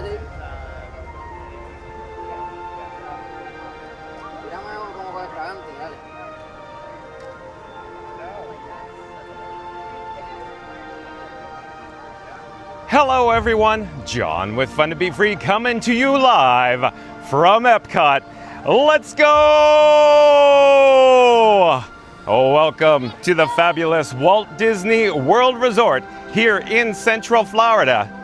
Dave. Tírame como para adelante, dale. Hello everyone, John with Fun to Be Free coming to you live from Epcot. Let's go! Oh, welcome to the fabulous Walt Disney World Resort here in Central Florida.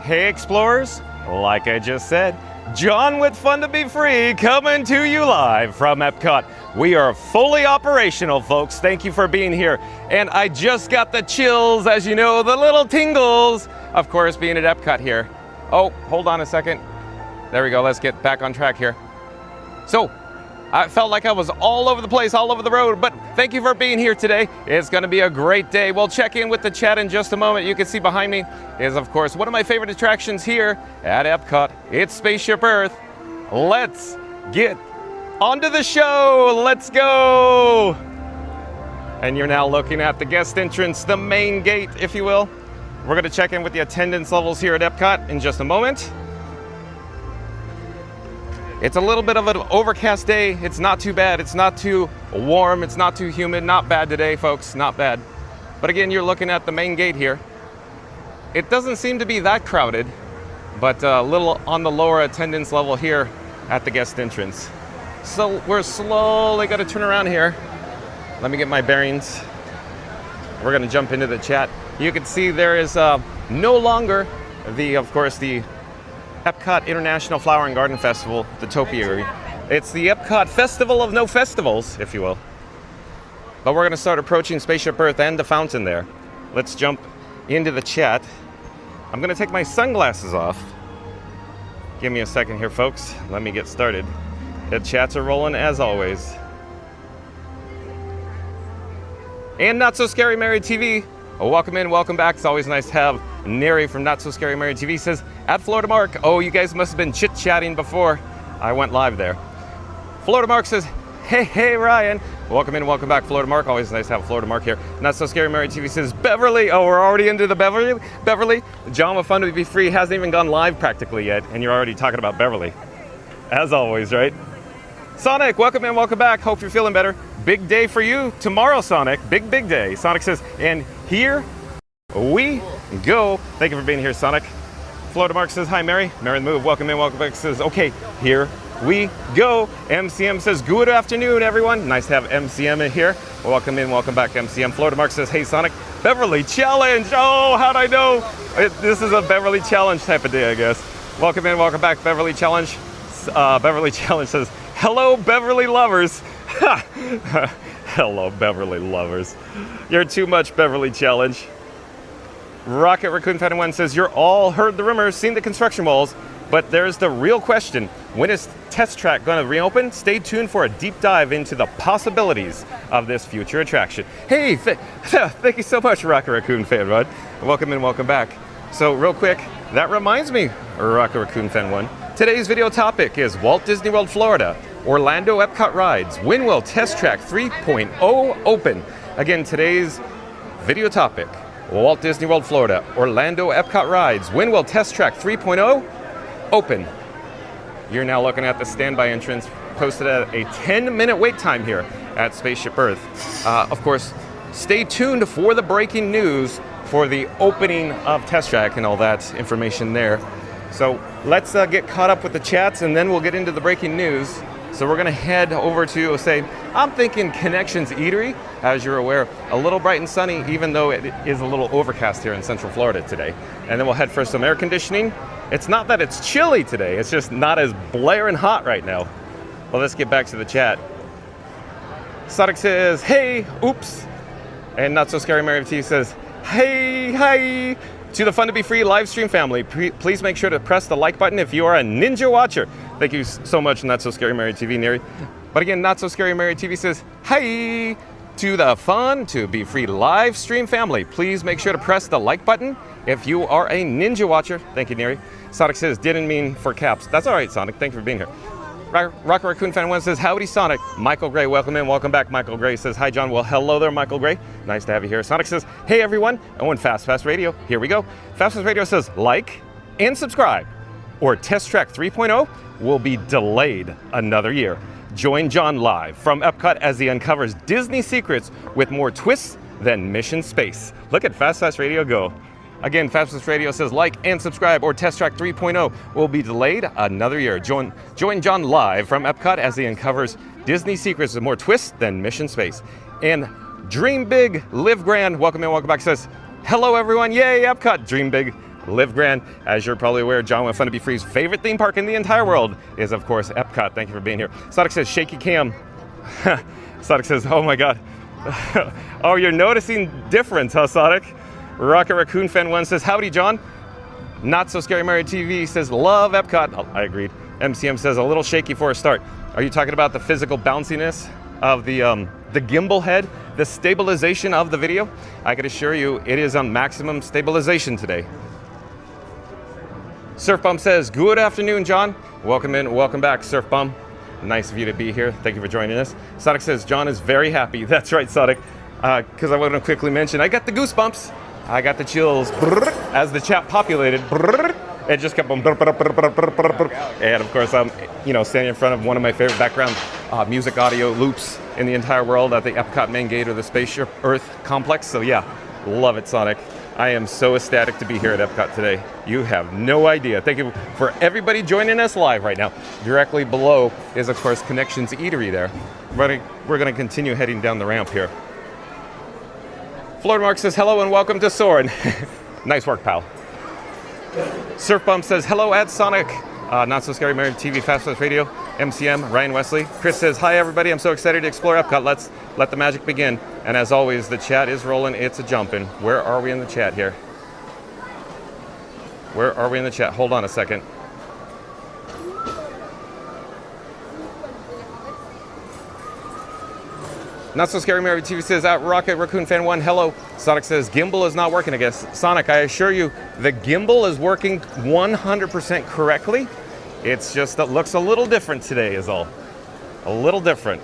Hey explorers, like I just said, John with Fun to Be Free coming to you live from Epcot. We are fully operational, folks. Thank you for being here. And I just got the chills, as you know, the little tingles, of course, being at Epcot here. Oh, hold on a second. There we go, let's get back on track here. So, I felt like I was all over the place, all over the road, but thank you for being here today. It's gonna be a great day. We'll check in with the chat in just a moment. You can see behind me is, of course, one of my favorite attractions here at Epcot. It's Spaceship Earth. Let's get onto the show. Let's go. And you're now looking at the guest entrance, the main gate, if you will. We're gonna check in with the attendance levels here at Epcot in just a moment. It's a little bit of an overcast day. It's not too bad. It's not too warm. It's not too humid. Not bad today, folks. Not bad. But again, you're looking at the main gate here. It doesn't seem to be that crowded, but a little on the lower attendance level here at the guest entrance. So we're slowly going to turn around here. Let me get my bearings. We're going to jump into the chat. You can see there is no longer of course, the Epcot International Flower and Garden Festival, the topiary. It's the Epcot Festival of No Festivals, if you will. But we're gonna start approaching Spaceship Earth and the fountain there. Let's jump into the chat. I'm gonna take my sunglasses off. Give me a second here, folks. Let me get started. The chats are rolling as always. And Not So Scary Mary TV. Welcome in, welcome back. It's always nice to have Neri from Not So Scary Mary TV says, at Florida Mark. Oh, you guys must have been chit-chatting before I went live there. Florida Mark says, hey, Ryan. Welcome in, welcome back, Florida Mark. Always nice to have Florida Mark here. Not So Scary Mary TV says, Beverly. Oh, we're already into the Beverly. John with Fun to Be Free hasn't even gone live practically yet, and you're already talking about Beverly. As always, right? Sonic, welcome in, welcome back. Hope you're feeling better. Big day for you tomorrow, Sonic. Big day. Sonic says, and here we go. Thank you for being here, Sonic. Florida Mark says, hi, Mary. Mary the Move, welcome in, welcome back. Says, okay, here we go. MCM says, good afternoon, everyone. Nice to have MCM in here. Welcome in, welcome back, MCM. Florida Mark says, hey, Sonic. Beverly Challenge. Oh, how'd I know? This is a Beverly Challenge type of day, I guess. Welcome in, welcome back, Beverly Challenge. Beverly Challenge says, hello, Beverly lovers. Hello, Beverly lovers. You're too much, Beverly Challenge. Rocket Raccoon Fan 1 says, you're all heard the rumors, seen the construction walls, but there's the real question. When is Test Track going to reopen? Stay tuned for a deep dive into the possibilities of this future attraction. Hey, thank you so much, Rocket Raccoon Fan 1. Welcome in, welcome back. So real quick, that reminds me, Rocket Raccoon Fan 1, today's video topic is Walt Disney World, Florida, Orlando EPCOT Rides, when will Test Track 3.0 open? Again, today's video topic, Walt Disney World, Florida, Orlando EPCOT Rides, when will Test Track 3.0 open? You're now looking at the standby entrance, posted at a 10-minute wait time here at Spaceship Earth. Of course, stay tuned for the breaking news for the opening of Test Track and all that information there. So let's get caught up with the chats and then we'll get into the breaking news. So we're gonna head over to, say, I'm thinking Connections Eatery. As you're aware, a little bright and sunny, even though it is a little overcast here in Central Florida today. And then we'll head for some air conditioning. It's not that it's chilly today, it's just not as blaring hot right now. Well, let's get back to the chat. Sonic says, hey, oops. And Not So Scary Mary T says, hey, hi. To the Fun to Be Free live stream family, please make sure to press the like button if you are a Ninja Watcher. Thank you so much, Not So Scary Mary TV, Neri. But again, Not So Scary Mary TV says, hi. To the Fun to Be Free live stream family, please make sure to press the like button If you are a Ninja watcher, thank you, Neri. Sonic says, didn't mean for caps. That's all right, Sonic. Thank you for being here. Rocker Raccoon Fan 1 says, howdy, Sonic. Michael Gray, welcome in. Welcome back. Michael Gray says, hi, John. Well, hello there, Michael Gray. Nice to have you here. Sonic says, hey, everyone. Oh, and Fast Radio. Here we go. Fast Radio says, like and subscribe, or Test Track 3.0 will be delayed another year. Join John live from Epcot as he uncovers Disney secrets with more twists than Mission Space. Look at Fast Radio go. Again, Fast Radio says like and subscribe, or Test Track 3.0 will be delayed another year. Join John live from Epcot as he uncovers Disney secrets with more twists than Mission Space. And Dream Big, Live Grand, welcome in, welcome back, says, hello everyone, yay Epcot, Dream Big, Live Grand. As you're probably aware, John with Fun to Be Free's favorite theme park in the entire world is, of course, Epcot. Thank you for being here. Sonic says, shaky cam. Sonic says, oh my God. Oh, you're noticing difference, huh, Sonic? Rocket Raccoon Fan 1 says, howdy, John. Not So Scary Mary TV says, love Epcot. Oh, I agreed. MCM says, a little shaky for a start. Are you talking about the physical bounciness of the gimbal head, the stabilization of the video? I can assure you, it is on maximum stabilization today. Surf Bum says, good afternoon, John. Welcome in, welcome back, Surf Bum. Nice of you to be here. Thank you for joining us. Sonic says, John is very happy. That's right, Sonic. Because I want to quickly mention, I got the goosebumps. I got the chills as the chat populated. It just kept on. And of course, I'm standing in front of one of my favorite background music audio loops in the entire world at the Epcot main gate of the Spaceship Earth complex. So yeah, love it, Sonic. I am so ecstatic to be here at Epcot today. You have no idea. Thank you for everybody joining us live right now. Directly below is, of course, Connections Eatery there. We're going to continue heading down the ramp here. Florida Mark says, hello and welcome to Soarin. Nice work, pal. Surf Bum says, hello at Sonic. Not So Scary Mary TV, Fast Radio, MCM, Ryan Wesley. Chris says, hi everybody, I'm so excited to explore Epcot. Let's let the magic begin. And as always, the chat is rolling, it's a jumping. Where are we in the chat here? Where are we in the chat? Hold on a second. Not So Scary Mary TV says, at Rocket Raccoon Fan 1, hello. Sonic says, gimbal is not working, I guess. Sonic, I assure you, the gimbal is working 100% correctly. It's just, it looks a little different today is all. A little different.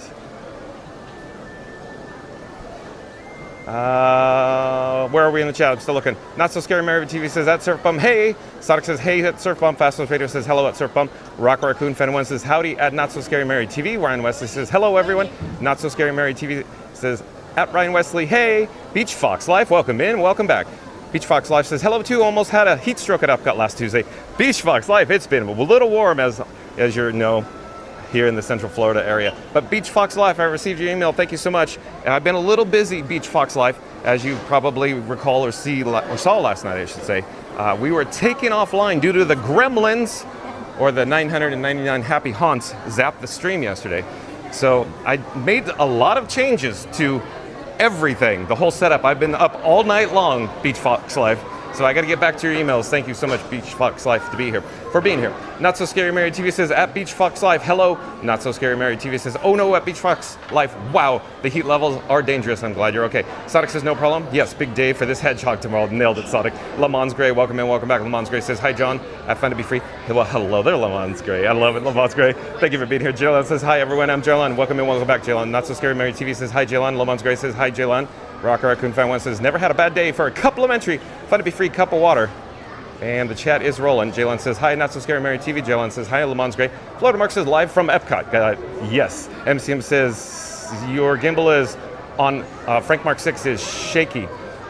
Where are we in the chat? I'm still looking. Not So Scary Mary TV says, at Surf Bum, hey. Sonic says, hey at Surf Bum. Fast Radio says, hello at Surf Bum. Rock Raccoon Fan 1 says, howdy at Not So Scary Mary TV. Ryan Wesley says, hello everyone. Not So Scary Mary TV says, at Ryan Wesley, hey. Beach Fox Life, welcome in, welcome back. Beach Fox Life says, hello too, almost had a heat stroke at Epcot last Tuesday. Beach Fox Life, it's been a little warm as you know, here in the Central Florida area. But Beach Fox Life, I received your email, thank you so much. I've been a little busy, Beach Fox Life, as you probably recall or saw last night, I should say. We were taken offline due to the gremlins, or the 999 happy haunts, zapped the stream yesterday. So I made a lot of changes to everything, the whole setup. I've been up all night long, Beach Fox Life. So I got to get back to your emails. Thank you so much, Beach Fox Life, for being here. Not So Scary Mary TV says, at Beach Fox Life, hello. Not So Scary Mary TV says, oh no, at Beach Fox Life, wow, the heat levels are dangerous. I'm glad you're okay. Sonic says, no problem. Yes, big day for this hedgehog tomorrow. Nailed it, Sonic. Lamons Gray, welcome in, welcome back. Lamons Gray says, hi, John. I Fun to Be Free. Well, hello there, Lamons Gray. I love it, Lamons Gray. Thank you for being here. Jalen says, hi, everyone. I'm Jalen. Welcome in, welcome back, Jalen. Not So Scary Mary TV says, hi, Jalen. Lamons Gray says, hi, Jalen. Rocker Raccoon Fan 1 says, never had a bad day for a complimentary Fun to Be Free cup of water. And the chat is rolling. Jalen says, hi, Not So Scary Mary TV. Jalen says, hi, Lamons Gray. Florida Mark says, live from Epcot. Yes. MCM says, your gimbal is on Frank Mark 6 is shaky.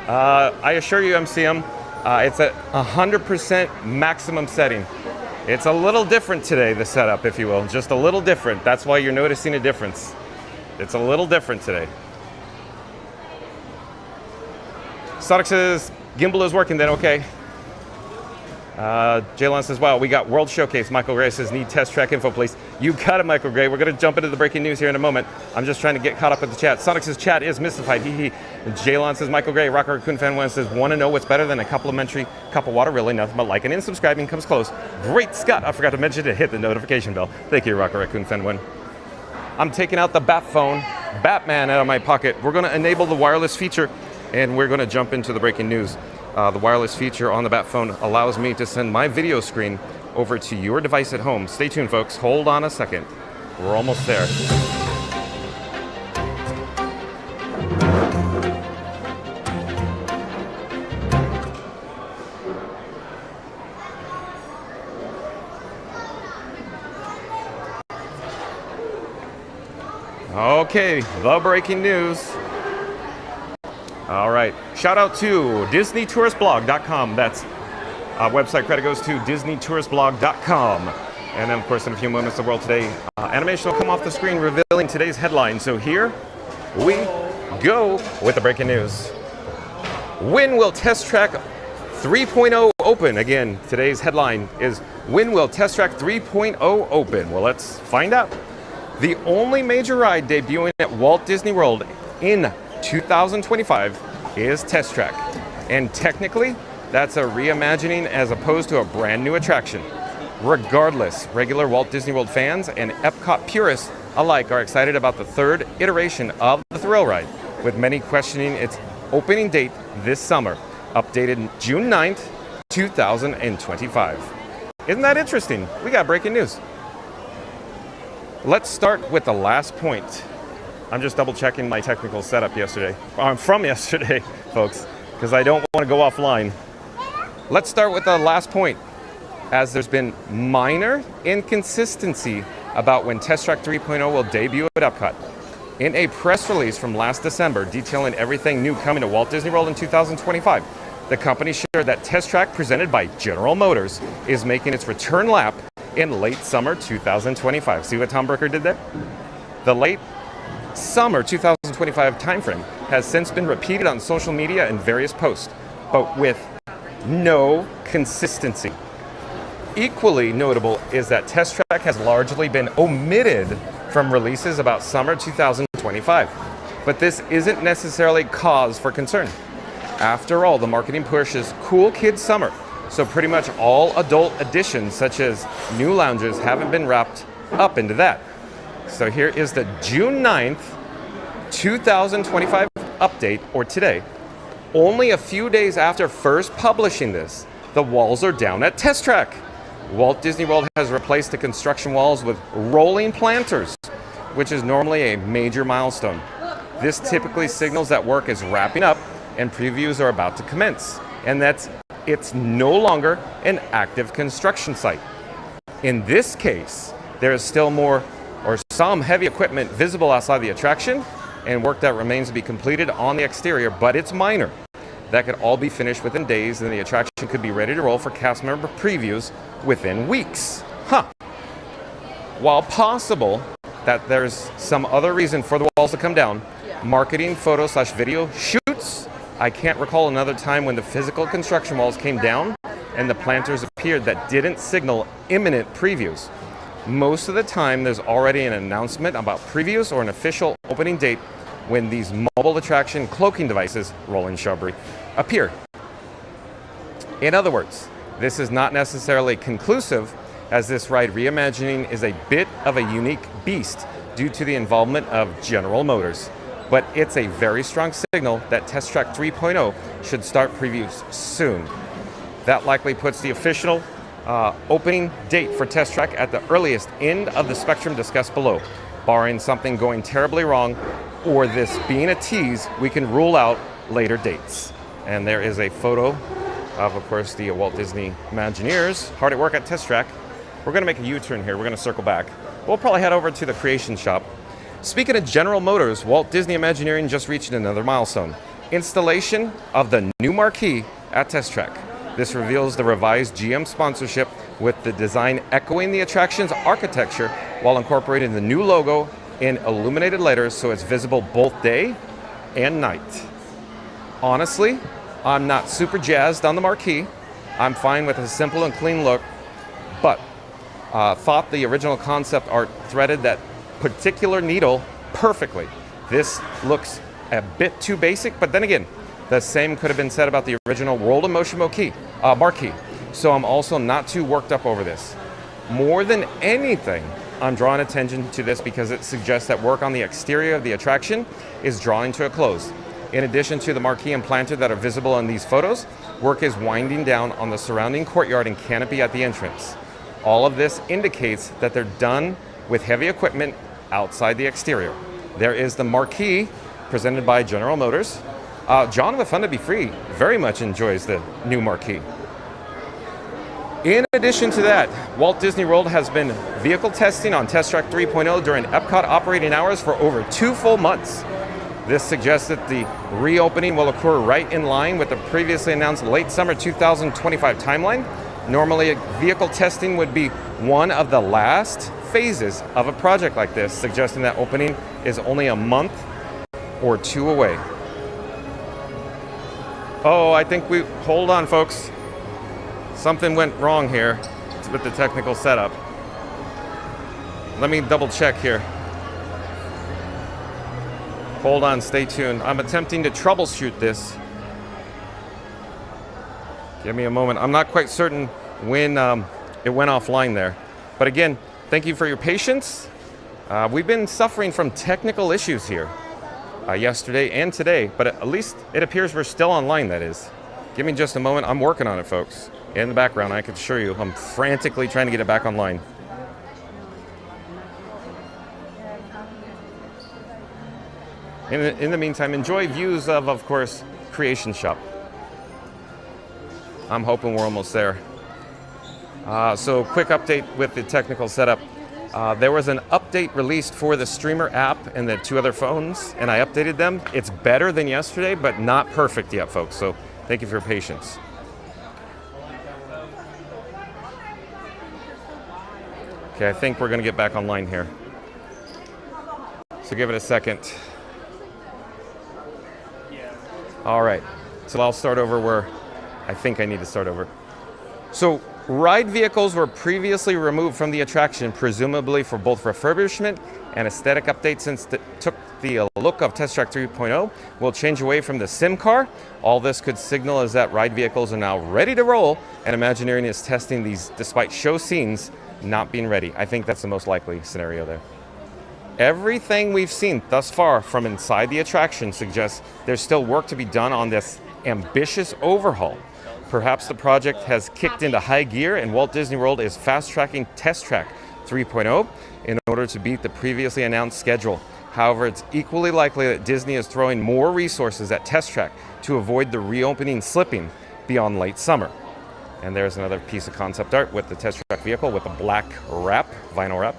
I assure you, MCM, it's at 100% maximum setting. It's a little different today, the setup, if you will. Just a little different. That's why you're noticing a difference. It's a little different today. Sonic says, gimbal is working then, okay. Jalen says, wow, we got World Showcase. Michael Gray says, need test track info, please. You got it, Michael Gray. We're going to jump into the breaking news here in a moment. I'm just trying to get caught up with the chat. Sonic says, chat is mystified. Hee hee. Jalen says, Michael Gray, Rocker Raccoon Fan 1 says, want to know what's better than a complimentary cup of water? Really, nothing but liking and subscribing comes close. Great, Scott. I forgot to mention to hit the notification bell. Thank you, Rocker Raccoon Fan 1. I'm taking out the Bat phone, Batman, out of my pocket. We're going to enable the wireless feature, and we're going to jump into the breaking news. The wireless feature on the Bat phone allows me to send my video screen over to your device at home. Stay tuned, folks. Hold on a second. We're almost there. Okay, the breaking news. All right, shout out to DisneyTouristBlog.com. That's website credit goes to DisneyTouristBlog.com. And then, of course, in a few moments, the World Today animation will come off the screen revealing today's headline. So here we go with the breaking news. When will Test Track 3.0 open? Again, today's headline is, when will Test Track 3.0 open? Well, let's find out. The only major ride debuting at Walt Disney World in 2025 is Test Track. And technically, that's a reimagining as opposed to a brand new attraction. Regardless, regular Walt Disney World fans and Epcot purists alike are excited about the third iteration of the thrill ride, with many questioning its opening date this summer, updated June 9th, 2025. Isn't that interesting? We got breaking news. Let's start with the last point. I'm just double checking my technical setup from yesterday, folks, because I don't want to go offline. Let's start with the last point, as there's been minor inconsistency about when Test Track 3.0 will debut at Epcot. In a press release from last December detailing everything new coming to Walt Disney World in 2025, the company shared that Test Track, presented by General Motors, is making its return lap in late summer 2025. See what Tom Burker did there? The late summer 2025 timeframe has since been repeated on social media and various posts, but with no consistency. Equally notable is that Test Track has largely been omitted from releases about summer 2025, but this isn't necessarily cause for concern. After all, the marketing push is Cool Kids Summer, so pretty much all adult additions such as new lounges haven't been wrapped up into that. So here is the June 9th, 2025 update, or today. Only a few days after first publishing this, the walls are down at Test Track. Walt Disney World has replaced the construction walls with rolling planters, which is normally a major milestone. This typically signals that work is wrapping up and previews are about to commence, and that it's no longer an active construction site. In this case, there is still more or some heavy equipment visible outside the attraction and work that remains to be completed on the exterior, but it's minor. That could all be finished within days, and the attraction could be ready to roll for cast member previews within weeks. While possible that there's some other reason for the walls to come down, marketing, photo/video shoots, I can't recall another time when the physical construction walls came down and the planters appeared that didn't signal imminent previews. Most of the time, there's already an announcement about previews or an official opening date when these mobile attraction cloaking devices, rolling shrubbery, appear. In other words, this is not necessarily conclusive, as this ride reimagining is a bit of a unique beast due to the involvement of General Motors. But it's a very strong signal that Test Track 3.0 should start previews soon. That likely puts the official opening date for Test Track at the earliest end of the spectrum discussed below. Barring something going terribly wrong or this being a tease, we can rule out later dates. And there is a photo of course, the Walt Disney Imagineers hard at work at Test Track. We're going to make a U-turn here. We're going to circle back. We'll probably head over to the Creation Shop. Speaking of General Motors, Walt Disney Imagineering just reached another milestone: installation of the new marquee at Test Track. This reveals the revised GM sponsorship, with the design echoing the attraction's architecture while incorporating the new logo in illuminated letters so it's visible both day and night. Honestly, I'm not super jazzed on the marquee. I'm fine with a simple and clean look, but thought the original concept art threaded that particular needle perfectly. This looks a bit too basic, but then again, the same could have been said about the original World of Motion marquee. So I'm also not too worked up over this. More than anything, I'm drawing attention to this because it suggests that work on the exterior of the attraction is drawing to a close. In addition to the marquee and planter that are visible in these photos, work is winding down on the surrounding courtyard and canopy at the entrance. All of this indicates that they're done with heavy equipment outside the exterior. There is the marquee presented by General Motors. John with Fun to Be Free very much enjoys the new marquee. In addition to that, Walt Disney World has been vehicle testing on Test Track 3.0 during Epcot operating hours for over 2 full months. This suggests that the reopening will occur right in line with the previously announced late summer 2025 timeline. Normally, vehicle testing would be one of the last phases of a project like this, suggesting that opening is only a month or 2 away. Oh, I think hold on, folks. Something went wrong here with the technical setup. Let me double check here. Hold on, stay tuned. I'm attempting to troubleshoot this. Give me a moment. I'm not quite certain when it went offline there. But again, thank you for your patience. We've been suffering from technical issues here yesterday and today, but at least it appears we're still online, that is. Give me just a moment. I'm working on it, folks. In the background, I can assure you, I'm frantically trying to get it back online. In the meantime, enjoy views of course, Creation Shop. I'm hoping we're almost there. So quick update with the technical setup. There was an update released for the streamer app and the 2 other phones, and I updated them. It's better than yesterday, but not perfect yet, folks. So thank you for your patience. Okay, I think we're going to get back online here. So give it a second. All right, so I'll start over where I think I need to start over. So ride vehicles were previously removed from the attraction, presumably for both refurbishment and aesthetic updates, since it took the look of Test Track 3.0 will change away from the sim car. All this could signal is that ride vehicles are now ready to roll, and Imagineering is testing these despite show scenes not being ready. I think that's the most likely scenario there. Everything we've seen thus far from inside the attraction suggests there's still work to be done on this ambitious overhaul. Perhaps the project has kicked into high gear and Walt Disney World is fast-tracking Test Track 3.0 in order to beat the previously announced schedule. However, it's equally likely that Disney is throwing more resources at Test Track to avoid the reopening slipping beyond late summer. And there's another piece of concept art with the Test Track vehicle with a black wrap, vinyl wrap.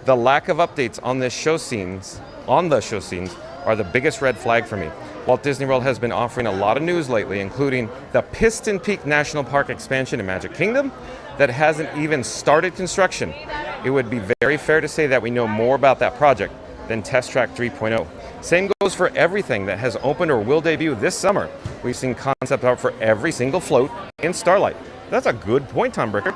The lack of updates on the show scenes are the biggest red flag for me. Walt Disney World has been offering a lot of news lately, including the Piston Peak National Park expansion in Magic Kingdom that hasn't even started construction. It would be very fair to say that we know more about that project than Test Track 3.0. Same goes for everything that has opened or will debut this summer. We've seen concept art for every single float in Starlight. That's a good point, Tom Bricker.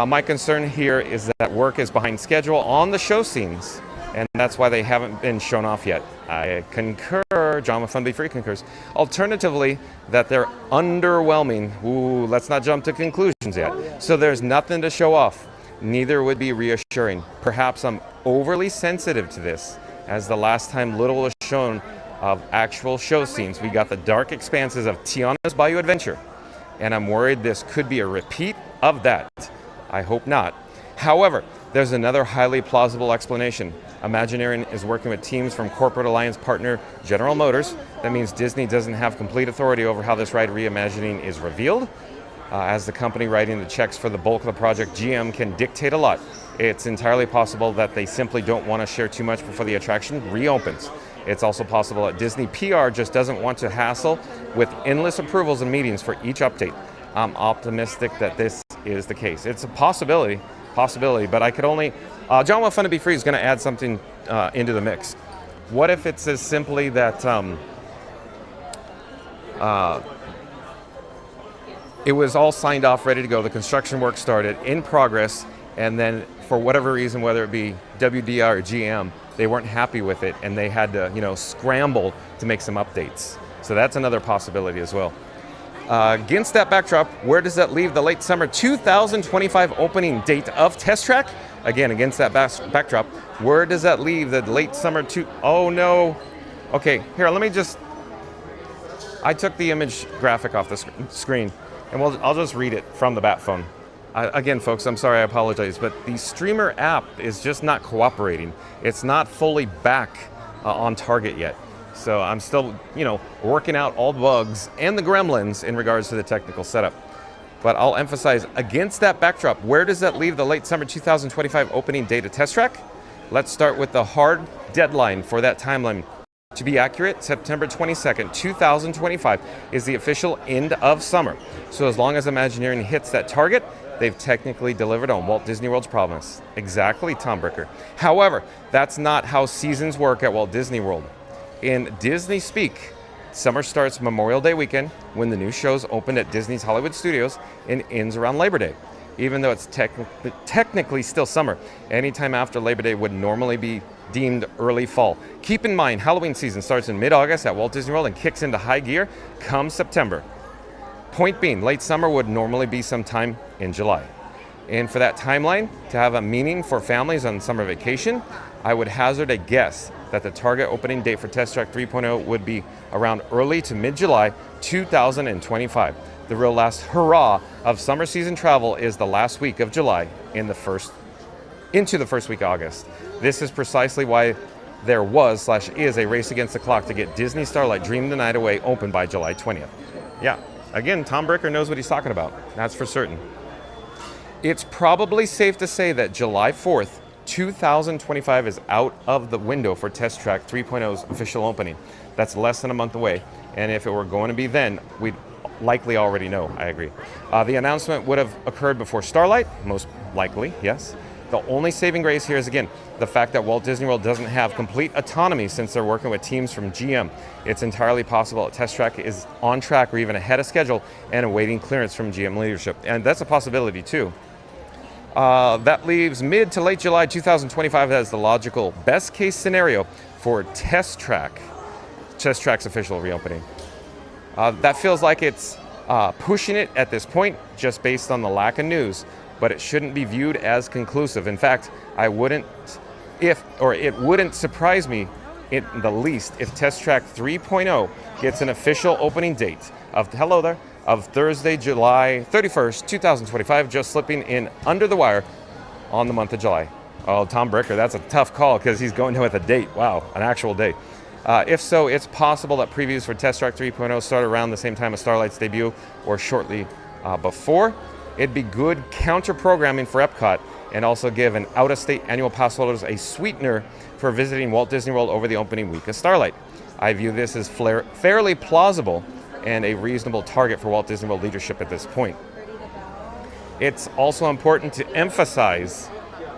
My concern here is that work is behind schedule on the show scenes, and that's why they haven't been shown off yet. I concur. John with Fun Be Free concurs. Alternatively, that they're underwhelming. Ooh, let's not jump to conclusions yet. So there's nothing to show off. Neither would be reassuring. Perhaps I'm overly sensitive to this, as the last time little was shown of actual show scenes, we got the dark expanses of Tiana's Bayou Adventure, and I'm worried this could be a repeat of that. I hope not. However, there's another highly plausible explanation. Imagineering is working with teams from corporate alliance partner General Motors. That means Disney doesn't have complete authority over how this ride reimagining is revealed. As the company writing the checks for the bulk of the project, GM can dictate a lot. It's entirely possible that they simply don't want to share too much before the attraction reopens. It's also possible that Disney PR just doesn't want to hassle with endless approvals and meetings for each update. I'm optimistic that this is the case. It's a possibility, but I could only... John with Fun to Be Free is going to add something into the mix. What if it's as simply that it was all signed off, ready to go, the construction work started, in progress, and then for whatever reason, whether it be WDR or GM, they weren't happy with it, and they had to, scramble to make some updates. So that's another possibility as well. Against that backdrop, where does that leave the late summer 2025 opening date of Test Track? Again, against that backdrop, where does that leave the late summer Oh no. Okay, here, let me just... I took the image graphic off the screen, and I'll just read it from the bat phone. Again, folks, I'm sorry, I apologize, but the streamer app is just not cooperating. It's not fully back on target yet. So I'm still, working out all the bugs and the gremlins in regards to the technical setup. But I'll emphasize, against that backdrop, where does that leave the late summer 2025 opening date of Test Track? Let's start with the hard deadline for that timeline. To be accurate, September 22nd, 2025 is the official end of summer. So as long as Imagineering hits that target, they've technically delivered on Walt Disney World's promise. Exactly, Tom Bricker. However, that's not how seasons work at Walt Disney World. In Disney speak, summer starts Memorial Day weekend when the new shows open at Disney's Hollywood Studios and ends around Labor Day. Even though it's technically still summer, anytime after Labor Day would normally be deemed early fall. Keep in mind, Halloween season starts in mid-August at Walt Disney World and kicks into high gear come September. Point being, late summer would normally be sometime in July. And for that timeline to have a meaning for families on summer vacation, I would hazard a guess that the target opening date for Test Track 3.0 would be around early to mid-July 2025. The real last hurrah of summer season travel is the last week of July into the first week of August. This is precisely why there was/is a race against the clock to get Disney Starlight Dream the Night Away open by July 20th. Yeah, again, Tom Bricker knows what he's talking about. That's for certain. It's probably safe to say that July 4th, 2025 is out of the window for Test Track 3.0's official opening. That's less than a month away, and if it were going to be then, we'd likely already know. I agree. The announcement would have occurred before Starlight, most likely, yes. The only saving grace here is, again, the fact that Walt Disney World doesn't have complete autonomy since they're working with teams from GM. It's entirely possible that Test Track is on track or even ahead of schedule and awaiting clearance from GM leadership. And that's a possibility, too. That leaves mid to late July 2025 as the logical best case scenario for Test Track's official reopening. That feels like it's pushing it at this point just based on the lack of news, but it shouldn't be viewed as conclusive. In fact, it wouldn't surprise me in the least if Test Track 3.0 gets an official opening date of Thursday, July 31st, 2025, just slipping in under the wire on the month of July. Oh, Tom Bricker, that's a tough call because he's going with a date. Wow, an actual date. If so, it's possible that previews for Test Track 3.0 start around the same time as Starlight's debut or shortly before. It'd be good counter-programming for Epcot and also give an out-of-state annual pass holders a sweetener for visiting Walt Disney World over the opening week of Starlight. I view this as fairly plausible and a reasonable target for Walt Disney World leadership at this point. It's also important to emphasize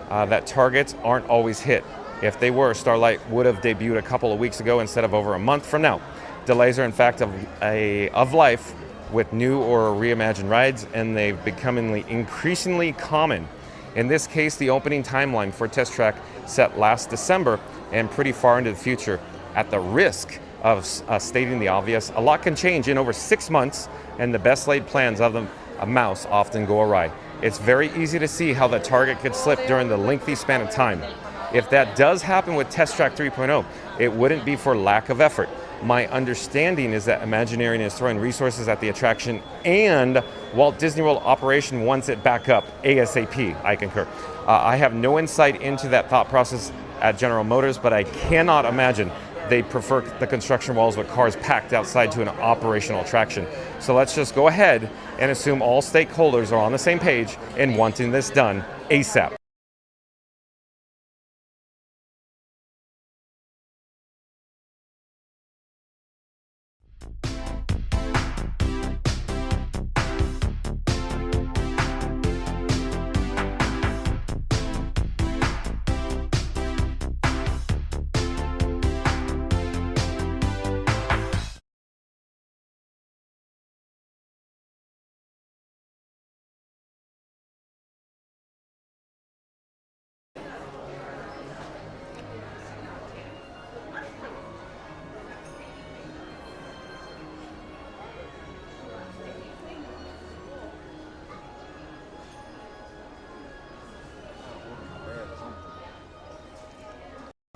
that targets aren't always hit. If they were, Starlight would have debuted a couple of weeks ago instead of over a month from now. Delays are in fact of life with new or reimagined rides, and they've become increasingly common. In this case, the opening timeline for Test Track set last December and pretty far into the future. At the risk of stating the obvious, a lot can change in over 6 months, and the best laid plans of a mouse often go awry. It's very easy to see how the target could slip during the lengthy span of time. If that does happen with Test Track 3.0, it wouldn't be for lack of effort. My understanding is that Imagineering is throwing resources at the attraction, and Walt Disney World operation wants it back up ASAP. I concur. I have no insight into that thought process at General Motors, but I cannot imagine they prefer the construction walls with cars packed outside to an operational attraction. So let's just go ahead and assume all stakeholders are on the same page in wanting this done ASAP.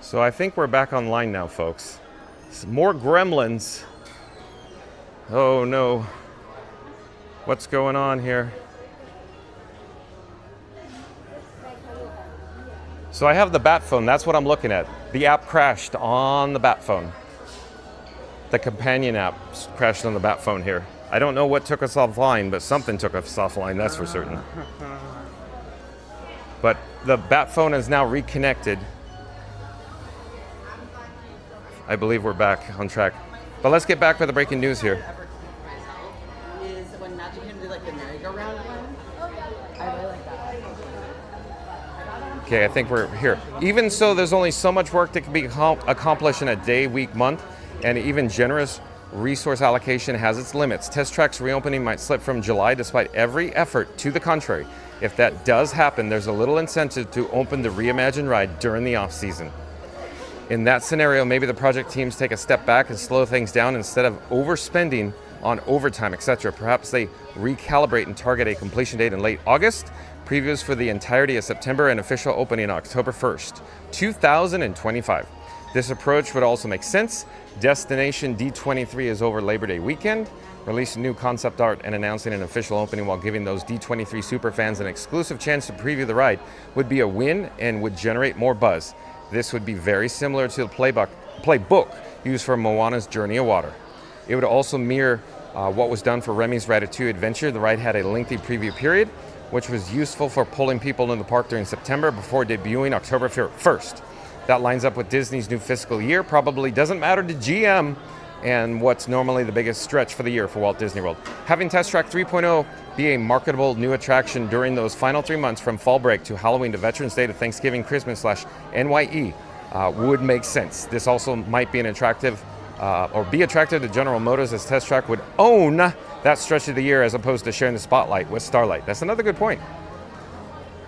So I think we're back online now, folks. Some more gremlins. Oh no. What's going on here? So I have the Bat phone, that's what I'm looking at. The app crashed on the Bat phone. The companion app crashed on the Bat phone here. I don't know what took us offline, but something took us offline, that's for certain. But the Bat phone is now reconnected. I believe we're back on track. But let's get back to the breaking news here. Is when Magic can do like the merry-go-round one. I really like that. Okay, I think we're here. Even so, there's only so much work that can be accomplished in a day, week, month, and even generous resource allocation has its limits. Test Track's reopening might slip from July despite every effort to the contrary. If that does happen, there's a little incentive to open the Reimagine ride during the off-season. In that scenario, maybe the project teams take a step back and slow things down instead of overspending on overtime, etc. Perhaps they recalibrate and target a completion date in late August, previews for the entirety of September, and official opening October 1st, 2025. This approach would also make sense. Destination D23 is over Labor Day weekend. Releasing new concept art and announcing an official opening while giving those D23 superfans an exclusive chance to preview the ride would be a win and would generate more buzz. This would be very similar to the playbook used for Moana's Journey of Water. It would also mirror what was done for Remy's Ratatouille Adventure. The ride had a lengthy preview period, which was useful for pulling people into the park during September before debuting October 1st. That lines up with Disney's new fiscal year, probably doesn't matter to GM, and what's normally the biggest stretch for the year for Walt Disney World. Having Test Track 3.0 be a marketable new attraction during those final 3 months from fall break to Halloween to Veterans Day to Thanksgiving, Christmas/NYE would make sense. This also might be an attractive be attractive to General Motors, as Test Track would own that stretch of the year as opposed to sharing the spotlight with Starlight. That's another good point.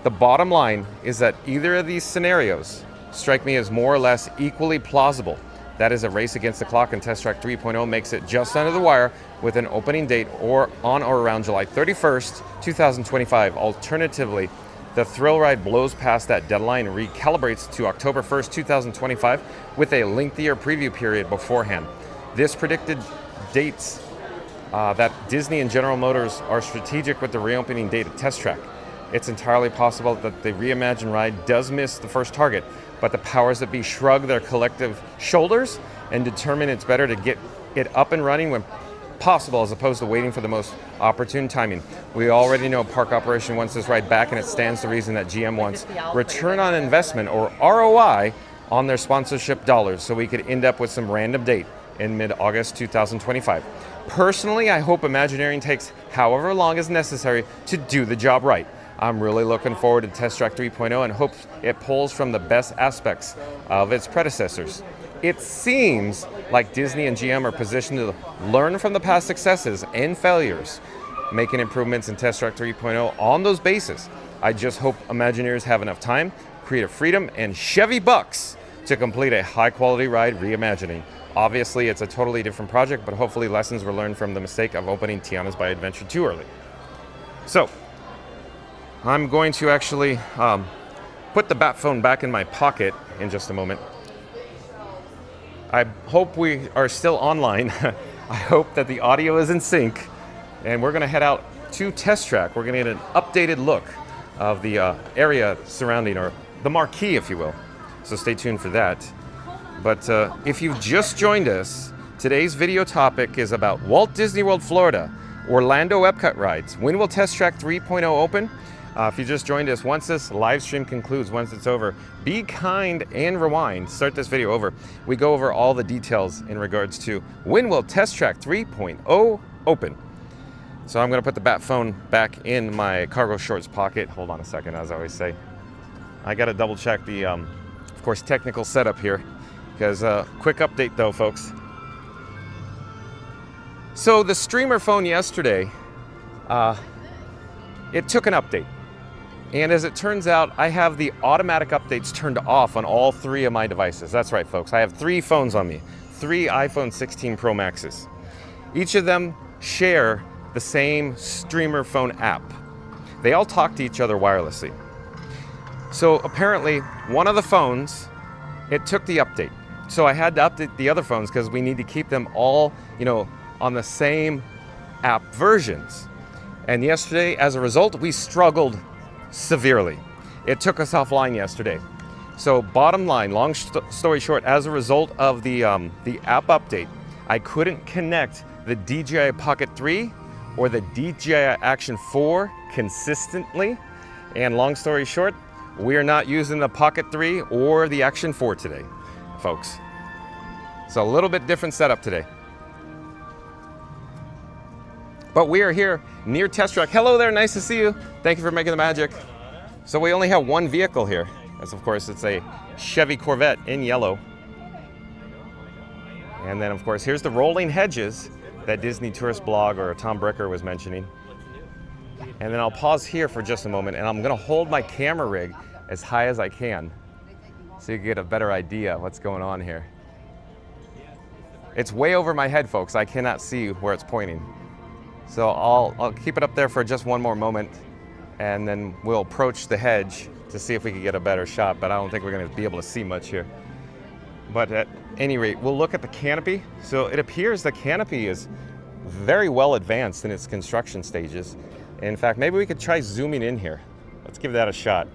The bottom line is that either of these scenarios strike me as more or less equally plausible. That is a race against the clock, and Test Track 3.0 makes it just under the wire with an opening date on or around July 31st, 2025. Alternatively, the thrill ride blows past that deadline and recalibrates to October 1st, 2025 with a lengthier preview period beforehand. This predicted dates that Disney and General Motors are strategic with the reopening date of Test Track. It's entirely possible that the Reimagine ride does miss the first target, but the powers that be shrug their collective shoulders and determine it's better to get it up and running when possible as opposed to waiting for the most opportune timing. We already know park operation wants this ride back, and it stands to reason that GM wants return on investment, or ROI, on their sponsorship dollars, so we could end up with some random date in mid-August 2025. Personally, I hope Imagineering takes however long is necessary to do the job right. I'm really looking forward to Test Track 3.0 and hope it pulls from the best aspects of its predecessors. It seems like Disney and GM are positioned to learn from the past successes and failures, making improvements in Test Track 3.0 on those bases. I just hope Imagineers have enough time, creative freedom, and Chevy bucks to complete a high-quality ride reimagining. Obviously, it's a totally different project, but hopefully lessons were learned from the mistake of opening Tiana's by Adventure too early. So, I'm going to actually put the Bat phone back in my pocket in just a moment. I hope we are still online. I hope that the audio is in sync, and we're going to head out to Test Track. We're going to get an updated look of the area surrounding, or the marquee, if you will. So stay tuned for that. But if you've just joined us, today's video topic is about Walt Disney World, Florida, Orlando EPCOT Rides. When will Test Track 3.0 open? If you just joined us, once this live stream concludes, once it's over, be kind and rewind. Start this video over. We go over all the details in regards to when will Test Track 3.0 open. So I'm going to put the Bat phone back in my cargo shorts pocket. Hold on a second, as I always say. I got to double check the, of course, technical setup here. Because quick update though, folks. So the streamer phone yesterday, it took an update. And as it turns out, I have the automatic updates turned off on all three of my devices. That's right, folks. I have three phones on me, three iPhone 16 Pro Maxes. Each of them share the same streamer phone app. They all talk to each other wirelessly. So apparently, one of the phones, it took the update. So I had to update the other phones because we need to keep them all, on the same app versions. And yesterday, as a result, we struggled severely. It took us offline yesterday. So bottom line, long story short, as a result of the app update, I couldn't connect the DJI Pocket 3 or the DJI Action 4 consistently. And long story short, we are not using the Pocket 3 or the Action 4 today, folks. So a little bit different setup today. But we are here near Test Track. Hello there, nice to see you. Thank you for making the magic. So we only have one vehicle here. As of course, it's a Chevy Corvette in yellow. And then of course, here's the rolling hedges that Disney Tourist Blog or Tom Bricker was mentioning. And then I'll pause here for just a moment, and I'm gonna hold my camera rig as high as I can so you can get a better idea of what's going on here. It's way over my head, folks. I cannot see where it's pointing. So I'll keep it up there for just one more moment, and then we'll approach the hedge to see if we can get a better shot, but I don't think we're gonna be able to see much here. But at any rate, we'll look at the canopy. So it appears the canopy is very well advanced in its construction stages. In fact, maybe we could try zooming in here. Let's give that a shot.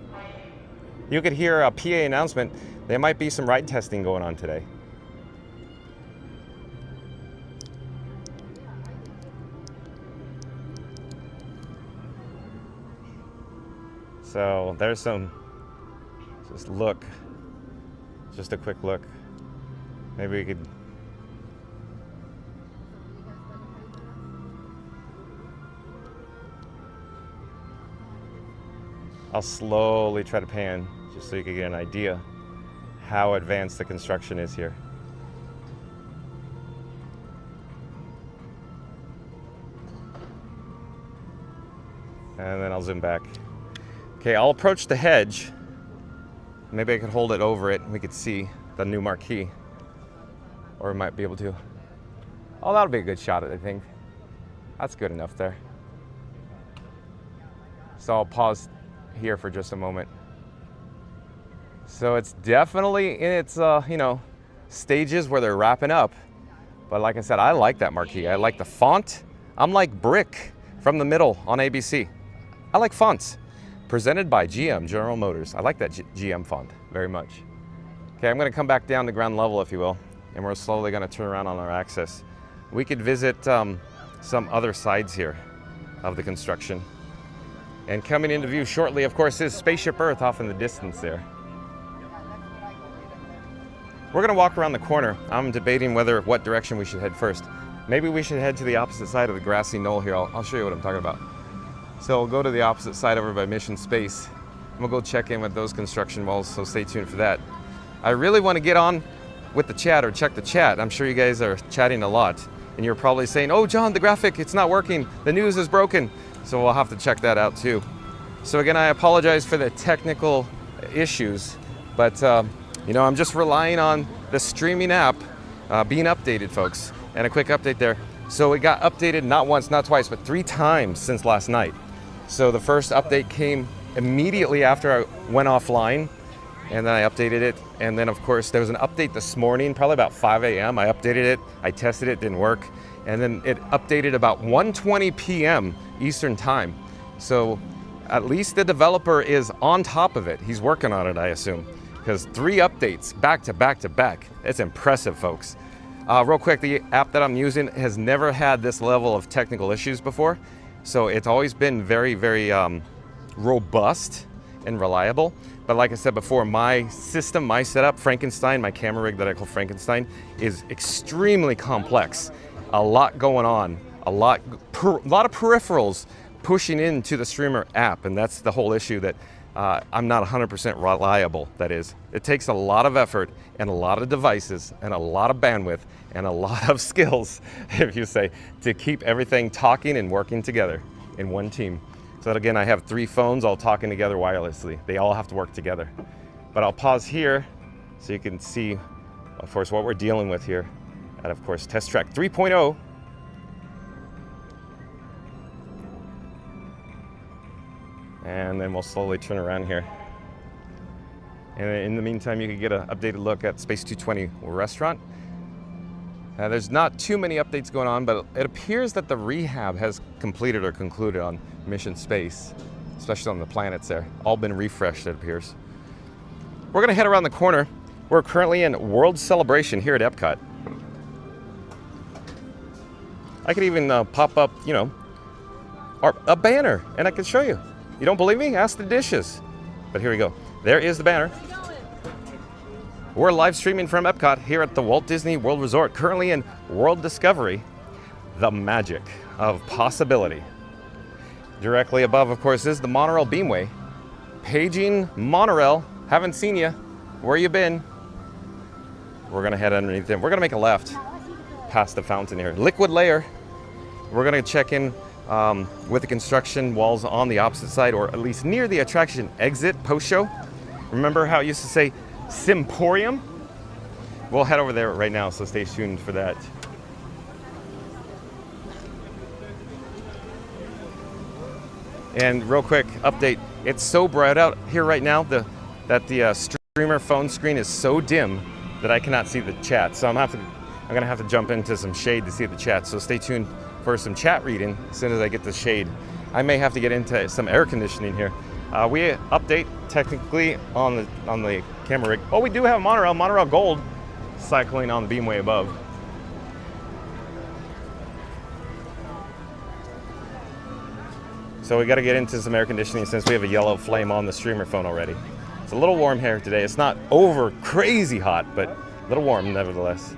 You could hear a PA announcement. There might be some ride testing going on today. So there's some, just look, just a quick look. Maybe we could, I'll slowly try to pan just so you can get an idea how advanced the construction is here. And then I'll zoom back. Okay, I'll approach the hedge. Maybe I could hold it over it and we could see the new marquee. Or we might be able to. Oh, that'll be a good shot, I think. That's good enough there. So I'll pause here for just a moment. So it's definitely in its, stages where they're wrapping up. But like I said, I like that marquee. I like the font. I'm like Brick from the middle on ABC. I like fonts. Presented by GM, General Motors. I like that GM font very much. Okay, I'm gonna come back down to ground level, if you will, and we're slowly gonna turn around on our axis. We could visit some other sides here of the construction. And coming into view shortly, of course, is Spaceship Earth off in the distance there. We're gonna walk around the corner. I'm debating what direction we should head first. Maybe we should head to the opposite side of the grassy knoll here. I'll show you what I'm talking about. So we'll go to the opposite side over by Mission Space. And we'll go check in with those construction walls, so stay tuned for that. I really want to get on with the chat or check the chat. I'm sure you guys are chatting a lot. And you're probably saying, oh, John, the graphic, it's not working. The news is broken. So we'll have to check that out too. So again, I apologize for the technical issues, but I'm just relying on the streaming app being updated, folks. And a quick update there. So it got updated not once, not twice, but 3 times since last night. So the first update came immediately after I went offline, and then I updated it. And then of course there was an update this morning, probably about 5 a.m. I updated it, I tested it, didn't work. And then it updated about 1:20 p.m. Eastern time. So at least the developer is on top of it. He's working on it, I assume, because 3 updates back to back to back. It's impressive, folks. Real quick, the app that I'm using has never had this level of technical issues before. So it's always been very, very robust and reliable. But like I said before, my system, my setup, Frankenstein, my camera rig that I call Frankenstein, is extremely complex. A lot going on, a lot of peripherals pushing into the streamer app. And that's the whole issue, that I'm not 100% reliable, that is. It takes a lot of effort and a lot of devices and a lot of bandwidth and a lot of skills, if you say, to keep everything talking and working together in one team. So that again, I have 3 phones all talking together wirelessly. They all have to work together. But I'll pause here so you can see, of course, what we're dealing with here at, of course, Test Track 3.0. And then we'll slowly turn around here. And in the meantime, you can get an updated look at Space 220 restaurant. There's not too many updates going on, but it appears that the rehab has completed or concluded on Mission Space, especially on the planets there. All been refreshed, it appears. We're gonna head around the corner. We're currently in World Celebration here at Epcot. I could even pop up, you know, a banner, and I can show you. You don't believe me? Ask the dishes. But here we go. There is the banner. We're live streaming from Epcot here at the Walt Disney World Resort, currently in World Discovery, the magic of possibility. Directly above, of course, is the monorail beamway. Paging monorail, haven't seen you. Where you been? We're gonna head underneath it. We're gonna make a left past the fountain here. Liquid layer. We're gonna check in with the construction walls on the opposite side, or at least near the attraction exit post-show. Remember how it used to say Simporium? We'll head over there right now, so stay tuned for that. And real quick update, it's so bright out here right now that the streamer phone screen is so dim that I cannot see the chat. So I'm gonna have to jump into some shade to see the chat. So stay tuned for some chat reading as soon as I get the shade. I may have to get into some air conditioning here. We update technically on the camera rig. Oh, we do have monorail gold cycling on the beamway above. So we got to get into some air conditioning since we have a yellow flame on the streamer phone already. It's a little warm here today. It's not over crazy hot, but a little warm nevertheless.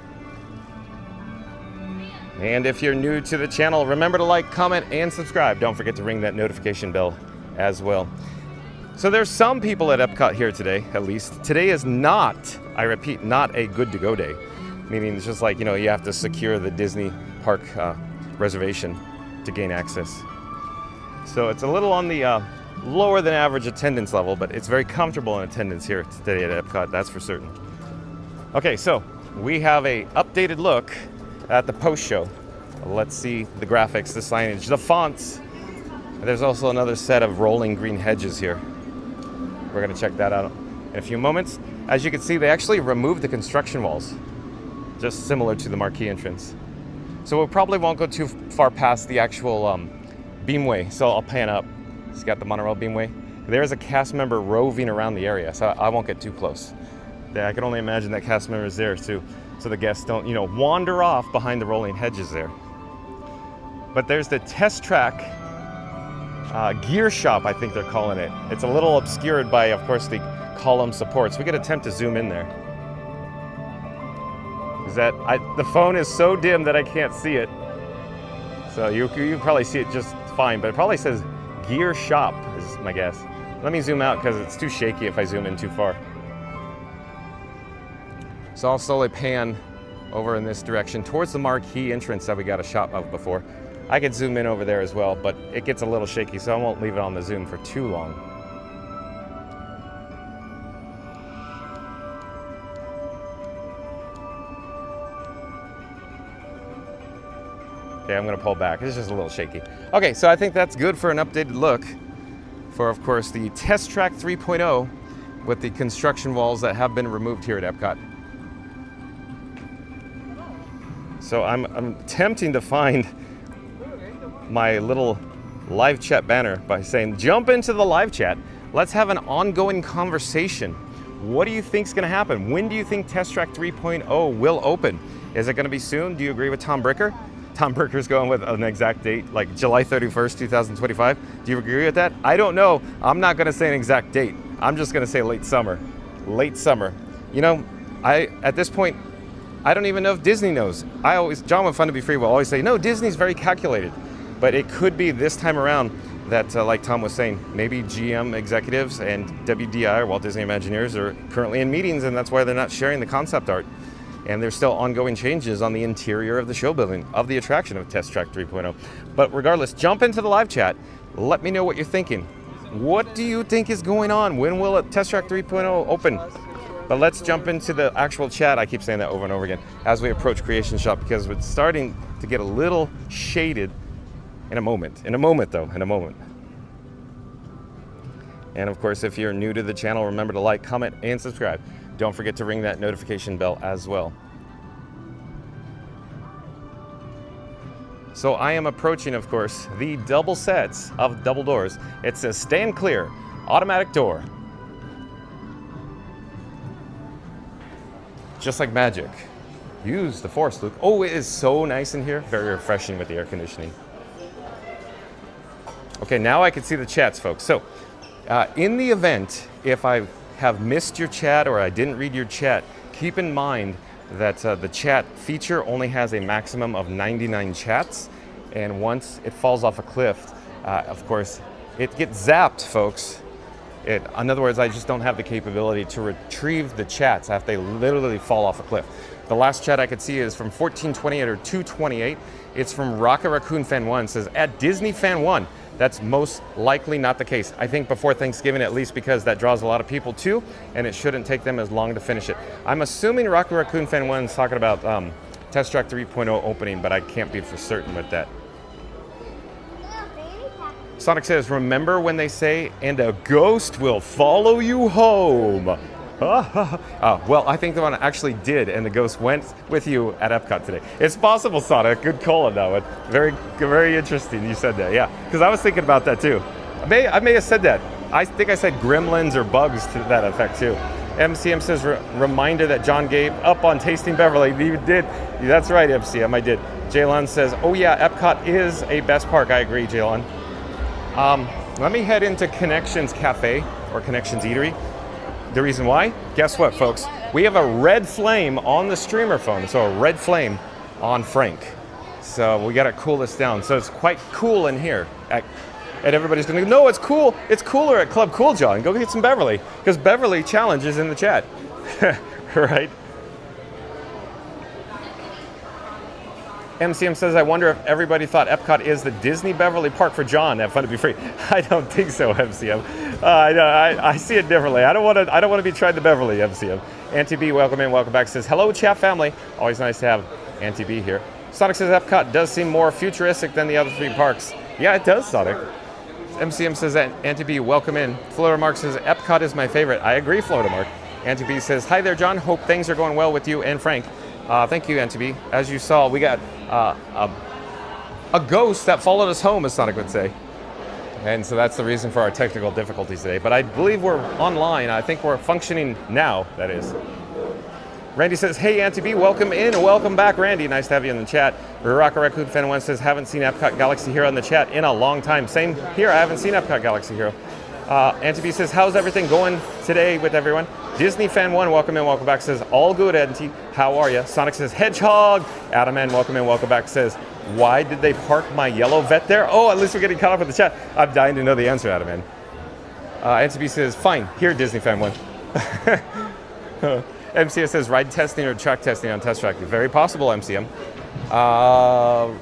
And if you're new to the channel, remember to like, comment, and subscribe. Don't forget to ring that notification bell as well. So there's some people at Epcot here today, at least. Today is not, I repeat, not a good to go day. Meaning it's just like, you know, you have to secure the Disney park reservation to gain access. So it's a little on the lower than average attendance level, but it's very comfortable in attendance here today at Epcot, that's for certain. Okay, so we have a updated look at the post show. Let's see the graphics, the signage, the fonts. There's also another set of rolling green hedges here. We're gonna check that out in a few moments. As you can see, they actually removed the construction walls, just similar to the marquee entrance. So we probably won't go too far past the actual beamway, so I'll pan up. It's got the monorail beamway. There's a cast member roving around the area, so I won't get too close. I can only imagine that cast member is there too, so the guests don't, you know, wander off behind the rolling hedges there. But there's the test track gear shop, I think they're calling it. It's a little obscured by, of course, the column supports. We could attempt to zoom in there. The phone is so dim that I can't see it. So you probably see it just fine, but it probably says gear shop is my guess. Let me zoom out because it's too shaky if I zoom in too far. So I'll slowly pan over in this direction towards the marquee entrance that we got a shot of before. I could zoom in over there as well, but it gets a little shaky, so I won't leave it on the zoom for too long. Okay, I'm gonna pull back. It's just a little shaky. Okay, so I think that's good for an updated look for, of course, the Test Track 3.0 with the construction walls that have been removed here at Epcot. So I'm attempting to find my little live chat banner by saying, jump into the live chat. Let's have an ongoing conversation. What do you think is going to happen? When do you think Test Track 3.0 will open? Is it going to be soon? Do you agree with Tom Bricker? Tom Bricker's going with an exact date, like July 31st, 2025. Do you agree with that? I don't know. I'm not going to say an exact date. I'm just going to say late summer. Late summer. You know, at this point, I don't even know if Disney knows. John with Fun to Be Free will always say, no, Disney's very calculated. But it could be this time around that, like Tom was saying, maybe GM executives and WDI, or Walt Disney Imagineers, are currently in meetings, and that's why they're not sharing the concept art. And there's still ongoing changes on the interior of the show building, of the attraction of Test Track 3.0. But regardless, jump into the live chat. Let me know what you're thinking. What do you think is going on? When will Test Track 3.0 open? But let's jump into the actual chat. I keep saying that over and over again as we approach Creation Shop, because it's starting to get a little shaded. In a moment. In a moment. And of course, if you're new to the channel, remember to like, comment, and subscribe. Don't forget to ring that notification bell as well. So I am approaching, of course, the double sets of double doors. It says stand clear, automatic door. Just like magic. Use the force, Luke. Oh, it is so nice in here. Very refreshing with the air conditioning. Okay, now I can see the chats, folks. So in the event, if I have missed your chat or I didn't read your chat, keep in mind that the chat feature only has a maximum of 99 chats. And once it falls off a cliff, of course, it gets zapped, folks. In other words, I just don't have the capability to retrieve the chats after they literally fall off a cliff. The last chat I could see is from 1428 or 228. It's from Rocket Raccoon Fan 1. It says, at Disney Fan 1. That's most likely not the case. I think before Thanksgiving, at least, because that draws a lot of people too, and it shouldn't take them as long to finish it. I'm assuming Rocket Raccoon Fan 1 is talking about Test Track 3.0 opening, but I can't be for certain with that. Sonic says, remember when they say, and a ghost will follow you home? Well, I think the one actually did, and the ghost went with you at Epcot today. It's possible, Sonic. Good call on that one. Very, very interesting you said that, yeah. Because I was thinking about that too. I may have said that. I think I said gremlins or bugs to that effect too. MCM says, reminder that John gave up on Tasting Beverly. You did. That's right, MCM, I did. Jaylon says, oh yeah, Epcot is a best park. I agree, Jaylon. Let me head into Connections Cafe or Connections Eatery. The reason why? Guess what, folks? We have a red flame on the streamer phone, so a red flame on Frank. So we got to cool this down. So it's quite cool in here. And everybody's going to go, no, it's cool. It's cooler at Club Cool, John. Go get some Beverly. Because Beverly Challenge is in the chat. Right? MCM says, I wonder if everybody thought Epcot is the Disney Beverly Park for John. Have fun to be free. I don't think so, MCM. I see it differently. I don't want to be tried to Beverly, MCM. Auntie B, welcome in, welcome back. Says, hello, chat family. Always nice to have Auntie B here. Sonic says, Epcot does seem more futuristic than the other three parks. Yeah, it does, Sonic. MCM says, Auntie B, welcome in. Florida Mark says, Epcot is my favorite. I agree, Florida Mark. Auntie B says, hi there, John. Hope things are going well with you and Frank. Thank you, Auntie B. As you saw, we got a ghost that followed us home, as Sonic would say. And so that's the reason for our technical difficulties today. But I believe we're online. I think we're functioning now, that is. Randy says, hey, Auntie B, welcome in and welcome back, Randy. Nice to have you in the chat. Rocket Raccoon Fan 1 says, haven't seen Epcot Galaxy Hero in the chat in a long time. Same here, I haven't seen Epcot Galaxy Hero. Auntie B says, how's everything going today with everyone? Disney Fan 1, welcome in, welcome back, says, all good, Auntie. How are you? Sonic says, Hedgehog. Adam N, welcome in, welcome back, says, why did they park my yellow vet there? Oh, at least we're getting caught up in the chat. I'm dying to know the answer, Adam N. Auntie B says, fine, here, Disney Fan 1. MCS says, ride testing or track testing on Test Track. Very possible, MCM.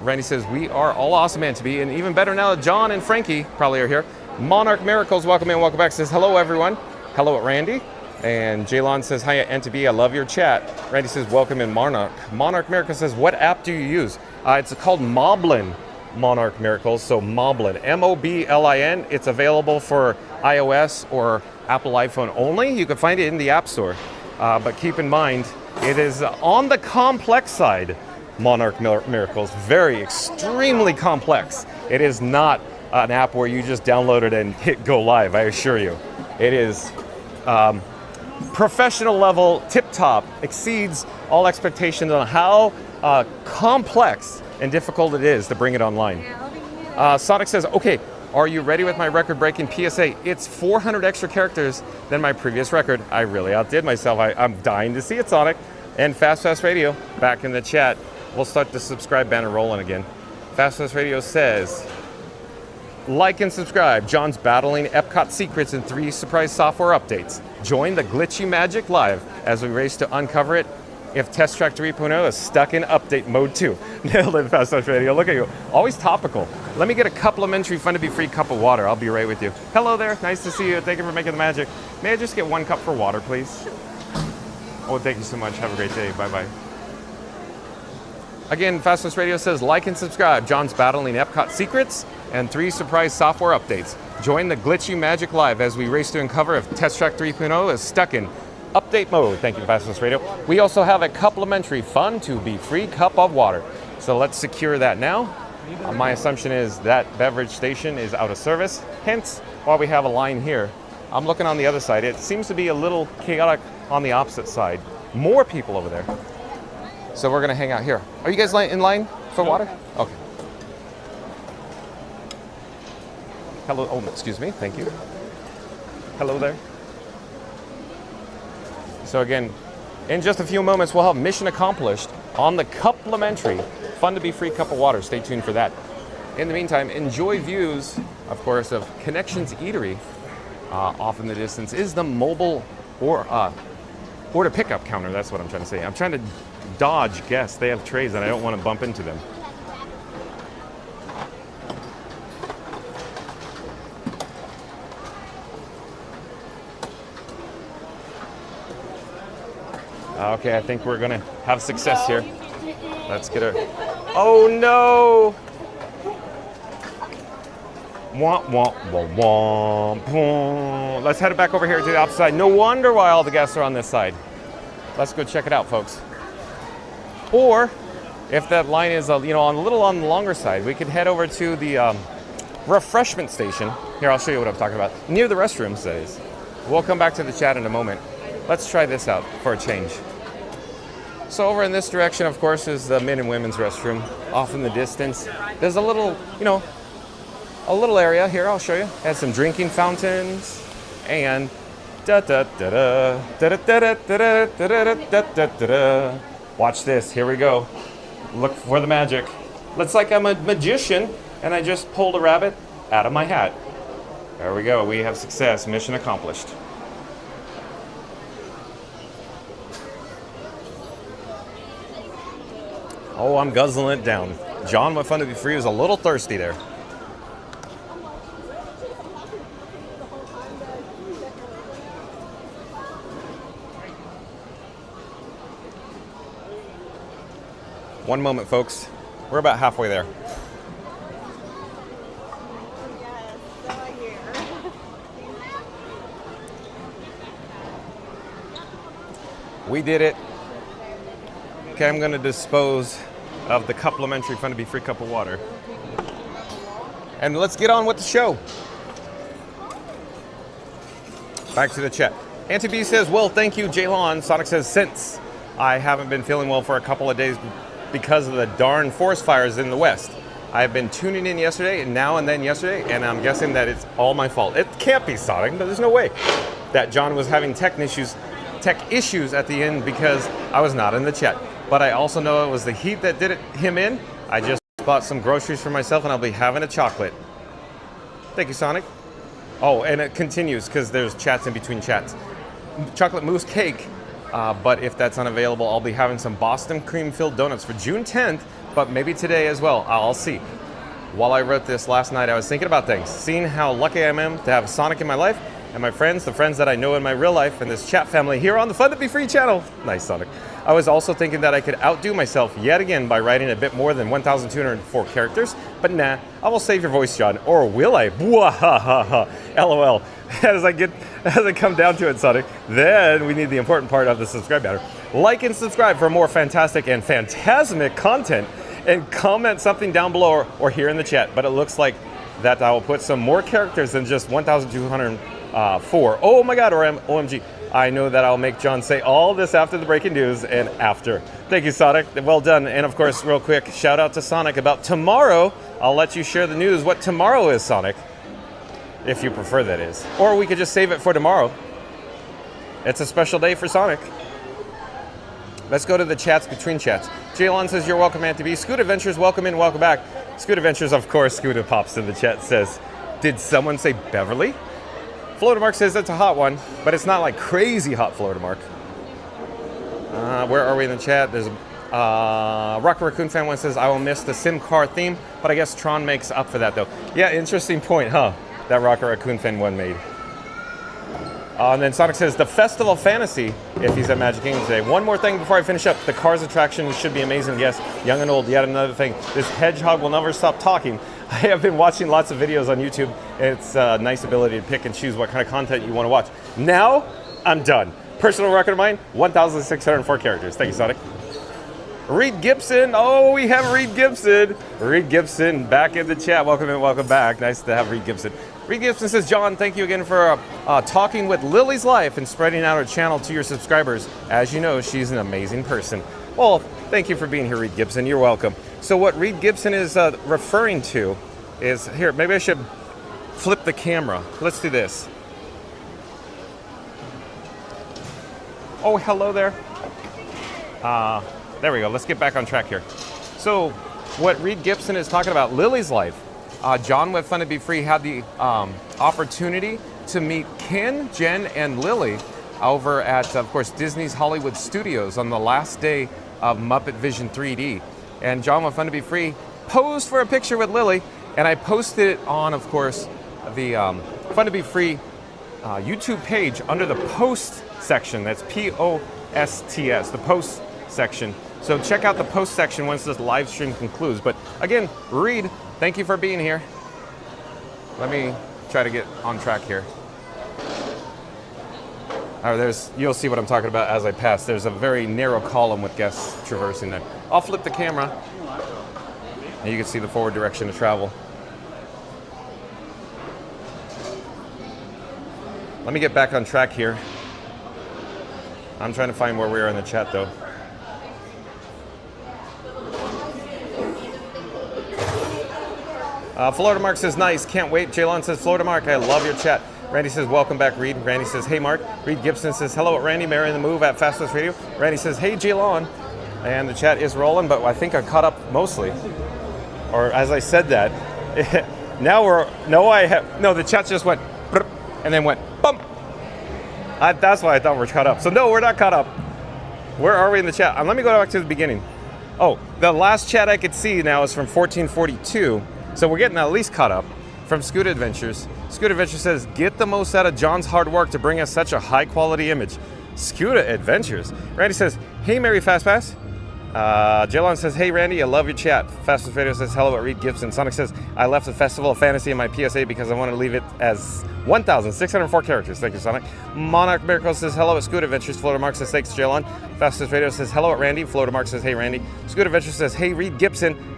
Randy says, we are all awesome, Auntie B, and even better now that John and Frankie probably are here. Monarch Miracles, welcome in, welcome back, says, hello, everyone. Hello, Randy. And Jaylon says, hi, Auntie B, I love your chat. Randy says, welcome in, Monarch. Monarch Miracles says, what app do you use? It's called Moblin Monarch Miracles, so Moblin, M-O-B-L-I-N. It's available for iOS or Apple iPhone only. You can find it in the App Store. But keep in mind, it is on the complex side, Monarch Miracles. Very, extremely complex. It is not an app where you just download it and hit go live, I assure you. It is professional level, tip-top, exceeds all expectations on how complex and difficult it is to bring it online. Sonic says, okay, are you ready with my record-breaking PSA? It's 400 extra characters than my previous record. I really outdid myself. I'm dying to see it, Sonic. And Fast Radio, back in the chat. We'll start the subscribe banner rolling again. Fast Radio says, like and subscribe. John's battling Epcot secrets and 3 surprise software updates. Join the glitchy magic live as we race to uncover it if Test Track 3.0 is stuck in update mode 2. Nailed it, Fast Radio. Look at you. Always topical. Let me get a complimentary fun to be free cup of water. I'll be right with you. Hello there. Nice to see you. Thank you for making the magic. May I just get 1 cup for water, please? Oh, thank you so much. Have a great day. Bye-bye. Again, Fast Radio says, like and subscribe. John's battling Epcot secrets and 3 surprise software updates. Join the glitchy magic live as we race to uncover if Test Track 3.0 is stuck in update mode. Thank you, Fast Radio. We also have a complimentary fun to be free cup of water. So let's secure that now. My assumption is that beverage station is out of service, hence why we have a line here. I'm looking on the other side. It seems to be a little chaotic on the opposite side. More people over there. So we're gonna hang out here. Are you guys in line for water? Okay. Hello, oh, excuse me, thank you. Hello there. So again, in just a few moments, we'll have mission accomplished on the complimentary Fun to Be Free cup of water. Stay tuned for that. In the meantime, enjoy views, of course, of Connections Eatery. Off in the distance is the mobile order pickup counter. That's what I'm trying to say. I'm trying to dodge guests. They have trays and I don't want to bump into them. Okay, I think we're gonna have success here. Let's get her. Oh no! Womp, womp, womp, womp, womp. Let's head back over here to the opposite side. No wonder why all the guests are on this side. Let's go check it out, folks. Or, if that line is a little on the longer side, we could head over to the refreshment station. Here, I'll show you what I'm talking about. Near the restrooms, that is. We'll come back to the chat in a moment. Let's try this out for a change. So over in this direction, of course, is the men and women's restroom. Off in the distance, there's a little, a little area here. I'll show you. It has some drinking fountains and watch this. Here we go. Look for the magic. Looks like I'm a magician, and I just pulled a rabbit out of my hat. There we go. We have success. Mission accomplished. Oh, I'm guzzling it down. John, what Fun to Be Free, was a little thirsty there. One moment, folks. We're about halfway there. We did it. Okay, I'm going to dispose of the complimentary Fun to Be Free cup of water. And let's get on with the show. Back to the chat. Auntie B says, well, thank you, Jaylon. Sonic says, since I haven't been feeling well for a couple of days because of the darn forest fires in the West. I've been tuning in yesterday and now and then yesterday, and I'm guessing that it's all my fault. It can't be Sonic, but there's no way that John was having tech issues at the end because I was not in the chat. But I also know it was the heat that did him in. I just bought some groceries for myself and I'll be having a chocolate. Thank you, Sonic. Oh, and it continues because there's chats in between chats. Chocolate mousse cake, but if that's unavailable, I'll be having some Boston cream-filled donuts for June 10th, but maybe today as well. I'll see. While I wrote this last night, I was thinking about things, seeing how lucky I am to have Sonic in my life, and my friends, the friends that I know in my real life, and this chat family here on the Fun to Be Free channel. Nice, Sonic. I was also thinking that I could outdo myself yet again by writing a bit more than 1,204 characters, but nah, I will save your voice, John, or will I? Bwahahaha. LOL. As I come down to it, Sonic, then we need the important part of the subscribe button. Like and subscribe for more fantastic and phantasmic content, and comment something down below or here in the chat. But it looks like that I will put some more characters than just 1,204. Oh my God, or OMG. I know that I'll make John say all this after the breaking news and after. Thank you, Sonic. Well done. And of course, real quick, shout out to Sonic about tomorrow. I'll let you share the news what tomorrow is, Sonic. If you prefer, that is. Or we could just save it for tomorrow. It's a special day for Sonic. Let's go to the chats between chats. Jaylon says, you're welcome, Auntie B. Scoot Adventures, welcome in, welcome back. Scoot Adventures, of course, Scooter pops in the chat, says, did someone say Beverly? Florida Mark says that's a hot one, but it's not like crazy hot, Florida Mark. Where are we in the chat? There's Rock Raccoon Fan 1 says, I will miss the Sim Car theme, but I guess Tron makes up for that, though. Yeah, interesting point, huh? That Rock Raccoon Fan 1 made. And then Sonic says, the Festival Fantasy, if he's at Magic Kingdom today. One more thing before I finish up. The Cars attraction should be amazing. Yes, young and old, yet another thing. This hedgehog will never stop talking. I have been watching lots of videos on YouTube. It's a nice ability to pick and choose what kind of content you want to watch. Now, I'm done. Personal record of mine, 1,604 characters. Thank you, Sonic. Reed Gibson. Oh, we have Reed Gibson. Reed Gibson back in the chat. Welcome and welcome back. Nice to have Reed Gibson. Reed Gibson says, John, thank you again for talking with Lily's life and spreading out her channel to your subscribers. As you know, she's an amazing person. Well, thank you for being here, Reed Gibson. You're welcome. So what Reed Gibson is referring to is, here, maybe I should flip the camera. Let's do this. Oh, hello there. There we go. Let's get back on track here. So what Reed Gibson is talking about, Lily's life. John with Fun to Be Free had the opportunity to meet Ken, Jen, and Lily over at, of course, Disney's Hollywood Studios on the last day of Muppet Vision 3D. And John with Fun to Be Free posed for a picture with Lily, and I posted it on, of course, the Fun to Be Free YouTube page under the post section. That's P-O-S-T-S, the post section. So check out the post section once this live stream concludes. But again, Reed, thank you for being here. Let me try to get on track here. You'll see what I'm talking about as I pass. There's a very narrow column with guests traversing there. I'll flip the camera, and you can see the forward direction of travel. Let me get back on track here. I'm trying to find where we are in the chat, though. Florida Mark says, nice, can't wait. Jaylon says, Florida Mark, I love your chat. Randy says, welcome back, Reed. Randy says, hey, Mark. Reed Gibson says, hello, Randy. Mary in the Move at Fast West Radio. Randy says, hey, Jaylon. And the chat is rolling, but I think I caught up mostly. Or as I said that, the chat just went, and then went, bump. That's why I thought we're caught up. So no, we're not caught up. Where are we in the chat? Let me go back to the beginning. Oh, the last chat I could see now is from 1442. So we're getting at least caught up from Scoot Adventures. Scoot Adventures says, get the most out of John's hard work to bring us such a high quality image. Scoot Adventures. Randy says, hey, Mary Fastpass. Jaylon says, hey, Randy, I love your chat. Fastest Radio says, hello at Reed Gibson. Sonic says, I left the Festival of Fantasy in my PSA because I wanted to leave it as 1,604 characters. Thank you, Sonic. Monarch Miracle says, hello at Scoot Adventures. Florida Mark says, thanks, Jaylon. Fastest Radio says, hello at Randy. Florida Mark says, hey, Randy. Scoot Adventures says, hey, Reed Gibson.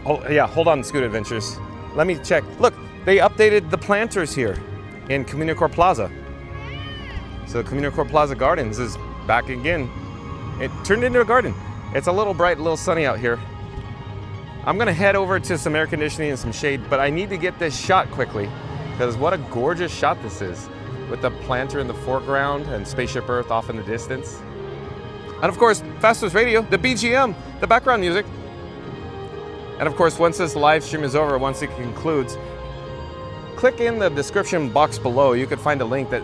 Oh, yeah, hold on, Scoot Adventures. Let me check. Look, they updated the planters here in Communicore Plaza. So Communicore Plaza Gardens is back again. It turned into a garden. It's a little bright, a little sunny out here. I'm gonna head over to some air conditioning and some shade, but I need to get this shot quickly because what a gorgeous shot this is with the planter in the foreground and Spaceship Earth off in the distance. And of course, Fastest Radio, the BGM, the background music. And of course, once this live stream is over, once it concludes, click in the description box below. You can find a link that,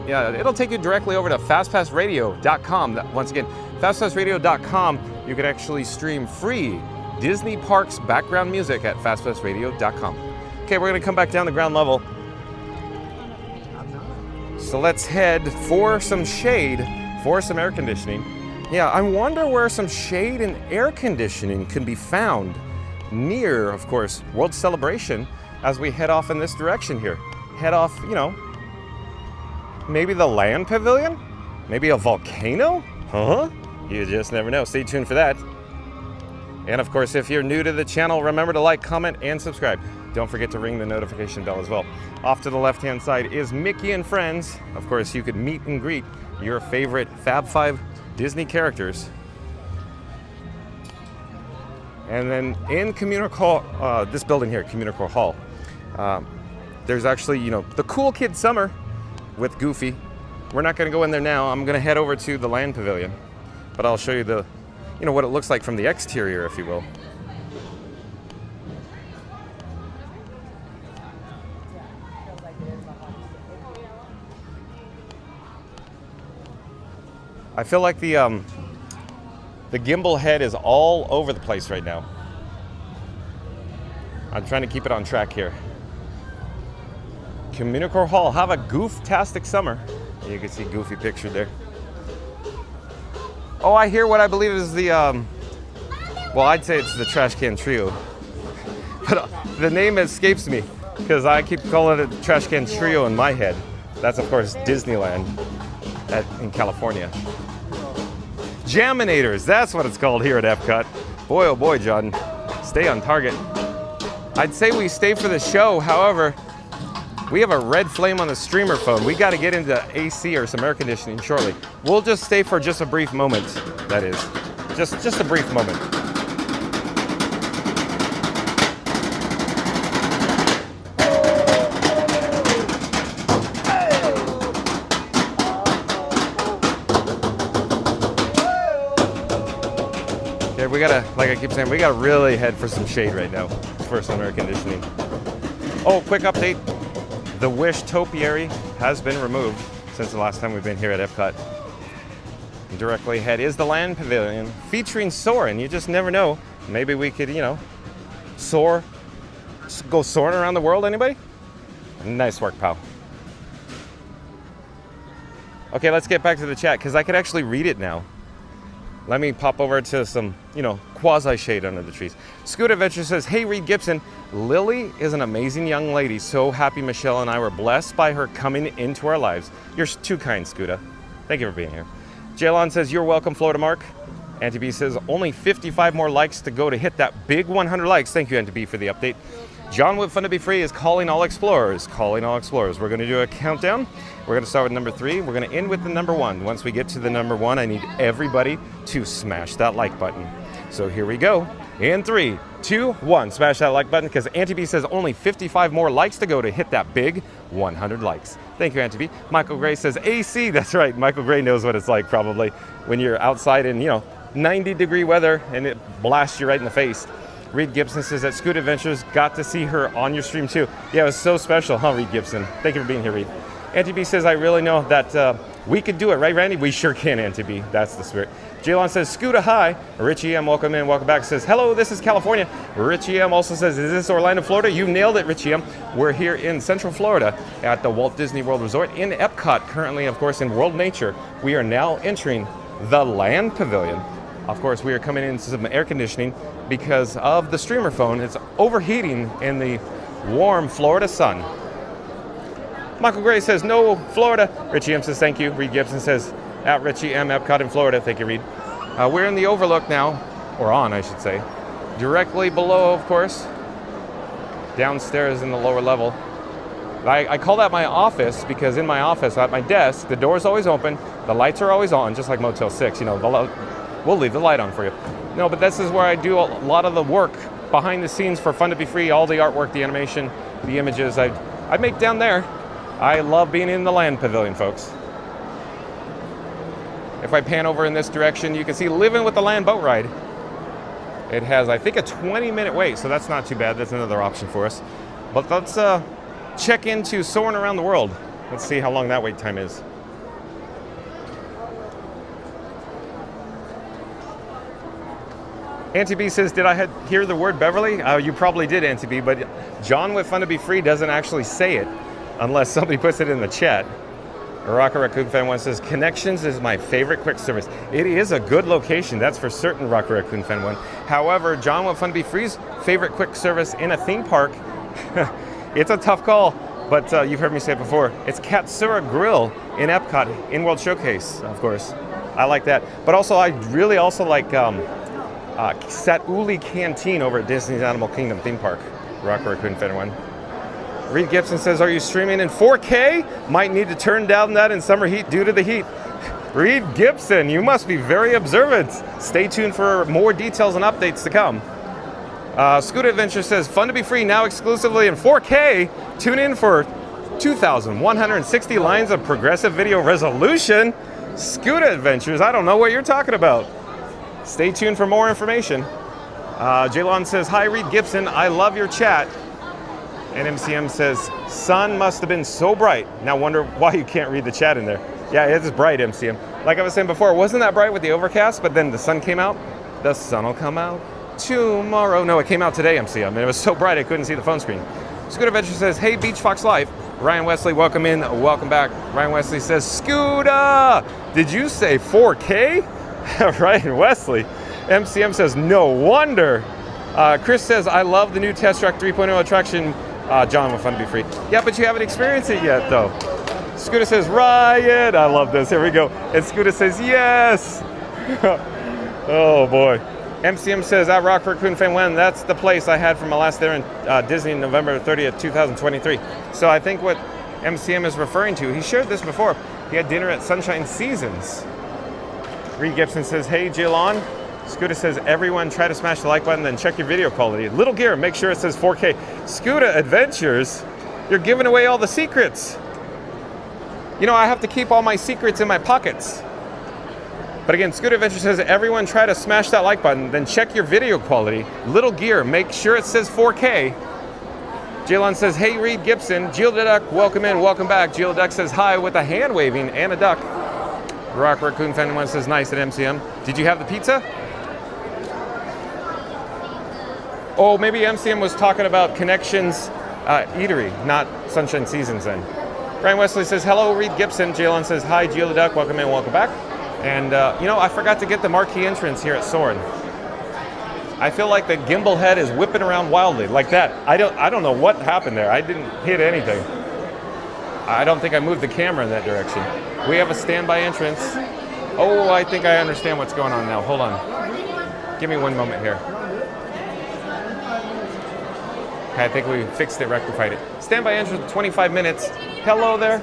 it'll take you directly over to fastpassradio.com. Once again, fastpassradio.com, you can actually stream free Disney Parks background music at fastpassradio.com. Okay, we're gonna come back down to ground level. So let's head for some shade, for some air conditioning. Yeah, I wonder where some shade and air conditioning can be found near, of course, World Celebration as we head off in this direction here. Head off, maybe the land pavilion? Maybe a volcano? Huh? You just never know. Stay tuned for that. And of course, if you're new to the channel, remember to like, comment, and subscribe. Don't forget to ring the notification bell as well. Off to the left-hand side is Mickey and Friends. Of course, you could meet and greet your favorite Fab 5 Disney characters. And then in Communicore, this building here, Communicore Hall, there's actually, the Cool Kid Summer with Goofy. We're not gonna go in there now. I'm gonna head over to the land pavilion, but I'll show you the, what it looks like from the exterior, if you will. I feel like the gimbal head is all over the place right now. I'm trying to keep it on track here. Communicore Hall, have a goof-tastic summer. You can see Goofy pictured there. Oh, I hear what I believe is the, well, I'd say it's the Trash Can Trio. But the name escapes me because I keep calling it the Trash Can Trio in my head. That's, of course, Disneyland in California. Jaminators, that's what it's called here at Epcot. Boy, oh boy, John, stay on target. I'd say we stay for the show, however, we have a red flame on the streamer phone. We got to get into AC or some air conditioning shortly. We'll just stay for just a brief moment, that is. Just a brief moment. Okay, we gotta, like I keep saying, we gotta really head for some shade right now for some air conditioning. Oh, quick update. The Wish topiary has been removed since the last time we've been here at Epcot. Directly ahead is the Land Pavilion featuring Soarin. You just never know. Maybe we could, you know, go soaring around the world, anybody? Nice work, pal. Okay, let's get back to the chat because I could actually read it now. Let me pop over to some, you know, quasi-shade under the trees. Scoot Adventure says, hey, Reed Gibson, Lily is an amazing young lady. So happy Michelle and I were blessed by her coming into our lives. You're too kind, Scooter. Thank you for being here. Jaylon says, you're welcome, Florida Mark. Auntie B says, only 55 more likes to go to hit that big 100 likes. Thank you, Auntie B, for the update. John with Fun to Be Free is calling all explorers. Calling all explorers. We're going to do a countdown. We're going to start with number 3. We're going to end with the number 1. Once we get to the number 1, I need everybody to smash that like button. So here we go. In 3, 2, 1. Smash that like button because Auntie B says only 55 more likes to go to hit that big 100 likes. Thank you, Auntie B. Michael Gray says AC. That's right. Michael Gray knows what it's like probably when you're outside in, 90-degree weather and it blasts you right in the face. Reed Gibson says that Scoot Adventures got to see her on your stream too. Yeah, it was so special, huh, Reed Gibson? Thank you for being here, Reed. Auntie B says, I really know that we could do it, right, Randy? We sure can, Auntie B. That's the spirit. Jaylon says, Scooter, hi. Richie M, welcome in, welcome back. Says, hello, this is California. Richie M also says, is this Orlando, Florida? You nailed it, Richie M. We're here in Central Florida at the Walt Disney World Resort in Epcot. Currently, of course, in World Nature. We are now entering the Land Pavilion. Of course, we are coming into some air conditioning because of the streamer phone. It's overheating in the warm Florida sun. Michael Gray says, no, Florida. Richie M says, thank you. Reed Gibson says, at Richie M, Epcot in Florida. Thank you, Reed. We're in the overlook now, or on, I should say. Directly below, of course, downstairs in the lower level. I call that my office because in my office, at my desk, the door's always open, the lights are always on, just like Motel 6. We'll leave the light on for you. No, but this is where I do a lot of the work behind the scenes for Fun to Be Free, all the artwork, the animation, the images I make down there. I love being in the Land Pavilion, folks. If I pan over in this direction, you can see Living with the Land boat ride. It has, I think, a 20-minute wait, so that's not too bad. That's another option for us. But let's check into Soarin' Around the World. Let's see how long that wait time is. Auntie B says, did I hear the word Beverly? You probably did, Auntie B, but John with Fun to Be Free doesn't actually say it unless somebody puts it in the chat. Rocker Raccoon Fan 1 says, Connections is my favorite quick service. It is a good location, that's for certain, Rocker Raccoon Fan 1. However, John with Fun to Be Free's favorite quick service in a theme park, it's a tough call, but you've heard me say it before. It's Katsura Grill in Epcot, in World Showcase, of course. I like that. But also, I really also like Satuli Canteen over at Disney's Animal Kingdom theme park. Rocker Raccoon Fan 1. Reed Gibson says, are you streaming in 4K? Might need to turn down that in summer heat due to the heat. Reed Gibson, you must be very observant. Stay tuned for more details and updates to come. Scoot Adventure says, Fun to Be Free now exclusively in 4K. Tune in for 2,160 lines of progressive video resolution. Scoot Adventures, I don't know what you're talking about. Stay tuned for more information. Jaylon says, hi, Reed Gibson. I love your chat. And MCM says, sun must have been so bright. Now wonder why you can't read the chat in there. Yeah, it is bright, MCM. Like I was saying before, it wasn't that bright with the overcast, but then the sun came out. The sun will come out tomorrow. No, it came out today, MCM. And it was so bright I couldn't see the phone screen. Scooter Adventure says, hey, Beach Fox Life. Ryan Wesley, welcome in. Welcome back. Ryan Wesley says, Scooter, did you say 4K? Ryan Wesley. MCM says, no wonder. Chris says, I love the new Test Track 3.0 attraction. John with Fun to Be Free. Yeah, but you haven't experienced it yet, though. Scooter says, Riot. I love this. Here we go. And Scooter says, yes. Oh boy. MCM says, at Rock Raccoon Fan When, that's the place I had for my last there in Disney November 30th, 2023. So I think what MCM is referring to, he shared this before. He had dinner at Sunshine Seasons. Reed Gibson says, hey, Jilon. Scooter says, everyone try to smash the like button, then check your video quality. Little Gear, make sure it says 4K. Scooter Adventures, you're giving away all the secrets. You know, I have to keep all my secrets in my pockets. But again, Scooter Adventure says, everyone try to smash that like button, then check your video quality. Little Gear, make sure it says 4K. Jalen says, hey, Reed Gibson. Jill the Duck, welcome in, welcome back. Jill the Duck says hi with a hand waving and a duck. Rock Raccoon Fan One says, nice at MCM. Did you have the pizza? Oh, maybe MCM was talking about Connections Eatery, not Sunshine Seasons then. Brian Wesley says, hello, Reed Gibson. Jalen says, hi, Jill the Duck, welcome in, welcome back. And, you know, I forgot to get the marquee entrance here at Soarin. I feel like the gimbal head is whipping around wildly, like that. I don't know what happened there. I didn't hit anything. I don't think I moved the camera in that direction. We have a standby entrance. Oh, I think I understand what's going on now. Hold on. Give me one moment here. Okay, I think we fixed it, rectified it. Standby entrance, 25 minutes. Hello there.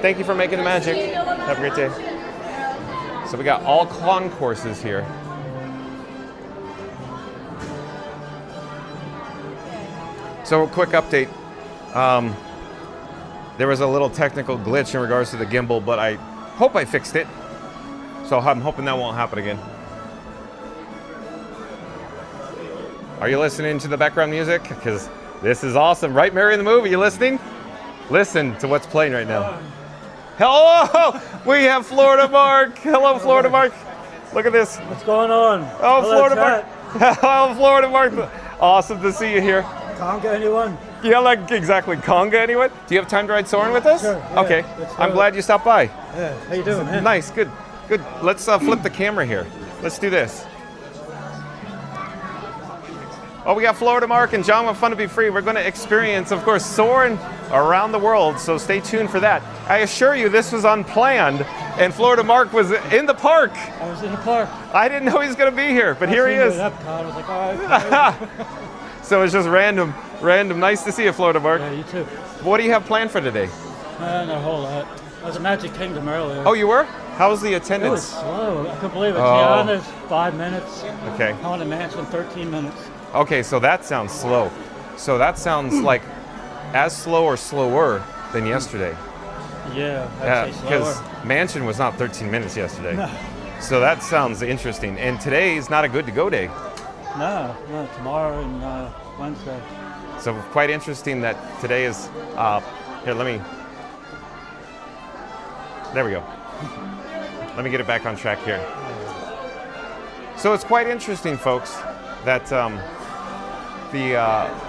Thank you for making the magic. Have a great day. So we got all concourses here. So a quick update. There was a little technical glitch in regards to the gimbal, but I hope I fixed it. So I'm hoping that won't happen again. Are you listening to the background music? Because this is awesome. Right, Mary in the movie? You listening? Listen to what's playing right now. Hello! We have Florida Mark. Hello, Florida Mark. Look at this. What's going on? Oh, Florida Mark. Hello, Florida Mark. Awesome to see you here. Conga anyone? Yeah, like exactly. Conga anyone? Do you have time to ride Soarin with us? Sure. Yeah, okay. I'm glad you stopped by. Yeah. How you doing, man? Nice. Good. Good. Let's flip the camera here. Let's do this. Oh, we got Florida Mark and John with Fun to Be Free. We're going to experience, of course, Soarin Around the World, so stay tuned for that. I assure you this was unplanned, and Florida Mark was in the park. I was in the park. I didn't know he was going to be here, but here he is. At EPCOT. I was like, all right. So it's just random. Nice to see you, Florida Mark. Yeah, you too. What do you have planned for today? Not a whole lot. I was at Magic Kingdom earlier. Oh, you were? How was the It was attendance? slow. I couldn't believe it. Oh. Tiana's 5 minutes. Okay. Haunted Mansion 13 minutes. Okay, so that sounds slow. So that sounds like as slow or slower than yesterday. Yeah, I'd say Because slower. Mansion was not 13 minutes yesterday. No. So that sounds interesting. And today is not a good to go day. No, tomorrow and Wednesday. So quite interesting that today is, here, there we go. Let me get it back on track here. So it's quite interesting, folks, that the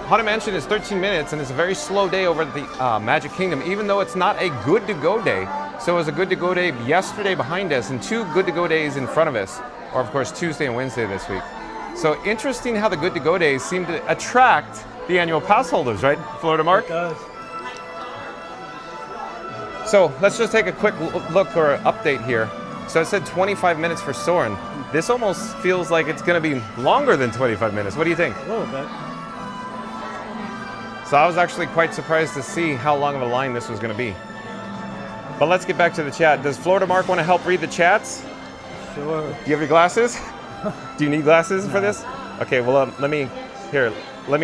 Haunted Mansion is 13 minutes and it's a very slow day over at the Magic Kingdom, even though it's not a good to go day. So it was a good to go day yesterday behind us and 2 good to go days in front of us, or of course Tuesday and Wednesday this week. So interesting how the good to go days seem to attract the annual pass holders, right, Florida Mark? It does. So let's just take a quick look or update here. So I said 25 minutes for Soarin. This almost feels like it's going to be longer than 25 minutes. What do you think? A little bit. So I was actually quite surprised to see how long of a line this was going to be. But let's get back to the chat. Does Florida Mark want to help read the chats? Sure. Do you have your glasses? Do you need glasses for this? Okay, well, let me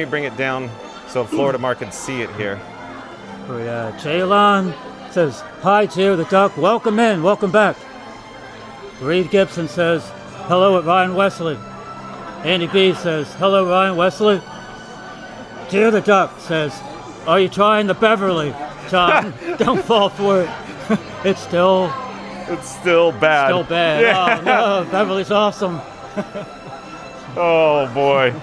bring it down so Florida Mark can see it here. Oh yeah, Jaylon says, hi Jill the Duck, welcome in, welcome back. Reed Gibson says, hello at Ryan Wesley. Andy B says, hello Ryan Wesley. Jill the Duck says, are you trying the Beverly? John, don't fall for it. It's still bad. Still bad. Yeah. Oh no, Beverly's awesome. Oh boy,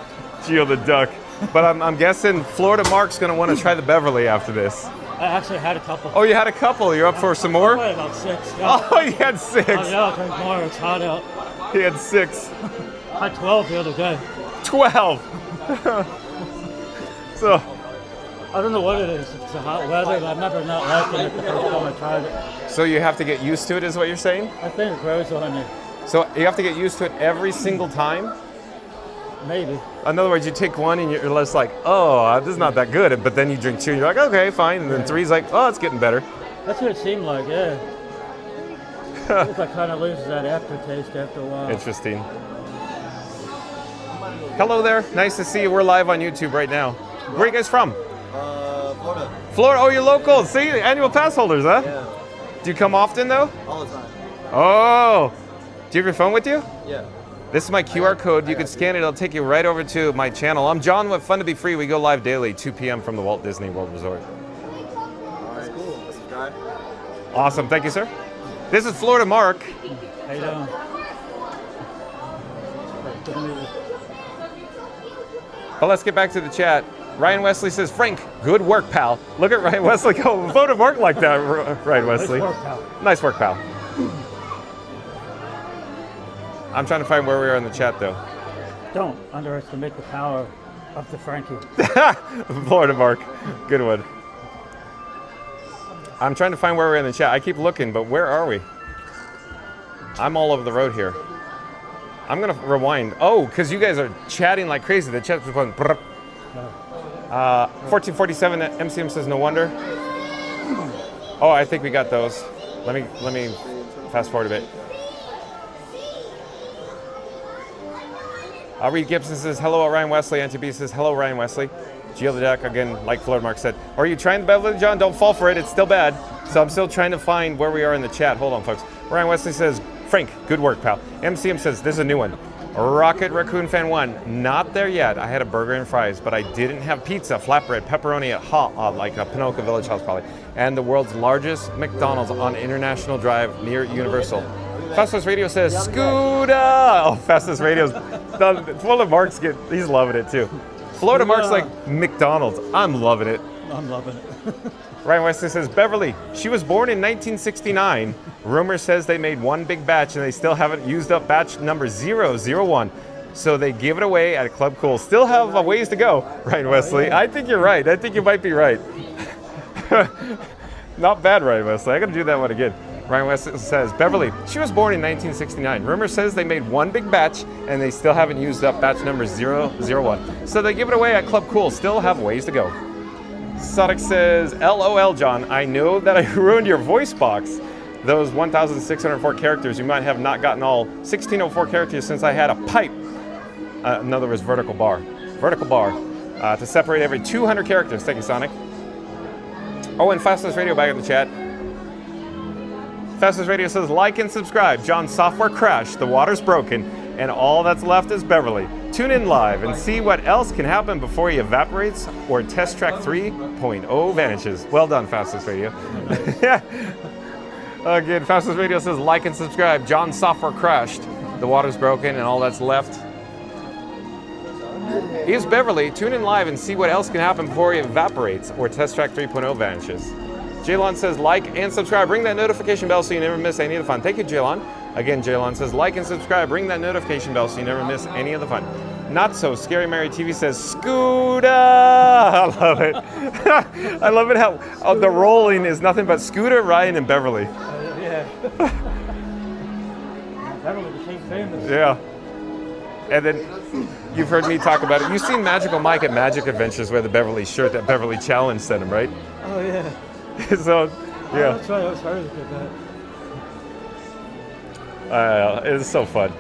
Geo the Duck. But I'm guessing Florida Mark's going to want to try the Beverly after this. I actually had a couple. Oh, you had a couple. You're up for some more? I had about 6. Yeah. Oh, you had 6. Oh, yeah, I'll drink more. It's hot out. He had 6. I had 12 the other day. 12. So. I don't know what it is. It's the hot weather, but I remember not liking it the first time I tried it. So you have to get used to it, is what you're saying? I think it grows on you. So you have to get used to it every single time? Maybe. In other words, you take one and you're less like, oh, this is not that good. But then you drink two and you're like, okay, fine. And then three's like, oh, it's getting better. That's what it seemed like, yeah. It kind of loses that aftertaste after a while. Interesting. Hello there. Nice to see you. We're live on YouTube right now. Where are you guys from? Florida. Florida. Oh, you're local. See, annual pass holders, huh? Yeah. Do you come often, though? All the time. Oh. Do you have your phone with you? Yeah. This is my QR code. You can scan it. It'll take you right over to my channel. I'm John with Fun to Be Free. We go live daily, 2 p.m. from the Walt Disney World Resort. That's cool. Subscribe. Awesome. Thank you, sir. This is Florida Mark. How you doing? But let's get back to the chat. Ryan Wesley says, Frank, good work, pal. Look at Ryan Wesley go, vote of work like that, Ryan Wesley. Nice work, pal. Nice work, pal. I'm trying to find where we are in the chat, though. Don't underestimate the power of the Frankie. Florida Mark. Good one. I'm trying to find where we're in the chat. I keep looking, but where are we? I'm all over the road here. I'm going to rewind. Oh, because you guys are chatting like crazy. The chat's going, 1447 MCM says, no wonder. Oh, I think we got those. Let me fast forward a bit. Reed Gibson says, hello, Ryan Wesley. Auntie B says, hello, Ryan Wesley. Geo the Deck, again, like Florida Mark said. Are you trying the Beverly, John? Don't fall for it. It's still bad. So I'm still trying to find where we are in the chat. Hold on, folks. Ryan Wesley says, Frank, good work, pal. MCM says, this is a new one. Rocket Raccoon Fan 1, not there yet. I had a burger and fries, but I didn't have pizza, flatbread, pepperoni at like a Pinoca Village House probably. And the world's largest McDonald's on International Drive near Universal. Fastest Radio says, Scooter! Oh, Fastest Radio's, Florida Mark's he's loving it too. Florida Mark's like, McDonald's, I'm loving it. I'm loving it. Ryan Wesley says, Beverly, she was born in 1969. Rumor says they made one big batch and they still haven't used up batch number 001. So they give it away at Club Cool. Still have a ways to go, Ryan Wesley. I think you're right. I think you might be right. Not bad, Ryan Wesley. I got to do that one again. Ryan Wesley says, Beverly, she was born in 1969. Rumor says they made one big batch and they still haven't used up batch number 001. So they give it away at Club Cool. Still have ways to go. Sonic says, LOL, John, I know that I ruined your voice box. Those 1,604 characters, you might have not gotten all 1,604 characters since I had a pipe. In other words, vertical bar. Vertical bar to separate every 200 characters. Thank you, Sonic. Oh, and Fastest Radio back in the chat. Fastest Radio says, like and subscribe. John's software crashed, the water's broken, and all that's left is Beverly. Tune in live and see what else can happen before he evaporates or Test Track 3.0 vanishes. Well done, Fastest Radio. Yeah. Again, Fastest Radio says, like and subscribe. John's software crashed, the water's broken, and all that's left is Beverly. Tune in live and see what else can happen before he evaporates or Test Track 3.0 vanishes. Jaylon says, like and subscribe. Ring that notification bell so you never miss any of the fun. Thank you, Jaylon. Again, Jaylon says, like and subscribe. Ring that notification bell so you never miss any of the fun. Not So Scary Mary TV says, Scooter! I love it. I love it how the rolling is nothing but Scooter, Ryan, and Beverly. Yeah. Beverly became famous. Yeah. And then you've heard me talk about it. You've seen Magical Mike at Magic Adventures wear the Beverly shirt that Beverly Challenge sent him, right? Oh, yeah. So, yeah. Oh, that's right. I was sorry to get that. It's so fun.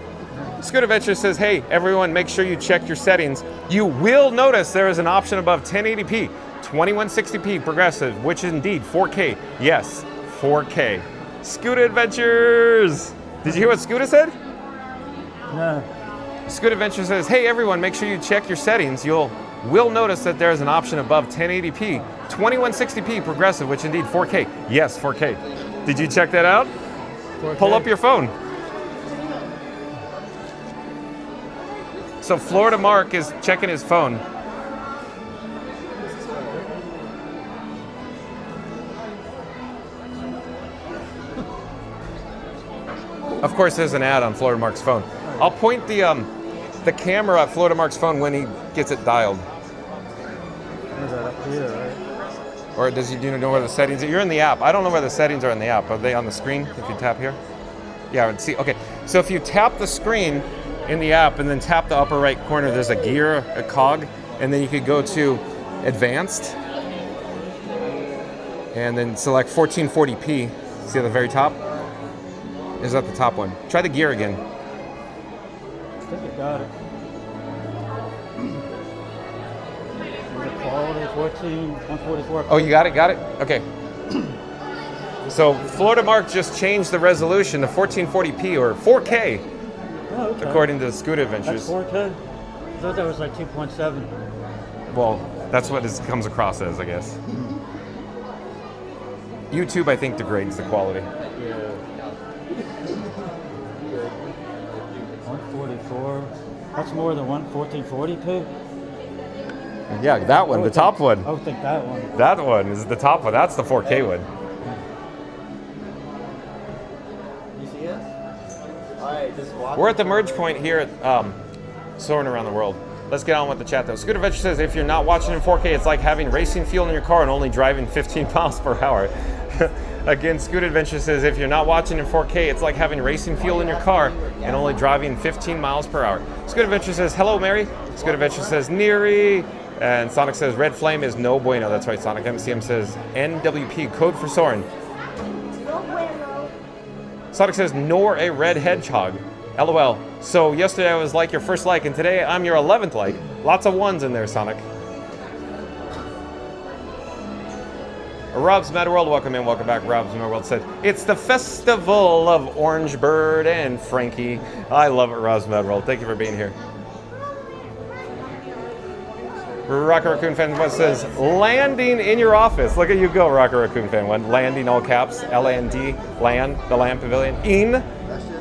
Scoot Adventure says, hey, everyone, make sure you check your settings. You will notice there is an option above 1080p, 2160p progressive, which is indeed 4K. Yes, 4K. Scoot Adventures! Did you hear what Scooter said? No. Scoot Adventure says, hey, everyone, make sure you check your settings. You will notice that there is an option above 1080p, 2160p progressive, which indeed 4K. Yes, 4K. Did you check that out? 4K. Pull up your phone. So Florida Mark is checking his phone. Of course, there's an ad on Florida Mark's phone. I'll point the camera at Florida Mark's phone when he gets it dialed. Is that up here, right? Or do you know where the settings are? You're in the app. I don't know where the settings are in the app. Are they on the screen if you tap here? Yeah, and see. Okay, so if you tap the screen in the app and then tap the upper right corner, there's a gear, a cog, and then you could go to advanced and then select 1440p. See at the very top? Is that the top one? Try the gear again. I think I got it. The quality 144. Oh, you got it? Got it? Okay. So Florida Mark just changed the resolution to 1440p or 4K, Oh, okay. according to Scoot Adventures. That's 4K? I thought that was like 2.7. Well, that's what it comes across as, I guess. YouTube, I think, degrades the quality. Yeah. 144. That's more than 1440p? Yeah, that one, the top one. I would think that one. That one is the top one. That's the 4K one. You see us? Alright, just walk. We're at the merge point here at Soarin Around the World. Let's get on with the chat though. Scoot Adventure says, if you're not watching in 4K, it's like having racing fuel in your car and only driving 15 miles per hour. Again, Scoot Adventure says, if you're not watching in 4K, it's like having racing fuel in your car and only driving 15 miles per hour. Scoot Adventure says, hello, Mary. Scoot Adventure says, Neri. And Sonic says, red flame is no bueno. That's right, Sonic. MCM says, NWP, code for Soarin. Sonic says, nor a red hedgehog. LOL. So yesterday I was like your first like, and today I'm your 11th like. Lots of ones in there, Sonic. Rob's Mad World, welcome in, welcome back. Rob's Mad World said, it's the festival of Orange Bird and Frankie. I love it, Rob's Mad World. Thank you for being here. Rocker Raccoon Fan 1 says, landing in your office. Look at you go, Rocker Raccoon Fan 1. Landing, all caps, L-A-N-D, land, the land pavilion, in,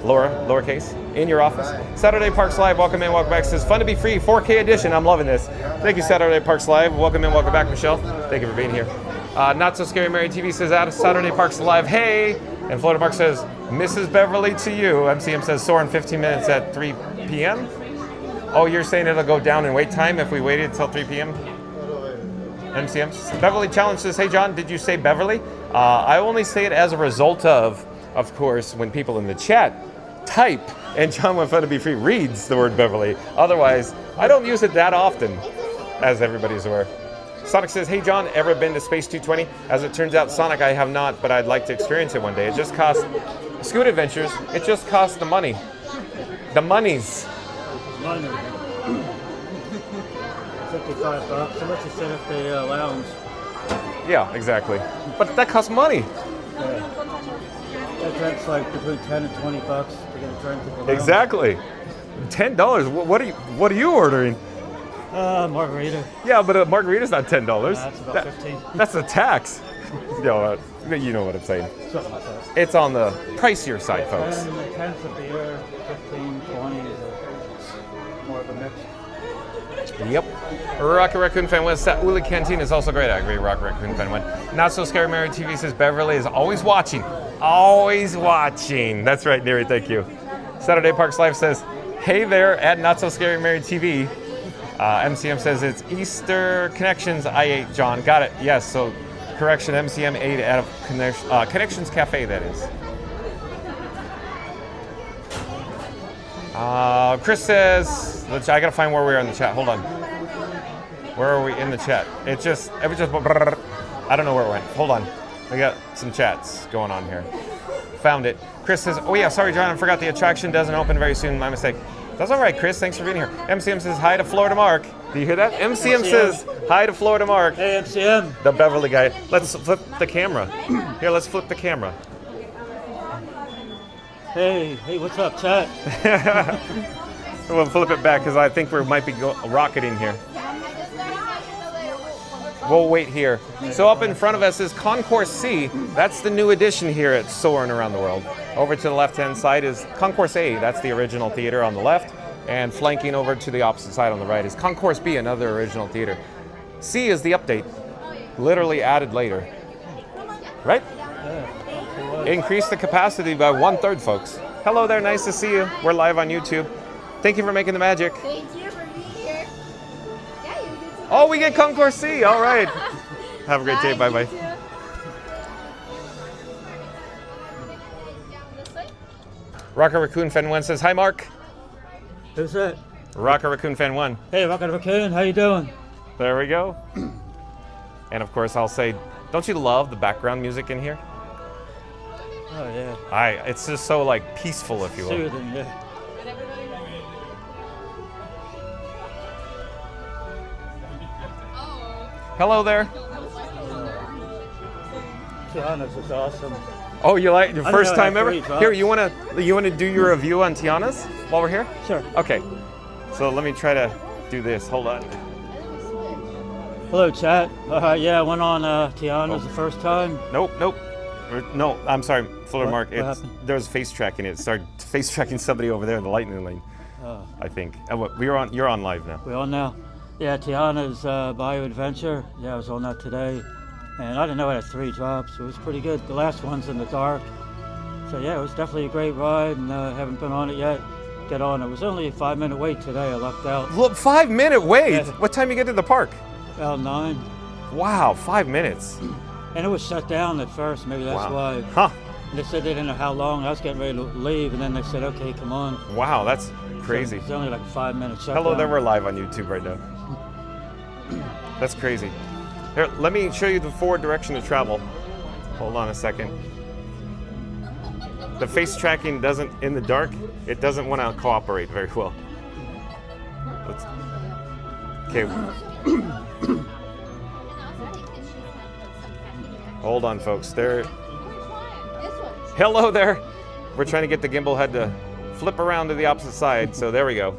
lowercase, in your office. Saturday Parks Live, welcome in, welcome back. Says, fun to be free, 4K edition. I'm loving this. Thank you, Saturday Parks Live. Welcome in, welcome back, Michelle. Thank you for being here. Not So Scary Mary TV says, out of Saturday Parks Live, hey. And Florida Mark says, Mrs. Beverly to you. MCM says, Soarin 15 minutes at 3 p.m. Oh, you're saying it'll go down in wait time if we waited until 3 p.m.? MCM. Beverly Challenge says, hey, John, did you say Beverly? I only say it as a result of course, when people in the chat type and John Went Fun to Be Free reads the word Beverly. Otherwise, I don't use it that often, as everybody's aware. Sonic says, hey, John, ever been to Space 220? As it turns out, Sonic, I have not, but I'd like to experience it one day. It just costs, Scoot Adventures, it just costs the money. The monies. 55 bucks. So let's just set up the lounge. Yeah, exactly. But that costs money. Yeah. That's like between 10 and 20 bucks to get a drink at the lounge. Exactly. $10. What are you ordering? Margarita. Yeah, but a margarita's not $10. That's about 15. That's a tax. You know what I'm saying. Something like that. It's on the pricier side, folks. 10's a beer, 15, 20 is more of a mix. Yep. Rocket Raccoon Fan 1 says, Uli Canteen is also great. I agree, Rocket Raccoon Fan 1. Not So Scary Mary TV says, Beverly is always watching. Always watching. That's right, Neri, thank you. Saturday Parks Live says, hey there at Not So Scary Mary TV. MCM says it's Easter Connections I8, John. Got it. Yes, so correction, MCM 8 out of Connections Cafe, that is. Chris says, I gotta find where we are in the chat. Hold on. Where are we in the chat? It was just, I don't know where it went. Hold on. We got some chats going on here. Found it. Chris says, oh yeah, sorry, John, I forgot the attraction doesn't open very soon. My mistake. That's all right, Chris. Thanks for being here. MCM says hi to Florida Mark. Do you hear that? MCM says hi to Florida Mark. Hey, MCM. The Beverly guy. Let's flip the camera. Here, let's flip the camera. Hey, what's up, chat? We'll flip it back because I think we might be rocketing here. We'll wait here. So up in front of us is Concourse C. That's the new addition here at Soarin Around the World. Over to the left-hand side is Concourse A. That's the original theater on the left. And flanking over to the opposite side on the right is Concourse B, another original theater. C is the update, literally added later. Right? Increase the capacity by 1/3, folks. Hello there, nice to see you. We're live on YouTube. Thank you for making the magic. Thank you for being here. Yeah, you get to Oh, we get Concourse C. All right. Have a great day. Bye-bye. Rocket Raccoon Fan 1 says, hi, Mark. Who's that? Rocket Raccoon Fan 1. Hey, Rocket Raccoon, how you doing? There we go. And of course, I'll say, don't you love the background music in here? Oh, yeah. It's just so like peaceful, if you will. Soothing, yeah. Hello there. Tiana's is awesome. Oh, you like your first time ever? Here, Here, you wanna do your review on Tiana's while we're here? Sure. Okay. So let me try to do this. Hold on. Hello, chat. Yeah, I went on Tiana's the first time. Nope. No, I'm sorry, Florida Mark. What happened? There was face tracking. It started face tracking somebody over there in the lightning lane. Oh. I think. You're on live now. We on now? Yeah, Tiana's Bayou Adventure. Yeah, I was on that today. And I didn't know it had 3 drops. It was pretty good. The last one's in the dark. So yeah, it was definitely a great ride, and haven't been on it yet. Get on. It was only a 5-minute wait today. I lucked out. Look, 5-minute wait. Yeah. What time you get to the park? About 9. Wow, 5 minutes. And it was shut down at first. Maybe that's why. Huh. And they said they didn't know how long. I was getting ready to leave, and then they said, "Okay, come on." Wow, that's crazy. So it's only like a 5-minute shutdown. Hello there, we're live on YouTube right now. That's crazy. Here, let me show you the forward direction to travel. Hold on a second. The face tracking doesn't, in the dark, it doesn't want to cooperate very well. Okay. Hold on, folks. Hello there. We're trying to get the gimbal head to flip around to the opposite side, so there we go.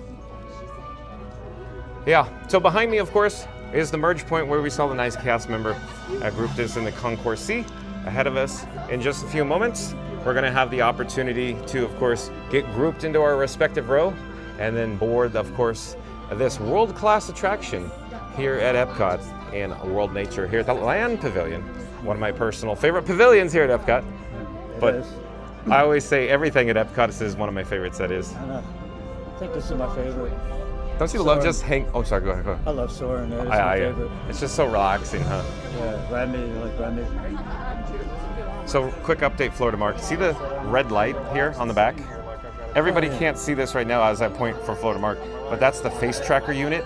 Yeah, so behind me, of course, is the merge point where we saw the nice cast member grouped us in the Concourse C. Ahead of us, in just a few moments, we're going to have the opportunity to, of course, get grouped into our respective row and then board, of course, this world-class attraction here at Epcot in World Nature here at the Land Pavilion. One of my personal favorite pavilions here at Epcot. But I always say everything at Epcot is one of my favorites, that is. I think this is my favorite. Don't you love just hang? Oh, sorry, go ahead. I love Soarin. It's my favorite. It's just so relaxing, huh? Yeah, Remy, like Remy. So, quick update, Florida Mark. See the red light here on the back? Everybody can't see this right now as I point for Florida Mark, but that's the face tracker unit.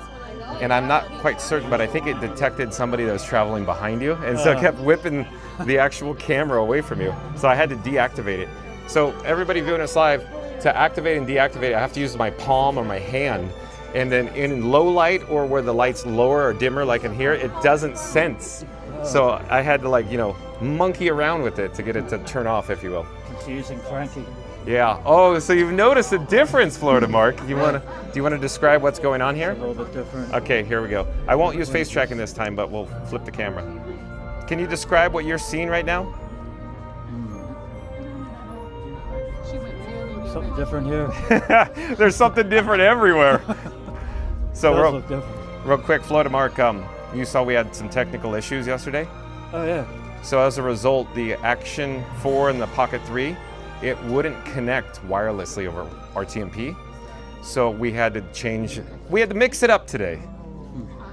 And I'm not quite certain, but I think it detected somebody that was traveling behind you, and so it kept whipping the actual camera away from you. So I had to deactivate it. So everybody viewing us live, to activate and deactivate, I have to use my palm or my hand. And then in low light or where the light's lower or dimmer, like in here, it doesn't sense. So I had to monkey around with it to get it to turn off, if you will. Confusing Frankie. Yeah. Oh, so you've noticed a difference, Florida Mark. Do you want to describe what's going on here? A little bit different. Okay, here we go. I won't use face tracking this time, but we'll flip the camera. Can you describe what you're seeing right now? Something different here. There's something different everywhere. So real quick, Florida Mark, you saw we had some technical issues yesterday. Oh yeah. So as a result, the Action 4 and the Pocket 3, it wouldn't connect wirelessly over RTMP. So we had to mix it up today.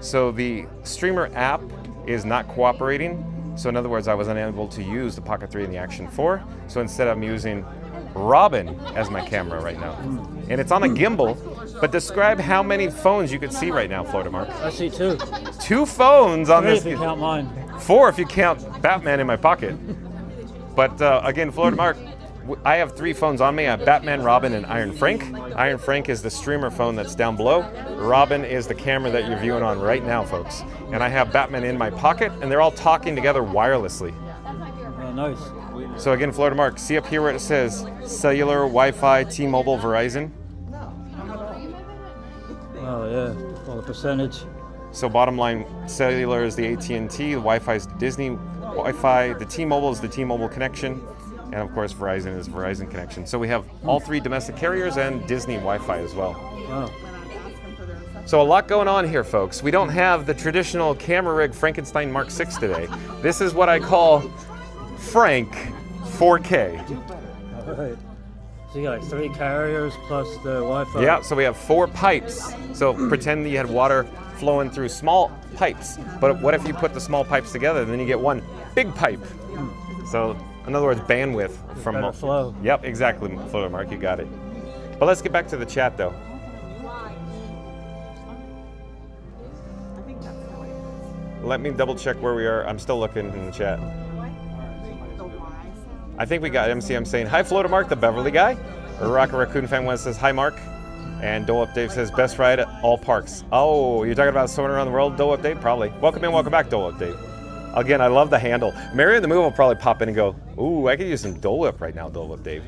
So the streamer app is not cooperating. So in other words, I was unable to use the Pocket 3 and the Action 4. So instead I'm using Robin as my camera right now. And it's on a gimbal, but describe how many phones you could see right now, Florida Mark. I see 2. 2 phones on 3 this. if you count mine. 4 if you count Batman in my pocket. But again, Florida Mark, I have 3 phones on me. I have Batman, Robin, and Iron Frank. Iron Frank is the streamer phone that's down below. Robin is the camera that you're viewing on right now, folks. And I have Batman in my pocket, and they're all talking together wirelessly. Oh, nice. So again, Florida Mark, see up here where it says cellular, Wi-Fi, T-Mobile, Verizon? Oh yeah, well the percentage. So bottom line, cellular is the AT&T, the Wi-Fi is Disney Wi-Fi, the T-Mobile is the T-Mobile connection, and of course Verizon is Verizon connection. So we have all 3 domestic carriers and Disney Wi-Fi as well. Wow. So a lot going on here, folks. We don't have the traditional camera rig Frankenstein Mark 6 today. This is what I call Frank 4K. All right. So you got 3 carriers plus the Wi-Fi. Yeah, so we have 4 pipes. So pretend you had water flowing through small pipes. But what if you put the small pipes together, then you get one big pipe? So In other words, bandwidth from Better flow. Yep, exactly, Florida Mark, you got it. But let's get back to the chat though. I think that's the way it is. Let me double check where we are. I'm still looking in the chat. The Y sound. I think we got MCM saying, hi, Florida Mark, the Beverly guy. Or Rocket Raccoon Fan 1 says, hi, Mark. And Dole Up Dave says, best ride at all parks. Oh, you're talking about Soarin' Around the World, Dole Up Dave? Probably. Welcome in, welcome back, Dole Up Dave. Again, I love the handle. Mary in the Move will probably pop in and go, ooh, I could use some Dole Whip right now, Dole Whip Dave.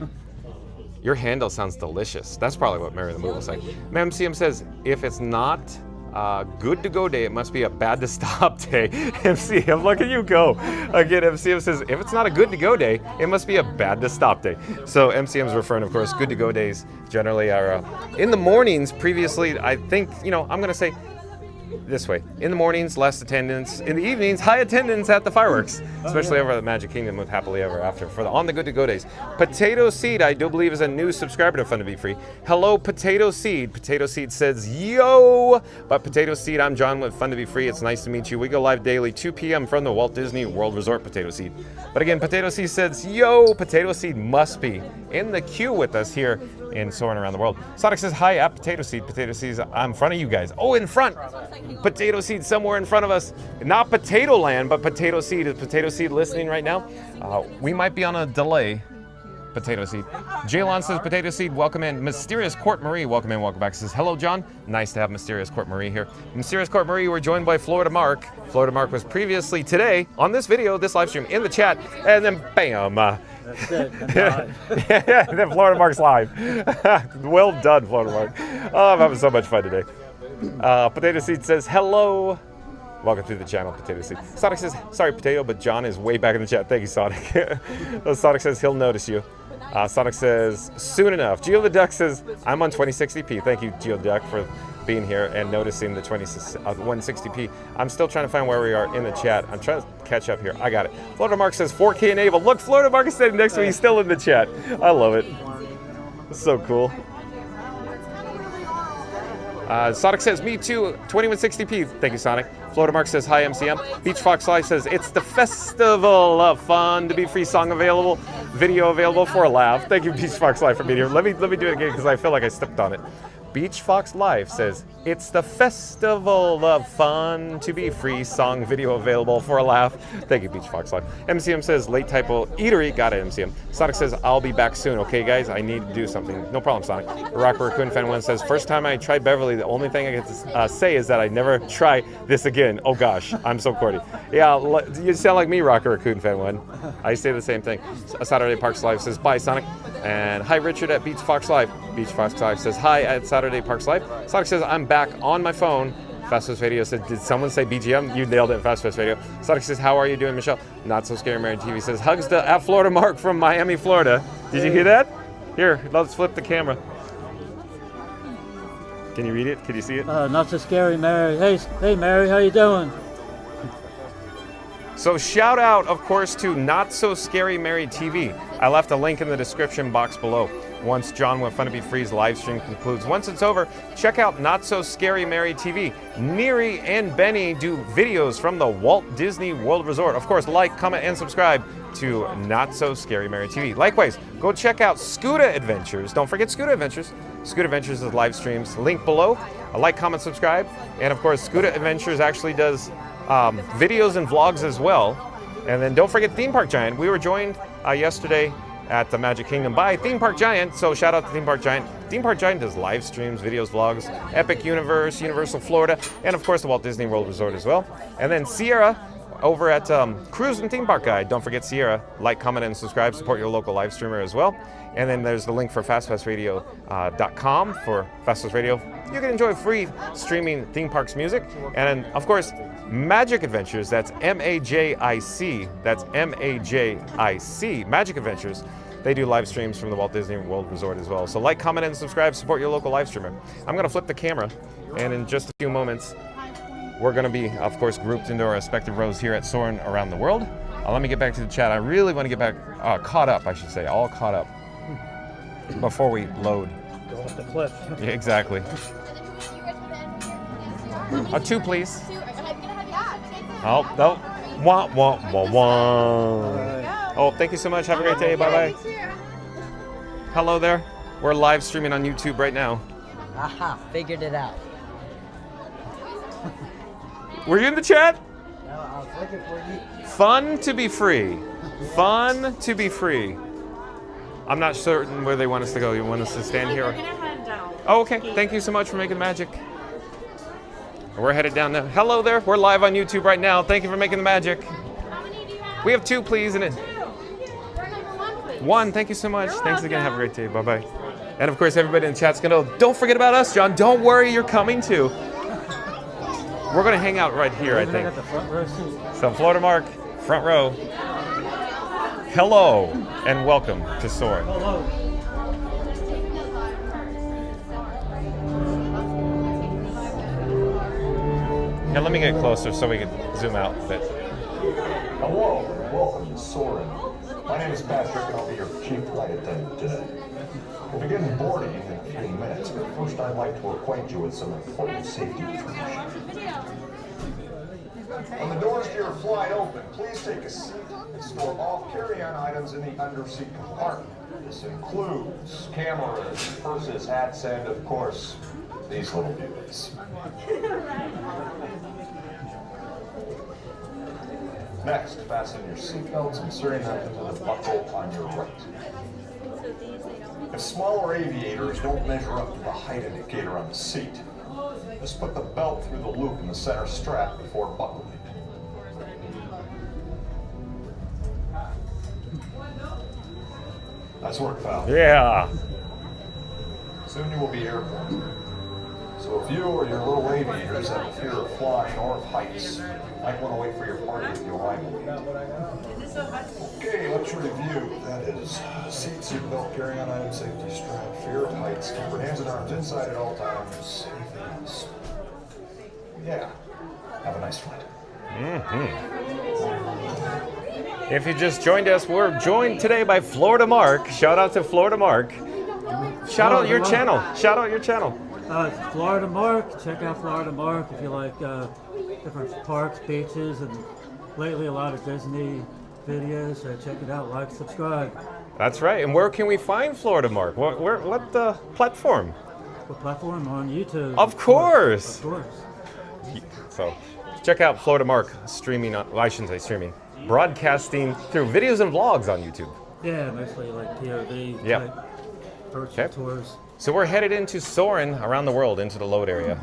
Your handle sounds delicious. That's probably what Mary in the Move will say. MCM says, if it's not good to go day, it must be a bad to stop day. MCM, look at you go. Again, MCM says, if it's not a good to go day, it must be a bad to stop day. So MCM's referring, of course, good to go days generally are in the mornings. Previously, I think, you know, I'm going to say this way. In the mornings, less attendance. In the evenings, high attendance at the fireworks, especially over at the Magic Kingdom with Happily Ever After for the On the Good to Go days. Potato Seed, I do believe, is a new subscriber to Fun to Be Free. Hello, Potato Seed. Potato Seed says, yo! But Potato Seed, I'm John with Fun to Be Free. It's nice to meet you. We go live daily, 2 p.m. from the Walt Disney World Resort, Potato Seed. But again, Potato Seed says, yo! Potato Seed must be in the queue with us here in Soarin' Around the World. Sonic says, hi, at Potato Seed. Potato Seed's in front of you guys. Oh, in front! Potato Seed somewhere in front of us. Not Potato Land, but Potato Seed. Is Potato Seed listening right now? We might be on a delay. Potato Seed. Jaylon says, Potato Seed, welcome in. Mysterious Court Marie, welcome in, welcome back. Says, hello, John. Nice to have Mysterious Court Marie here. Mysterious Court Marie, we're joined by Florida Mark. Florida Mark was previously today on this video, this live stream, in the chat, and then bam. That's it. That's live. Yeah, and then Florida Mark's live. Well done, Florida Mark. Oh, I'm having so much fun today. Potato Seed says, hello. Welcome to the channel, Potato Seed. Sonic says, sorry, Potato, but John is way back in the chat. Thank you, Sonic. Sonic says he'll notice you. Sonic says, soon enough. Geo the Duck says, I'm on 2060p. Thank you, Geo the Duck, for being here and noticing the 160p. I'm still trying to find where we are in the chat. I'm trying to catch up here. I got it. Florida Mark says, 4K enabled. Look, Florida Mark is sitting next to me. He's still in the chat. I love it. It's so cool. Sonic says, me too, 2160p. Thank you, Sonic. Florida Mark says, hi, MCM. Beach Fox Live says, it's the festival of fun to be free song available, video available for a laugh. Thank you, Beach Fox Live, for being here. Let me do it again because I feel like I stepped on it. Beach Fox Live says, it's the festival of fun to be free song video available for a laugh. Thank you, Beach Fox Live. MCM says, late typo, eatery. Got it, MCM. Sonic says, I'll be back soon. Okay, guys, I need to do something. No problem, Sonic. Rock Raccoon Fan 1 says, first time I tried Beverly, the only thing I get to say is that I never try this again. Oh gosh, I'm so corny. Yeah, you sound like me, Rock Raccoon Fan 1. I say the same thing. Saturday Parks Live says, bye, Sonic. And hi, Richard at Beach Fox Live. Beach Fox Live says, hi at Saturday Parks Live. Sonic says, I'm back on my phone. Fastest Radio said, did someone say BGM? You nailed it, Fastest Radio. Sonic says, how are you doing, Michelle? Not So Scary Married TV says, hugs to at Florida Mark from Miami, Florida. Did you hear that? Here, let's flip the camera. Can you read it? Can you see it? Not So Scary Mary. Hey, Mary, how you doing? So shout out, of course, to Not So Scary Married TV. I left a link in the description box below. Once John with Fun to Be Free's live stream concludes. Once it's over, check out Not So Scary Married TV. Neri and Benny do videos from the Walt Disney World Resort. Of course, like, comment, and subscribe to Not So Scary Married TV. Likewise, go check out Scooter Adventures. Don't forget Scooter Adventures. Scooter Adventures is live streams. Link below. Like, comment, subscribe. And of course, Scooter Adventures actually does videos and vlogs as well. And then don't forget Theme Park Giant. We were joined yesterday at the Magic Kingdom by Theme Park Giant, so shout out to Theme Park Giant. Theme Park Giant does live streams, videos, vlogs, Epic Universe, Universal Florida, and of course the Walt Disney World Resort as well. And then Sierra over at Cruise and Theme Park Guide. Don't forget Sierra. Like, comment, and subscribe. Support your local live streamer as well. And then there's the link for fastpassradio.com for Fastpass Radio. You can enjoy free streaming theme parks music. And then, of course, Magic Adventures, that's M-A-J-I-C, that's M-A-J-I-C, Magic Adventures. They do live streams from the Walt Disney World Resort as well. So like, comment, and subscribe, support your local live streamer. I'm gonna flip the camera, and in just a few moments, we're gonna be, of course, grouped into our respective rows here at Soarin' Around the World. Let me get back to the chat. I really wanna get back, caught up, I should say, all caught up before we load. Go off the cliff. Yeah, exactly. 2, please. Oh, no. Wah, wah, wah, wah. Oh, thank you so much. Have a great day. Bye-bye. Hello there. We're live streaming on YouTube right now. Aha, figured it out. Were you in the chat? No, I was looking for you. Fun to be free. Fun to be free. I'm not certain where they want us to go. You want us to stand here? We're gonna head down. Oh, okay. Thank you so much for making magic. We're headed down now. Hello there. We're live on YouTube right now. Thank you for making the magic. How many do you have? We have 2, please. And it. 2. We're number 1, please. 1. Thank you so much. You're Thanks again. Have a welcome. great day. Bye-bye. And of course, everybody in the chat's gonna. Don't forget about us, John. Don't worry. You're coming too. We're gonna hang out right here, I Isn't it think. at the front row seat? So Florida Mark, front row. Hello and welcome to Soarin. Hello. Here, let me get closer so we can zoom out a bit. Hello and welcome to Soarin. My name is Patrick and I'll be your chief flight attendant today. We'll begin boarding in a few minutes, but first I'd like to acquaint you with some important safety information. When the doors to your flight open, please take a seat and store all carry-on items in the underseat compartment. This includes cameras, purses, hats, and of course, these little beauties. Next, fasten your seatbelts, inserting them into the buckle on your right. If smaller aviators don't measure up to the height indicator on the seat, just put the belt through the loop in the center strap before buckling. Nice work, pal. Yeah. Soon you will be airborne. So if you or your little aviators have a fear of flying or of heights, you might want to wait for your party with your rival. Okay, let's review. That is seat, seatbelt, carry-on item, safety strap, fear of heights, keep your hands and arms inside at all times. Anything else? Yeah. Have a nice flight. If you just joined us, we're joined today by Florida Mark. Shout out to Florida Mark. Shout out your channel. Shout out your channel. It's Florida Mark. Check out Florida Mark if you like different parks, beaches, and lately a lot of Disney videos. So check it out. Like, subscribe. That's right. And where can we find Florida Mark? What platform? What platform? On YouTube. Of course. Of course. So check out Florida Mark streaming. Well, I shouldn't say streaming. Broadcasting through videos and vlogs on YouTube. Yeah, mostly like POV Yep. type virtual tours. So we're headed into Soarin Around the World, into the load area.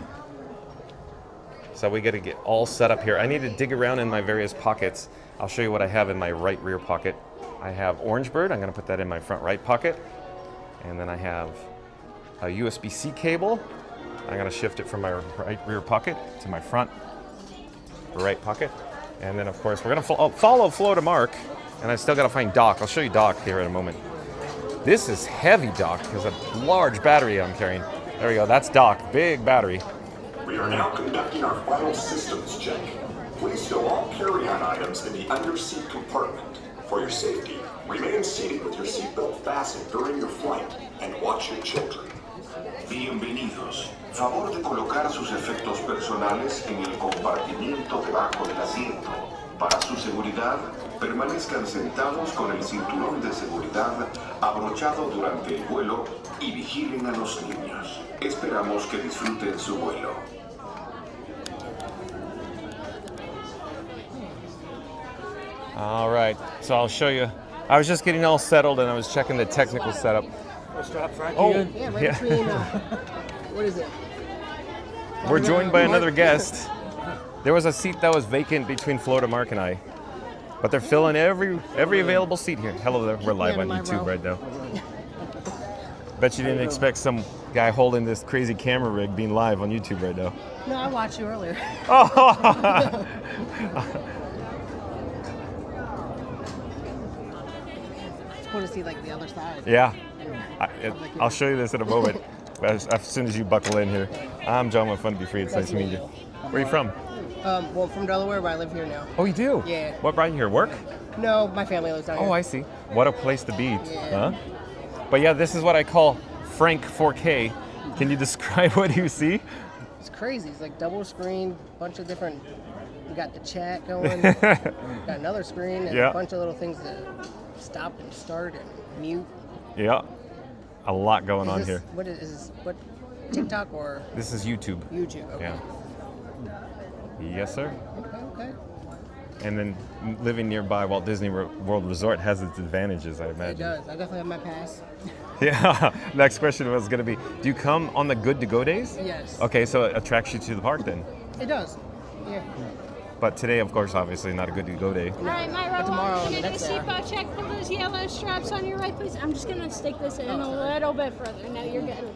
So we got to get all set up here. I need to dig around in my various pockets. I'll show you what I have in my right rear pocket. I have Orange Bird. I'm going to put that in my front right pocket. And then I have a USB-C cable. I'm going to shift it from my right rear pocket to my front right pocket. And then, of course, we're going to follow Florida Mark. And I still got to find Doc. I'll show you Doc here in a moment. This is heavy, Doc. There's a large battery I'm carrying. There we go. That's Doc. Big battery. We are now conducting our final systems check. Please stow all carry-on items in the underseat compartment. For your safety, remain seated with your seatbelt fastened during your flight and watch your children. Bienvenidos. Favor de colocar sus efectos personales en el compartimiento debajo del asiento. Para su seguridad, permanezcan sentados con el cinturón de seguridad abrochado durante el vuelo y vigilen a los niños. Esperamos que disfruten su vuelo. All right. So I'll show you. I was just getting all settled and I was checking the technical setup. Oh, Yeah, right between, what is it? We're joined by another guest. There was a seat that was vacant between Florida Mark and I, but they're filling every available seat here. Hello there. We're live on YouTube right now. Bet you didn't expect some guy holding this crazy camera rig being live on YouTube right now. No, I watched you earlier. Oh! It's cool to see like the other side. Yeah. I'll show you this in a moment. As soon as you buckle in here. I'm John with Fun to Be Free. It's nice to meet you. Where are you from? Well, from Delaware, but I live here now. Oh, you do? Yeah. What brought you here? Work? No, my family lives down here. Oh, I see. What a place to be. Yeah. Huh? But yeah, this is what I call Frank 4K. Can you describe what you see? It's crazy. It's like double screen, bunch of different. We got the chat going. Got another screen and Yeah. a bunch of little things that stop and start and mute. Yeah, a lot going on Is here. this, what is this? What TikTok or This is YouTube. YouTube? Okay. Yeah. Yes, sir. Okay. Okay. And then living nearby Walt Disney World Resort has its advantages, I It imagine. does. I definitely have my pass. Yeah. Next question was going to be, do you come on the good to go days? Yes. Okay, so it attracts you to the park then. It does. Yeah. But today, of course, obviously not a good to go day. All right, Myra, But tomorrow we're on the gonna do next seatbelt check. Put those yellow straps on your right, please. I'm just gonna stick this in a little bit further. No, you're good.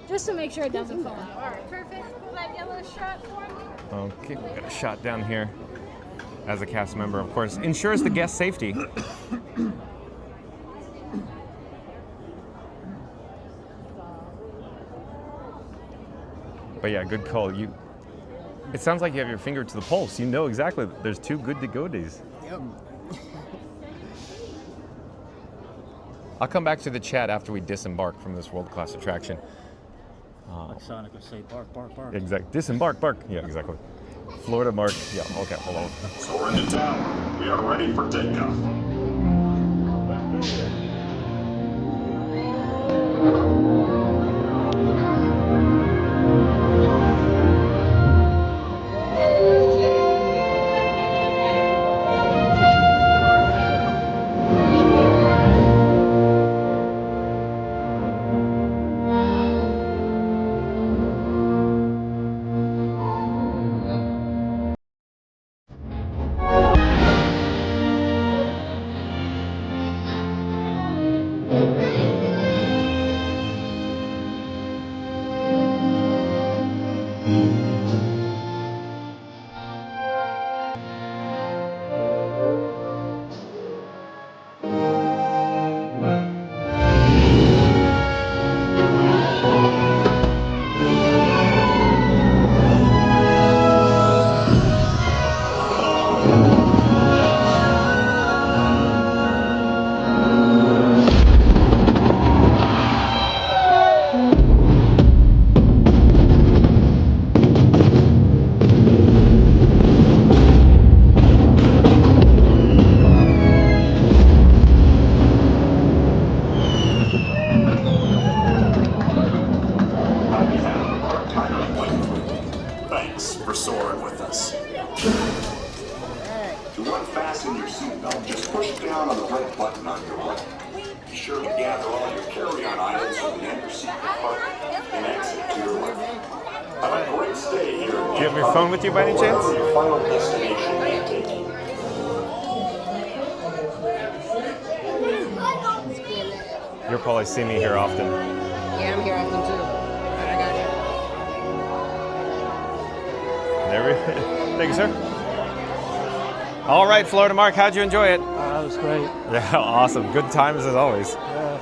Just to make sure it doesn't fall out. All right, perfect. Pull that yellow strap for me. Okay, we got a shot down here. As a cast member, of course, ensures the guest safety. But yeah, good call. It sounds like you have your finger to the pulse. You know exactly. There's 2 good to go days. Yep. I'll come back to the chat after we disembark from this world-class attraction. Like Sonic would say, bark, bark, bark. Exact. Disembark, bark. Yeah, exactly. Florida Mark. Yeah. Okay. Hold on. Soarin' to town. We are ready for takeoff. Thanks for soaring with us. To unfasten your seatbelt, just push down on the red button on your right. Be sure to gather all your carry-on items from the under seat compartment and exit to your left. Have a great stay here. Do you have your phone with you by any chance? Wherever your final destination may take you. You'll probably see me here often. Yeah, I'm here often too. I got Thank you, sir. All right, Florida Mark, how'd you enjoy it? That was great. Yeah, awesome. Good times as always. Yeah.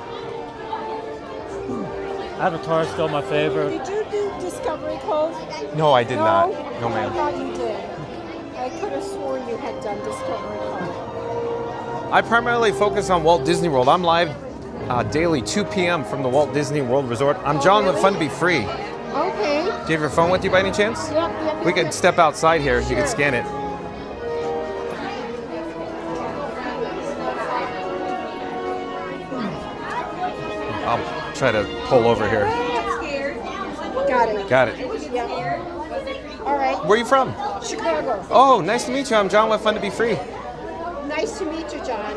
Avatar is still my favorite. Did you do Discovery Cove? No, I did not. No, I ma'am. thought you did. I could have sworn you had done Discovery Cove. I primarily focus on Walt Disney World. I'm live daily 2 p.m. from the Walt Disney World Resort. I'm John with Fun to Be Free. Okay. Do you have your phone with you by any chance? Yep. We could step outside here. You could scan it. I'll try to pull over here. Got it. Got it. Yep. All right. Where are you from? Chicago. Oh, nice to meet you. I'm John with Fun to Be Free. Nice to meet you, John.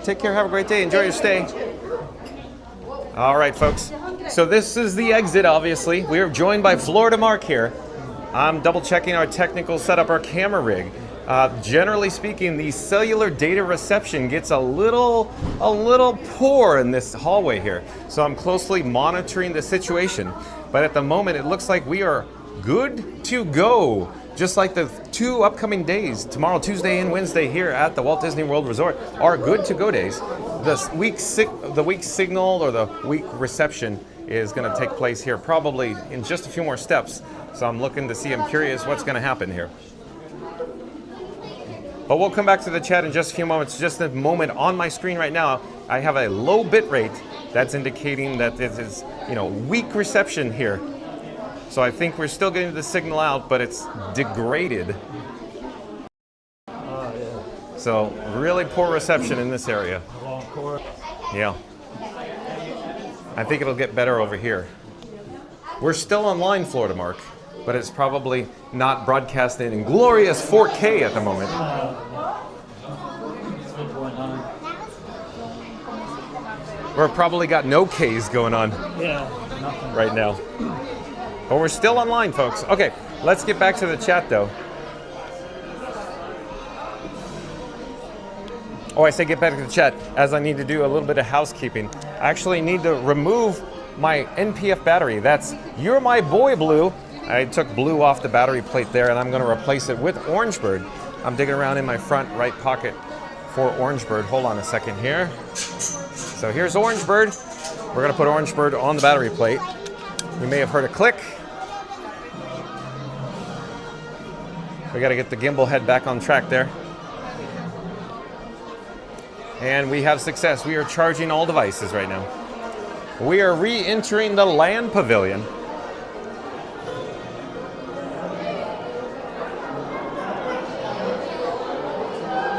Take care. Have a great day. Enjoy your stay. All right, folks. So this is the exit, obviously. We are joined by Florida Mark here. I'm double checking our technical setup, our camera rig. Generally speaking, the cellular data reception gets a little poor in this hallway here. So I'm closely monitoring the situation. But at the moment, it looks like we are good to go. Just like the 2 upcoming days, tomorrow, Tuesday and Wednesday here at the Walt Disney World Resort are good to go days. The week signal or the week reception is going to take place here probably in just a few more steps. So I'm looking to see, I'm curious what's going to happen here. But we'll come back to the chat in just a few moments. Just a moment on my screen right now, I have a low bit rate that's indicating that this is, weak reception here. So I think we're still getting the signal out, but it's degraded. Oh, yeah. So really poor reception in this area. Long encore. Yeah. I think it'll get better over here. We're still online, Florida Mark, but it's probably not broadcasting in glorious 4K at the moment. 3.9. We're probably got no Ks going on Yeah, nothing. right now. But we're still online, folks. Okay, let's get back to the chat, though. Oh, I say get back to the chat, as I need to do a little bit of housekeeping. I actually need to remove my NPF battery. That's You're My Boy Blue. I took blue off the battery plate there, and I'm going to replace it with Orangebird. I'm digging around in my front right pocket for Orangebird. Hold on a second here. So here's Orangebird. We're going to put Orangebird on the battery plate. You may have heard a click. We got to get the gimbal head back on track there. And we have success. We are charging all devices right now. We are re-entering the land pavilion.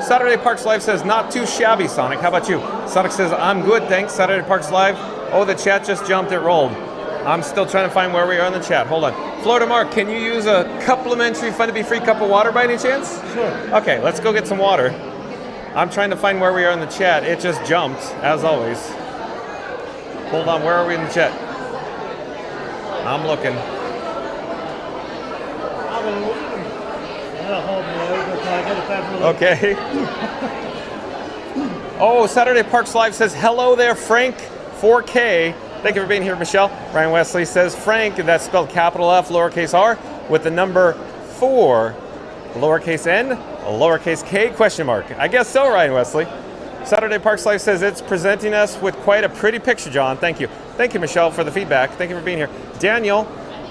Saturday Parks Live says, not too shabby, Sonic. How about you? Sonic says, I'm good, thanks. Saturday Parks Live. Oh, the chat just jumped, it rolled. I'm still trying to find where we are in the chat. Hold on. Florida Mark, can you use a complimentary Fun to Be Free cup of water by any chance? Sure. Okay, let's go get some water. I'm trying to find where we are in the chat. It just jumped, as always. Hold on, where are we in the chat? I'm looking. That'll hold me over until I get a Beverly. Okay. Oh, Saturday Parks Live says, hello there, Frank, 4K. Thank you for being here, Michelle. Ryan Wesley says, Frank, that's spelled capital F, lowercase r, with the number 4, lowercase n, lowercase k, question mark. I guess so, Ryan Wesley. Saturday Parks Life says it's presenting us with quite a pretty picture, John. Thank you. Thank you, Michelle, for the feedback. Thank you for being here. Daniel,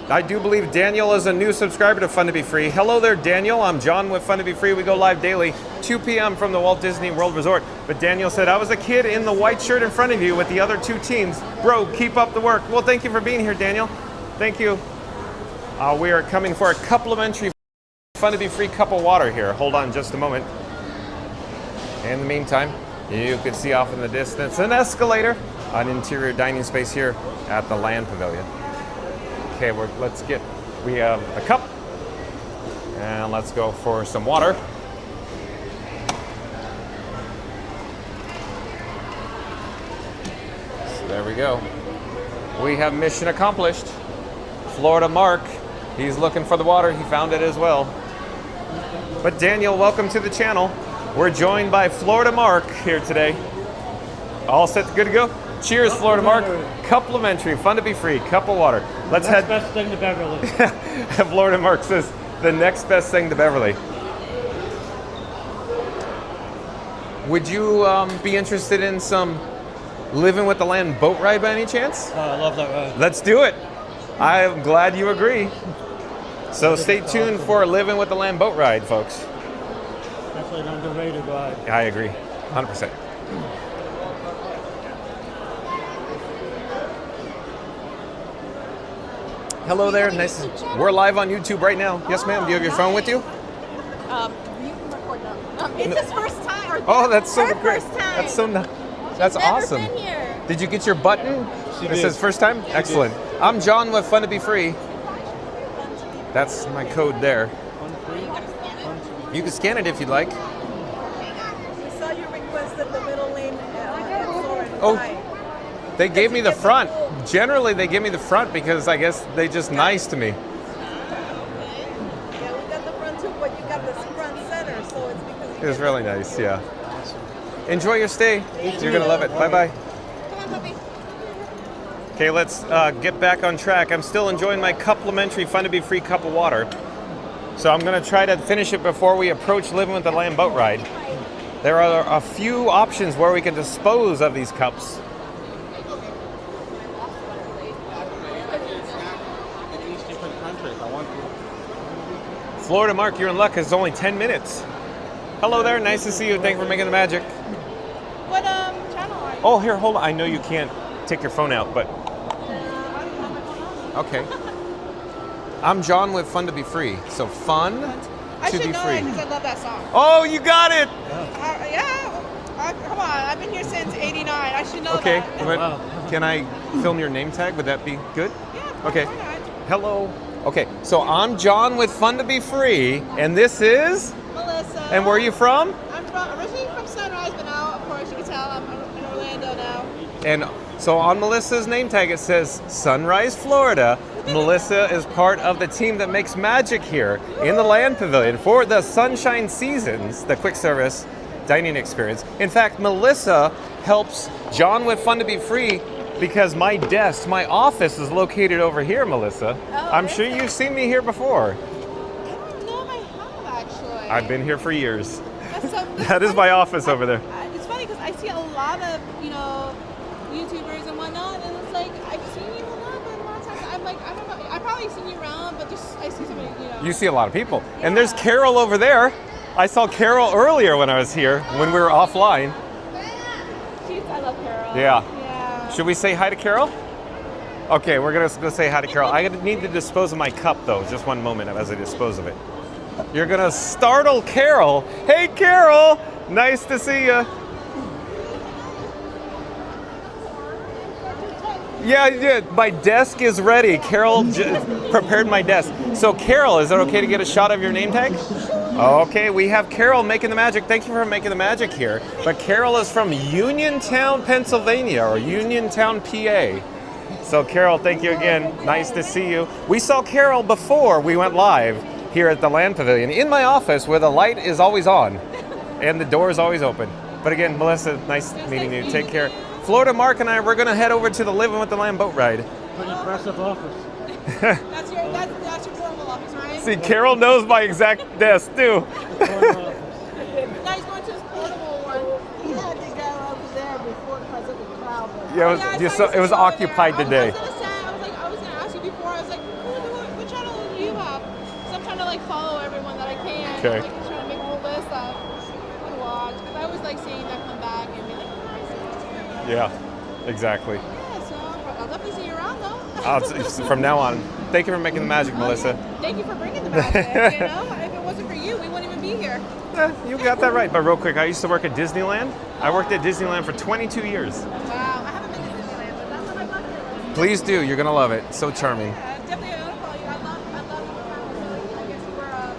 I do believe Daniel is a new subscriber to Fun to Be Free. Hello there, Daniel. I'm John with Fun to Be Free. We go live daily, 2 p.m. from the Walt Disney World Resort. But Daniel said, I was a kid in the white shirt in front of you with the other 2 teens. Bro, keep up the work. Well, thank you for being here, Daniel. Thank you. We are coming for a complimentary Fun to Be Free cup of water here. Hold on just a moment. In the meantime, you can see off in the distance an escalator, an interior dining space here at the Land Pavilion. Okay, we have a cup, and let's go for some water. So there we go. We have mission accomplished. Florida Mark, he's looking for the water. He found it as well. But Daniel, welcome to the channel. We're joined by Florida Mark here today. All set, good to go? Cheers, Florida Mark. Complimentary, Fun to Be Free, cup of water. Let's head. Best thing to Beverly. Florida Mark says, the next best thing to Beverly. Would you be interested in some Living with the Land boat ride by any chance? Oh, I love that ride. Let's do it. I am glad you agree. So stay tuned for Living with the Land boat ride, folks. Definitely an underrated ride. I agree, 100%. Hello there, nice. We're live on YouTube right now. Yes, ma'am. Do you have your phone with you? You can record them. It's his first time. Or Oh, that's so her great. First time. That's so nice. That's Never awesome. been here. Did you get your button? She It did. says first time? Excellent. I'm John with Fun to Be Free. That's my code there. You can scan it if you'd like. I saw you requested the middle lane at Soarin. Oh. Why? They gave me the front. Generally, they give me the front because I guess they just nice to me. Yeah, we got the front too, but you got the front center, so it's because It was really nice, yeah. Enjoy your stay. You're going to love it. Bye-bye. Come on, puppy. Okay, let's get back on track. I'm still enjoying my complimentary Fun to Be Free cup of water. So I'm going to try to finish it before we approach Living with the Land boat ride. There are a few options where we can dispose of these cups. In each different country, if I want to. Florida Mark, you're in luck. It's only 10 minutes. Hello there. Nice to see you. Thank you for making the magic. What channel are you? Oh, here, hold on. I know you can't take your phone out, but... Okay. I'm John with Fun to Be Free. So fun I to should be know free. it because I love that song. Oh, you got it! Yeah. Come on, I've been here since '89. I should know Okay, that. but can I film your name tag? Would that be good? Yeah. Okay. Why not? Hello. Okay, so I'm John with Fun to Be Free, and this is. Melissa. And where are you from? I'm originally from Sunrise, but now, of course, you can tell I'm in Orlando now. And so on Melissa's name tag it says Sunrise, Florida. Melissa is part of the team that makes magic here in the Land Pavilion for the Sunshine Seasons, the quick service dining experience. In fact, Melissa helps John with Fun to Be Free because my desk, my office is located over here, Melissa. I'm sure you've seen me here before. I don't know if I have, actually. I've been here for years. That's That is my office over there. It's funny because I see a lot of, YouTubers and whatnot, and it's like, I've seen you a lot, but a lot of times I'm like, I don't know, I've probably seen you around, but just, I see somebody, You see a lot of people. And there's Carol over there. I saw Carol earlier when I was here, when we were offline. I love Carol. Yeah. Should we say hi to Carol? Okay, we're gonna go say hi to Carol. I need to dispose of my cup though, just one moment as I dispose of it. You're gonna startle Carol. Hey Carol, nice to see you. Yeah, my desk is ready. Carol prepared my desk. So Carol, is it okay to get a shot of your name tag? Okay, we have Carol making the magic. Thank you for making the magic here. But Carol is from Uniontown, Pennsylvania, or Uniontown, PA. So Carol, thank you again. Nice to see you. We saw Carol before we went live here at the Land Pavilion in my office where the light is always on and the door is always open. But again, Melissa, nice meeting you. Take care. Florida Mark and I, we're going to head over to the Living with the Land boat ride. Pretty impressive office. That's your formal office, right? See, Carol knows my exact desk too. Guys going to his portable one. He had to go over there before because of the crowd. Yeah, it was occupied today. I was gonna ask you before. I was like, what channel do you have? So I'm trying to like follow everyone that I can. Okay. I'm like trying to make a whole list and watch. Because I always like seeing them come back and be like, Yeah, exactly. yeah. So I'll definitely see you around though. From now on, thank you for making the magic, Melissa. Thank you for bringing the magic. If it wasn't for you, we wouldn't even be here. You got that right. But real quick, I used to work at Disneyland. I worked at Disneyland for 22 years. Wow, I haven't been to Disneyland, but that's on my bucket list. Please do. You're gonna love it. So charming. Definitely gonna follow you. I love. I guess you were a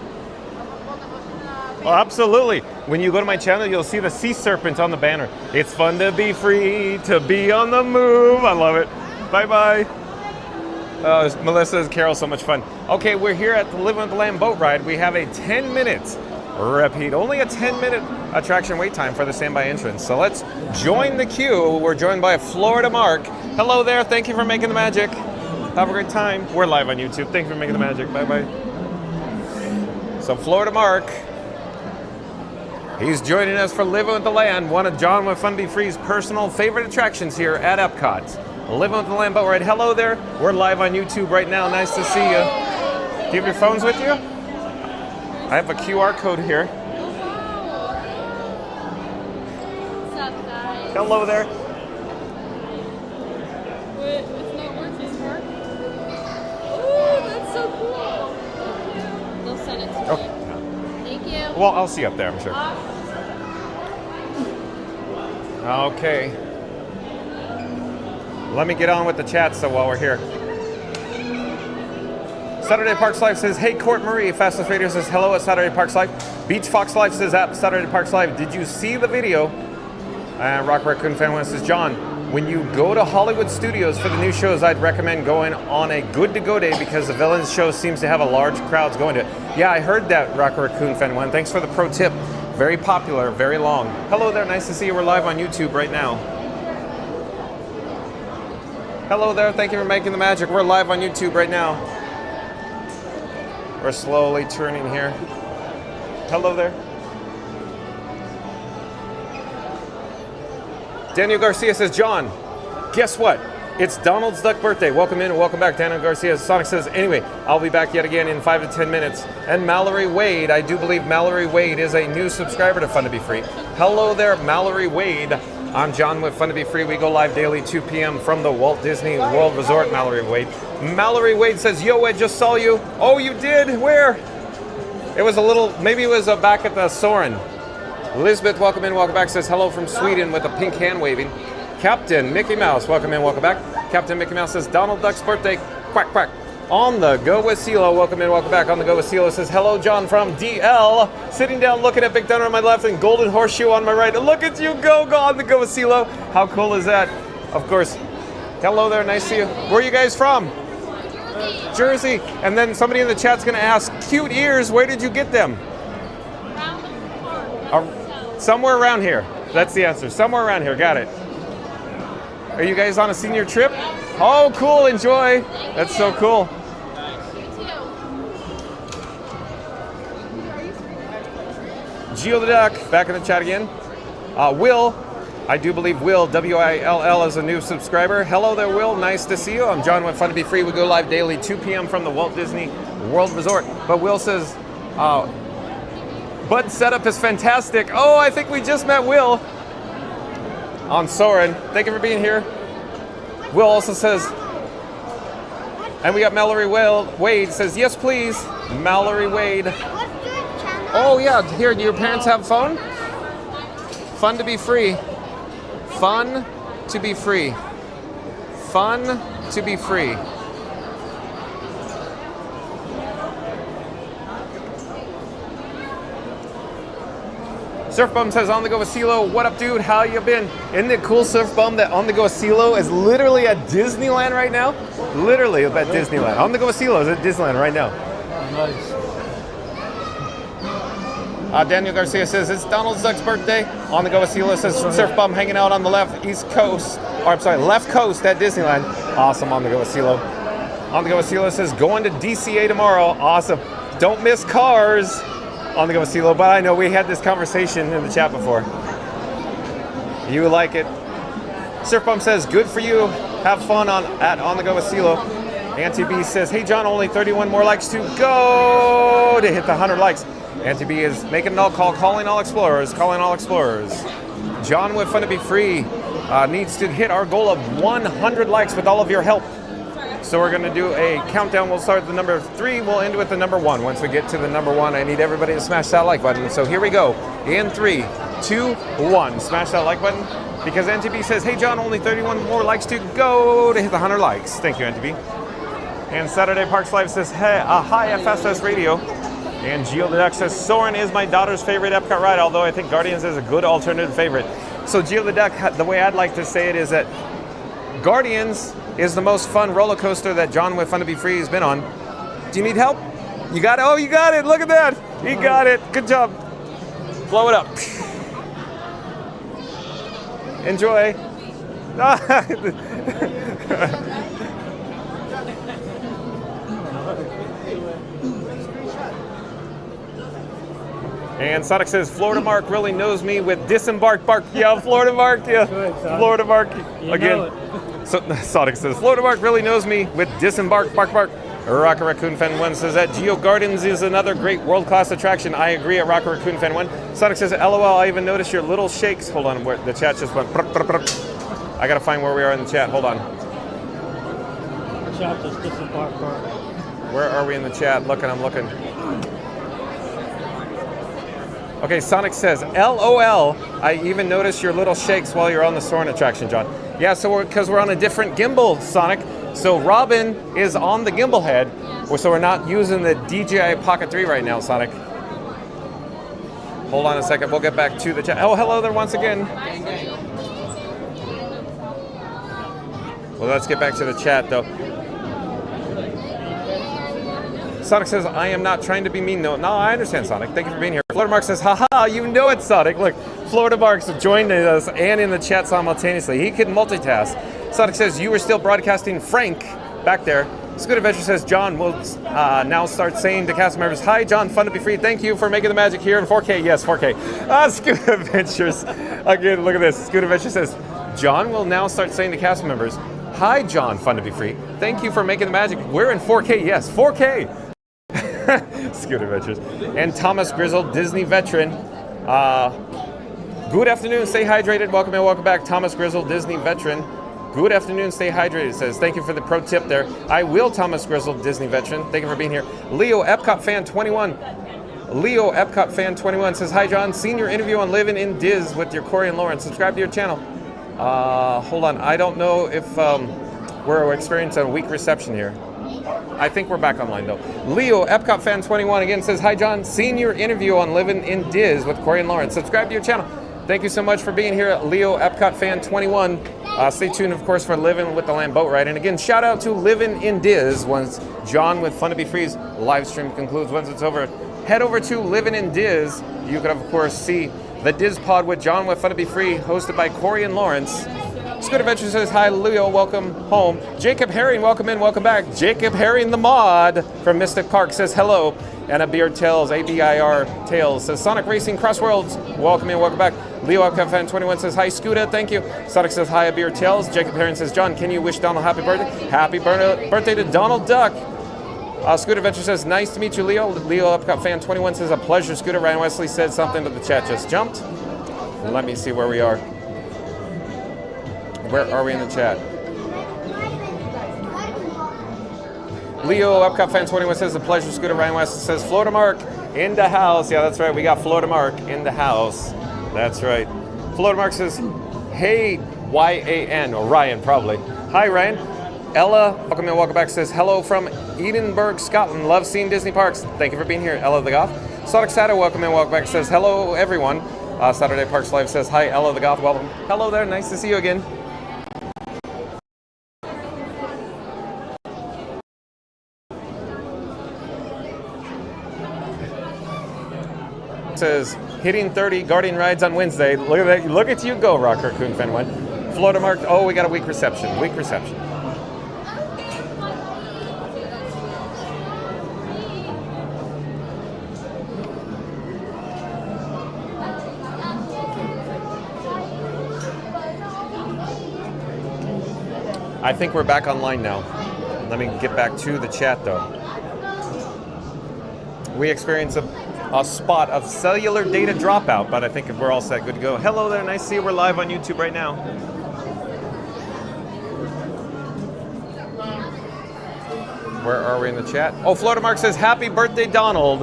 Walt Disney fan. Oh, absolutely. When you go to my channel, you'll see the sea serpent on the banner. It's fun to be free, to be on the move. I love it. Bye-bye. Melissa and Carol, so much fun. Okay, we're here at the Living with the Land boat ride. We have a 10-minute repeat, only a 10-minute attraction wait time for the standby entrance. So let's join the queue. We're joined by Florida Mark. Hello there. Thank you for making the magic. Have a great time. We're live on YouTube. Thank you for making the magic. Bye-bye. So Florida Mark, he's joining us for Living with the Land, one of John with Fun Be Free's personal favorite attractions here at Epcot. Living with the Land boat ride. Hello there. We're live on YouTube right now. Nice to see you. Do you have your phones with you? I have a QR code here. What's up, guys? Hello there. Wait, it's not working, Mark. Ooh, that's so cool. They'll send it to me. Thank you. Well, I'll see you up there, I'm sure. Okay. Let me get on with the chat so while we're here. Saturday Parks Live says, hey, Court Marie. Fastest Radio says, hello at Saturday Parks Live. Beach Fox Live says, at Saturday Parks Live, did you see the video? Rock Raccoon Fan 1 says, John, when you go to Hollywood Studios for the new shows, I'd recommend going on a good-to-go day because the Villains show seems to have a large crowds going to it. Yeah, I heard that, Rock Raccoon Fan 1. Thanks for the pro tip. Very popular, very long. Hello there, nice to see you. We're live on YouTube right now. Hello there, thank you for making the magic. We're live on YouTube right now. We're slowly turning here. Hello there. Daniel Garcia says, John, guess what? It's Donald's Duck birthday. Welcome in and welcome back, Daniel Garcia. Sonic says, anyway, I'll be back yet again in 5 to 10 minutes. And Mallory Wade, I do believe Mallory Wade is a new subscriber to Fun to Be Free. Hello there, Mallory Wade. I'm John with Fun to Be Free. We go live daily 2 p.m. from the Walt Disney World Resort, Mallory Wade. Mallory Wade says, yo, I just saw you. Oh, you did? Where? It was a little, maybe it was back at the Soarin. Elizabeth, welcome in, welcome back. Says hello from Sweden with a pink hand waving. Captain Mickey Mouse, welcome in, welcome back. Captain Mickey Mouse says Donald Duck's birthday. Quack, quack. On the go with CeeLo, welcome in, welcome back. On the go with CeeLo says hello, John from DL. Sitting down, looking at Big Thunder on my left and Golden Horseshoe on my right. And look at you go on the go with CeeLo. How cool is that? Of course. Hello there, nice to see you. Where are you guys from? Jersey. And then somebody in the chat's going to ask, cute ears, where did you get them? Somewhere around here. That's the answer. Somewhere around here. Got it. Are you guys on a senior trip? Oh, cool. Enjoy. That's so cool. Geo the Duck, back in the chat again. Will, I do believe Will, W-I-L-L, is a new subscriber. Hello there, Will. Nice to see you. I'm John with Fun to Be Free. We go live daily, 2 p.m. from the Walt Disney World Resort. But Will says, Bud setup is fantastic. Oh, I think we just met Will on Soarin. Thank you for being here. Will also says, and we got Mallory Wade says, yes, please. Mallory Wade. Oh, yeah. Here, do your parents have phone? Fun to be free. Fun to be free. Fun to be free. Surf Bum says, on the go with CeeLo. What up, dude? How you been? Isn't it cool, Surf Bum, that on the go with CeeLo is literally at Disneyland right now? Literally at Disneyland. On the go with CeeLo is at Disneyland right now. Nice. Daniel Garcia says, it's Donald Duck's birthday. On the go with CeeLo says, Surf Bum hanging out on the left coast at Disneyland. Awesome, on the go with CeeLo. On the go with CeeLo says, going to DCA tomorrow. Awesome. Don't miss Cars. On the go with CeeLo, but I know we had this conversation in the chat before. You like it. Surf Bum says, good for you. Have fun on the go with CeeLo. Auntie B says, hey John, only 31 more likes to go to hit the 100 likes. Auntie B is making an all call, calling all explorers. John with Fun to Be Free needs to hit our goal of 100 likes with all of your help. So we're going to do a countdown. We'll start with the number 3. We'll end with the number 1. Once we get to the number 1, I need everybody to smash that like button. So here we go. In 3, 2, 1. Smash that like button. Because NTB says, hey John, only 31 more likes to go to hit the 100 likes. Thank you, NTB. And Saturday Parks Live says, hey, hi FSS Radio. And Geo the Duck says, Soarin is my daughter's favorite Epcot ride, although I think Guardians is a good alternative favorite. So Geo the Duck, the way I'd like to say it is that Guardians is the most fun roller coaster that John with Fun to Be Free has been on. Do you need help? You got it? Oh, you got it. Look at that. You got it. Good job. Blow it up. Enjoy. And Sonic says, Florida Mark really knows me with disembark bark. Yeah, Florida Mark. Yeah, Florida Mark. Again. So Sonic says, Florida Mark really knows me with disembark bark bark. Rocket Raccoon Fan 1 says that Geo Gardens is another great world-class attraction. I agree at Rocket Raccoon Fan 1. Sonic says, LOL, I even noticed your little shakes. Hold on, where the chat just went. I gotta find where we are in the chat. Hold on. The chat just disembarked. Where are we in the chat? I'm looking. Okay, Sonic says, LOL, I even noticed your little shakes while you're on the Soarin' attraction, John. Yeah, so because we're on a different gimbal, Sonic. So Robin is on the gimbal head, so we're not using the DJI Pocket 3 right now, Sonic. Hold on a second, we'll get back to the chat. Oh, hello there once again. Well, let's get back to the chat, though. Sonic says, I am not trying to be mean. No, I understand, Sonic. Thank you for being here. Florida Mark says, haha, you know it, Sonic. Look, Florida Mark's joined us and in the chat simultaneously. He can multitask. Sonic says, you were still broadcasting Frank back there. Scoot Adventure says, John will now start saying to cast members, hi, John, Fun to Be Free. Thank you for making the magic here in 4K. Yes, 4K. Scoot Adventures. Again, look at this. Scoot Adventure says, John will now start saying to cast members, hi, John, Fun to Be Free. Thank you for making the magic. We're in 4K. Yes, 4K. Scoot Adventures. And Thomas Grizzle, Disney veteran. Good afternoon, stay hydrated. Welcome and welcome back, Thomas Grizzle, Disney veteran. Good afternoon, stay hydrated, says. Thank you for the pro tip there. I will, Thomas Grizzle, Disney veteran. Thank you for being here. Leo, Epcot fan 21. Leo Epcot Fan 21 says, hi John, seen your interview on Living in Diz with your Corey and Lauren. Subscribe to your channel. Hold on, I don't know if we're experiencing a weak reception here. I think we're back online though. Leo Epcot Fan 21 again says, hi John, seen your interview on Living in Diz with Corey and Lauren. Subscribe to your channel. Thank you so much for being here, Leo Epcot Fan 21. Stay tuned, of course, for Living with the Lamb boat ride. And again, shout out to Living in Diz once John with Fun to Be Free's live stream concludes. Once it's over, head over to Living in Diz. You can, of course, see the Diz Pod with John with Fun to Be Free, hosted by Corey and Lawrence. Scoot Adventure says, hi, Leo, welcome home. Jacob Herring, welcome in, welcome back. Jacob Herring, the mod from Mystic Park, says hello. And Abir Tales, A-B-I-R Tales, says Sonic Racing Cross Worlds, welcome in, welcome back. Leo Epcot Fan 21 says, hi, Scooter, thank you. Sonic says, hi, Abir Tales. Jacob Herring says, John, can you wish Donald happy birthday? Happy birthday to Donald Duck. Scooter Adventure says, nice to meet you, Leo. Leo Epcot Fan 21 says, a pleasure. Scooter Ryan Wesley said something, but the chat just jumped. Let me see where we are. Where are we in the chat? Leo Epcot Fan 21 says, a pleasure. Scooter Ryan Wesley says, Florida Mark in the house. Yeah, that's right. We got Florida Mark in the house. That's right. Florida Mark says, hey, Y-A-N, or Ryan probably. Hi, Ryan. Ella, welcome and welcome back, says, hello from Edinburgh, Scotland. Love seeing Disney parks. Thank you for being here, Ella the Goth. Sonic Sato, welcome and welcome back, says, hello, everyone. Saturday Parks Live says, hi, Ella the Goth, welcome. Hello there, nice to see you again. Says, hitting 30 Guardian rides on Wednesday. Look at that. Look at you go, Rock Raccoon Fan 1. Florida Mark. Oh, we got a weak reception. Weak reception. I think we're back online now. Let me get back to the chat though. We experienced a spot of cellular data dropout, but I think we're all set, good to go. Hello there, nice to see you. We're live on YouTube right now. Where are we in the chat? Oh, Florida Mark says, happy birthday, Donald.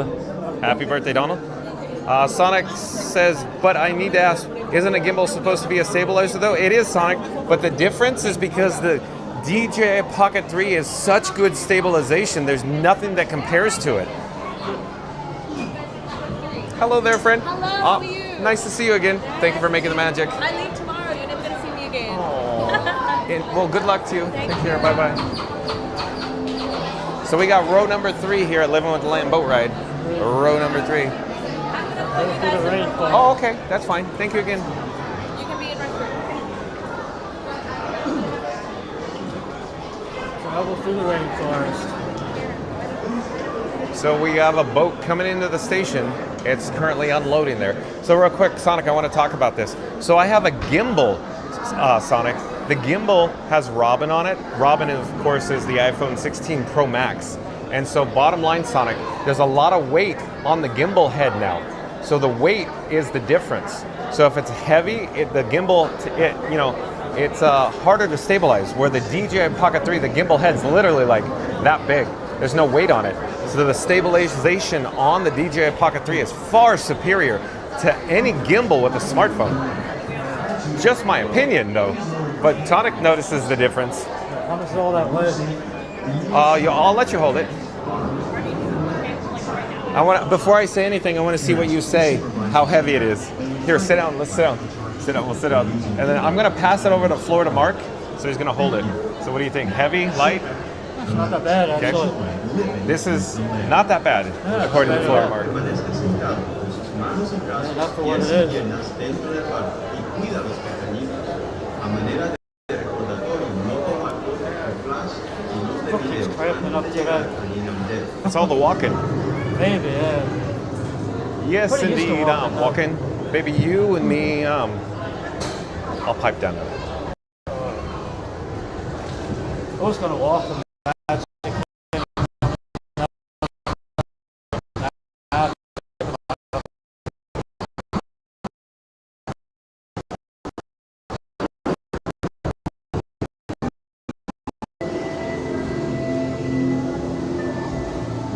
Happy birthday, Donald. Sonic says, but I need to ask, isn't a gimbal supposed to be a stabilizer though? It is, Sonic, but the difference is because the DJI Pocket 3 is such good stabilization, there's nothing that compares to it. Hello there, friend. Hello, how are you? Nice to see you again. Thank you for making the magic. I leave tomorrow. You're never gonna see me again. Well, good luck to you. Take care. Bye-bye. So we got row number 3 here at Living with the Lamb boat ride. Row number 3. Oh, okay. That's fine. Thank you again. You can be in my Travel through the rainforest. So we have a boat coming into the station. It's currently unloading there. So real quick, Sonic, I want to talk about this. So I have a gimbal, Sonic. The gimbal has Robin on it. Robin, of course, is the iPhone 16 Pro Max. And so bottom line, Sonic, there's a lot of weight on the gimbal head now. So the weight is the difference. So if it's heavy, the gimbal, it's harder to stabilize. Where the DJI Pocket 3, the gimbal head's literally like that big. There's no weight on it. So the stabilization on the DJI Pocket 3 is far superior to any gimbal with a smartphone. Just my opinion, though. But Sonic notices the difference. How much is all that weight? I'll let you hold it. Before I say anything, I want to see what you say, how heavy it is. Here, sit down. Let's sit down. Sit down. We'll sit down. And then I'm going to pass it over to Florida Mark, so he's going to hold it. So what do you think? Heavy? Light? It's not that bad, actually. Okay. This is not that bad, according to Florida Mark. That's for what it is. It's cramping up to that. That's all the walking. Maybe, yeah. Yes, Pretty used to indeed, I'm walking. Baby, you and me, I'll pipe down there. I was going to walk them.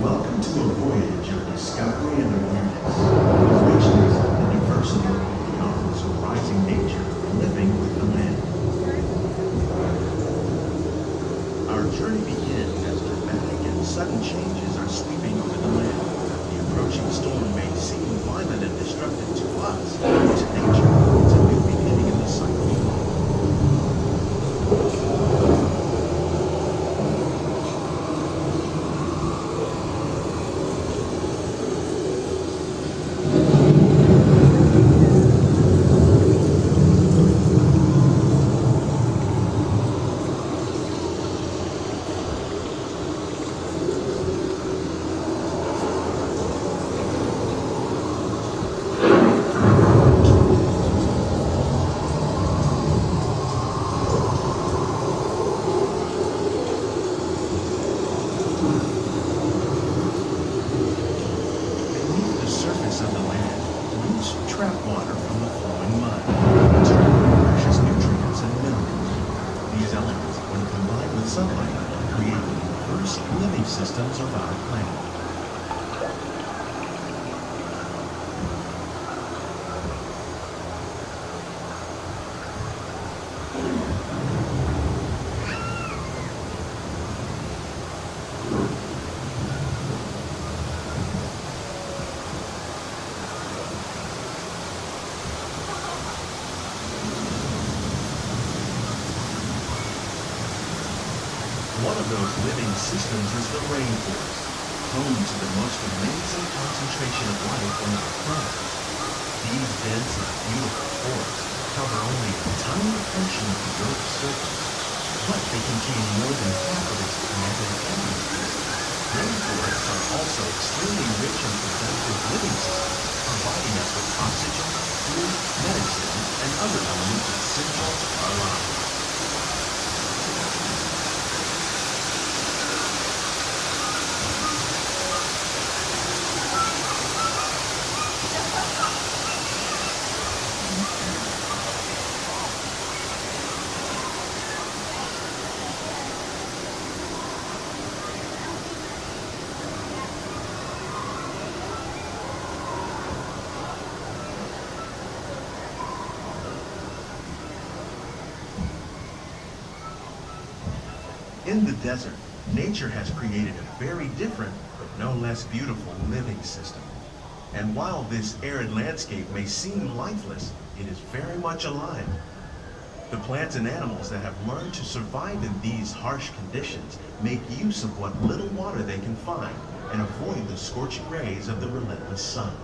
Welcome to a voyage of discovery and awareness. journey begins as dramatic and sudden changes are sweeping over the land. The approaching storm may seem violent and destructive to us, but to nature, it's a new beginning in the cycle. One of those living systems is the rainforest, home to the most amazing concentration of life on our planet. These dense and beautiful forests cover only a tiny portion of the Earth's surface, but they contain more than half of its planet atmosphere. Rainforests are also extremely rich and productive living systems, providing us with oxygen, food, medicine, and other elements essential to our lives. In the desert, nature has created a very different, but no less beautiful living system. And while this arid landscape may seem lifeless, it is very much alive. The plants and animals that have learned to survive in these harsh conditions make use of what little water they can find and avoid the scorching rays of the relentless sun.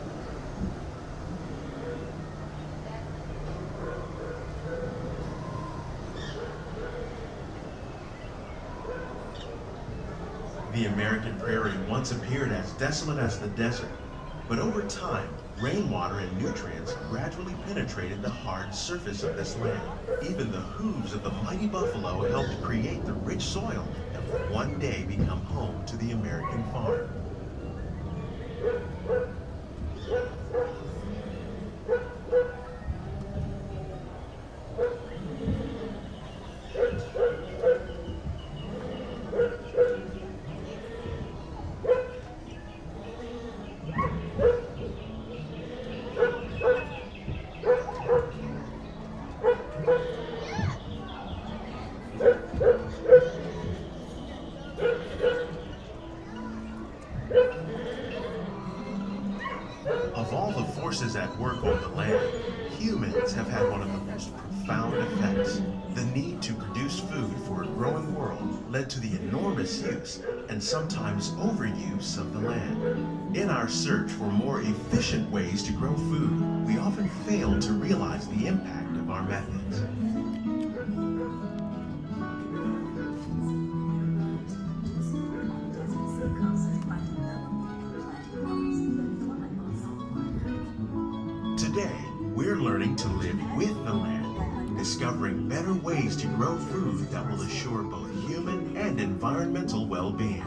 The American prairie once appeared as desolate as the desert, but over time, rainwater and nutrients gradually penetrated the hard surface of this land. Even the hooves of the mighty buffalo helped create the rich soil that would one day become home to the American farm. Of all the forces at work on the land, humans have had one of the most profound effects. The need to produce food for a growing world led to the enormous use and sometimes overuse of the land. In our search for more efficient ways to grow food, we often fail to realize the impact of our methods. Today, we're learning to live with the land, discovering better ways to grow food that will assure both human and environmental well-being.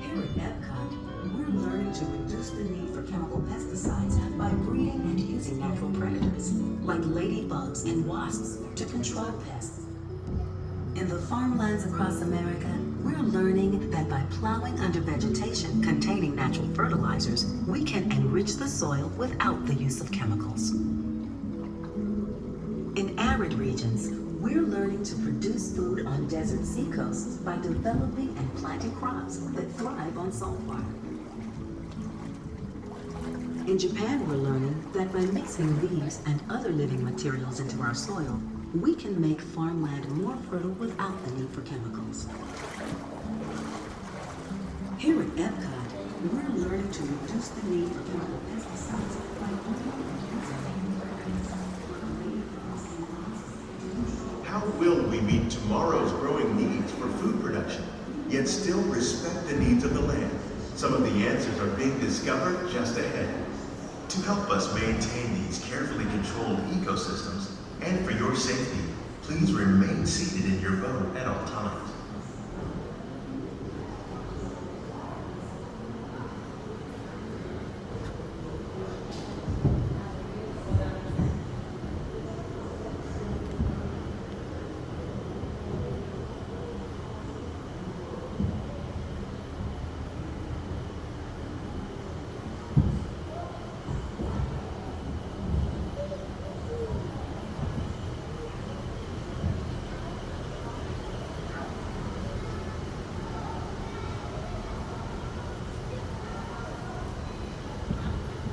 Here at EPCOT, we're learning to reduce the need for chemical pesticides by breeding and using natural predators, like ladybugs and wasps, to control pests. In the farmlands across America, we're learning that by plowing under vegetation containing natural fertilizers, we can enrich the soil without the use of chemicals. In arid regions, we're learning to produce food on desert seacoasts by developing and planting crops that thrive on salt water. In Japan, we're learning that by mixing leaves and other living materials into our soil, we can make farmland more fertile without the need for chemicals. Here at EPCOT, we're learning to reduce the need for chemical pesticides by How will we meet tomorrow's growing needs for food production, yet still respect the needs of the land? Some of the answers are being discovered just ahead. To help us maintain these carefully controlled ecosystems, and for your safety, please remain seated in your boat at all times.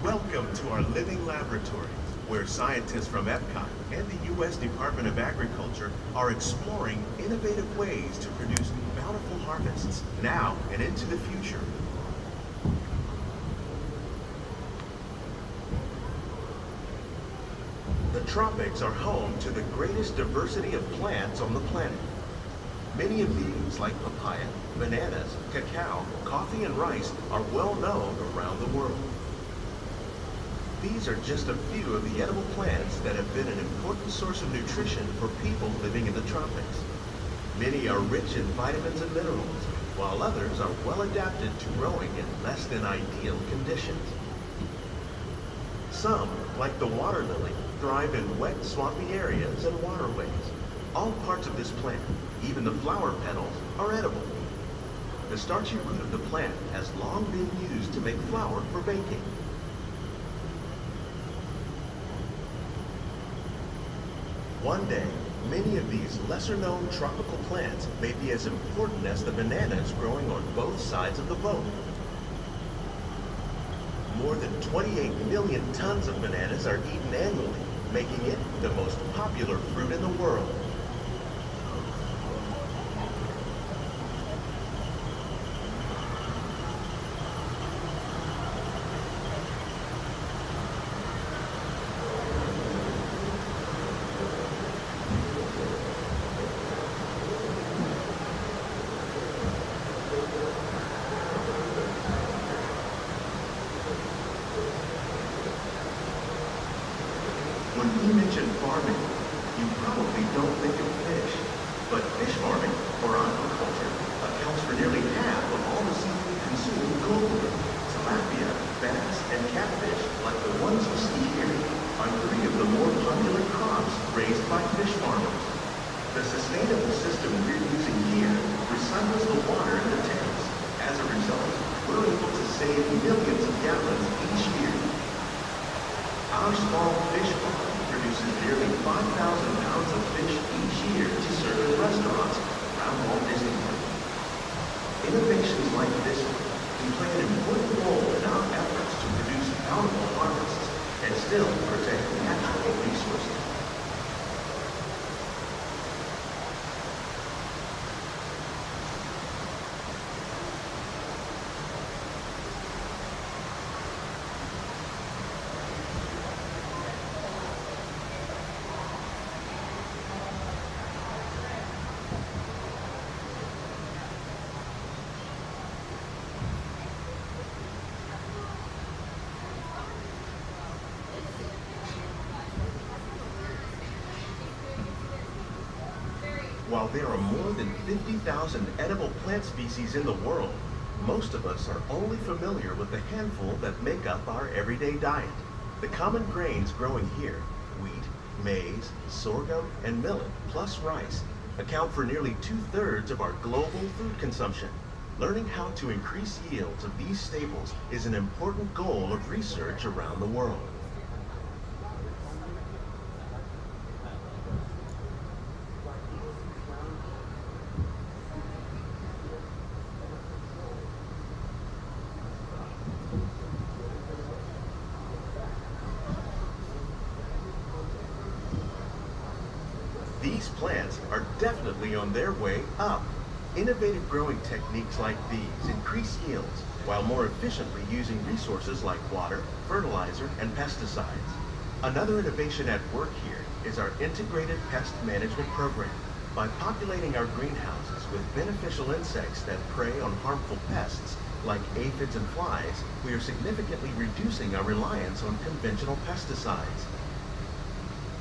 Welcome to our living laboratory, where scientists from EPCOT and the U.S. Department of Agriculture are exploring innovative ways to produce bountiful harvests now and into the future. The tropics are home to the greatest diversity of plants on the planet. Many of these, like papaya, bananas, cacao, coffee, and rice, are well known around the world. These are just a few of the edible plants that have been an important source of nutrition for people living in the tropics. Many are rich in vitamins and minerals, while others are well adapted to growing in less than ideal conditions. Some, like the water lily, thrive in wet, swampy areas and waterways. All parts of this plant, even the flower petals, are edible. The starchy root of the plant has long been used to make flour for baking. One day, many of these lesser-known tropical plants may be as important as the bananas growing on both sides of the boat. More than 28 million tons of bananas are eaten annually, making it the most popular fruit in the world. When you mention farming, you probably don't think of fish. But fish farming, or aquaculture, accounts for nearly half of all the seafood consumed globally. Tilapia, bass, and catfish, like the ones you see here, are three of the more popular crops raised by fish farmers. The sustainable system we're using here recycles the water in the tanks. As a result, we're able to save millions of gallons each year. Our small fish farm produces nearly 5,000 pounds of fish each year to serve in restaurants around Walt Disney World. Innovations like this one can play an important role in our efforts to produce bountiful harvests and still protect natural resources. While there are more than 50,000 edible plant species in the world, most of us are only familiar with the handful that make up our everyday diet. The common grains growing here, wheat, maize, sorghum, and millet, plus rice, account for nearly 2/3 of our global food consumption. Learning how to increase yields of these staples is an important goal of research around the world. These plants are definitely on their way up. Innovative growing techniques like these increase yields while more efficiently using resources like water, fertilizer, and pesticides. Another innovation at work here is our integrated pest management program. By populating our greenhouses with beneficial insects that prey on harmful pests like aphids and flies, we are significantly reducing our reliance on conventional pesticides.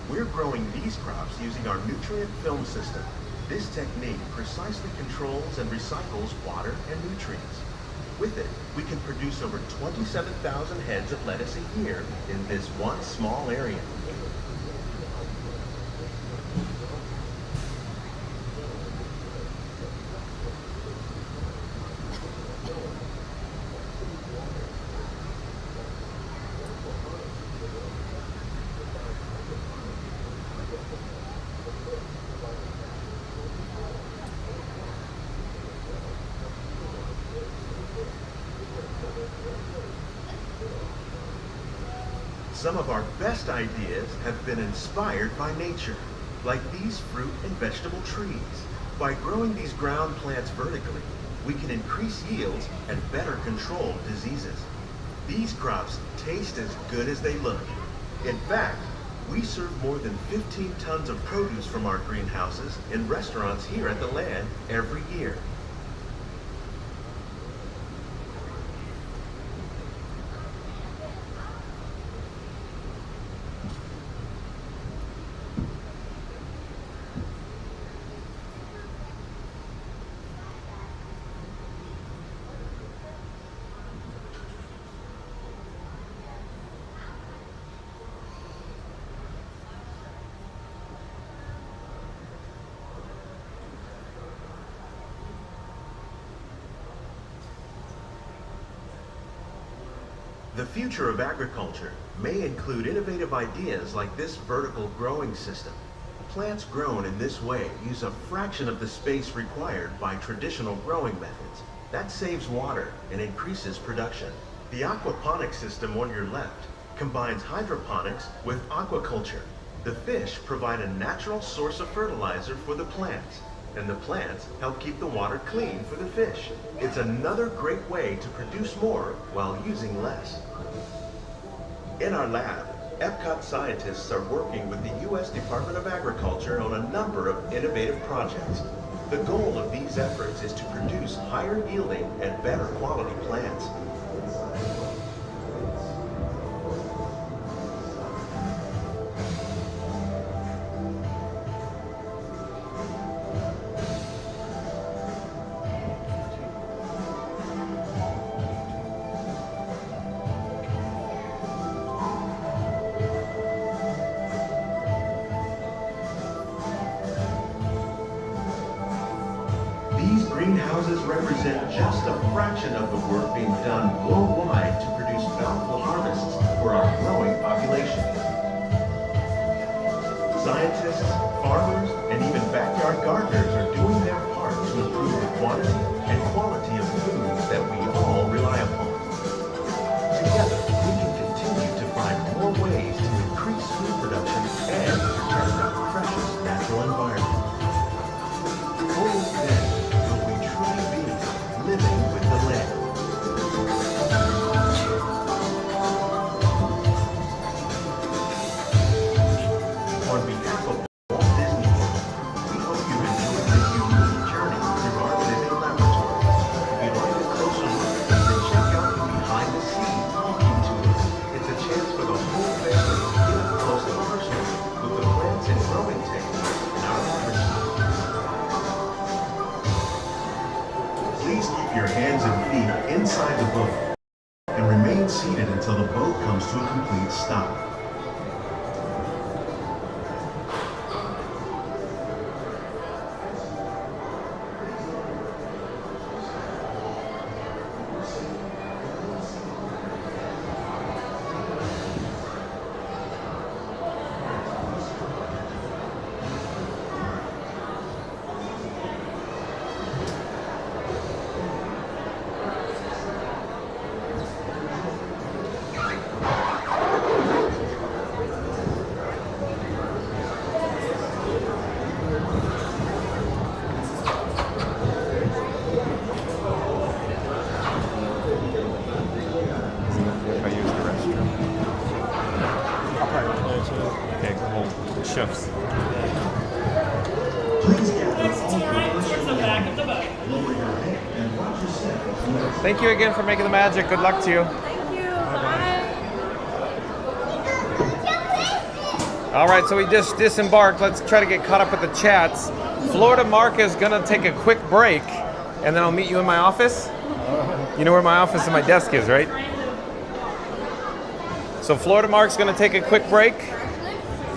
We're growing these crops using our nutrient film system. This technique precisely controls and recycles water and nutrients. With it, we can produce over 27,000 heads of lettuce a year in this one small area. Some of our best ideas have been inspired by nature, like these fruit and vegetable trees. By growing these ground plants vertically, we can increase yields and better control diseases. These crops taste as good as they look. In fact, we serve more than 15 tons of produce from our greenhouses in restaurants here at the land every year. The future of agriculture may include innovative ideas like this vertical growing system. Plants grown in this way use a fraction of the space required by traditional growing methods. That saves water and increases production. The aquaponics system on your left combines hydroponics with aquaculture. The fish provide a natural source of fertilizer for the plants, and the plants help keep the water clean for the fish. It's another great way to produce more while using less. In our lab, EPCOT scientists are working with the U.S. Department of Agriculture on a number of innovative projects. The goal of these efforts is to produce higher yielding and better quality plants. Greenhouses represent just a fraction of the work being done worldwide to produce bountiful harvests for our growing population. Scientists, farmers, and even backyard gardeners are doing their part to improve the quantity and quality of foods that we all rely upon. Together, we can continue to find more ways to increase food production and protect our precious natural environment. Only then living with the land. On behalf of Walt Disney World, we hope you enjoyed this unique journey through our living laboratory. If you'd like a closer look, then check out the behind the scenes walking tour. It's a chance for the whole family to get up close and personal with the plants and growing techniques in our laboratory. Please keep your hands and feet inside the boat and remain seated until the boat comes to a complete stop. Thank you again for making the magic. Good luck to you. Thank you. Bye. All right, so we just disembarked. Let's try to get caught up with the chats. Florida Mark is gonna take a quick break, and then I'll meet you in my office. You know where my office and my desk is, right? So Florida Mark's gonna take a quick break.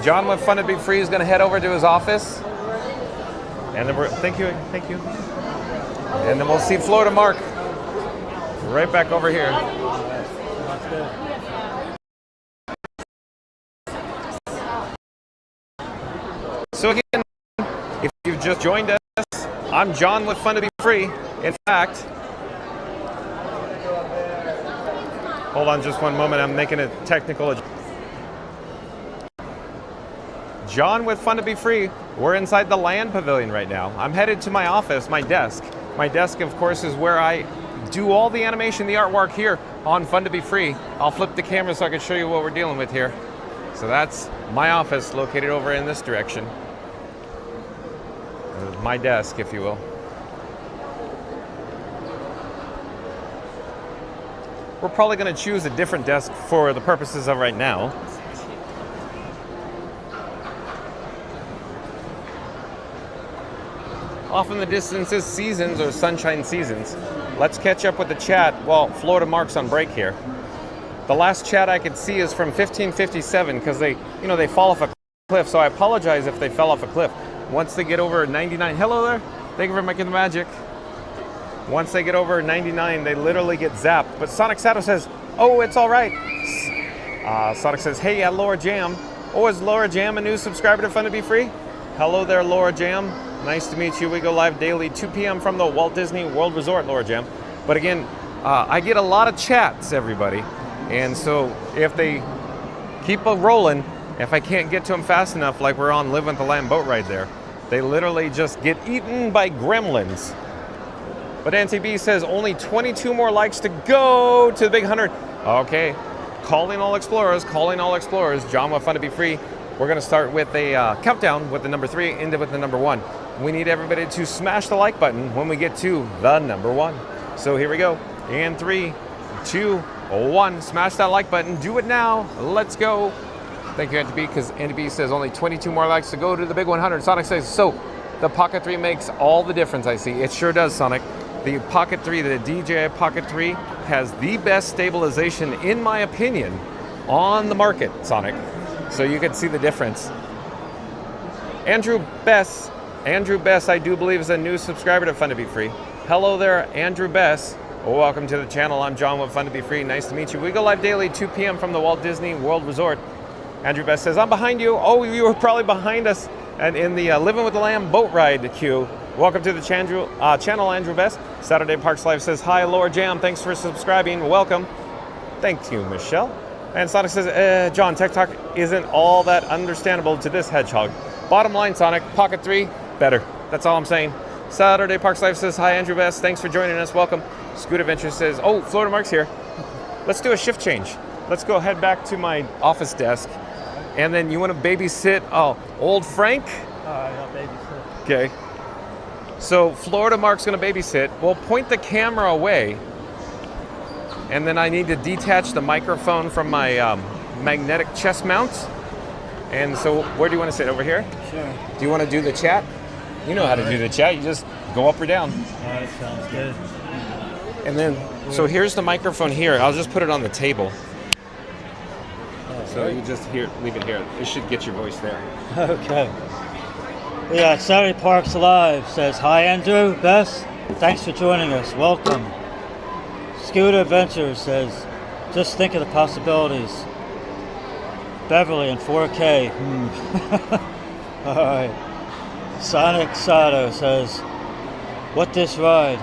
John with Fun to Be Free is gonna head over to his office. And then thank you. And then we'll see Florida Mark right back over here. So again, if you've just joined us, I'm John with Fun to Be Free. In fact, hold on just one moment, I'm making a technical adjustment. John with Fun to Be Free. We're inside the Land Pavilion right now. I'm headed to my office, my desk. My desk, of course, is where I do all the animation, the artwork here on Fun to Be Free. I'll flip the camera so I can show you what we're dealing with here. So that's my office located over in this direction. My desk, if you will. We're probably going to choose a different desk for the purposes of right now. Off in the distance is Seasons or Sunshine Seasons. Let's catch up with the chat while Florida Mark's on break here. The last chat I could see is from 1557 because they fall off a cliff, so I apologize if they fell off a cliff. Once they get over 99, hello there, thank you for making the magic. Once they get over 99, they literally get zapped. But Sonic Sato says, oh, it's all right. Sonic says, hey, Laura Jam. Oh, is Laura Jam a new subscriber to Fun to Be Free? Hello there, Laura Jam. Nice to meet you. We go live daily, 2 p.m. from the Walt Disney World Resort, Laura Jam. But again, I get a lot of chats, everybody. And so if they keep rolling, if I can't get to them fast enough, like we're on Live with the Lamb boat ride there, they literally just get eaten by gremlins. But Auntie B says only 22 more likes to go to the big 100. Okay, calling all explorers, John with Fun to Be Free. We're gonna start with a countdown with the number 3, end with the number 1. We need everybody to smash the like button when we get to the number 1. So here we go. And 3, 2, 1. Smash that like button. Do it now. Let's go. Thank you, Auntie B, because Auntie B says only 22 more likes to go to the big 100. Sonic says, so the Pocket 3 makes all the difference, I see. It sure does, Sonic. The Pocket 3, the DJI Pocket 3, has the best stabilization, in my opinion, on the market, Sonic. So you can see the difference. Andrew Bess, I do believe, is a new subscriber to Fun to Be Free. Hello there, Andrew Bess. Welcome to the channel. I'm John with Fun to Be Free. Nice to meet you. We go live daily, 2 p.m. from the Walt Disney World Resort. Andrew Bess says, I'm behind you. Oh, you were probably behind us and in the Living with the Lamb boat ride queue. Welcome to the channel, Andrew Bess. Saturday Parks Live says, hi, Laura Jam. Thanks for subscribing. Welcome. Thank you, Michelle. And Sonic says, John, TikTok isn't all that understandable to this hedgehog. Bottom line, Sonic, Pocket 3, better. That's all I'm saying. Saturday Parks Live says, hi, Andrew Bess. Thanks for joining us. Welcome. Scoot Adventure says, oh, Florida Mark's here. Let's do a shift change. Let's go head back to my office desk. And then you want to babysit old Frank? I'll babysit. Okay. So Florida Mark's going to babysit. We'll point the camera away. And then I need to detach the microphone from my magnetic chest mount. And so where do you want to sit? Over here? Sure. Do you want to do the chat? You know how to do the chat. You just go up or down. All right, sounds good. And then, so here's the microphone here. I'll just put it on the table. So you just leave it here. It should get your voice there. Okay. Yeah, Saturday Parks Live says, hi, Andrew Bess. Thanks for joining us. Welcome. Scooter Adventure says, just think of the possibilities. Beverly in 4K. All right. Sonic Sato says, what this ride?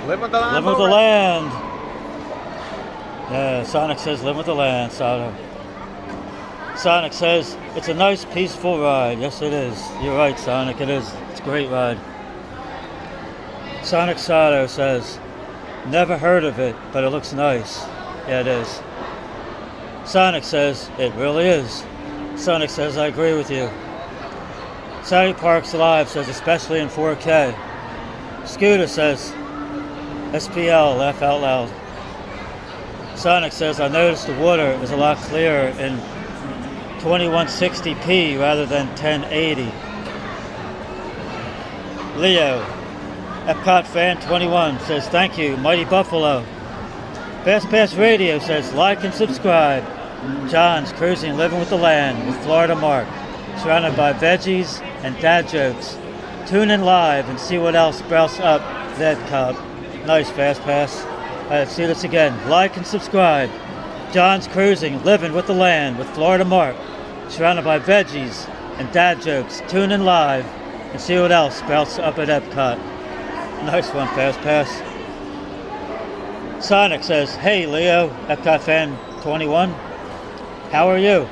Live with the land. Live with the land. Yeah, Sonic says, live with the land, Sato. Sonic says, it's a nice, peaceful ride. Yes, it is. You're right, Sonic, it is. It's a great ride. Sonic Sato says, never heard of it, but it looks nice. Yeah, it is. Sonic says, it really is. Sonic says, I agree with you. Saturday Parks Live says, especially in 4K. Scooter says, SPL, laugh out loud. Sonic says, I noticed the water is a lot clearer in 2160p rather than 1080. Leo, Epcot Fan 21 says, thank you, Mighty Buffalo. Fast Pass Radio says, like and subscribe. John's Cruising Living with the Land with Florida Mark, surrounded by veggies and dad jokes. Tune in live and see what else sprouts up at Epcot. Nice, Fast Pass. Let's see this again. Like and subscribe. John's Cruising Living with the Land with Florida Mark, surrounded by veggies and dad jokes. Tune in live and see what else sprouts up at Epcot. Nice one, Fast Pass. Sonic says, hey Leo, Epcot Fan 21. How are you?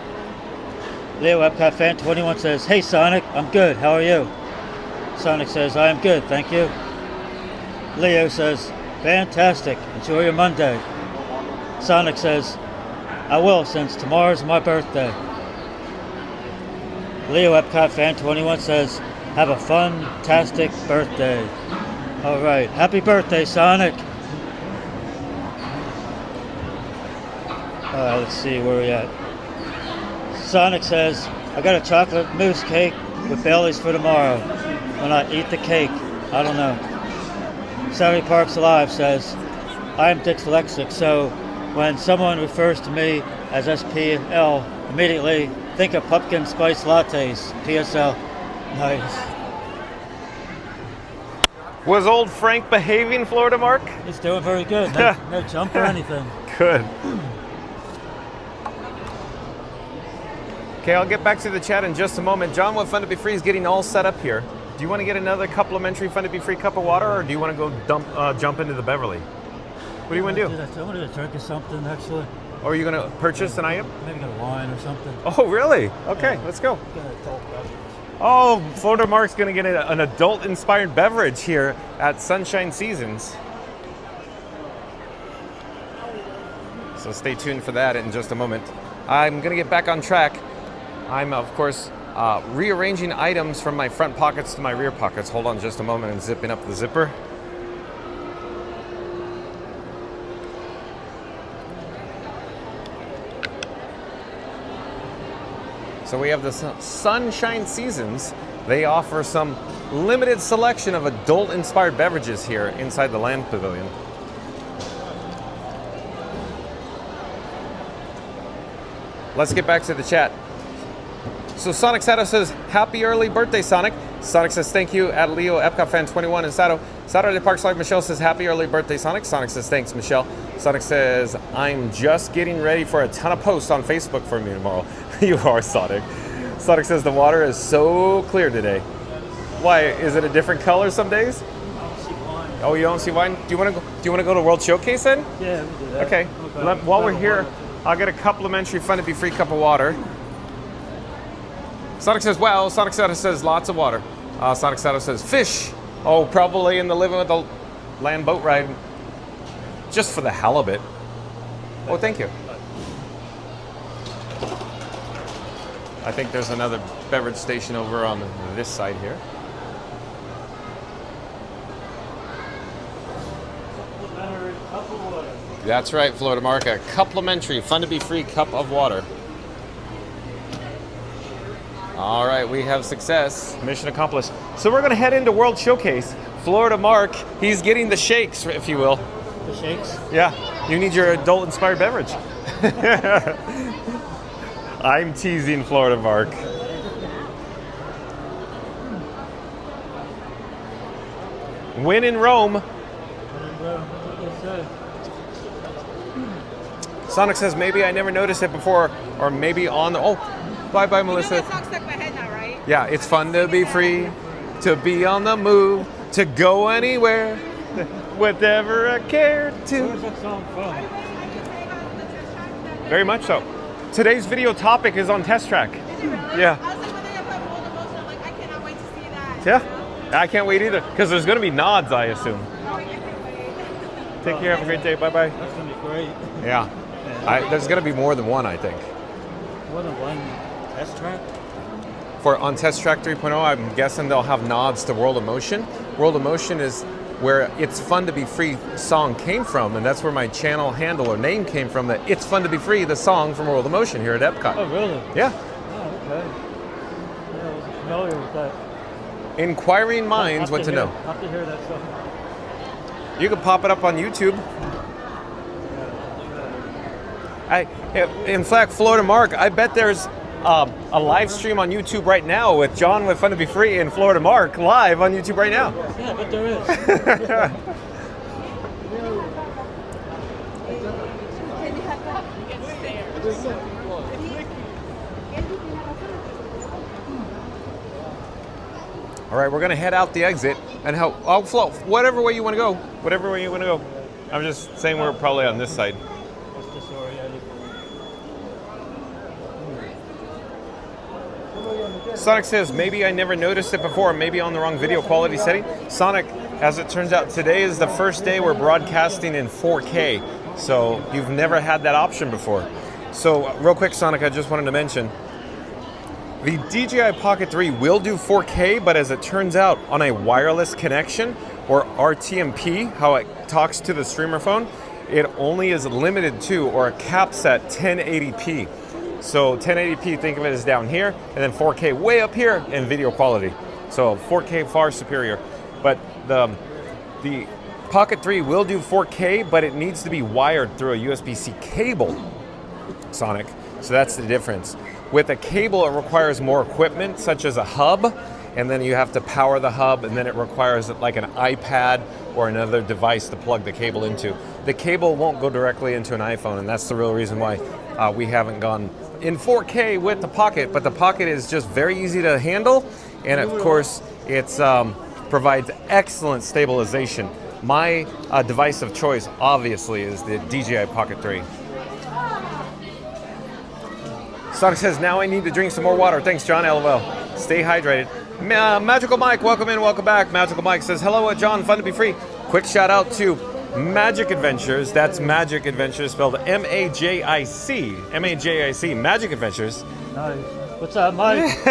Leo, Epcot Fan 21 says, hey Sonic, I'm good, how are you? Sonic says, I am good, thank you. Leo says, fantastic, enjoy your Monday. Sonic says, I will, since tomorrow's my birthday. Leo, Epcot Fan 21 says, have a fun-tastic birthday. Alright, happy birthday, Sonic. Let's see where we're at. Sonic says, I got a chocolate mousse cake with Bailey's for tomorrow. When I eat the cake, I don't know. Saturday Parks Alive says, I am dyslexic, so when someone refers to me as SPL, immediately think of pumpkin spice lattes. PSL. Nice. Was old Frank behaving, Florida Mark? He's doing very good. No jump or anything. Good. Okay, I'll get back to the chat in just a moment. John, what Fun to Be Free is getting all set up here. Do you want to get another complimentary Fun to Be Free cup of water, or do you want to go jump into the Beverly? What do you want to do? I want to get a drink or something, actually. Or are you going to purchase an item? Maybe get a wine or something. Oh, really? Okay, yeah. Let's go. Oh, Florida Mark's going to get an adult-inspired beverage here at Sunshine Seasons. So stay tuned for that in just a moment. I'm going to get back on track. I'm, of course, rearranging items from my front pockets to my rear pockets. Hold on just a moment and zipping up the zipper. So we have the Sunshine Seasons. They offer some limited selection of adult-inspired beverages here inside the Land Pavilion. Let's get back to the chat. So Sonic Sato says, happy early birthday, Sonic. Sonic says, thank you at Leo, Epcot Fan 21, and Sato. Saturday Parks Live Michelle says, happy early birthday, Sonic. Sonic says, thanks, Michelle. Sonic says, I'm just getting ready for a ton of posts on Facebook for me tomorrow. You are, Sonic. Sonic says, the water is so clear today. Why, is it a different color some days? I don't see wine. Oh, you don't see wine? Do you want to go to World Showcase then? Yeah, we do that. Okay. While we're here, I'll get a complimentary Fun to Be Free cup of water. Sonic says, wow. Sonic Sato says, lots of water. Sonic Sato says, fish. Oh, probably in the Living with the Land boat ride. Just for the halibut. Oh, thank you. I think there's another beverage station over on this side here. That's right, Florida Mark. A complimentary Fun to Be Free cup of water. All right, we have success. Mission accomplished. So we're going to head into World Showcase. Florida Mark, he's getting the shakes, if you will. The shakes? Yeah, you need your adult-inspired beverage. I'm teasing Florida Mark. When in Rome. Sonic says, maybe I never noticed it before, or maybe on the... Oh, bye-bye, Melissa. You know that song stuck in my head now, right? Yeah, it's fun to be free, to be on the move, to go anywhere, whatever I care to. Where's that song from? Very much so. Today's video topic is on Test Track. Is it really? Yeah. I was like, when they're going to put World of Motion, I'm like, I cannot wait to see that. Yeah, I can't wait either, because there's going to be nods, I assume. Oh, I can't wait. Take care, have a great day, bye-bye. That's going to be great. Yeah, there's going to be more than one, I think. More than one test track? On Test Track 3.0, I'm guessing they'll have nods to World of Motion. World of Motion is where It's Fun to Be Free song came from, and that's where my channel handle or name came from, that It's Fun to Be Free, the song from World of Motion here at Epcot. Oh, really? Yeah. Oh, okay. Yeah, I wasn't familiar with that. Inquiring minds what to know. Have to hear that stuff. You can pop it up on YouTube. In fact, Florida Mark, I bet there's a live stream on YouTube right now with John with Fun to Be Free and Florida Mark live on YouTube right now. Yeah, but there is. All right, we're gonna head out the exit and I'll flow whatever way you want to go. Whatever way you want to go. I'm just saying we're probably on this side. Sonic says, maybe I never noticed it before, maybe on the wrong video quality setting. Sonic, as it turns out, today is the first day we're broadcasting in 4K. So you've never had that option before. So real quick, Sonic, I just wanted to mention, the DJI Pocket 3 will do 4K, but as it turns out, on a wireless connection, or RTMP, how it talks to the streamer phone, it only is limited to, or caps at 1080p. So 1080p, think of it as down here, and then 4K way up here in video quality. So 4K far superior. But the Pocket 3 will do 4K, but it needs to be wired through a USB-C cable, Sonic. So that's the difference. With a cable, it requires more equipment, such as a hub, and then you have to power the hub, and then it requires like an iPad or another device to plug the cable into. The cable won't go directly into an iPhone, and that's the real reason why we haven't gone in 4K with the Pocket. But the Pocket is just very easy to handle, and of course, it provides excellent stabilization. My device of choice, obviously, is the DJI Pocket 3. Sonic says, now I need to drink some more water. Thanks, John. LOL. Stay hydrated. Magical Mike, welcome in, welcome back. Magical Mike says, hello, John. Fun to be free. Quick shout out to Magic Adventures. That's Magic Adventures, spelled M-A-J-I-C. M-A-J-I-C. Magic Adventures. Nice. What's up, Mike?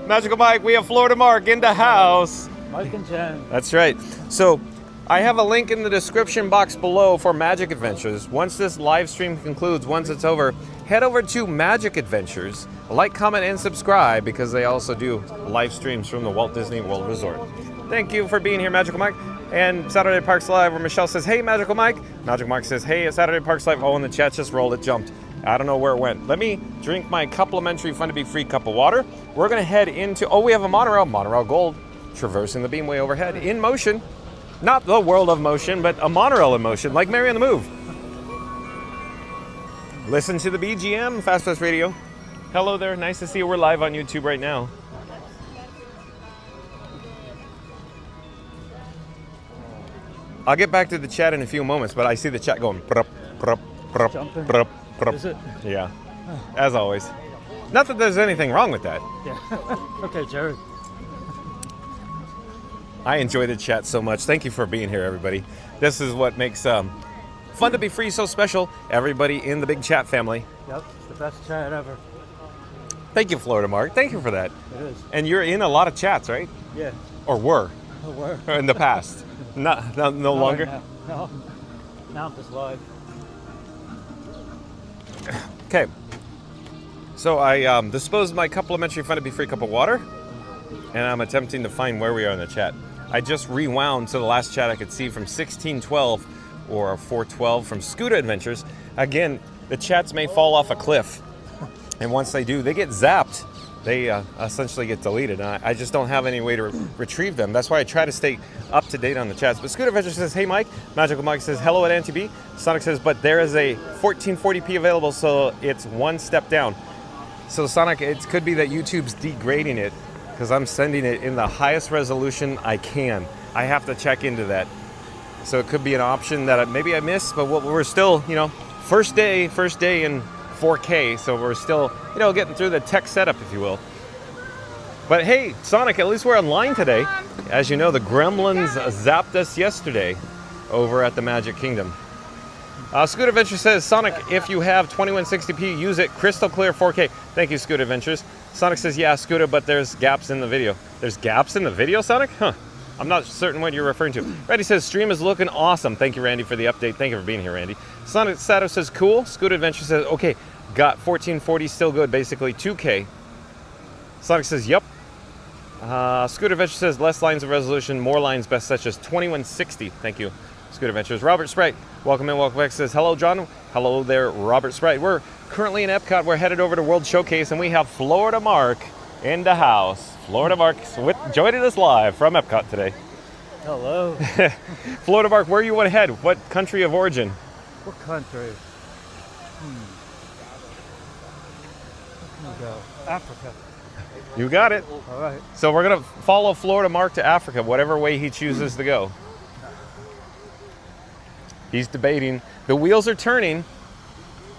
Magical Mike, we have Florida Mark in the house. Mike and Jen. That's right. So I have a link in the description box below for Magic Adventures. Once this live stream concludes, once it's over, head over to Magic Adventures, like, comment, and subscribe, because they also do live streams from the Walt Disney World Resort. Thank you for being here, Magical Mike. And Saturday Parks Live, where Michelle says, hey, Magical Mike. Magical Mike says, hey, at Saturday Parks Live. Oh, and the chat just rolled, it jumped. I don't know where it went. Let me drink my complimentary Fun to Be Free cup of water. We're going to head into, we have a monorail Gold, traversing the beamway overhead in motion. Not the world of motion, but a monorail in motion, like Mary on the Move. Listen to the BGM, Fast Pass Radio. Hello there, nice to see you. We're live on YouTube right now. I'll get back to the chat in a few moments, but I see the chat going. Is it? Yeah, as always. Not that there's anything wrong with that. Yeah. Okay, Jared. I enjoy the chat so much. Thank you for being here, everybody. This is what makes Fun to Be Free so special. Everybody in the big chat family. Yep, it's the best chat ever. Thank you, Florida Mark. Thank you for that. It is. And you're in a lot of chats, right? Yeah. Or were? Were. In the past. No longer? Right now. No. Now I'm just live. Okay. So I disposed my complimentary Fun to Be Free cup of water, and I'm attempting to find where we are in the chat. I just rewound to the last chat I could see from 1612 or 412 from Scooter Adventures. Again, the chats may fall off a cliff, and once they do, they get zapped. They essentially get deleted, and I just don't have any way to retrieve them. That's why I try to stay up to date on the chats. But Scooter Adventures says, hey Mike. Magical Mike says, hello at Auntie B. Sonic says, but there is a 1440p available, so it's one step down. So Sonic, it could be that YouTube's degrading it, because I'm sending it in the highest resolution I can. I have to check into that. So it could be an option that maybe I missed, but we're still, first day in 4K, so we're still, getting through the tech setup, if you will. But hey, Sonic, at least we're online today. As you know, the Gremlins zapped us yesterday over at the Magic Kingdom. Scooter Adventure says, Sonic, if you have 2160p, use it crystal clear 4K. Thank you, Scooter Adventures. Sonic says, yeah, Scooter, but there's gaps in the video. There's gaps in the video, Sonic? Huh. I'm not certain what you're referring to. Randy says, stream is looking awesome. Thank you, Randy, for the update. Thank you for being here, Randy. Sonic Sato says, cool. Scoot Adventure says, okay, got 1440 still good, basically 2K. Sonic says, yep. Scoot Adventure says, less lines of resolution, more lines best such as 2160. Thank you, Scoot Adventures. Robert Sprite, welcome in, welcome back, says, hello, John. Hello there, Robert Sprite. We're currently in Epcot. We're headed over to World Showcase, and we have Florida Mark in the house. Florida Mark joining us live from Epcot today. Hello. Florida Mark, where you want to head? What country of origin? What country? Where can we go? Africa. You got it. All right. So we're going to follow Florida Mark to Africa, whatever way he chooses to go. He's debating. The wheels are turning,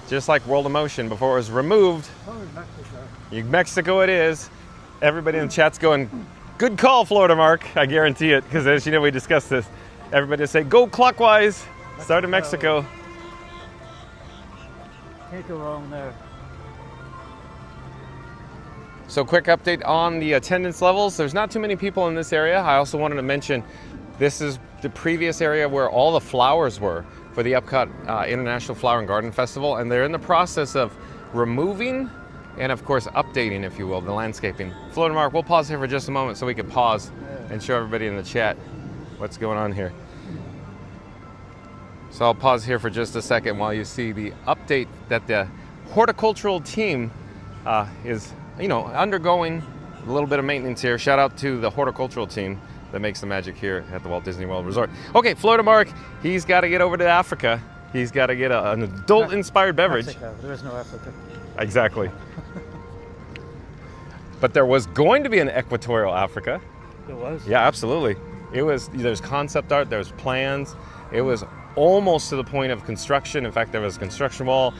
just like World of Motion before it was removed. Oh, Mexico. Mexico it is. Everybody in the chat's going, good call, Florida Mark. I guarantee it, because as you know, we discussed this. Everybody say, go clockwise. Start in Mexico. Can't go wrong there. So quick update on the attendance levels. There's not too many people in this area. I also wanted to mention this is the previous area where all the flowers were for the Epcot International Flower and Garden Festival, and they're in the process of removing and of course updating, if you will, the landscaping. Florida Mark, we'll pause here for just a moment so we can pause and show everybody in the chat what's going on here. So I'll pause here for just a second while you see the update that the horticultural team is undergoing a little bit of maintenance here. Shout out to the horticultural team that makes the magic here at the Walt Disney World Resort. Okay, Florida Mark, he's got to get over to Africa. He's got to get an adult-inspired beverage. Mexico. There is no Africa. Exactly. But there was going to be an equatorial Africa. There was? Yeah, absolutely. There's concept art, there's plans. It was almost to the point of construction. In fact, there was a construction wall,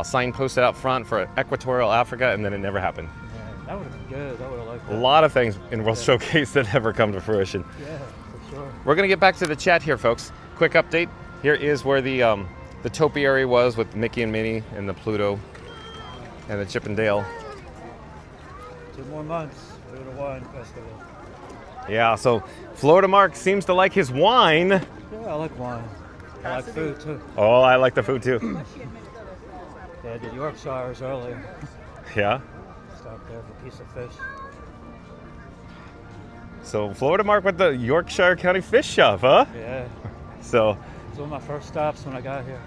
sign posted out front for equatorial Africa, and then it never happened. Yeah, that would have been good. I would have liked A that. lot of things in World Showcase that never come to fruition. Yeah, for sure. We're going to get back to the chat here, folks. Quick update. Here is where the topiary was with Mickey and Minnie and the Pluto and the Chip and Dale. 2 more months for the wine festival. Yeah, so Florida Mark seems to like his wine. Yeah, I like wine. I like food too. Oh, I like the food too. Yeah, I did Yorkshires earlier. Yeah. Stopped there for a piece of fish. So Florida Mark with the Yorkshire County Fish Shop, huh? Yeah. So. It was one of my first stops when I got here.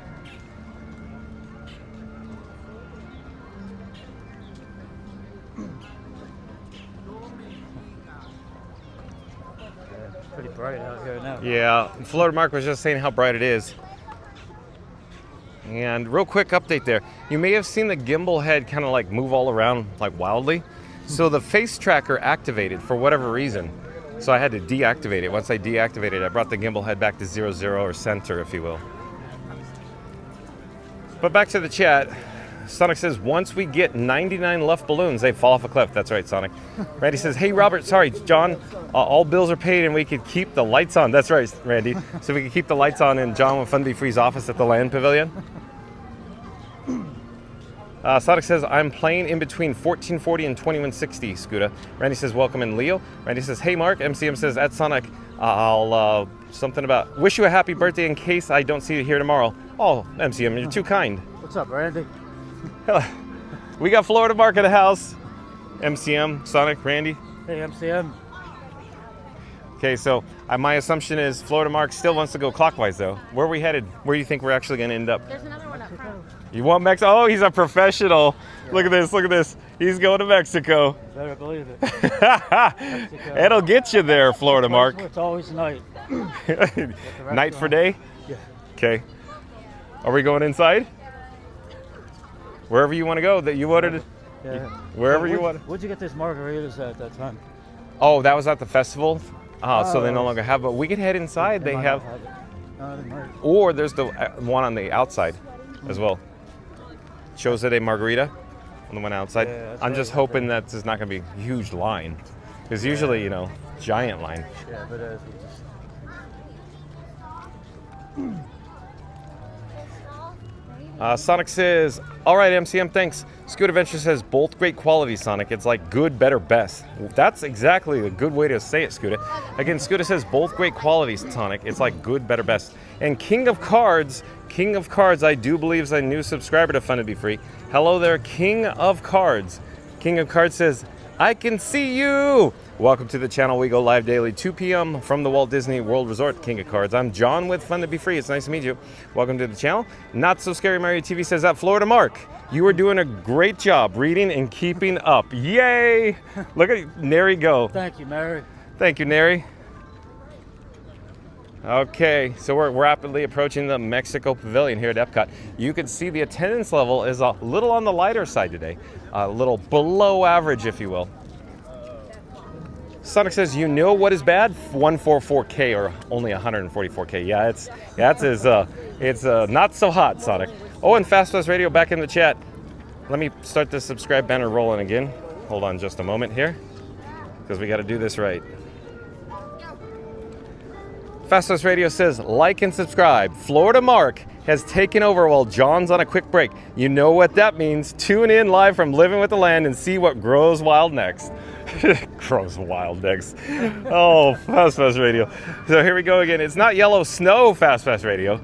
Pretty bright out here now. Yeah, Florida Mark was just saying how bright it is. And real quick update there. You may have seen the gimbal head kind of like move all around like wildly. So the face tracker activated for whatever reason. So I had to deactivate it. Once I deactivated it, I brought the gimbal head back to 00 or center, if you will. But back to the chat. Sonic says, once we get 99 left balloons, they fall off a cliff. That's right, Sonic. Randy says, hey, Robert, sorry, John, all bills are paid and we could keep the lights on. That's right, Randy. So we could keep the lights on in John with Fun Be Free's office at the Land Pavilion. Sonic says, I'm playing in between 1440 and 2160, Scooter. Randy says, welcome in, Leo. Randy says, hey, Mark. MCM says, at Sonic, I'll, something about, wish you a happy birthday in case I don't see you here tomorrow. Oh, MCM, you're too kind. What's up, Randy? We got Florida Mark in the house. MCM, Sonic, Randy. Hey, MCM. Okay, so my assumption is Florida Mark still wants to go clockwise, though. Where are we headed? Where do you think we're actually going to end up? There's another one up front. You want Mexico? Oh, he's a professional. Yeah. Look at this, look at this. He's going to Mexico. Better believe it. It'll get you there, Florida Mark. It's always night. Night for day? Yeah. Okay. Are we going inside? Wherever you want to go, that you wanted to. Yeah. Wherever you want. Where'd you get these margaritas at that time? Oh, that was at the festival. So they no longer have. But we could head inside. They have. Or there's the one on the outside, as well. Shows it a margarita on the one outside. Yeah, I'm just hoping that there's not going to be a huge line, because usually, giant line. Yeah, but Sonic says, all right, MCM, thanks. Scoot Adventure says, both great quality, Sonic. It's like good, better, best. That's exactly a good way to say it, Scooter. Again, Scooter says, both great qualities, Sonic. It's like good, better, best. And King of Cards, I do believe is a new subscriber to Fun to Be Free. Hello there, King of Cards. King of Cards says, I can see you. Welcome to the channel. We go live daily, 2 p.m. from the Walt Disney World Resort, King of Cards. I'm John with Fun to Be Free. It's nice to meet you. Welcome to the channel. Not So Scary Mario TV says, at Florida Mark, you are doing a great job reading and keeping up. Yay! Look at Neri go. Thank you, Mary. Thank you, Neri. Okay, so we're rapidly approaching the Mexico Pavilion here at Epcot. You can see the attendance level is a little on the lighter side today, a little below average, if you will. Sonic says, you know what is bad? 144K or only 144K. Yeah, it's not so hot, Sonic. Oh, and Fast Pass Radio back in the chat. Let me start the subscribe banner rolling again. Hold on just a moment here, because we got to do this right. Fast Pass Radio says, like and subscribe. Florida Mark has taken over while John's on a quick break. You know what that means. Tune in live from Living with the Land and see what grows wild next. Grows wild next. Oh, Fast Pass Radio. So here we go again. It's not yellow snow, Fast Pass Radio.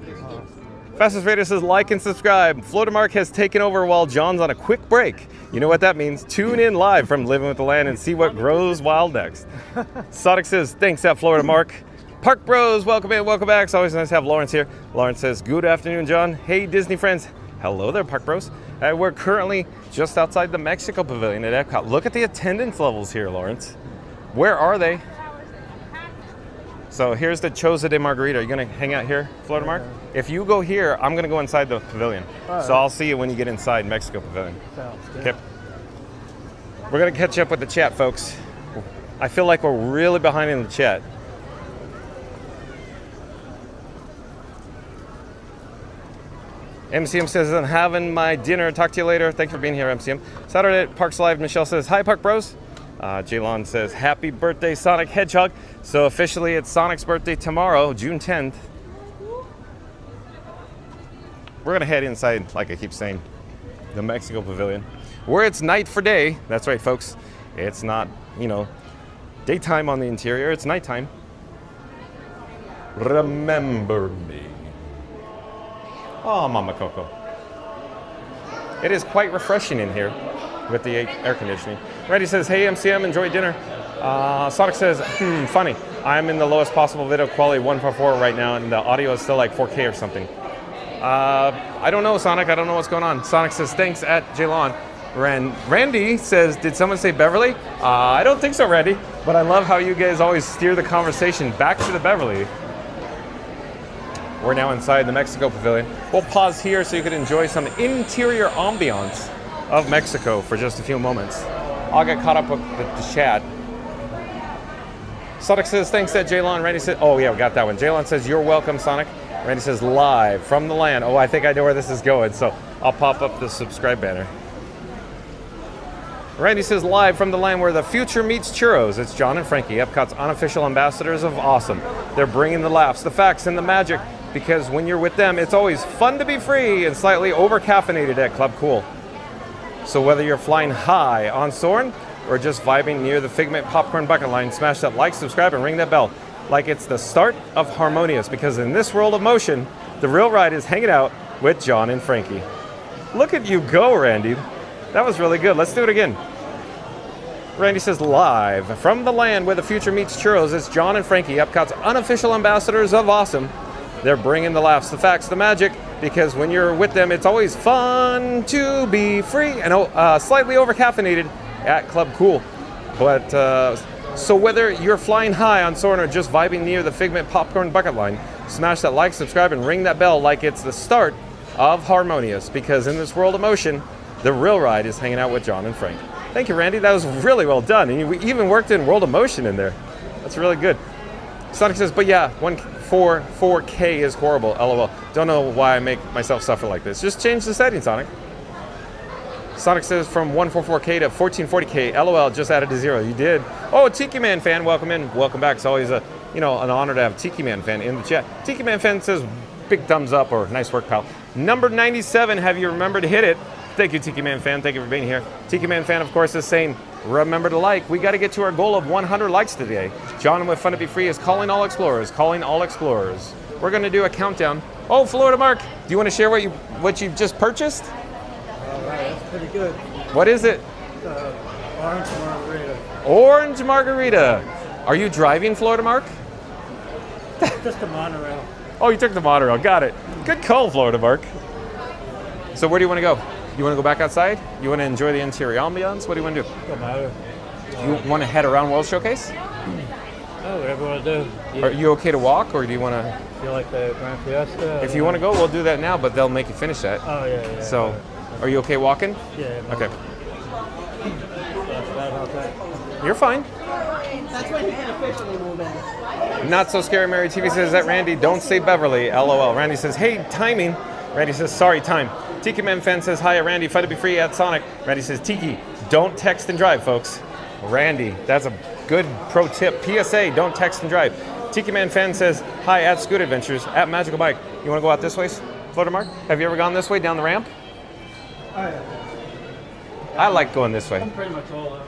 Fast Pass Radio says, like and subscribe. Florida Mark has taken over while John's on a quick break. You know what that means. Tune in live from Living with the Land and see what grows wild next. Sonic says, thanks at Florida Mark. Park Bros, welcome in, welcome back. It's always nice to have Lawrence here. Lawrence says, good afternoon, John. Hey, Disney friends. Hello there, Park Bros. We're currently just outside the Mexico Pavilion at Epcot. Look at the attendance levels here, Lawrence. Where are they? So here's the Choza de Margarita. Are you going to hang out here, Florida Mark? If you go here, I'm going to go inside the pavilion. Right. So I'll see you when you get inside Mexico Pavilion. Sounds good. Okay. We're going to catch up with the chat, folks. I feel like we're really behind in the chat. MCM says, I'm having my dinner. Talk to you later. Thanks for being here, MCM. Saturday at Parks Live, Michelle says, hi, Park Bros. Jaylon says, happy birthday, Sonic Hedgehog. So officially, it's Sonic's birthday tomorrow, June 10th. We're going to head inside, like I keep saying, the Mexico Pavilion, where it's night for day. That's right, folks. It's not, daytime on the interior. It's nighttime. Remember me. Oh, Mama Coco. It is quite refreshing in here with the air conditioning. Randy says, hey, MCM, enjoy dinner. Sonic says, funny. I'm in the lowest possible video quality 144 right now, and the audio is still like 4K or something. I don't know, Sonic. I don't know what's going on. Sonic says, thanks at Jaylon. Randy says, did someone say Beverly? I don't think so, Randy. But I love how you guys always steer the conversation back to the Beverly. We're now inside the Mexico Pavilion. We'll pause here so you can enjoy some interior ambiance of Mexico for just a few moments. I'll get caught up with the chat. Sonic says, thanks at Jaylon. Randy says, oh yeah, we got that one. Jaylon says, you're welcome, Sonic. Randy says, live from the land. Oh, I think I know where this is going, so I'll pop up the subscribe banner. Randy says, live from the land where the future meets churros. It's John and Frankie, Epcot's unofficial ambassadors of awesome. They're bringing the laughs, the facts, and the magic, because when you're with them, it's always fun to be free and slightly over-caffeinated at Club Cool. So whether you're flying high on Soarin' or just vibing near the Figment popcorn bucket line, smash that like, subscribe, and ring that bell like it's the start of Harmonious, because in this world of motion, the real ride is hanging out with John and Frankie. Look at you go, Randy. That was really good. Let's do it again. Randy says, live from the land where the future meets churros, it's John and Frankie, Epcot's unofficial ambassadors of awesome. They're bringing the laughs, the facts, the magic, because when you're with them, it's always fun to be free and slightly over-caffeinated at Club Cool. But so whether you're flying high on Soarin' or just vibing near the Figment popcorn bucket line, smash that like, subscribe, and ring that bell like it's the start of Harmonious, because in this world of motion, the real ride is hanging out with John and Frank. Thank you, Randy. That was really well done. And we even worked in World of Motion in there. That's really good. Sonic says, but yeah, 144K is horrible. LOL. Don't know why I make myself suffer like this. Just change the settings, Sonic. Sonic says from 144K to 1440K. LOL, just added to 0. You did. Oh, Tiki Man fan, welcome in. Welcome back. It's always an honor to have Tiki Man fan in the chat. Tiki Man fan says, big thumbs up or nice work, pal. Number 97, have you remembered to hit it? Thank you, Tiki Man Fan. Thank you for being here. Tiki Man Fan, of course, is saying, remember to like. We got to get to our goal of 100 likes today. John with Fun to Be Free is calling all explorers, calling all explorers. We're going to do a countdown. Oh, Florida Mark, do you want to share what you've just purchased? All right, that's pretty good. What is it? Orange margarita. Orange margarita. Are you driving, Florida Mark? Just a monorail. Oh, you took the monorail. Got it. Good call, Florida Mark. So where do you want to go? You want to go back outside? You want to enjoy the interior ambiance? What do you want to do? Don't matter. You want to head around World Showcase? Oh, whatever you want to do. Are you okay to walk, or do you want to? You like the Grand Fiesta? If you want to go, we'll do that now, but they'll make you finish that. Oh, yeah. So, are you okay walking? Yeah. Okay. That's bad about that. You're fine. That's when he can officially move in. Not So Scary Mary TV says that Randy, don't say Beverly, LOL. Randy says, hey, timing. Randy says, sorry, time. Tiki Man Fan says, hi, Randy, Fun to Be Free at Sonic. Randy says, Tiki, don't text and drive, folks. Randy, that's a good pro tip. PSA, don't text and drive. Tiki Man Fan says, hi, at Scoot Adventures, at Magical Bike. You want to go out this way, Florida Mark? Have you ever gone this way, down the ramp? Oh, yeah. I like going this way. I'm pretty much all over.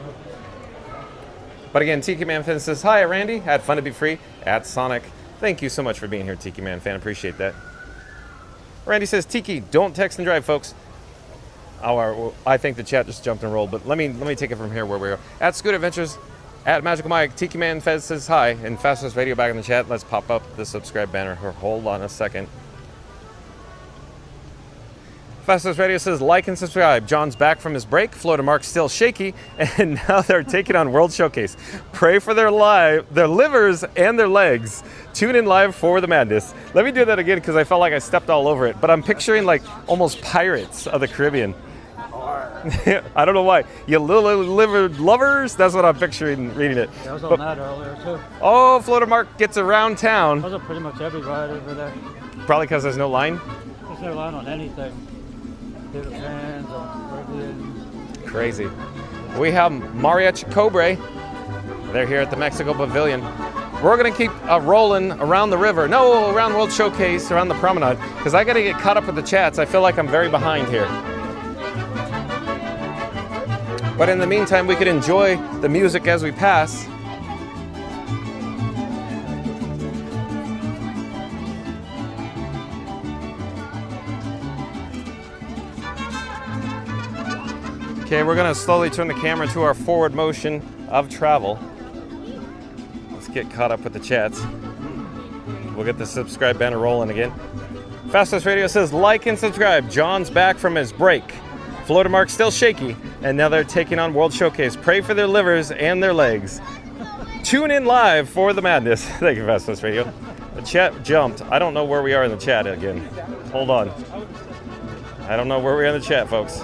But again, Tiki Man Fan says, hi, Randy, at Fun to Be Free, at Sonic. Thank you so much for being here, Tiki Man Fan. Appreciate that. Randy says, Tiki, don't text and drive, folks. I think the chat just jumped and rolled, but let me take it from here where we are. At Scoot Adventures, at Magical Mike, Tiki Man Fez says hi, and Fastest Radio back in the chat. Let's pop up the subscribe banner. Hold on a second. Fastest Radio says like and subscribe. John's back from his break. Florida Mark's still shaky, and now they're taking on World Showcase. Pray for their livers and their legs. Tune in live for the madness. Let me do that again because I felt like I stepped all over it. But I'm picturing like almost Pirates of the Caribbean. I don't know why. You livered lovers? That's what I'm picturing reading it. I was on that earlier too. Oh, Florida Mark gets around town. I was on pretty much every ride over there. Probably because there's no line. There's no line on anything. Peter Pan's on Pavilion. Crazy. We have Mariachi Cobre. They're here at the Mexico Pavilion. We're going to keep rolling around the river. No, around World Showcase, around the promenade, because I got to get caught up with the chats. I feel like I'm very behind here. But in the meantime, we could enjoy the music as we pass. Okay, we're going to slowly turn the camera to our forward motion of travel. Let's get caught up with the chats. We'll get the subscribe banner rolling again. Fastest Radio says like and subscribe. John's back from his break. Florida Mark's still shaky, and now they're taking on World Showcase. Pray for their livers and their legs. Tune in live for the madness. Thank you, Fastest Radio. The chat jumped. I don't know where we are in the chat again. Hold on. I don't know where we are in the chat, folks.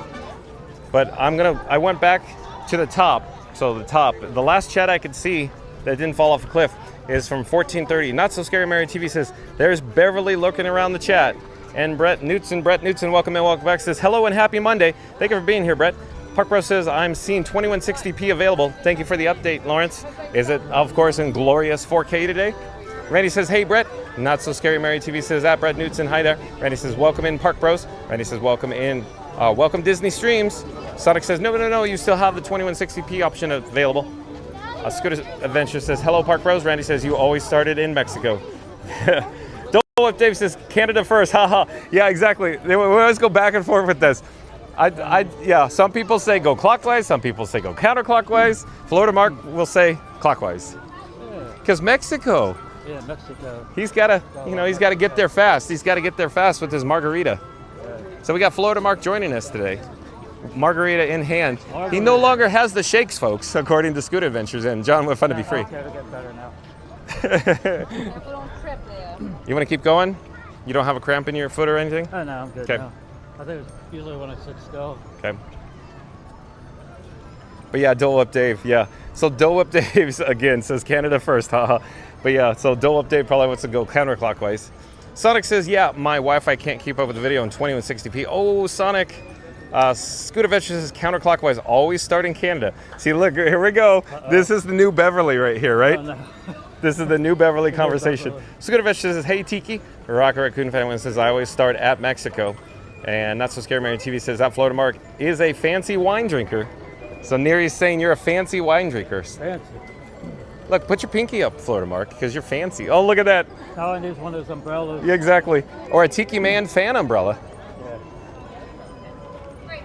But I went back to the top. So the last chat I could see that didn't fall off a cliff is from 1430. Not So Scary Mary TV says, there's Beverly lurking around the chat. And Brett Knutson, welcome in, welcome back, says, hello and happy Monday. Thank you for being here, Brett. Park Bro says, I'm seeing 2160p available. Thank you for the update, Lawrence. Is it, of course, in glorious 4K today? Randy says, hey, Brett. Not So Scary Mary TV says, at Brett Knutson, hi there. Randy says, welcome in, Park Bros. Randy says, welcome in, welcome Disney Streams. Sonic says, no, you still have the 2160p option available. Scooter Adventure says, hello, Park Bros. Randy says, you always started in Mexico. If Dave says Canada first, haha. Yeah, exactly. We always go back and forth with this. Yeah, some people say go clockwise, some people say go counterclockwise. Florida Mark will say clockwise. Because Mexico. Yeah, Mexico. He's got to get there fast. He's got to get there fast with his margarita. So we got Florida Mark joining us today. Margarita in hand. Margarita. He no longer has the shakes, folks, according to Scoot Adventures and John with Fun to Be Free. Okay, it'll get better now. You want to keep going? You don't have a cramp in your foot or anything? Oh, no, I'm good. Okay. No. I think it's usually when I sit still. Okay. But yeah, Dole Up Dave, yeah. So Dole Up Dave, again, says Canada first, haha. But yeah, so Dole Up Dave probably wants to go counterclockwise. Sonic says, yeah, my Wi-Fi can't keep up with the video in 2160p. Oh, Sonic. Scoot Adventures says counterclockwise, always start in Canada. See, look, here we go. Uh-oh. This is the new Beverly right here, right? Oh, no. This is the New Beverly conversation. Scooter Vetch says, hey Tiki. Rocket Raccoon Fan One says, I always start at Mexico. And Not So Scary Mary TV says, that Florida Mark is a fancy wine drinker. So Neri's saying you're a fancy wine drinker. Fancy. Look, put your pinky up, Florida Mark, because you're fancy. Oh, look at that. Now I need one of those umbrellas. Yeah, exactly. Or a Tiki Man fan umbrella. Yeah.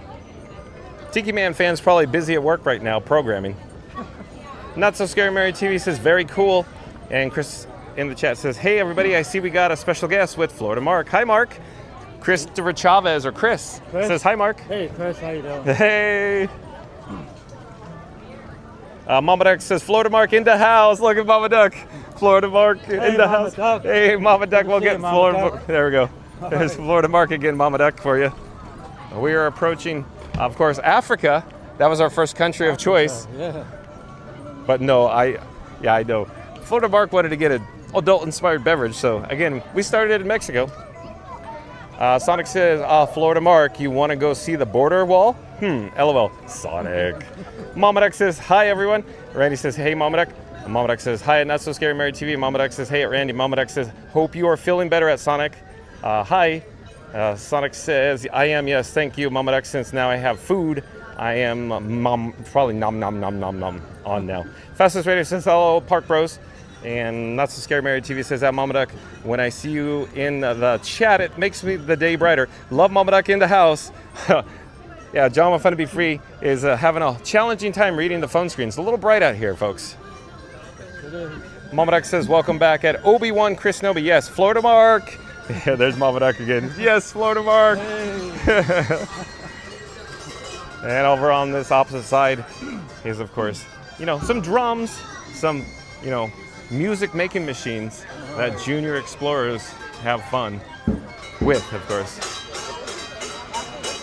Tiki Man fan's probably busy at work right now programming. Not So Scary Mary TV says, very cool. And Chris in the chat says, hey everybody, I see we got a special guest with Florida Mark. Hi Mark. Christopher Chavez, or Chris, says, hi Mark. Hey Chris, how you doing? Hey. Mama Duck says, Florida Mark in the house. Look at Mama Duck. Florida Mark in the house. Duck. Hey Mama Duck, we'll get Florida Duck. There we go. There's Florida Mark again, Mama Duck for you. We are approaching, of course, Africa. That was our first country of choice. Yeah. But no, I know. Florida Mark wanted to get an adult-inspired beverage, so again, we started in Mexico. Sonic says, Florida Mark, you want to go see the border wall? LOL. Sonic. Mama Duck says, hi everyone. Randy says, hey Mama Duck. Mama Duck says, hi at Not So Scary Mary TV. Mama Duck says, hey at Randy. Mama Duck says, hope you are feeling better at Sonic. Hi. Sonic says, I am, yes, thank you, Mama Duck, since now I have food. I am probably nom nom nom nom nom on now. Fastest Radio says, hello, Park Bros. And Not So Scary Mary TV says, at Mama Duck, when I see you in the chat, it makes me the day brighter. Love Mama Duck in the house. Yeah, John with Fun to Be Free is having a challenging time reading the phone screen. It's a little bright out here, folks. Mama Duck says, welcome back at Obi-Wan Chris Noby. Yes, Florida Mark. Yeah, there's Mama Duck again. Yes, Florida Mark. Hey. And over on this opposite side is, of course, some drums, some, music making machines that junior explorers have fun with, of course.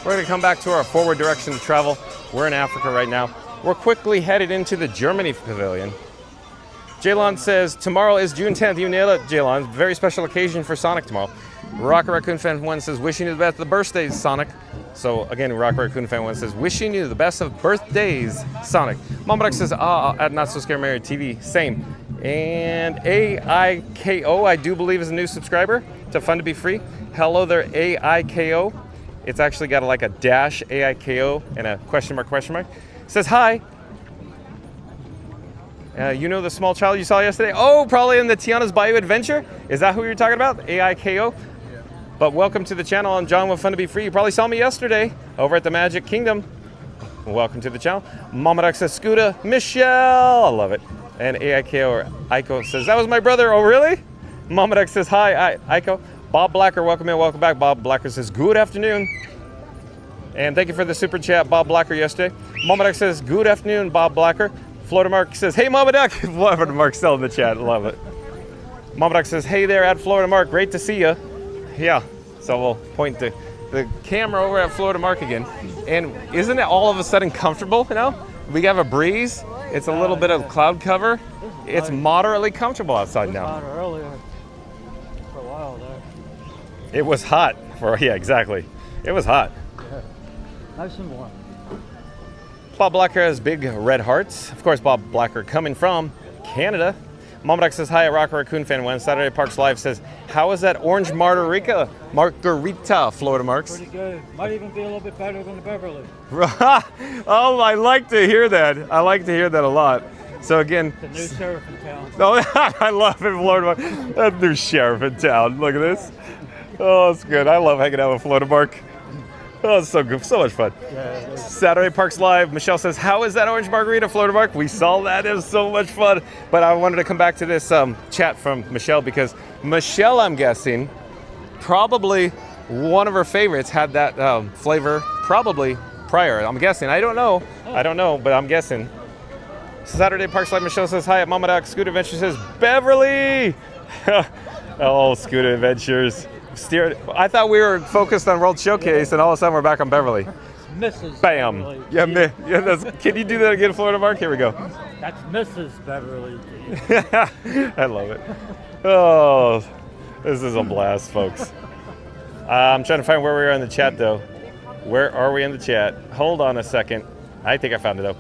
We're going to come back to our forward direction of travel. We're in Africa right now. We're quickly headed into the Germany Pavilion. Jaylon says, tomorrow is June 10th. You nailed it, Jaylon. Very special occasion for Sonic tomorrow. Rocket Raccoon Fan 1 says, wishing you the best of the birthdays, Sonic. So again, Rocket Raccoon Fan 1 says, wishing you the best of birthdays, Sonic. Mama Duck says, at Not So Scary Mary TV, same. And AIKO, I do believe, is a new subscriber to Fun to Be Free. Hello there, AIKO. It's actually got like a dash AIKO and a question mark. It says, hi. You know the small child you saw yesterday? Oh, probably in the Tiana's Bayou Adventure? Is that who you're talking about? AIKO? Yeah. But welcome to the channel. I'm John with Fun to Be Free. You probably saw me yesterday over at the Magic Kingdom. Welcome to the channel. Mama Duck says, Scooter, Michelle. I love it. And AIKO or Aiko says, that was my brother. Oh, really? Mama Duck says, hi, Aiko. Bob Blacker, welcome in, welcome back. Bob Blacker says, good afternoon. And thank you for the super chat, Bob Blacker, yesterday. Mama Duck says, good afternoon, Bob Blacker. Florida Mark says, hey, Mama Duck. Florida Mark's still in the chat, love it. Mama Duck says, hey there at Florida Mark, great to see you. Yeah, so we'll point the camera over at Florida Mark again. And isn't it all of a sudden comfortable, We have a breeze. It's a little bit of cloud cover. It's moderately comfortable outside now. It was hot earlier for a while there. It was hot yeah, exactly. It was hot. Yeah. Nice and warm. Bob Blacker has big red hearts. Of course, Bob Blacker coming from Canada. Mama Duck says, hi at Rocket Raccoon Fan 1. Saturday Parks Live says, how is that orange margarita, Florida Marks? Pretty good. Might even be a little bit better than the Beverly. Oh, I like to hear that. I like to hear that a lot. So again, the new sheriff in town. Oh, I love it, Florida Mark. That new sheriff in town. Look at this. Oh, it's good. I love hanging out with Florida Mark. Oh, it's so good. So much fun. Yeah, Saturday Parks Live. Michelle says, how is that orange margarita, Florida Mark? We saw that. It was so much fun. But I wanted to come back to this chat from Michelle because Michelle, I'm guessing, probably one of her favorites had that flavor probably prior. I'm guessing. I don't know. But I'm guessing. Saturday Parks Live. Michelle says, hi at Mama Duck. Scooter Adventure says, Beverly. Oh, Scooter Adventures. I thought we were focused on World Showcase, and all of a sudden we're back on Beverly. Mrs. Bam. Beverly. Yeah, can you do that again, Florida Mark? Here we go. That's Mrs. Beverly. I love it. Oh, this is a blast, folks. I'm trying to find where we are in the chat, though. Where are we in the chat? Hold on a second. I think I found it, though.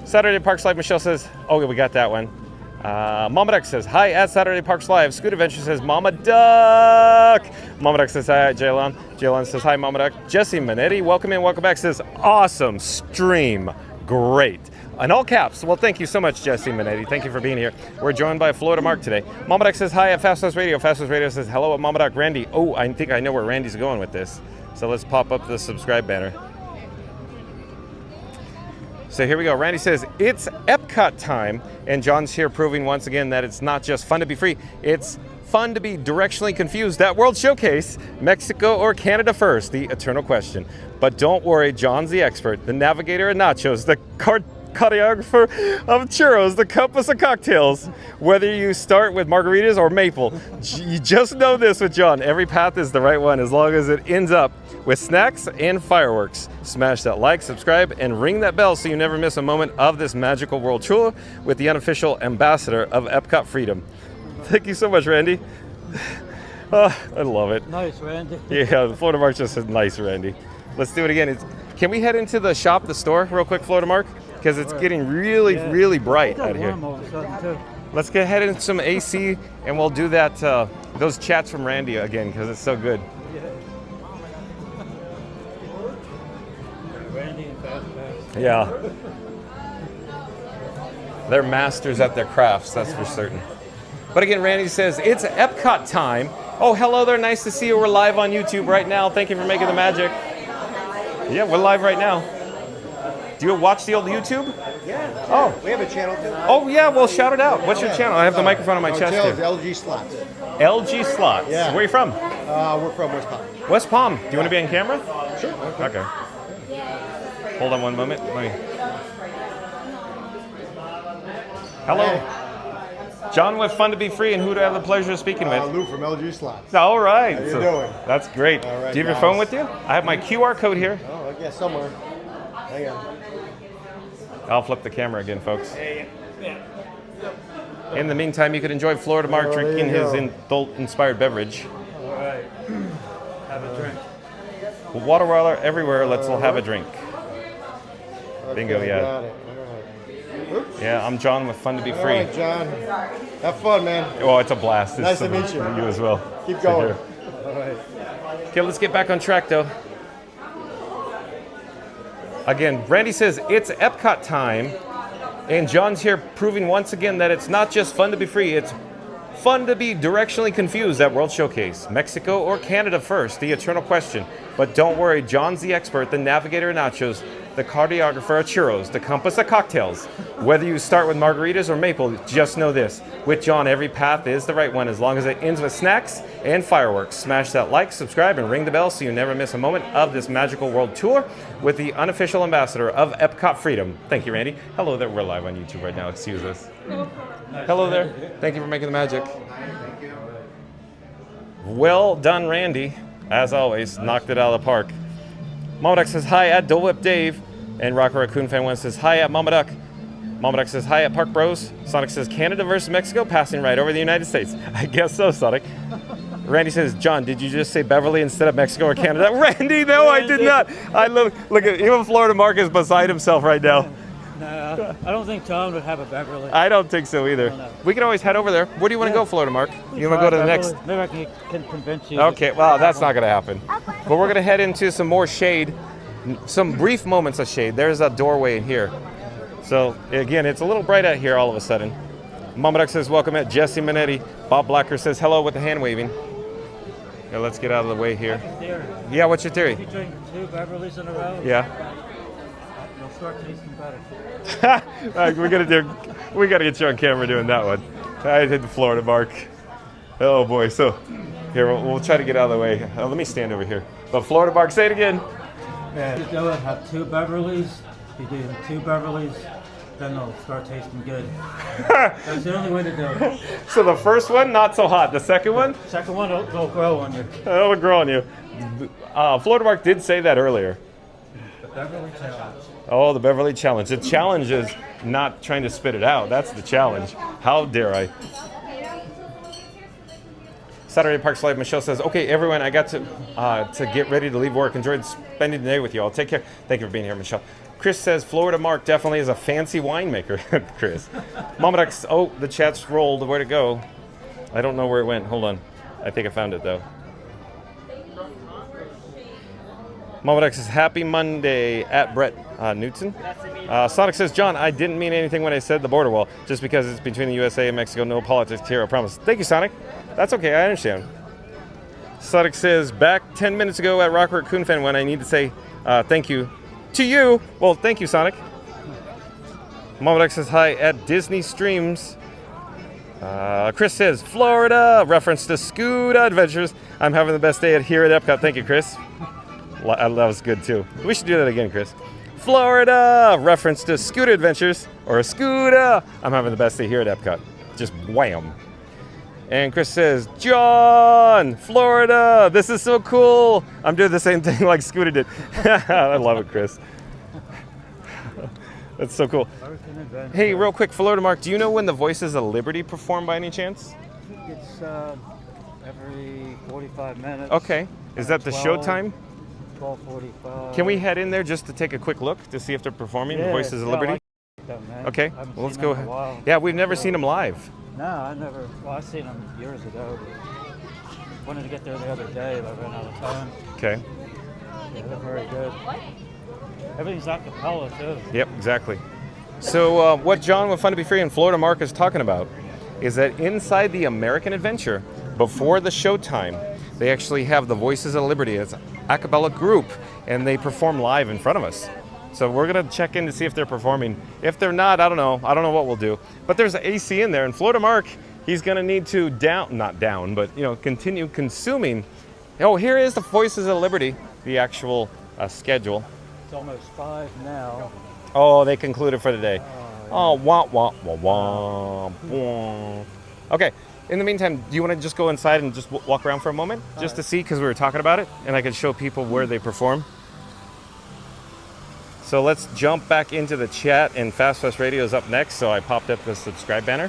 Saturday Parks Live. Michelle says, oh, we got that one. Mama Duck says, hi at Saturday Parks Live. Scoot Adventure says, Mama Duck. Mama Duck says, hi at Jaylon. Jaylon says, hi, Mama Duck. Jesse Manetti, welcome in, welcome back, says, awesome stream. Great. In all caps. Well, thank you so much, Jesse Manetti. Thank you for being here. We're joined by Florida Mark today. Mama Duck says, hi at Fast West Radio. Fast West Radio says, hello at Mama Duck. Randy. Oh, I think I know where Randy's going with this. So let's pop up the subscribe banner. So here we go. Randy says, it's Epcot time. And John's here proving once again that it's not just fun to be free. It's fun to be directionally confused at World Showcase. Mexico or Canada first? The eternal question. But don't worry, John's the expert, the navigator of nachos, the cartographer of churros, the compass of cocktails. Whether you start with margaritas or maple, you just know this with John. Every path is the right one as long as it ends up with snacks and fireworks. Smash that like, subscribe, and ring that bell so you never miss a moment of this magical world tour with the unofficial ambassador of Epcot Freedom. Thank you so much, Randy. Oh, I love it. Nice, Randy. Yeah, the Florida Mark just said nice, Randy. Let's do it again. Can we head into the shop, the store, real quick, Florida Mark? Because it's getting really, really bright out here. Let's get ahead into some AC, and we'll do that. Those chats from Randy again, because it's so good. Randy and Fast Pass. Yeah. They're masters at their crafts, that's for certain. But again, Randy says, it's Epcot time. Oh, hello there. Nice to see you. We're live on YouTube right now. Thank you for making the magic. Yeah, we're live right now. Do you watch the old YouTube? Yeah. Oh. We have a channel too. Oh, yeah. Well, shout it out. What's your channel? I have the microphone on my chest channel here. is LG Slots. LG Slots. Yeah. Where are you from? We're from West Palm. West Palm. Do you want to be on camera? Sure. Okay. Hold on one moment. Hello. Hey. John with Fun to Be Free, and who do I have the pleasure of speaking with? Lou from LG Slots. All right. How you doing? That's great. All right, do you have your phone with you? I have my QR code here. Oh, yeah, somewhere. Hang on. I'll flip the camera again, folks. In the meantime, you could enjoy Florida Mark drinking his adult-inspired beverage. All right. Have a drink. Water everywhere. Let's all have a drink. Bingo, yeah. Got it. All right. Oops. Yeah, I'm John with Fun to Be Free. All right, John. Have fun, man. Oh, it's a blast. Nice to meet you. You as well. Keep going. All right. Okay, let's get back on track, though. Again, Randy says, it's Epcot time. And John's here proving once again that it's not just fun to be free, it's fun to be directionally confused at World Showcase. Mexico or Canada first? The eternal question. But don't worry, John's the expert, the navigator of nachos, the cartographer of churros, the compass of cocktails. Whether you start with margaritas or maple, just know this. With John, every path is the right one as long as it ends with snacks and fireworks. Smash that like, subscribe, and ring the bell so you never miss a moment of this magical world tour with the unofficial ambassador of Epcot Freedom. Thank you, Randy. Hello there. We're live on YouTube right now. Excuse us. Hello there. Thank you for making the magic. Well done, Randy. As always, knocked it out of the park. Mama Duck says hi at Dole Whip Dave. And Rocker Raccoon Fan 1 says hi at Mama Duck. Mama Duck says hi at Park Bros. Sonic says Canada versus Mexico, passing right over the United States. I guess so, Sonic. Randy says, John, did you just say Beverly instead of Mexico or Canada? Randy, no, I did not. I look at even Florida Mark is beside himself right now. No, I don't think John would have a Beverly. I don't think so either. We can always head over there. Where do you want to go, Florida Mark? You want to go to the next? Maybe I can convince you. Okay, well, that's not going to happen. But we're going to head into some more shade, some brief moments of shade. There's a doorway in here. So, again, it's a little bright out here all of a sudden. Mama Duck says, welcome at Jesse Manetti. Bob Blacker says, hello with the hand waving. Yeah, let's get out of the way here. Yeah, what's your theory? If you drink 2 Beverlys in a row, yeah. You'll start tasting better. We gotta get you on camera doing that one. I hit the Florida Mark. Oh boy, so here we'll try to get out of the way. Let me stand over here. But Florida Mark, say it again. Yeah, if you do it, have 2 Beverlys. If you do 2 Beverlys, then they'll start tasting good. That's the only way to do it. So the first one, not so hot. The second one? Second one, it'll grow on you. It'll grow on you. Florida Mark did say that earlier. The Beverly Challenge. Oh, the Beverly Challenge. The challenge is not trying to spit it out. That's the challenge. How dare I? Saturday Parks Live, Michelle says, okay, everyone, I got to get ready to leave work. Enjoyed spending the day with you all. Take care. Thank you for being here, Michelle. Chris says Florida Mark definitely is a fancy winemaker. Chris. Momodex, oh, the chat's rolled. Where'd it go? I don't know where it went. Hold on. I think I found it though. Momodex says happy Monday at Brett Newton. Sonic says, John, I didn't mean anything when I said the border wall, just because it's between the USA and Mexico. No politics here, I promise. Thank you, Sonic. That's okay, I understand. Sonic says, back 10 minutes ago at Rock Raccoon Fan when I need to say thank you to you. Well, thank you, Sonic. Momodex says, hi at Disney Streams. Chris says, Florida, reference to Scuba Adventures. I'm having the best day here at Epcot. Thank you, Chris. That was good, too. We should do that again, Chris. Florida, reference to Scooter Adventures, or Scooter. I'm having the best day here at Epcot. Just wham. And Chris says, John, Florida, this is so cool. I'm doing the same thing like Scooter did. I love it, Chris. That's so cool. Hey, real quick, Florida Mark, do you know when the Voices of Liberty perform by any chance? I think it's every 45 minutes. Okay. Is that the show time? 12:45. Can we head in there just to take a quick look to see if they're performing the Voices of Liberty? Okay, well, let's go ahead. Yeah, we've never seen them live. No, I never. Well, I seen them years ago. Wanted to get there the other day, but I ran out of time. Okay. Yeah, they're very good. Everything's a cappella, too. Yep, exactly. So what John with Fun to Be Free and Florida Mark is talking about is that inside the American Adventure, before the showtime, they actually have the Voices of Liberty. It's an a cappella group, and they perform live in front of us. So we're going to check in to see if they're performing. If they're not, I don't know. I don't know what we'll do. But there's an AC in there, and Florida Mark, he's going to need to continue consuming. Oh, here is the Voices of Liberty, the actual schedule. It's almost 5 now. Oh, they concluded for the day. Oh, wah, wah, wah, wah, wah. Okay. In the meantime, do you want to just go inside and just walk around for a moment? Just to see, because we were talking about it, and I could show people where they perform. So let's jump back into the chat, and Fast Fest Radio is up next, so I popped up the subscribe banner.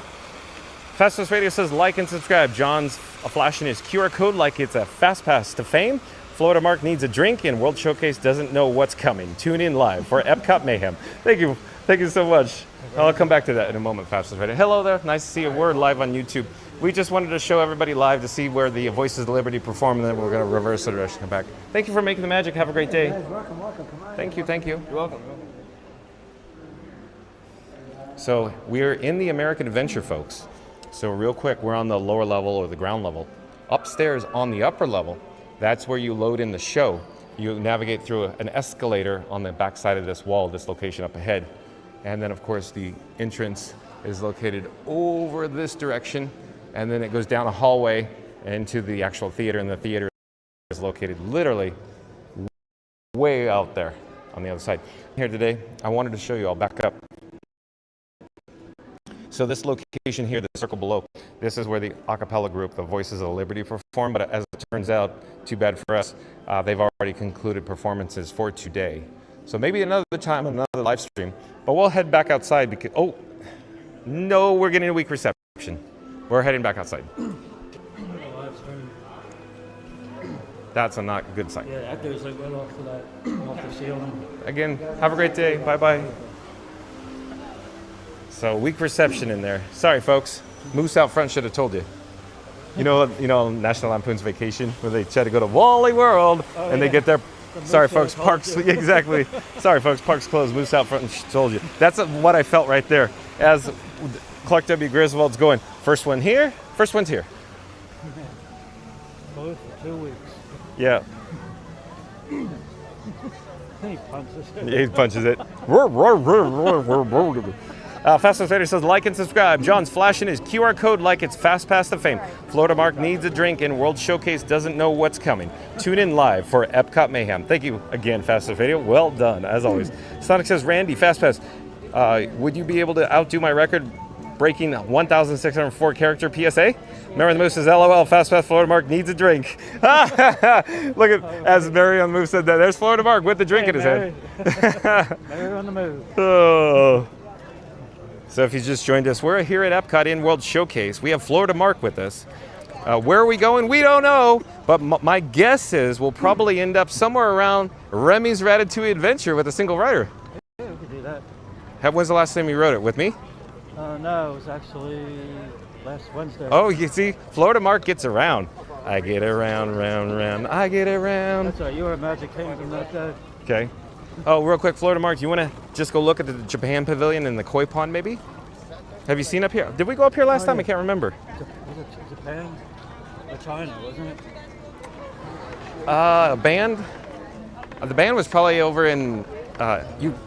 Fast Fest Radio says like and subscribe. John's flashing his QR code like it's a fast pass to fame. Florida Mark needs a drink, and World Showcase doesn't know what's coming. Tune in live for Epcot Mayhem. Thank you so much. I'll come back to that in a moment, Fast Fest Radio. Hello there, nice to see you. We're live on YouTube. We just wanted to show everybody live to see where the Voices of Liberty perform, and then we're going to reverse the direction and come back. Thank you for making the magic. Have a great day. Welcome. Come on. Thank you. You're welcome. So we're in the American Adventure, folks. So real quick, we're on the lower level or the ground level. Upstairs on the upper level, that's where you load in the show. You navigate through an escalator on the back side of this wall, this location up ahead. And then, of course, the entrance is located over this direction. And then it goes down a hallway into the actual theater, and the theater is located literally way out there on the other side. Here today, I wanted to show you, I'll back up. So this location here, the circle below, this is where the a cappella group, the Voices of Liberty, perform, but as it turns out, too bad for us, they've already concluded performances for today. So maybe another time, another live stream, but we'll head back outside because, oh, no, we're getting a weak reception. We're heading back outside. That's a not good sign. Yeah, that goes like right off of that, off the ceiling. Again, have a great day. Bye-bye. So weak reception in there. Sorry, folks. Moose out front should have told you. You know, National Lampoon's Vacation, where they try to go to Wally World, and they get there. Sorry, folks. Parks. Exactly. Sorry, folks. Parks closed. Moose out front and told you. That's what I felt right there. As Clark W. Griswold's going, first one here, first one's here. Both for 2 weeks. Yeah. He punches it. Yeah, he punches it. Fast Pass Vader says like and subscribe. John's flashing his QR code like it's Fast Pass to Fame. Florida Mark needs a drink, and World Showcase doesn't know what's coming. Tune in live for Epcot Mayhem. Thank you again, Fast Pass Vader. Well done, as always. Sonic says, Randy, Fast Pass, would you be able to outdo my record breaking 1,604 character PSA? Mary on the Moose says, LOL, Fast Pass Florida Mark needs a drink. Look at, as Mary on the Moose said that, there's Florida Mark with the drink in his hand. Mary on the move. Oh. So if you just joined us, we're here at Epcot in World Showcase. We have Florida Mark with us. Where are we going? We don't know, but my guess is we'll probably end up somewhere around Remy's Ratatouille Adventure with a single rider. Yeah, When's the last time you rode it? With me? No, it was actually last Wednesday. Oh, you see, Florida Mark gets around. I get around, round, round. I get around. That's right. You were at Magic Kingdom that day. Okay. Oh, real quick, Florida Mark, you want to just go look at the Japan Pavilion and the koi pond, maybe? Have you seen up here? Did we go up here last time? I can't remember. Was it Japan or China, wasn't it? Band? The band was probably over in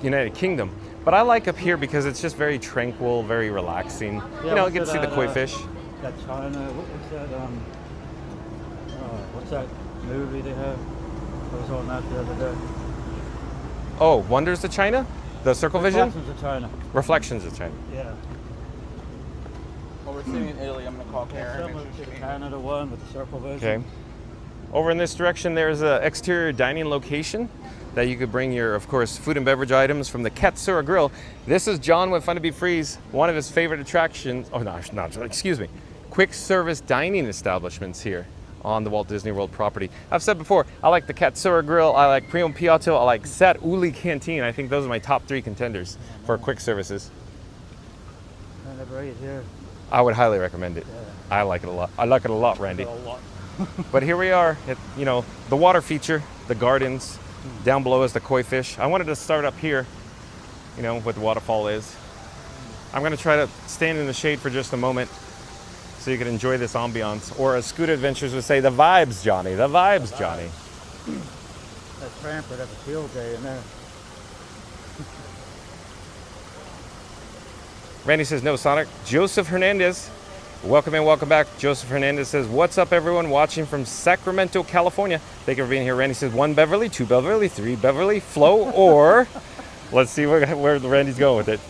United Kingdom. But I like up here because it's just very tranquil, very relaxing. Yeah, you know, you get to see the koi fish. That China, what's that, what's that movie they have? I was on that the other day. Oh, Wonders of China? The Circle Vision? Reflections of China. Reflections of China. Yeah. Well, we're sitting in Italy. I'm going to call Karen. Similar to the Canada one with the Circle Vision. Okay. Over in this direction, there's an exterior dining location that you could bring your, of course, food and beverage items from the Katsura Grill. This is John with Fun to Be Free's, one of his favorite attractions. Oh, no, excuse me. Quick service dining establishments here on the Walt Disney World property. I've said before, I like the Katsura Grill, I like Primo Piatto, I like Sat Uli Canteen. I think those are my top 3 contenders for quick services. And they're right here. I would highly recommend it. Yeah. I like it a lot. I like it a lot, Randy. But here we are at, you know, the water feature, the gardens. Down below is the koi fish. I wanted to start up here, you know, what the waterfall is. I'm going to try to stand in the shade for just a moment so you can enjoy this ambiance. Or as Scoot Adventures would say, the vibes, Johnny. The vibes, Johnny. That tramp would have a field day in there. Randy says, no, Sonic. Joseph Hernandez. Welcome and welcome back. Joseph Hernandez says, what's up, everyone watching from Sacramento, California? Thank you for being here. Randy says, 1 Beverly, 2 Beverly, 3 Beverly, Flo, or let's see where Randy's going with it.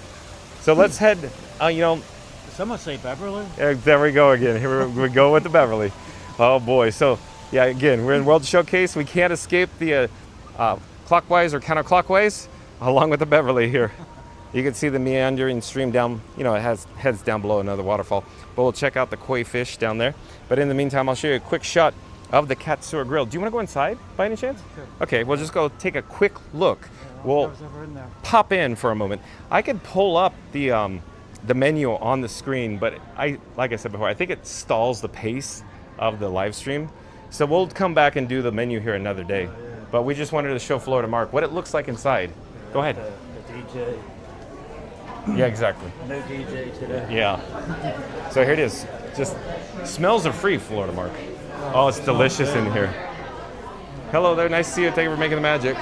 So let's head, you know. Did someone say Beverly? There we go again. Here we go with the Beverly. Oh, boy. So, yeah, again, we're in World Showcase. We can't escape the clockwise or counterclockwise along with the Beverly here. You can see the meandering stream down, you know, it heads down below another waterfall. But we'll check out the koi fish down there. But in the meantime, I'll show you a quick shot of the Katsura Grill. Do you want to go inside by any chance? Sure. Okay, we'll just go take a quick look. We'll pop in for a moment. I could pull up the menu on the screen, but like I said before, I think it stalls the pace of the live stream. So we'll come back and do the menu here another day. But we just wanted to show Florida Mark what it looks like inside. Go ahead. The DJ. Yeah, exactly. No DJ today. Yeah. So here it is. Just smells are free, Florida Mark. Oh, it's delicious in here. Hello there. Nice to see you. Thank you for making the magic.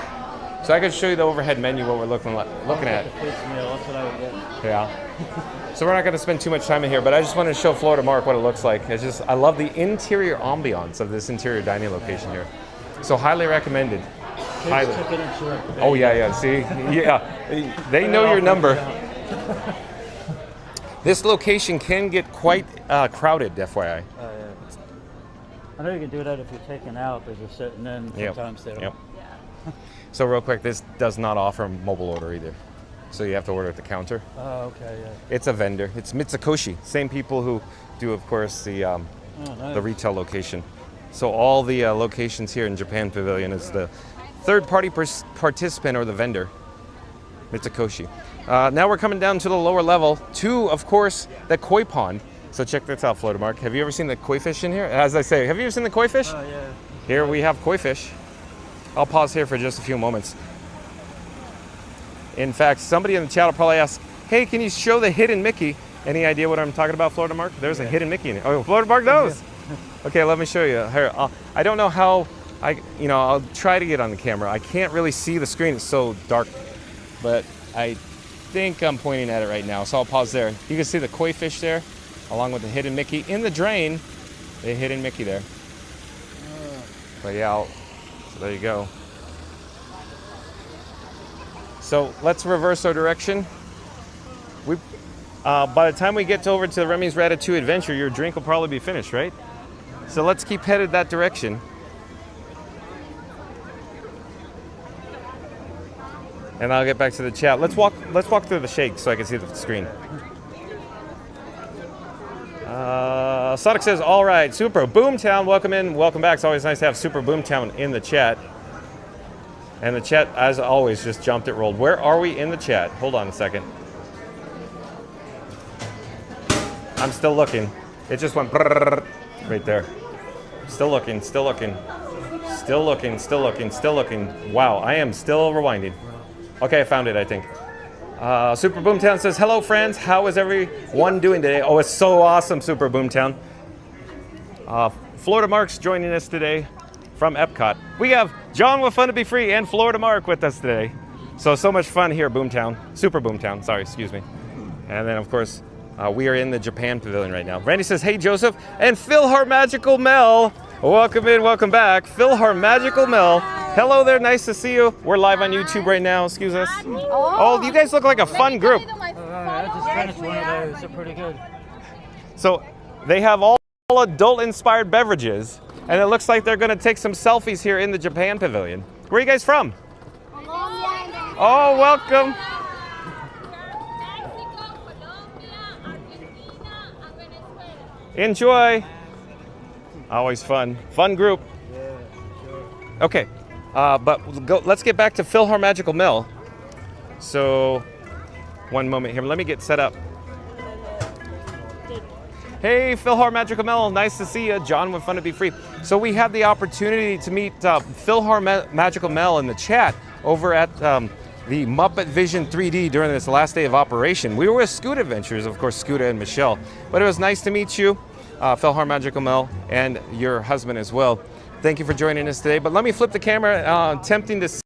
So I could show you the overhead menu, what we're looking at. The kids meal, that's what I would get. Yeah. So we're not going to spend too much time in here, but I just wanted to show Florida Mark what it looks like. It's just, I love the interior ambiance of this interior dining location here. So highly recommended. Highly. Oh yeah. See, yeah, they know your number. This location can get quite crowded, FYI. Yeah. I know you can do that if you're taking out, but you're sitting in. Sometimes they don't. Yep. So real quick, this does not offer mobile order either. So you have to order at the counter. Oh, okay, yeah. It's a vendor. It's Mitsukoshi. Same people who do, of course, the retail location. So all the locations here in Japan Pavilion is the third-party participant or the vendor, Mitsukoshi. Now we're coming down to the lower level to, of course, the koi pond. So check this out, Florida Mark. Have you ever seen the koi fish in here? As I say, have you ever seen the koi fish? Oh, yeah. Here we have koi fish. I'll pause here for just a few moments. In fact, somebody in the chat will probably ask, hey, can you show the hidden Mickey? Any idea what I'm talking about, Florida Mark? There's a hidden Mickey in it. Oh, Florida Mark knows. Okay, let me show you. Here, I don't know how, I'll try to get on the camera. I can't really see the screen. It's so dark, but I think I'm pointing at it right now. So I'll pause there. You can see the koi fish there, along with the hidden Mickey in the drain. The hidden Mickey there. But yeah, so there you go. So let's reverse our direction. By the time we get over to the Remy's Ratatouille Adventure, your drink will probably be finished, right? So let's keep headed that direction. And I'll get back to the chat. Let's walk through the shake so I can see the screen. Sonic says, all right, Super Boomtown, welcome in, welcome back. It's always nice to have Super Boomtown in the chat. And the chat, as always, just jumped it rolled. Where are we in the chat? Hold on a second. I'm still looking. It just went right there. Still looking, still looking. Still looking, still looking, still looking. Wow, I am still rewinding. Okay, I found it, I think. Super Boomtown says, hello friends, how is everyone doing today? Oh, it's so awesome, Super Boomtown. Florida Mark's joining us today from Epcot. We have John with Fun to Be Free and Florida Mark with us today. So much fun here, Boomtown. Super Boomtown, sorry, excuse me. And then, of course, we are in the Japan Pavilion right now. Randy says, hey, Joseph, and Philhar Magical Mel. Welcome in, welcome back. Philhar Magical Mel. Hello there, nice to see you. We're live on YouTube right now, excuse us. Oh, you guys look like a fun group. I just finished one of those, they're pretty good. So they have all adult-inspired beverages, and it looks like they're gonna take some selfies here in the Japan Pavilion. Where are you guys from? Oh, welcome. Enjoy. Always fun. Fun group. Okay, but let's get back to Philhar Magical Mel. So, one moment here. Let me get set up. Hey, Philhar Magical Mel. Nice to see you. John with Fun to Be Free. So we had the opportunity to meet Philhar Magical Mel in the chat over at the Muppet Vision 3D during this last day of operation. We were with Scoot Adventures, of course, Scooter and Michelle. But it was nice to meet you, Philhar Magical Mel, and your husband as well. Thank you for joining us today. But let me flip the camera, attempting to see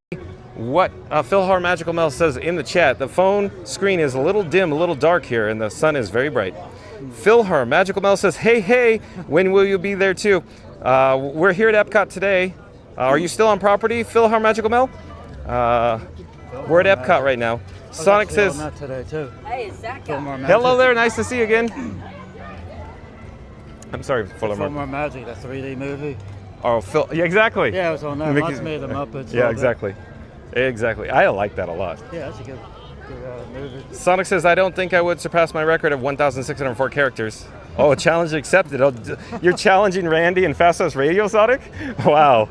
what Philhar Magical Mel says in the chat. The phone screen is a little dim, a little dark here, and the sun is very bright. Philhar Magical Mel says, hey, hey, when will you be there too? We're here at Epcot today. Are you still on property, Philhar Magical Mel? We're at Epcot right now. Sonic says, today too. Hey, is that hello there, nice to see you again. I'm sorry, Philhar Magic, that 3D movie. Oh, Phil, yeah, exactly. Yeah, it was on there. Reminds me of the Muppets. Yeah, exactly. Exactly. I like that a lot. Yeah, that's a good movie. Sonic says, I don't think I would surpass my record of 1,604 characters. Oh, challenge accepted. Oh, you're challenging Randy and Fast House Radio, Sonic? Wow.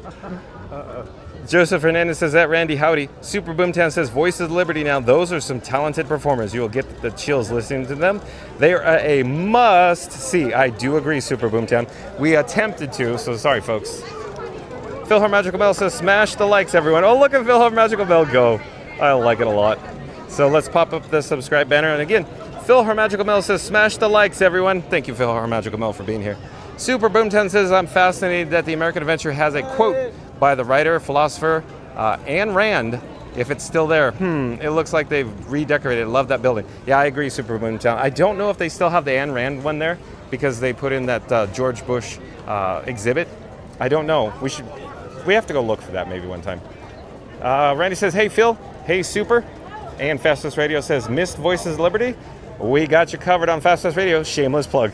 Joseph Hernandez says, at Randy, howdy. Super Boomtown says, Voices of Liberty now. Those are some talented performers. You will get the chills listening to them. They are a must-see. I do agree, Super Boomtown. We attempted to, so sorry, folks. Philhar Magical Mel says, smash the likes, everyone. Oh, look at Philhar Magical Mel go. I like it a lot. So let's pop up the subscribe banner. And again, Philhar Magical Mel says, smash the likes, everyone. Thank you, Philhar Magical Mel, for being here. Super Boomtown says, I'm fascinated that the American Adventure has a quote by the writer, philosopher, Ayn Rand, if it's still there. It looks like they've redecorated. Love that building. Yeah, I agree, Super Boomtown. I don't know if they still have the Ayn Rand one there because they put in that George Bush exhibit. I don't know. We have to go look for that maybe one time. Randy says, hey, Phil. Hey, Super. And Fastest Radio says, missed Voices of Liberty? We got you covered on Fastest Radio. Shameless plug.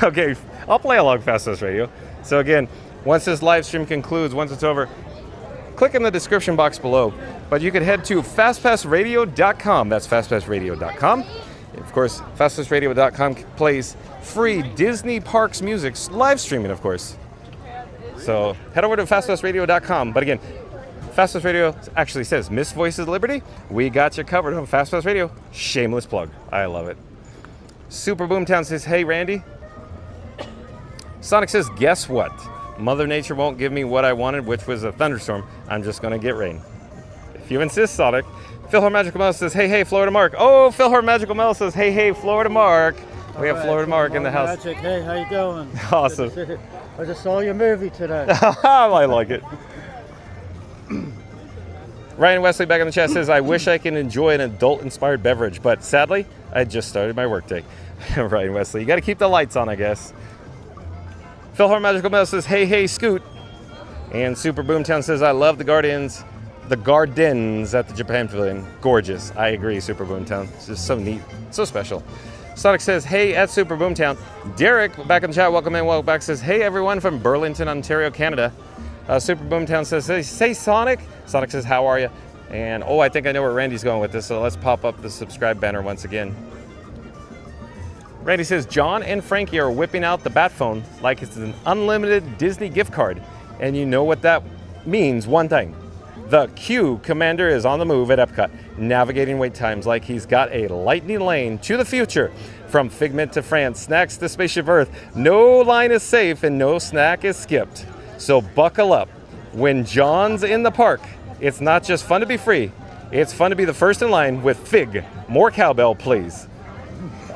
Okay, I'll play along Fastest Radio. So again, once this live stream concludes, once it's over, click in the description box below. But you can head to fastpassradio.com. That's fastpassradio.com. Of course, fastpassradio.com plays free Disney Parks music, live streaming, of course. So head over to fastpassradio.com. But again, Fast Pass Radio actually says, Miss Voices Liberty, we got you covered on Fast Pass Radio. Shameless plug. I love it. Super Boomtown says, hey, Randy. Sonic says, guess what? Mother Nature won't give me what I wanted, which was a thunderstorm. I'm just going to get rain. If you insist, Sonic. Philhar Magical Mel says, hey, hey, Florida Mark. Oh, Philhar Magical Mel says, hey, hey, Florida Mark. We have Florida Mark in the house. Magic. Hey, how you doing? Awesome. I just saw your movie today. I like it. Ryan Wesley back in the chat says, I wish I can enjoy an adult-inspired beverage, but sadly, I just started my workday. Ryan Wesley, you got to keep the lights on, I guess. Philhar Magical Mel says, hey, hey, Scoot. And Super Boomtown says, I love the gardens at the Japan Pavilion. Gorgeous. I agree, Super Boomtown. It's just so neat, so special. Sonic says, hey, at Super Boomtown. Derek, back in the chat, welcome in, welcome back, says, hey, everyone from Burlington, Ontario, Canada. Super Boomtown says, hey, say Sonic. Sonic says, how are you? And, oh, I think I know where Randy's going with this, so let's pop up the subscribe banner once again. Randy says, John and Frankie are whipping out the bat phone like it's an unlimited Disney gift card. And you know what that means, one thing. The Q Commander is on the move at Epcot, navigating wait times like he's got a lightning lane to the future From Figment to France, snacks to Spaceship Earth, no line is safe and no snack is skipped. So buckle up. When John's in the park, it's not just fun to be free, it's fun to be the first in line with Fig. More cowbell, please.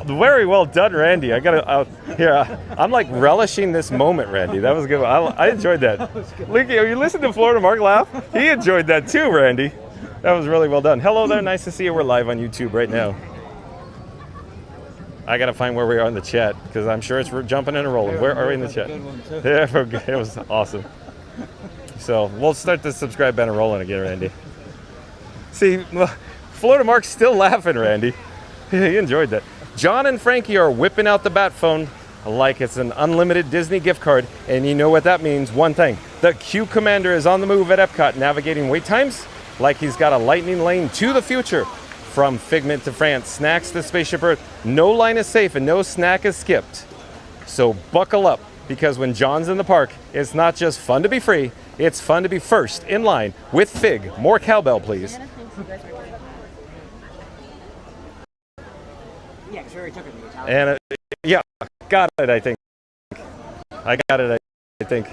Very well done, Randy. I'm like relishing this moment, Randy. That was good. I enjoyed that. Look, you listened to Florida Mark laugh? He enjoyed that too, Randy. That was really well done. Hello there. Nice to see you. We're live on YouTube right now. I got to find where we are in the chat because I'm sure it's jumping and rolling. Where are we in the chat? Yeah, it was awesome. So we'll start the subscribe banner rolling again, Randy. See, Florida Mark's still laughing, Randy. He enjoyed that. John and Frankie are whipping out the bat phone like it's an unlimited Disney gift card. And you know what that means? One thing. The Q Commander is on the move at Epcot, navigating wait times like he's got a lightning lane to the future. From Figment to France, snacks to Spaceship Earth, no line is safe and no snack is skipped. So buckle up, because when John's in the park, it's not just fun to be free, it's fun to be first in line with Fig. More cowbell, please. Yeah, because we already took it to the Italian. And yeah, got it, I think. I got it, I think.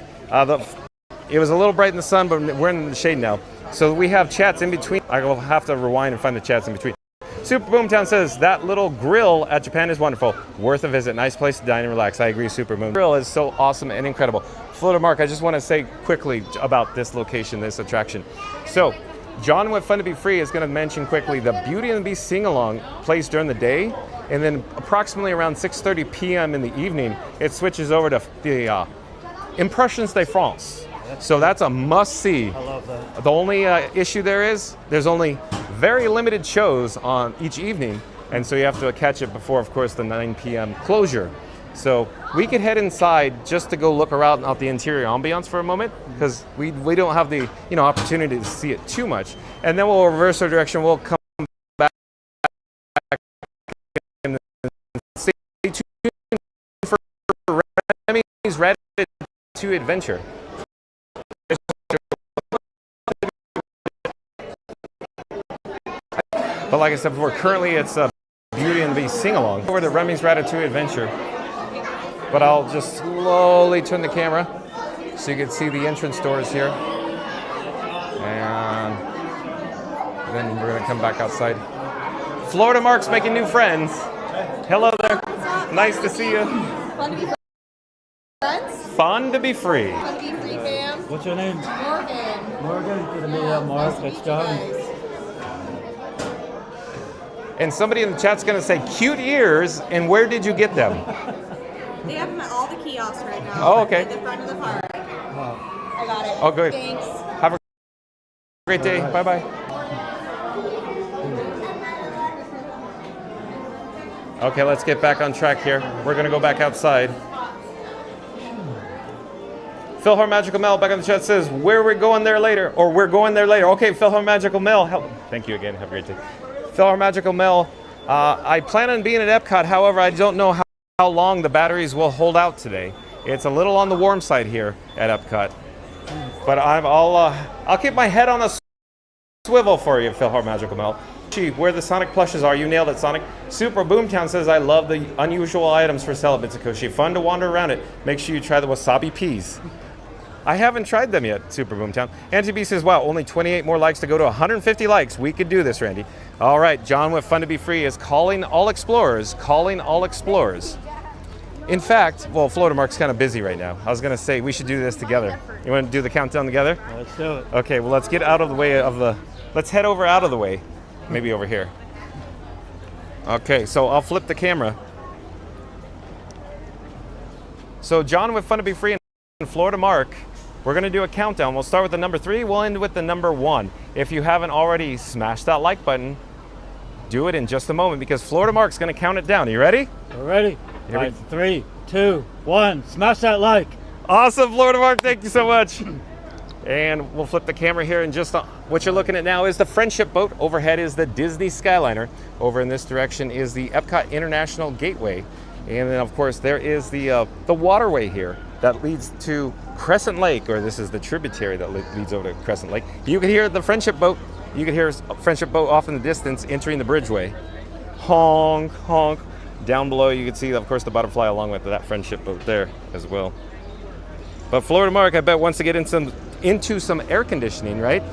It was a little bright in the sun, but we're in the shade now. So we have chats in between. I will have to rewind and find the chats in between. Super Boomtown says, that little grill at Japan is wonderful. Worth a visit. Nice place to dine and relax. I agree, Super Boom. Grill is so awesome and incredible. Florida Mark, I just want to say quickly about this location, this attraction. So, John with Fun to Be Free is going to mention quickly the Beauty and the Beast sing-along plays during the day, and then approximately around 6:30 p.m. in the evening, it switches over to the Impressions de France. So that's a must-see. I love that. The only issue there's only very limited shows on each evening, and so you have to catch it before, of course, the 9 p.m. closure. So we could head inside just to go look around at the interior ambiance for a moment, because we don't have the opportunity to see it too much, and then we'll reverse our direction. We'll come back and stay tuned for Remy's Ratatouille Adventure. But like I said before, currently it's a Beauty and the Beast sing-along. Over to Remy's Ratatouille Adventure. But I'll just slowly turn the camera so you can see the entrance doors here. And then we're going to come back outside. Florida Mark's making new friends. Hello there. Nice to see you. Fun to be friends? Fun to be free. Fun to be free, fam. What's your name? Morgan. Morgan. Good to meet you, Mark. That's John. And somebody in the chat's going to say, cute ears, and where did you get them? They have them at all the kiosks right now. Oh, okay. At the front of the park. I got it. Oh, good. Thanks. Have a great day. Bye-bye. Okay, let's get back on track here. We're going to go back outside. Philhar Magical Mel back in the chat says, where we're going there later, or we're going there later. Okay, Philhar Magical Mel. Thank you again. Have a great day. Philhar Magical Mel, I plan on being at Epcot. However, I don't know how long the batteries will hold out today. It's a little on the warm side here at Epcot. But I'll keep my head on a swivel for you, Philhar Magical Mel. Where the Sonic plushes are, you nailed it, Sonic. Super Boomtown says, I love the unusual items for sale at Mitsukoshi. Fun to wander around it. Make sure you try the wasabi peas. I haven't tried them yet, Super Boomtown. Angie B says, wow, only 28 more likes to go to 150 likes. We could do this, Randy. All right, John with Fun to Be Free is calling all explorers. In fact, well, Florida Mark's kind of busy right now. I was going to say we should do this together. You want to do the countdown together? Let's do it. Okay, well, let's get out of the way let's head over out of the way. Maybe over here. Okay, so I'll flip the camera. So John with Fun to Be Free and Florida Mark, we're going to do a countdown. We'll start with the number 3. We'll end with the number 1. If you haven't already smashed that like button, do it in just a moment because Florida Mark's going to count it down. Are you ready? We're ready. All right, 3, 2, 1. Smash that like. Awesome, Florida Mark. Thank you so much. And we'll flip the camera here, and just what you're looking at now is the Friendship Boat. Overhead is the Disney Skyliner. Over in this direction is the Epcot International Gateway. And then, of course, there is the waterway here that leads to Crescent Lake, or this is the tributary that leads over to Crescent Lake. You can hear the Friendship Boat. You can hear Friendship Boat off in the distance entering the bridgeway. Honk, honk. Down below, you can see, of course, the butterfly along with that friendship boat there as well. But Florida Mark, I bet, wants to get into some air conditioning, right?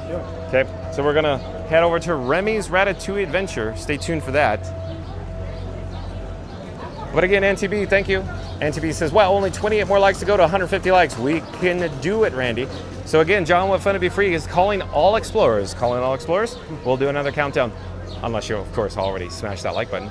Sure. Okay, so we're gonna head over to Remy's Ratatouille Adventure. Stay tuned for that. But again, NTB, thank you. NTB says, well, only 28 more likes to go to 150 likes. We can do it, Randy. So again, John, what fun to be free is calling all explorers. Calling all explorers. We'll do another countdown. Unless you, of course, already smashed that like button.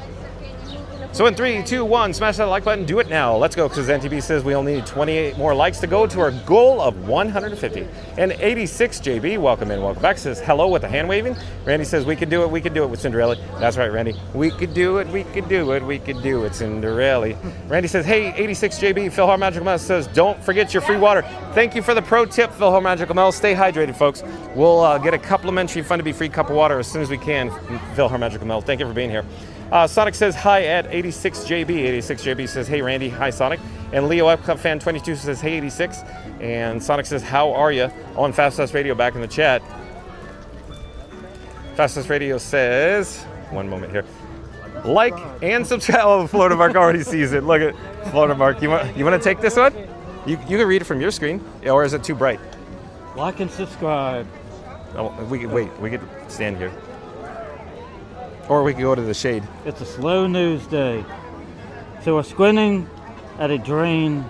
So in 3, 2, 1, smash that like button. Do it now. Let's go, because NTB says we only need 28 more likes to go to our goal of 150. And 86 JB, welcome in, welcome back, says hello with the hand waving. Randy says we could do it with Cinderella. That's right, Randy. We could do it, we could do it, we could do it, Cinderella. Randy says, hey, 86 JB, Philhar Magical Mel says, don't forget your free water. Thank you for the pro tip, Philhar Magical Mel. Stay hydrated, folks. We'll get a complimentary fun to be free cup of water as soon as we can, Philhar Magical Mel. Thank you for being here. Sonic says hi at 86JB. 86JB says, hey, Randy. Hi, Sonic. And Leo EPCOT Fan 22 says, hey, 86. And Sonic says, how are you? On Fast Radio back in the chat. Fast Radio says, one moment here. Like and subscribe. Oh, Florida Mark already sees it. Look at Florida Mark. You want to take this one? You can read it from your screen, or is it too bright? Like and subscribe. Oh, we could stand here. Or we could go to the shade. It's a slow news day. So we're squinting at a drain.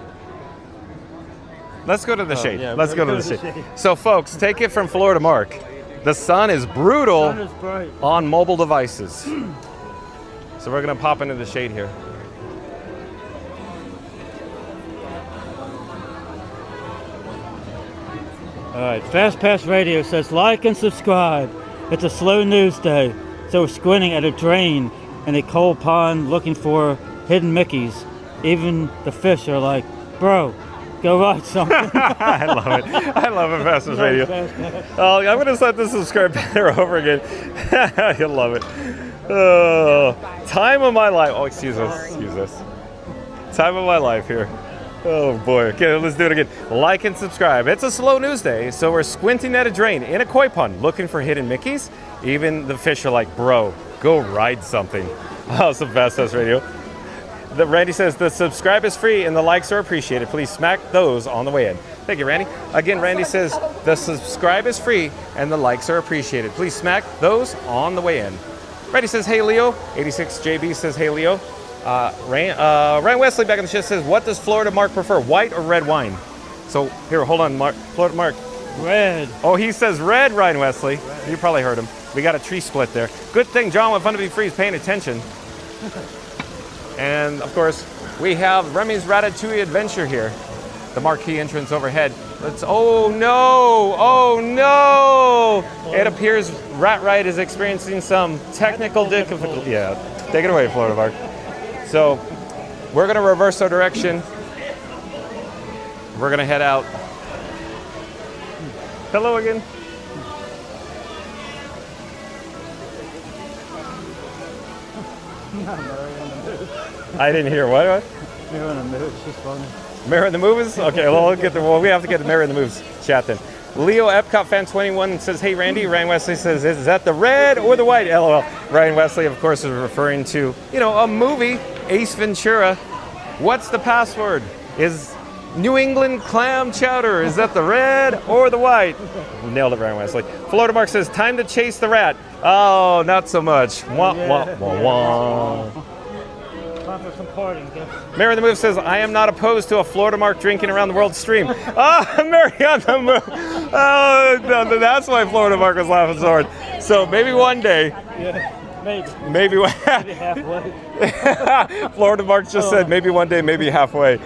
Let's go to the shade. Yeah, Let's go to the shade. So folks, take it from Florida Mark. The sun is brutal on mobile devices. So we're gonna pop into the shade here. All right, Fast Pass Radio says like and subscribe. It's a slow news day. So we're squinting at a drain in a cold pond looking for hidden Mickeys. Even the fish are like, bro, go ride something. I love it. I love it, Fast Pass Radio. Oh, I'm going to set the subscribe banner over again. You'll love it. Oh, time of my life. Oh, excuse us. Time of my life here. Oh boy. Okay, let's do it again. Like and subscribe. It's a slow news day, so we're squinting at a drain in a koi pond looking for hidden Mickeys. Even the fish are like, bro, go ride something. Awesome, Fast Pass Radio. Randy says the subscribe is free and the likes are appreciated. Please smack those on the way in. Thank you, Randy. Again, Randy says the subscribe is free and the likes are appreciated. Please smack those on the way in. Randy says, hey, Leo. 86JB says, hey, Leo. Ryan Wesley back in the chat says, what does Florida Mark prefer, white or red wine? So here, hold on, Florida Mark. Red. Oh, he says red, Ryan Wesley. Red. You probably heard him. We got a tree split there. Good thing John with Fun to Be Free is paying attention. And of course, we have Remy's Ratatouille Adventure here. The marquee entrance overhead. Oh no! It appears Rat Ride is experiencing some technical difficulty. Yeah, take it away, Florida Mark. So we're gonna reverse our direction. We're gonna head out. Hello again. I didn't hear what? Mirror in the Moves, she's funny. Mirror in the Moves? Okay, well, we have to get the Mirror in the Moves chat then. Leo EPCOT Fan 21 says, hey Randy. Ryan Wesley says, is that the red or the white? LOL. Ryan Wesley, of course, is referring to, a movie, Ace Ventura. What's the password? Is New England clam chowder. Is that the red or the white? Nailed it, Ryan Wesley. Florida Mark says, time to chase the rat. Oh, not so much. Wah, wah, wah, wah. Time for some partying, guys. Mary on the Move says, I am not opposed to a Florida Mark drinking around the world stream. Oh, Mary on the Move. Oh, no, that's why Florida Mark was laughing so hard. So maybe one day. Yeah. Maybe halfway. Florida Mark just said maybe one day, maybe halfway.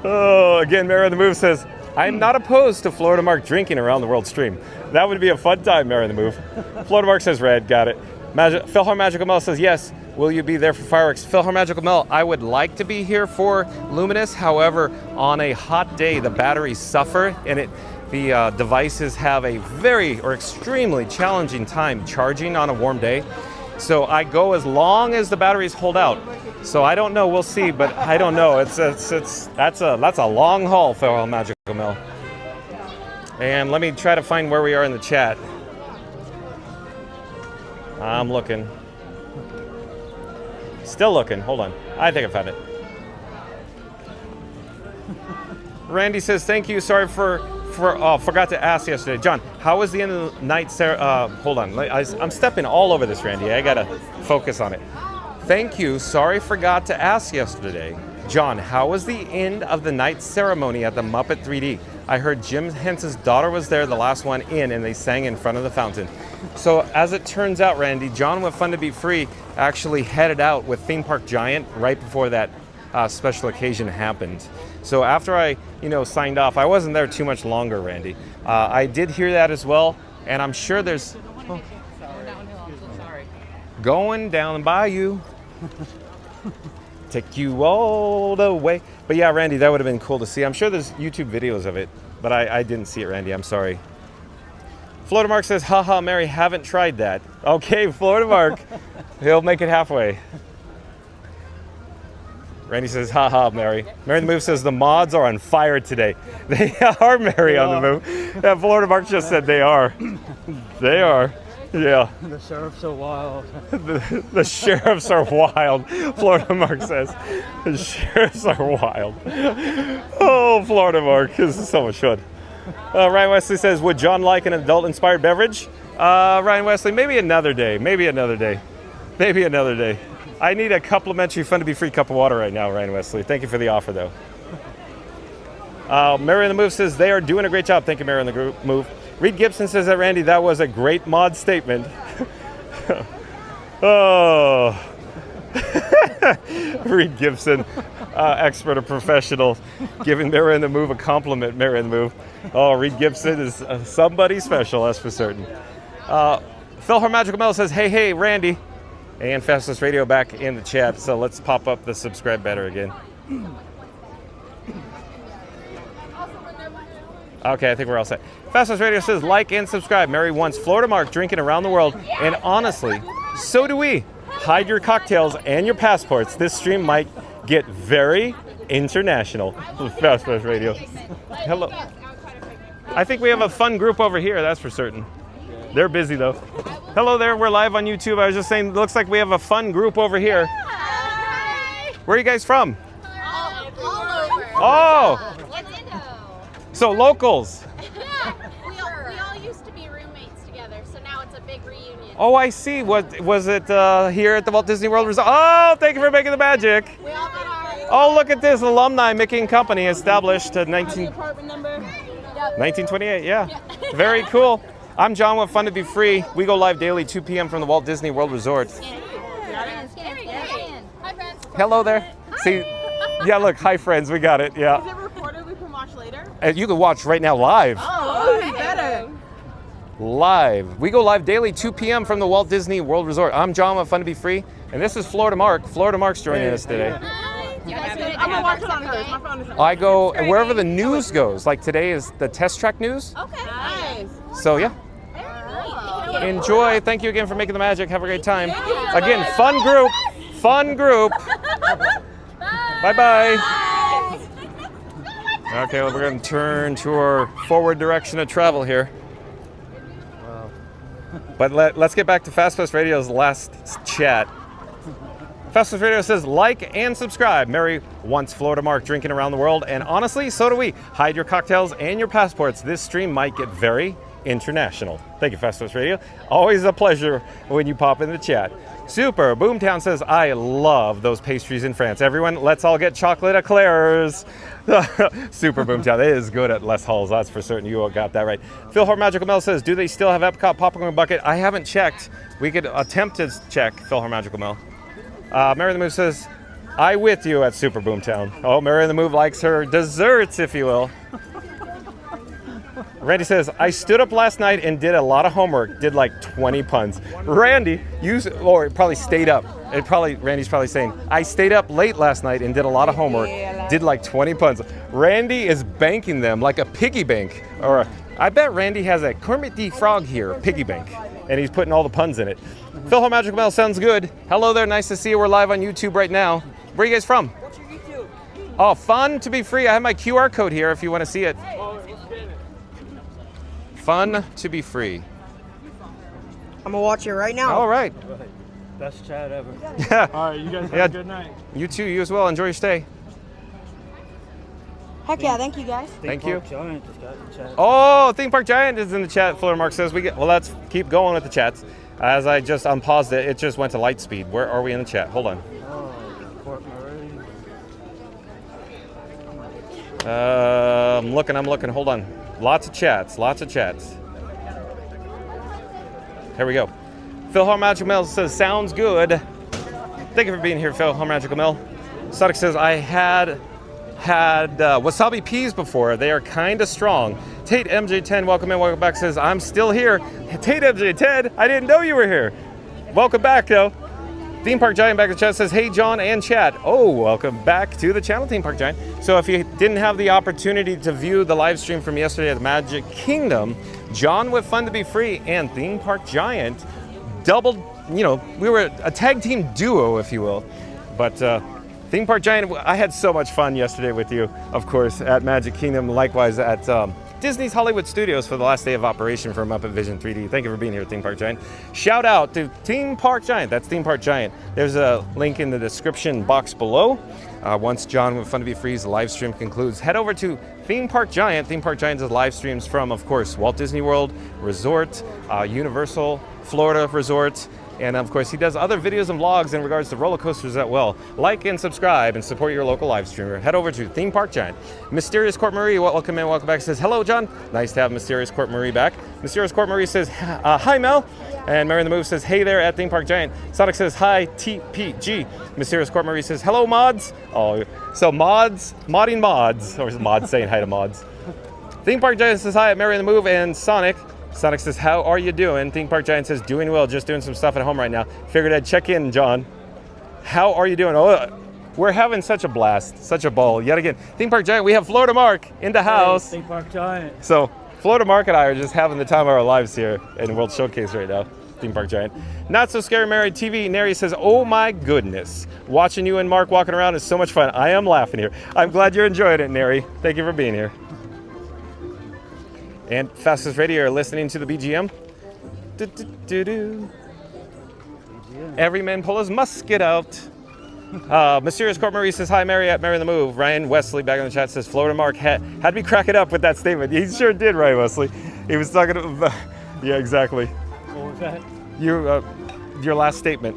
Oh, again, Mary on the Move says, I'm not opposed to Florida Mark drinking around the world stream. That would be a fun time, Mary on the Move. Florida Mark says red, got it. Philhar Magical Mel says yes. Will you be there for fireworks? Philhar Magical Mel, I would like to be here for Luminous. However, on a hot day, the batteries suffer and the devices have a very or extremely challenging time charging on a warm day. So I go as long as the batteries hold out. So I don't know, we'll see, but I don't know. That's a long haul, Philhar Magical Mel. And let me try to find where we are in the chat. I'm looking. Still looking. Hold on. I think I found it. Randy says, thank you. Sorry forgot to ask yesterday. John, how was the end of the night? Hold on. I'm stepping all over this, Randy. I got to focus on it. Thank you. Sorry forgot to ask yesterday. John, how was the end of the night ceremony at the Muppet 3D? I heard Jim Hence's daughter was there, the last one in, and they sang in front of the fountain. So as it turns out, Randy, John with Fun to Be Free actually headed out with Theme Park Giant right before that special occasion happened. So after I, signed off, I wasn't there too much longer, Randy. I did hear that as well, and I'm sure there's going down the bayou. Take you all the way. But yeah, Randy, that would have been cool to see. I'm sure there's YouTube videos of it, but I didn't see it, Randy. I'm sorry. Florida Mark says, haha, Mary, haven't tried that. Okay, Florida Mark. He'll make it halfway. Randy says, haha, Mary. Mary the Move says, the mods are on fire today. They are, Mary on the Move. Yeah, Florida Mark just said they are. They are. Yeah. The sheriffs are wild. The sheriffs are wild, Florida Mark says. The sheriffs are wild. Oh, Florida Mark, this is so much fun. Ryan Wesley says, would John like an adult-inspired beverage? Ryan Wesley, maybe another day. Maybe another day. Maybe another day. I need a complimentary Fun to Be Free cup of water right now, Ryan Wesley. Thank you for the offer, though. Mary on the Move says, they are doing a great job. Thank you, Mary on the Move. Reed Gibson says that, Randy, that was a great mod statement. Oh. Reed Gibson, expert or professional, giving Mary on the Move a compliment, Mary on the Move. Oh, Reed Gibson is somebody special, that's for certain. Phil Her Magical Mel says, hey, Randy. And Fastest Radio back in the chat, so let's pop up the subscribe banner again. Okay, I think we're all set. Fastest Radio says, like and subscribe. Mary wants Florida Mark drinking around the world, and honestly, so do we. Hide your cocktails and your passports. This stream might get very international. Fastest Radio. Hello. I think we have a fun group over here, that's for certain. They're busy though. Hello there, we're live on YouTube. I was just saying, it looks like we have a fun group over here. Hi. Where are you guys from? All over. Oh. So locals. Yeah. We all used to be roommates together, so now it's a big reunion. Oh, I see. What was it here at the Walt Disney World Resort? Oh, thank you for making the magic. We all got ours. Oh, look at this. Alumni Mickey and Company established in Apartment number. Yep. 1928, yeah. Very cool. I'm John with Fun to Be Free. We go live daily 2 p.m. from the Walt Disney World Resort. Hi, friends. Hello there. See, yeah, look, hi friends, we got it, yeah. Is it recorded? We can watch later? You can watch right now live. Oh, okay. Better. Live. We go live daily 2 p.m. from the Walt Disney World Resort. I'm John with Fun to Be Free, and this is Florida Mark. Florida Mark's joining us today. I'm gonna watch it on hers. My phone is on. I go wherever the news goes. Like today is the test track news. Okay. Nice. So yeah. Enjoy. Thank you again for making the magic. Have a great time. Again, fun group. Fun group. Bye-bye. Okay, well, we're going to turn to our forward direction of travel here. But let's get back to Fast Pass Radio's last chat. Fast Pass Radio says, like and subscribe. Mary wants Florida Mark drinking around the world, and honestly, so do we. Hide your cocktails and your passports. This stream might get very international. Thank you, Fast Pass Radio. Always a pleasure when you pop in the chat. Super. Boomtown says, I love those pastries in France. Everyone, let's all get chocolate eclairs. Super Boomtown. It is good at Les Halls, that's for certain. You all got that right. Phil Hart Magical Mel says, do they still have Epcot Popcorn Bucket? I haven't checked. We could attempt to check, Phil Hart Magical Mel. Mary the Move says, I with you at Super Boomtown. Oh, Mary the Move likes her desserts, if you will. Randy says, I stood up last night and did a lot of homework, did like 20 puns. Randy, or probably stayed up. Randy's probably saying, I stayed up late last night and did a lot of homework, did like 20 puns. Randy is banking them like a piggy bank. I bet Randy has a Kermit the Frog here, piggy bank, and he's putting all the puns in it. Phil Home Magical Mel sounds good. Hello there, nice to see you. We're live on YouTube right now. Where are you guys from? What's your YouTube? Oh, Fun to Be Free. I have my QR code here if you want to see it. Fun to Be Free. I'm gonna watch it right now. All right. Best chat ever. Yeah. All right, you guys have Yeah. a good night. You too. You as well. Enjoy your stay. Heck yeah, thank you guys. Thank you. Giant just got in the chat. Oh, Theme Park Giant is in the chat. Florida Mark says well, let's keep going with the chats. As I just unpaused it, it just went to light speed. Where are we in the chat? Hold on. Oh, Port Murray. I'm looking. Hold on. Lots of chats. Here we go. Phil Magical Mill says, sounds good. Thank you for being here, Phil Magical Mill. Sonic says, I had wasabi peas before. They are kind of strong. Tate MJ10, welcome in, welcome back, says, I'm still here. Tate MJ10, I didn't know you were here. Welcome back, though. Theme Park Giant back in the chat says, hey, John and chat. Oh, welcome back to the channel, Theme Park Giant. So if you didn't have the opportunity to view the live stream from yesterday at Magic Kingdom, John with Fun to Be Free and Theme Park Giant doubled, we were a tag team duo, if you will. But Theme Park Giant, I had so much fun yesterday with you, of course, at Magic Kingdom, likewise at Disney's Hollywood Studios for the last day of operation for Muppet Vision 3D. Thank you for being here, Theme Park Giant. Shout out to Theme Park Giant. That's Theme Park Giant. There's a link in the description box below. Once John with Fun to Be Free's live stream concludes, head over to Theme Park Giant. Theme Park Giant does live streams from, of course, Walt Disney World Resort, Universal Florida Resort, and of course, he does other videos and vlogs in regards to roller coasters as well. Like and subscribe and support your local live streamer. Head over to Theme Park Giant. Mysterious Court Marie, welcome in, welcome back. Says, hello, John. Nice to have Mysterious Court Marie back. Mysterious Court Marie says, hi, Mel. And Mary in the Move says, hey there at Theme Park Giant. Sonic says, hi, TPG. Mysterious Court Marie says, hello, mods. Oh, so modding mods, or is mods saying hi to mods? Theme Park Giant says, hi at Mary in the Move and Sonic. Sonic says, how are you doing? Theme Park Giant says, doing well, just doing some stuff at home right now. Figured I'd check in, John. How are you doing? Oh, we're having such a blast, such a ball. Yet again, Theme Park Giant, we have Florida Mark in the house. Hey, Theme Park Giant. So, Florida Mark and I are just having the time of our lives here in World Showcase right now. Theme Park Giant. Not So Scary Mary TV, Neri says, oh my goodness. Watching you and Mark walking around is so much fun. I am laughing here. I'm glad you're enjoying it, Neri. Thank you for being here. And Fastest Radio are listening to the BGM. BGM. Every man pull his musket out. Mysterious Court Marie says, hi, Mary at Mary in the Move. Ryan Wesley back in the chat says, Florida Mark had me crack it up with that statement. He sure did, Ryan Wesley. He was talking about, yeah, exactly. What was that? Your last statement.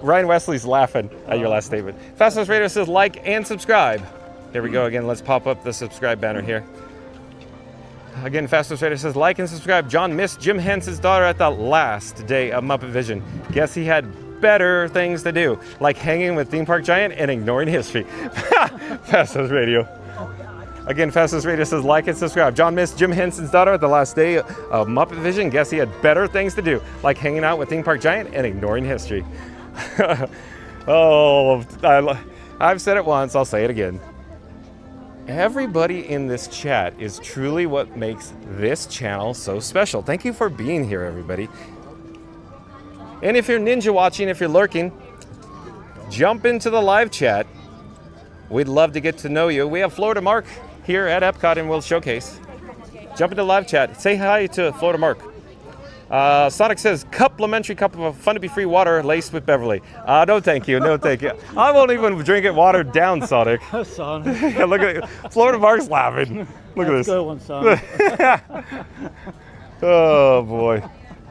Ryan Wesley's laughing at your last statement. Fastest Radio says, like and subscribe. Here we go again. Let's pop up the subscribe banner here. Again, Fastest Radio says, like and subscribe. John missed Jim Henson's daughter at the last day of Muppet Vision. Guess he had better things to do, like hanging with Theme Park Giant and ignoring history. Fastest Radio. Again, Fastest Radio says, like and subscribe. John missed Jim Henson's daughter at the last day of Muppet Vision. Guess he had better things to do, like hanging out with Theme Park Giant and ignoring history. Oh, I've said it once, I'll say it again. Everybody in this chat is truly what makes this channel so special. Thank you for being here, everybody. And if you're ninja watching, if you're lurking, jump into the live chat. We'd love to get to know you. We have Florida Mark here at Epcot and World Showcase. Jump into the live chat. Say hi to Florida Mark. Sonic says, complimentary cup of Fun to Be Free water laced with Beverly. No, thank you. No, thank you. I won't even drink it watered down, Sonic. Sonic. Yeah, look at it. Florida Mark's laughing. Look at this. Good one, Sonic. Oh boy.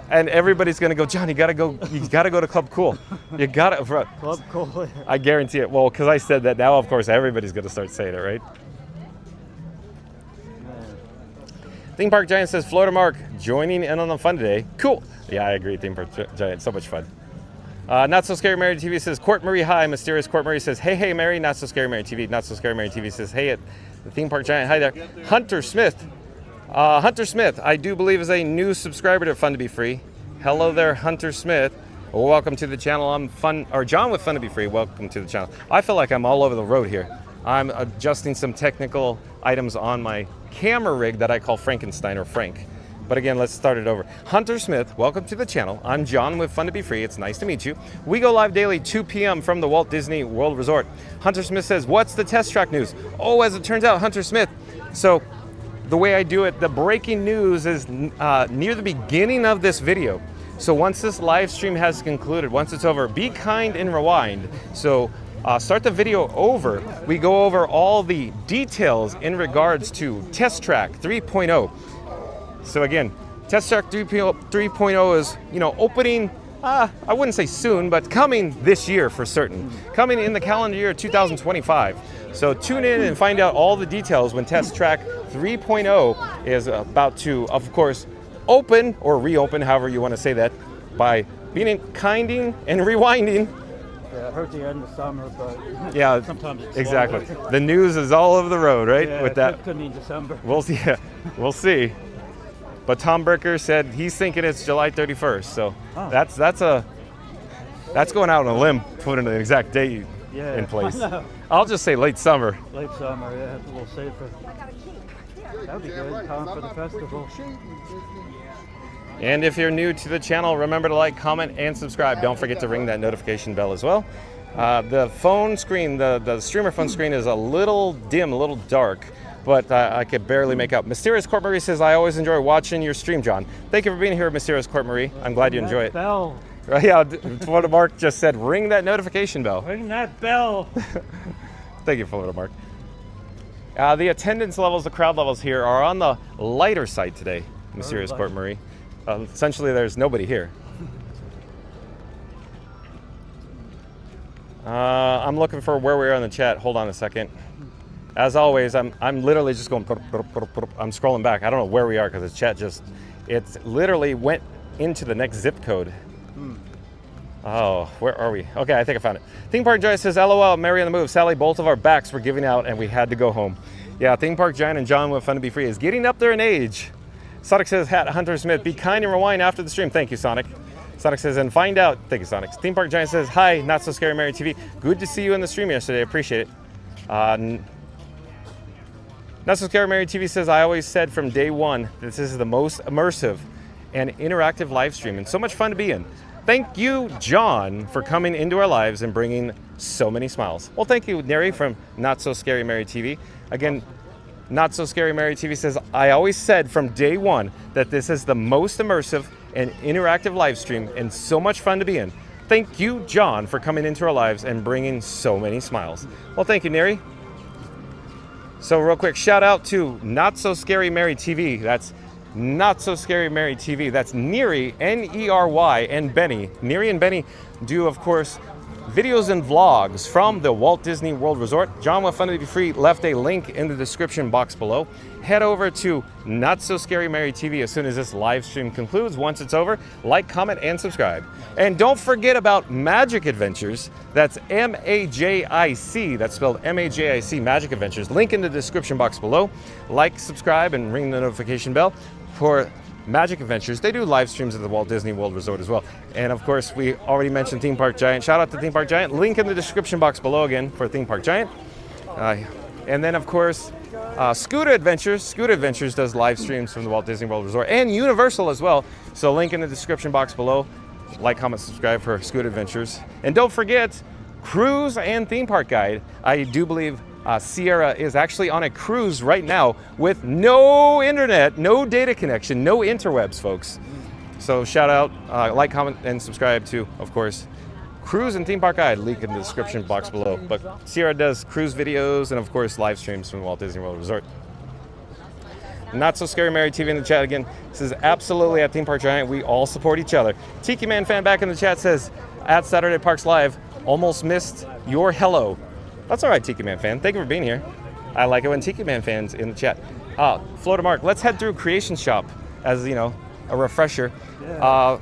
And everybody's gonna go, John, you gotta go to Club Cool. You gotta Club Cool. I guarantee it. Well, because I said that, now of course everybody's gonna start saying it, right? Theme Park Giant says, Florida Mark joining in on the fun today. Cool. Yeah, I agree, Theme Park Giant. So much fun. Not So Scary Mary TV says, Court Marie, hi. Mysterious Court Marie says, hey, hey, Mary. Not So Scary Mary TV. Not So Scary Mary TV says, hey, at the Theme Park Giant. Hi there. Hunter Smith. Hunter Smith, I do believe is a new subscriber to Fun to Be Free. Hello there, Hunter Smith. Well, welcome to the channel. I'm John with Fun to Be Free. Welcome to the channel. I feel like I'm all over the road here. I'm adjusting some technical items on my camera rig that I call Frankenstein or Frank. But again, let's start it over. Hunter Smith, welcome to the channel. I'm John with Fun to Be Free. It's nice to meet you. We go live daily 2 p.m. from the Walt Disney World Resort. Hunter Smith says, what's the test track news? Oh, as it turns out, Hunter Smith. So the way I do it, the breaking news is near the beginning of this video. So once this live stream has concluded, once it's over, be kind and rewind. So start the video over. We go over all the details in regards to Test Track 3.0. So again, Test Track 3.0 is, opening, I wouldn't say soon, but coming this year for certain. Coming in the calendar year 2025. So tune in and find out all the details when Test Track 3.0 is about to, of course, open or reopen, however you want to say that, by being kinding and rewinding. Yeah, I heard the end of summer, but yeah, sometimes it's exactly. longer. The news is all over the road, right? Yeah, with that, could mean December. We'll see. Yeah, we'll see. But Tom Bricker said he's thinking it's July 31st. So that's going out on a limb, putting an exact date in place. I'll just say late summer. Late summer, yeah, it's a little safer. That would be good. Time for the festival. And if you're new to the channel, remember to like, comment, and subscribe. Don't forget to ring that notification bell as well. The phone screen, the streamer phone screen is a little dim, a little dark, but I could barely make out. Mysterious Court Marie says, I always enjoy watching your stream, John. Thank you for being here, Mysterious Court Marie. I'm glad you enjoy it. Bell. Yeah, Florida Mark just said, ring that notification bell. Ring that bell. Thank you, Florida Mark. The attendance levels, the crowd levels here are on the lighter side today, Mysterious Court Marie. Essentially, there's nobody here. I'm looking for where we are in the chat. Hold on a second. As always, I'm literally just going. I'm scrolling back. I don't know where we are because the chat it literally went into the next zip code. Oh, where are we? Okay, I think I found it. Theme Park Giant says, LOL, Mary on the move. Sally, both of our backs were giving out and we had to go home. Yeah, Theme Park Giant and John with Fun to Be Free is getting up there in age. Sonic says, Hat Hunter Smith, be kind and rewind after the stream. Thank you, Sonic. Sonic says, and find out. Thank you, Sonic. Theme Park Giant says, hi, Not So Scary Mary TV. Good to see you in the stream yesterday. Appreciate it. Not So Scary Mary TV says, I always said from day one, this is the most immersive and interactive live stream and so much fun to be in. Thank you, John, for coming into our lives and bringing so many smiles. Well, thank you, Neri from Not So Scary Mary TV. Again, Not So Scary Mary TV says, I always said from day one that this is the most immersive and interactive live stream and so much fun to be in. Thank you, John, for coming into our lives and bringing so many smiles. Well, thank you, Neri. So real quick, shout out to Not So Scary Mary TV. That's Not So Scary Mary TV. That's Neri, N-E-R-Y, and Benny. Neri and Benny do, of course, videos and vlogs from the Walt Disney World Resort. John with Fun to Be Free left a link in the description box below. Head over to Not So Scary Mary TV as soon as this live stream concludes. Once it's over, like, comment, and subscribe. And don't forget about Magic Adventures. That's M-A-J-I-C. That's spelled M-A-J-I-C, Magic Adventures. Link in the description box below. Like, subscribe, and ring the notification bell for Magic Adventures. They do live streams at the Walt Disney World Resort as well. And of course, we already mentioned Theme Park Giant. Shout out to Theme Park Giant. Link in the description box below again for Theme Park Giant. And then of course, Scooter Adventures. Scooter Adventures does live streams from the Walt Disney World Resort and Universal as well. So link in the description box below. Like, comment, subscribe for Scooter Adventures. And don't forget, Cruise and Theme Park Guide. I do believe Sierra is actually on a cruise right now with no internet, no data connection, no interwebs, folks. So shout out, like, comment, and subscribe to, of course, Cruise and Theme Park Guide. Link in the description box below. But Sierra does cruise videos and, of course, live streams from the Walt Disney World Resort. Not So Scary Mary TV in the chat again says, absolutely at Theme Park Giant, we all support each other. Tiki Man fan back in the chat says, at Saturday Parks Live, almost missed your hello. That's all right, Tiki Man fan. Thank you for being here. I like it when Tiki Man fans in the chat. Florida Mark, let's head through Creation Shop as, you know, a refresher.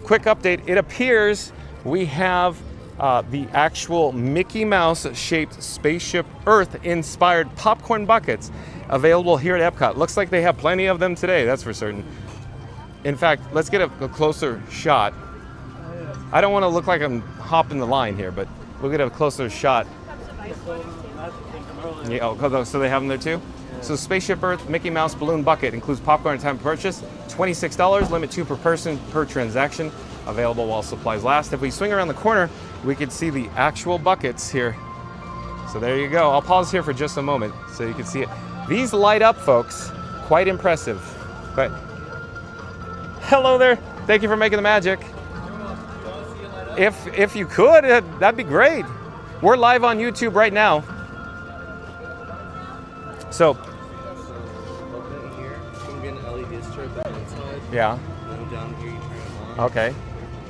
Quick update. It appears we have the actual Mickey Mouse shaped Spaceship Earth inspired popcorn buckets available here at Epcot. Looks like they have plenty of them today, that's for certain. In fact, let's get a closer shot. I don't want to look like I'm hopping the line here, but we'll get a closer shot. Yeah, oh, so they have them there too? Yeah. So Spaceship Earth Mickey Mouse Balloon Bucket includes popcorn at time of purchase, $26, limit 2 per person per transaction, available while supplies last. If we swing around the corner, we can see the actual buckets here. So there you go. I'll pause here for just a moment so you can see it. These light up, folks. Quite impressive. But hello there. Thank you for making the magic. If you could, that'd be great. We're live on YouTube right now. So. Open here. It's gonna be an LED strip on the inside. Yeah. And then down here you turn it on. Okay.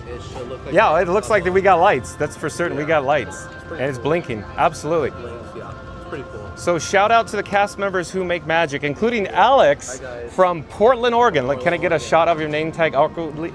It should look like. Yeah, it looks like that we got lights. That's for certain. We got lights, and it's blinking. Absolutely. Yeah, it's pretty cool. So shout out to the cast members who make magic, including Alex from Portland, Oregon. Like, can I get a shot of your name tag awkwardly?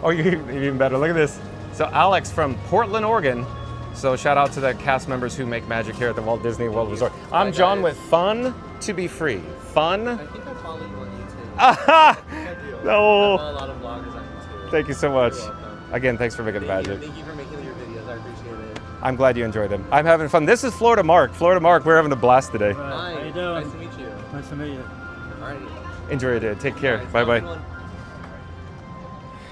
Oh, you're even better. Look at this. So Alex from Portland, Oregon. So shout out to the cast members who make magic here at the Walt Disney World Resort. I'm John with Fun to be Free. Fun. I think I follow you on YouTube. Aha! I do. No. I follow a lot of vloggers on YouTube. Thank you so much. You're welcome. Again, thanks for making the magic. Thank you for making your videos. I appreciate it. I'm glad you enjoyed them. I'm having fun. This is Florida Mark. Florida Mark, we're having a blast today. Hi. How you doing? Nice to meet you. Nice to meet you. Alrighty. Enjoy your day. Take care. Alright, Bye-bye. everyone.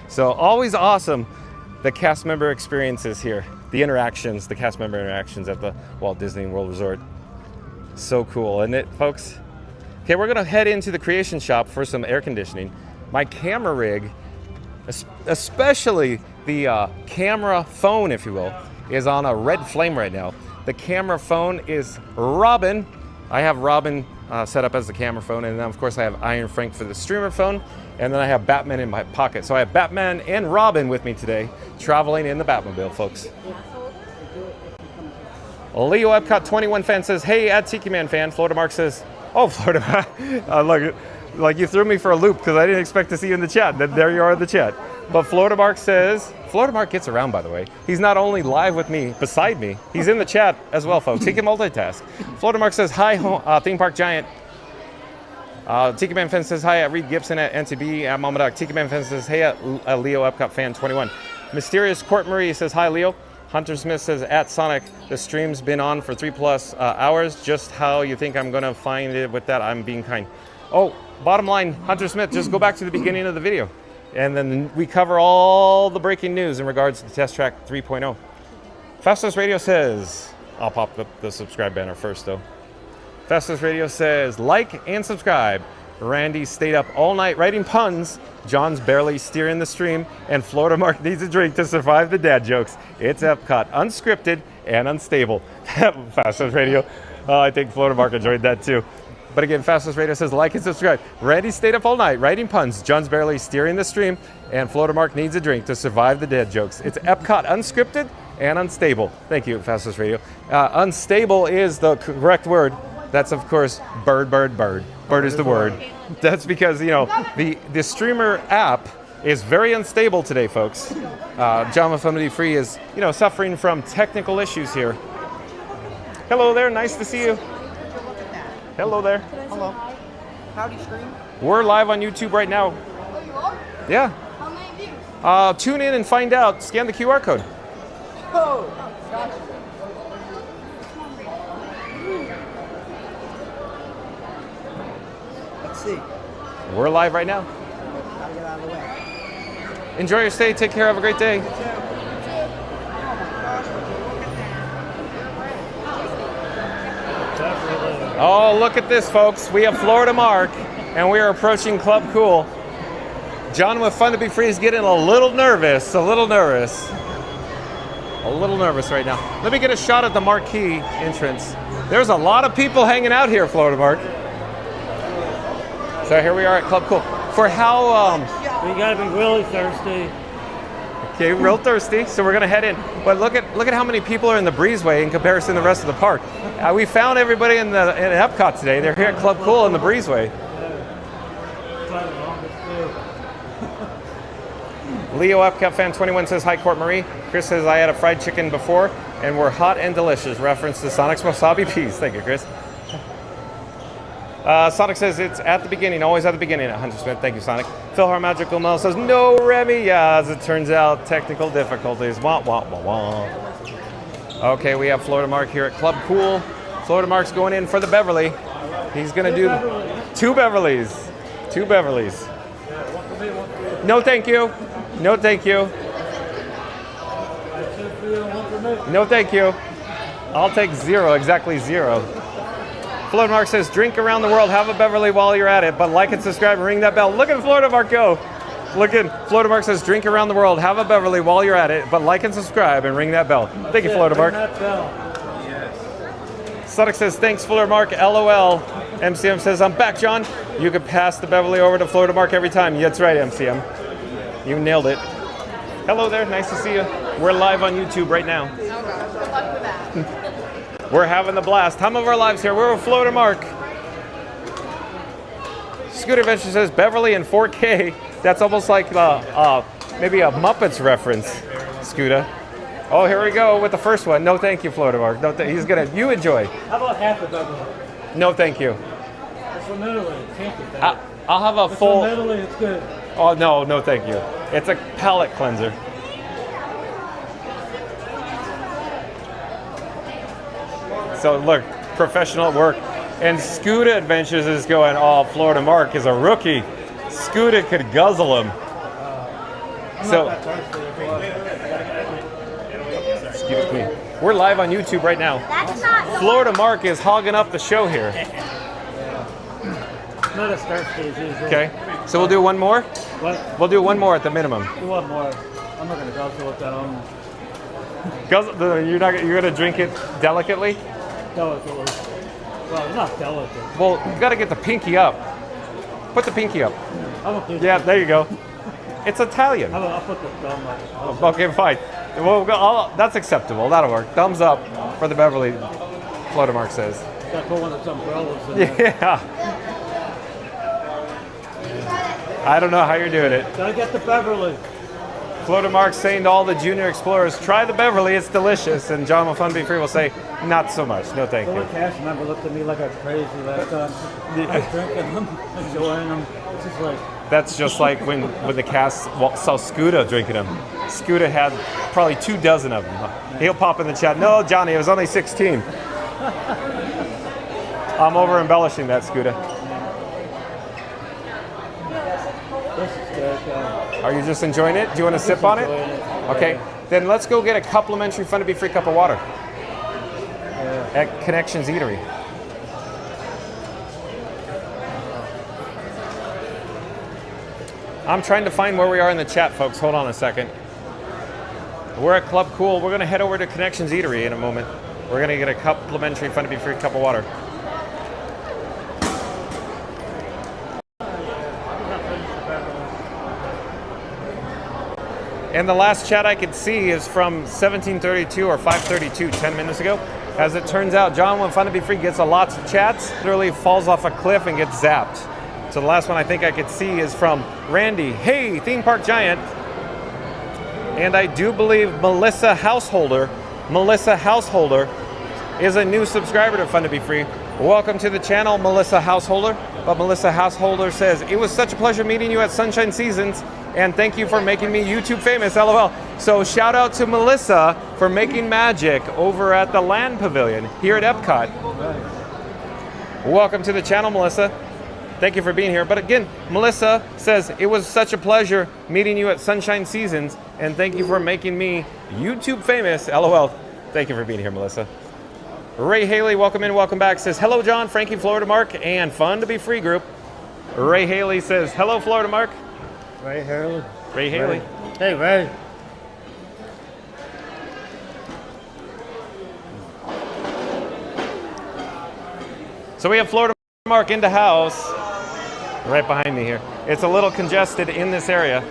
So always awesome, the cast member experiences here. The interactions, the cast member interactions at the Walt Disney World Resort. So cool, isn't it, folks? Okay, we're gonna head into the creation shop for some air conditioning. My camera rig, especially the camera phone, if you will, is on a red flame right now. The camera phone is Robin. I have Robin set up as the camera phone, and then of course I have Iron Frank for the streamer phone, and then I have Batman in my pocket. So I have Batman and Robin with me today, traveling in the Batmobile, folks. Leo Epcot 21 fan says, hey, at Tiki Man fan. Florida Mark says, oh, Florida, look, like you threw me for a loop because I didn't expect to see you in the chat. There you are in the chat. But Florida Mark says, Florida Mark gets around, by the way. He's not only live with me, beside me, he's in the chat as well, folks. He can multitask. Florida Mark says, hi, Theme Park Giant. Tiki Man Fan says, hi, at Reed Gibson at NTB, at Mama Doc. Tiki Man Fan says, hey, at Leo Epcot Fan 21. Mysterious Court Marie says, hi, Leo. Hunter Smith says, at Sonic, the stream's been on for 3+ hours. Just how you think I'm gonna find it with that? I'm being kind. Oh, bottom line, Hunter Smith, just go back to the beginning of the video. And then we cover all the breaking news in regards to Test Track 3.0. Fastest Radio says, I'll pop the subscribe banner first though. Fastest Radio says, like and subscribe. Randy stayed up all night writing puns. John's barely steering the stream. And Florida Mark needs a drink to survive the dad jokes. It's Epcot, unscripted and unstable. Fastest Radio. I think Florida Mark enjoyed that too. But again, Fastest Radio says, like and subscribe. Randy stayed up all night writing puns. John's barely steering the stream. And Florida Mark needs a drink to survive the dad jokes. It's Epcot, unscripted and unstable. Thank you, Fastest Radio. Unstable is the correct word. That's, of course, bird, bird, bird. Bird is the word. That's because, you know, the streamer app is very unstable today, folks. Java Family Free is, you know, suffering from technical issues here. Hello there. Nice to see you. Hello there. Hello. Howdy, stream. We're live on YouTube right now. Oh, you are? Yeah. How many views? Tune in and find out. Scan the QR code. Oh, gotcha. Let's see. We're live right now. Gotta get out of the way. Enjoy your stay. Take care. Have a great day. Oh, look at this, folks. We have Florida Mark, and we are approaching Club Cool. John with Fun to Be Free is getting a little nervous. A little nervous right now. Let me get a shot at the marquee entrance. There's a lot of people hanging out here, Florida Mark. So here we are at Club Cool. For how, We gotta be really thirsty. okay, real thirsty, so we're gonna head in. But look at how many people are in the breezeway in comparison to the rest of the park. We found everybody in Epcot today. They're here at Club Cool in the breezeway. Leo Epcot Fan 21 says, hi, Court Marie. Chris says, I had a fried chicken before, and we're hot and delicious. Reference to Sonic's wasabi peas. Thank you, Chris. Sonic says it's at the beginning, always at the beginning at Hunter Smith. Thank you, Sonic. Phil Magical Mel says, no, Remy. Yeah, as it turns out, technical difficulties. Wah, wah, wah, wah. Okay, we have Florida Mark here at Club Cool. Florida Mark's going in for the Beverly. He's going to do two Beverlys. Two Beverlys. No, thank you. No, thank you. No, thank you. I'll take 0, exactly 0. Florida Mark says, drink around the world, have a Beverly while you're at it, but like and subscribe and ring that bell. Look at Florida Mark go. Look in. Florida Mark says, drink around the world. Have a Beverly while you're at it, but like and subscribe and ring that bell. Thank you, Florida Mark. Ring that bell. Sonic says, thanks, Florida Mark. LOL. MCM says, I'm back, John. You could pass the Beverly over to Florida Mark every time. That's right, MCM. You nailed it. Hello there. Nice to see you. We're live on YouTube right now. Oh gosh, good luck with that. We're having the blast. Time of our lives here. We're with Florida Mark. Scooter Adventure says, Beverly in 4K. That's almost like maybe a Muppets reference, Scooter. Oh, here we go with the first one. No, thank you, Florida Mark. No, he's gonna. You enjoy. How about half a Beverly? No, thank you. It's from Italy. It can't be bad. I'll have a It's full. from Italy. It's good. Oh no, no, thank you. It's a palate cleanser. So look, professional at work. And Scooter Adventures is going, oh, Florida Mark is a rookie. Scooter could guzzle him. So, excuse me. We're live on YouTube right now. That's not Florida Mark is hogging up the show here. Not a start stage usually. Okay, so we'll do one more? What? We'll do one more at the minimum. Do one more. I'm not gonna guzzle it down. You're gonna drink it delicately? Delicately. Well, not delicate. Well, you gotta get the pinky up. Put the pinky up. I won't do Yeah, there you go. It's Italian. I'll put the thumb up. Okay, fine. Well, that's acceptable. That'll work. Thumbs up for the Beverly, Florida Mark says. Gotta put one of those umbrellas in there. Yeah. I don't know how you're doing it. Gotta get the Beverly. Florida Mark saying to all the junior explorers, try the Beverly, it's delicious. And John will Fun Be Free will say, not so much. No, thank The you. cast member looked at me like I was crazy last time. I was drinking them, enjoying them. It's just like... That's just like when the cast saw Scooter drinking them. Scooter had probably 24 of them. He'll pop in the chat, no, Johnny, it was only 16. I'm over embellishing that, Scooter. This is good. Are you just enjoying it? Do you want to sip on it? Okay, then let's go get a complimentary Fun to Be Free cup of water at Connections Eatery. I'm trying to find where we are in the chat, folks. Hold on a second. We're at Club Cool. We're going to head over to Connections Eatery in a moment. We're going to get a complimentary Fun to Be Free cup of water. And the last chat I could see is from 1732 or 532, 10 minutes ago. As it turns out, John, when Fun to Be Free gets a lots of chats, literally falls off a cliff and gets zapped. So the last one I think I could see is from Randy. Hey, Theme Park Giant. And I do believe Melissa Householder is a new subscriber to Fun to Be Free. Welcome to the channel, Melissa Householder. But Melissa Householder says, it was such a pleasure meeting you at Sunshine Seasons, and thank you for making me YouTube famous, LOL. So shout out to Melissa for making magic over at the Land Pavilion here at Epcot. Welcome to the channel, Melissa. Thank you for being here. But again, Melissa says, it was such a pleasure meeting you at Sunshine Seasons, and thank you for making me YouTube famous, LOL. Thank you for being here, Melissa. Ray Haley, welcome in, welcome back, says, hello, John, Frankie, Florida Mark, and Fun to Be Free group. Ray Haley says, hello, Florida Mark. Ray Haley. Ray Haley. Hey, Ray. So we have Florida Mark in the house, right behind me here. It's a little congested in this area.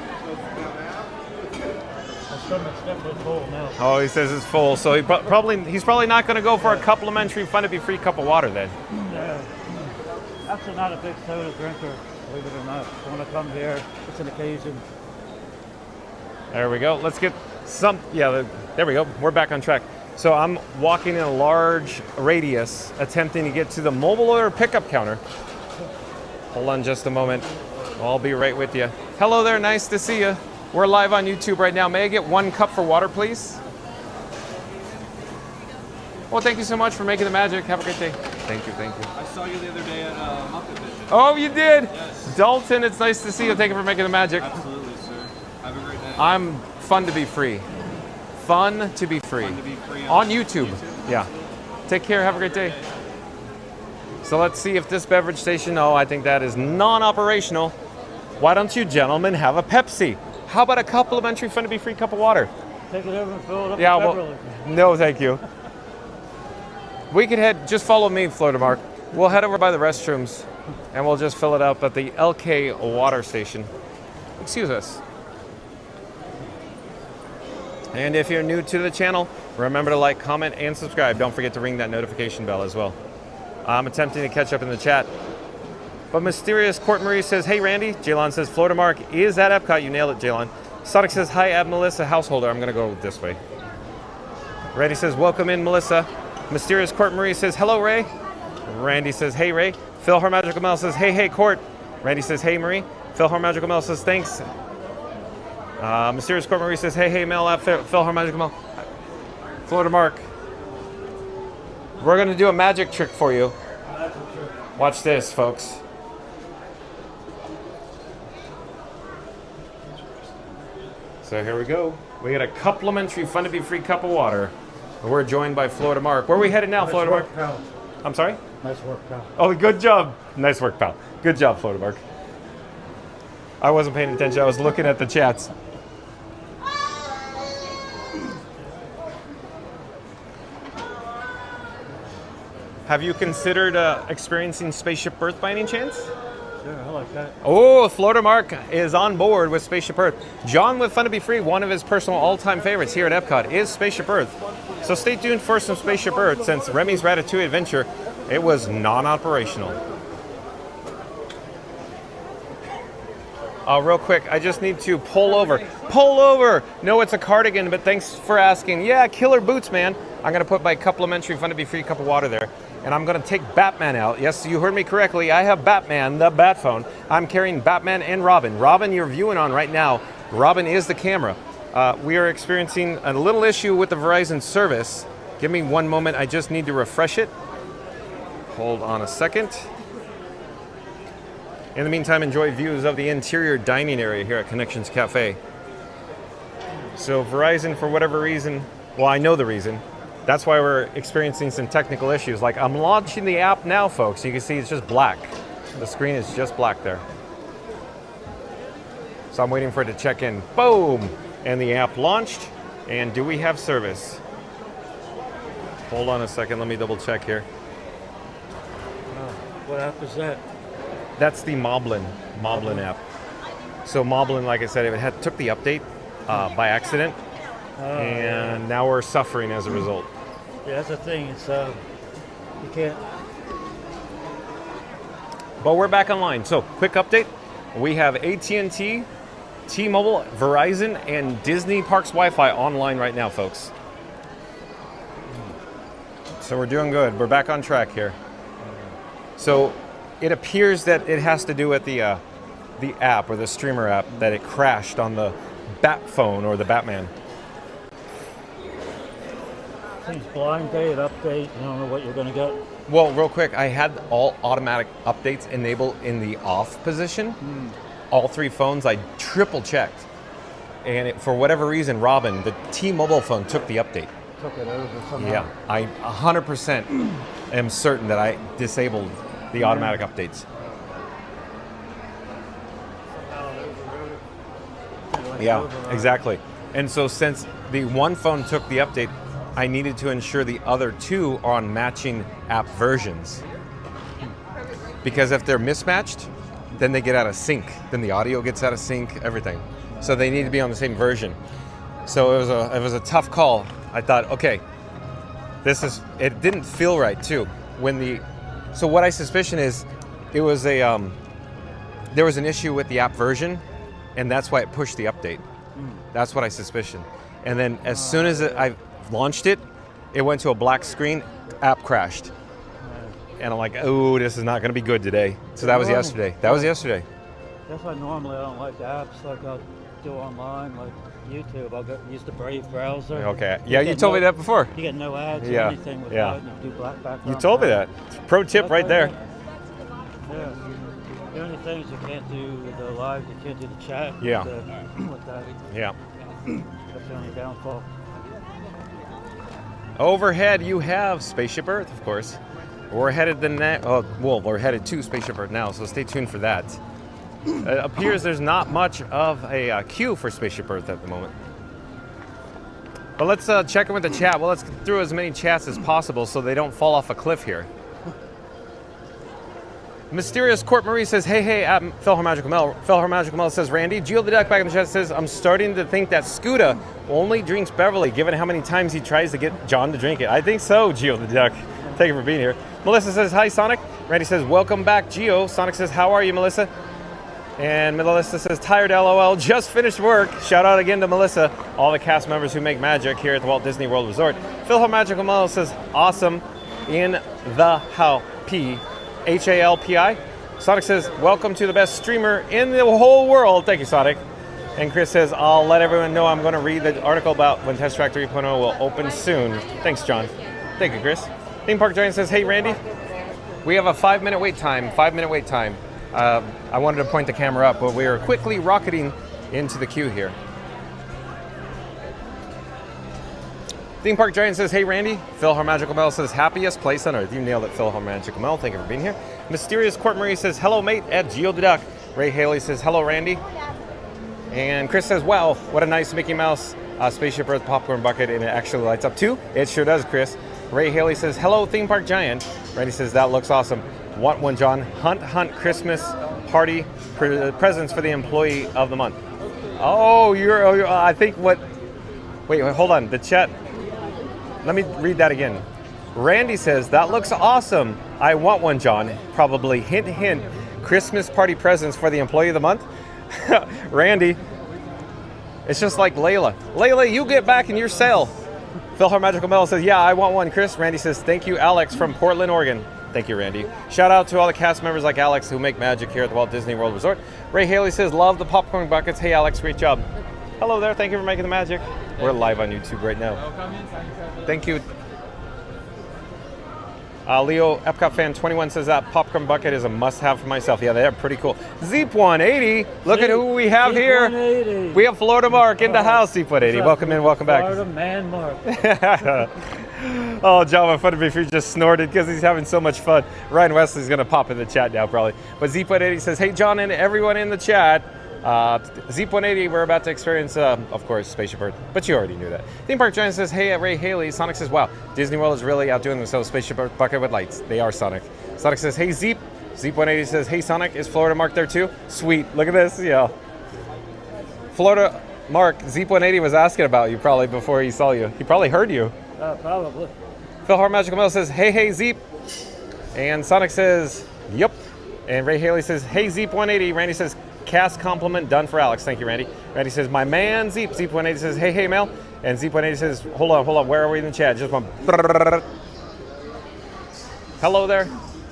Oh, he says it's full, so he's probably not going to go for a complimentary Fun to Be Free cup of water then. Yeah. Actually not a big soda drinker, believe it or not. So when I come here, it's an occasion. There we go. Let's get some, there we go. We're back on track. So I'm walking in a large radius, attempting to get to the mobile order pickup counter. Hold on just a moment. I'll be right with you. Hello there, nice to see you. We're live on YouTube right now. May I get 1 cup for water, please? Well, thank you so much for making the magic. Have a great day. Thank you, thank you. I saw you the other day at Muppet Vision. Oh, you did? Yes. Dalton, it's nice to see you. Thank you for making the magic. Absolutely, sir. Have a great day. I'm Fun to Be Free. Fun to Be Free. Fun to Be Free on YouTube. Yeah. Take care. Have a great day. So let's see if this beverage station, I think that is non-operational. Why don't you gentlemen have a Pepsi? How about a complimentary fun to be free cup of water? Take it over and fill it up Yeah, with well, Beverly. no, thank you. We could just follow me, Florida Mark. We'll head over by the restrooms and we'll just fill it up at the LK water station. Excuse us. And if you're new to the channel, remember to like, comment, and subscribe. Don't forget to ring that notification bell as well. I'm attempting to catch up in the chat. But Mysterious Court Marie says, hey Randy. Jaylon says, Florida Mark is at Epcot. You nailed it, Jaylon. Sonic says, hi, Ab Melissa Householder. I'm going to go this way. Randy says, welcome in, Melissa. Mysterious Court Marie says, hello, Ray. Randy says, hey, Ray. Phil Har Magical Mel says, hey, Court. Randy says, hey, Marie. Phil Har Magical Mel says, thanks. Mysterious Court Marie says, hey, Mel. Phil Har Magical Mel. Florida Mark. We're going to do a magic trick for you. Watch this, folks. So here we go. We got a complimentary fun to be free cup of water. We're joined by Florida Mark. Where are we headed now, Florida Mark? Pal. I'm sorry? Nice work, pal. Oh, good job. Nice work, pal. Good job, Florida Mark. I wasn't paying attention. I was looking at the chats. Have you considered experiencing Spaceship Earth by any chance? Sure, I like that. Oh, Florida Mark is on board with Spaceship Earth. John with Fun to Be Free, one of his personal all-time favorites here at Epcot is Spaceship Earth. So stay tuned for some Spaceship Earth since Remy's Ratatouille Adventure, it was non-operational. Real quick, I just need to pull over. Pull over! No, it's a cardigan, but thanks for asking. Yeah, killer boots, man. I'm going to put my complimentary Fun to Be Free cup of water there. And I'm going to take Batman out. Yes, you heard me correctly. I have Batman, the Bat phone. I'm carrying Batman and Robin. Robin, you're viewing on right now. Robin is the camera. We are experiencing a little issue with the Verizon service. Give me one moment. I just need to refresh it. Hold on a second. In the meantime, enjoy views of the interior dining area here at Connections Cafe. So Verizon, for whatever reason, well, I know the reason. That's why we're experiencing some technical issues. Like, I'm launching the app now, folks. You can see it's just black. The screen is just black there. So I'm waiting for it to check in. Boom! And the app launched. And do we have service? Hold on a second. Let me double check here. What app is that? That's the Moblin app. So Moblin, like I said, it took the update by accident. And now we're suffering as a result. Yeah, that's the thing. It's you can't. But we're back online. So quick update: we have AT&T, T-Mobile, Verizon, and Disney Parks Wi-Fi online right now, folks. So we're doing good. We're back on track here. So it appears that it has to do with the app or the streamer app that it crashed on the Bat phone or the Batman. Things blind date update. You don't know what you're going to get. Well, real quick, I had all automatic updates enabled in the off position. All three phones, I triple checked. And for whatever reason, Robin, the T-Mobile phone, took the update. Took it over somehow. Yeah, I 100% am certain that I disabled the automatic updates. Yeah, exactly. And so since the one phone took the update, I needed to ensure the other two are on matching app versions. Because if they're mismatched, then they get out of sync. Then the audio gets out of sync, everything. So they need to be on the same version. So it was a tough call. I thought, okay, it didn't feel right too. So what I suspicion is, it was there was an issue with the app version, and that's why it pushed the update. That's what I suspicion. And then as soon as I launched it, it went to a black screen, app crashed. And I'm like, oh, this is not going to be good today. So that was yesterday. That's why normally I don't like apps like I'll do online, like YouTube. I'll use the Brave browser. Okay. Yeah, you told me that before. You get no ads or anything with that. And you do black background. You told me that. Pro tip right there. Yeah. The only thing is you can't do the live, you can't do the chat. Yeah. With that. Yeah. That's the only downfall. Overhead, you have Spaceship Earth, of course. We're headed we're headed to Spaceship Earth now, so stay tuned for that. It appears there's not much of a queue for Spaceship Earth at the moment. But let's check in with the chat. Well, let's get through as many chats as possible so they don't fall off a cliff here. Mysterious Court Marie says, hey, Philharmagical Mel. Philharmagical Mel says, Randy. Geo the Duck back in the chat says, I'm starting to think that Scooter only drinks Beverly, given how many times he tries to get John to drink it. I think so, Geo the Duck. Thank you for being here. Melissa says, hi, Sonic. Randy says, welcome back, Geo. Sonic says, how are you, Melissa? And Melissa says, tired, LOL, just finished work. Shout out again to Melissa, all the cast members who make magic here at the Walt Disney World Resort. Philharmagical Mel says, awesome in the Halpi. Halpi. Sonic says, welcome to the best streamer in the whole world. Thank you, Sonic. And Chris says, I'll let everyone know I'm going to read the article about when Test Track 3.0 will open soon. Thanks, John. Thank you, Chris. Theme Park Giant says, hey, Randy. We have a 5-minute wait time. 5-minute wait time. I wanted to point the camera up, but we are quickly rocketing into the queue here. Theme Park Giant says, hey, Randy. Philharmagical Mel says, happiest place on earth. You nailed it, Philharmagical Mel. Thank you for being here. Mysterious Court Marie says, hello, mate, at Geo the Duck. Ray Haley says, hello, Randy. And Chris says, wow, what a nice Mickey Mouse Spaceship Earth popcorn bucket, and it actually lights up too. It sure does, Chris. Ray Haley says, hello, Theme Park Giant. Randy says, that looks awesome. Want one, John. Hunt Christmas party presents for the employee of the month. Oh, I think what, wait, hold on, the chat. Let me read that again. Randy says, that looks awesome. I want one, John. Probably, hint, hint, Christmas party presents for the employee of the month. Randy, it's just like Layla. Layla, you get back in your cell. Philharmagical Mel says, yeah, I want one, Chris. Randy says, thank you, Alex from Portland, Oregon. Thank you, Randy. Shout out to all the cast members like Alex who make magic here at the Walt Disney World Resort. Ray Haley says, love the popcorn buckets. Hey, Alex, great job. Hello there. Thank you for making the magic. We're live on YouTube right now. Thank you. Leo Epcot fan 21 says that popcorn bucket is a must-have for myself. Yeah, they're pretty cool. Zeep 180. Look at who we have here. 180. We have Florida Mark in the house. Zeep 180. Welcome in. Welcome back. Florida man Mark. Oh, Java Fun to be just snorted because he's having so much fun. Ryan Wesley's going to pop in the chat now probably. But Zeep 180 says, hey, John and everyone in the chat. Zeep 180, we're about to experience, of course, Spaceship Earth, but you already knew that. Theme Park Giant says, hey, Ray Haley. Sonic says, wow, Disney World is really outdoing themselves. Spaceship Earth bucket with lights. They are, Sonic. Sonic says, hey, Zeep. Zeep 180 says, hey, Sonic, is Florida Mark there too? Sweet, look at this, yeah. Florida Mark, Zeep 180 was asking about you probably before he saw you. He probably heard you. Probably. Philharmagical Mel says, hey, Zeep. And Sonic says, yep. And Ray Haley says, hey, Zeep 180. Randy says, cast compliment done for Alex. Thank you, Randy. Randy says, my man, Zeep. Zeep 180 says, hey, Mel. And Zeep 180 says, hold on. Where are we in the chat? Just one. Hello there.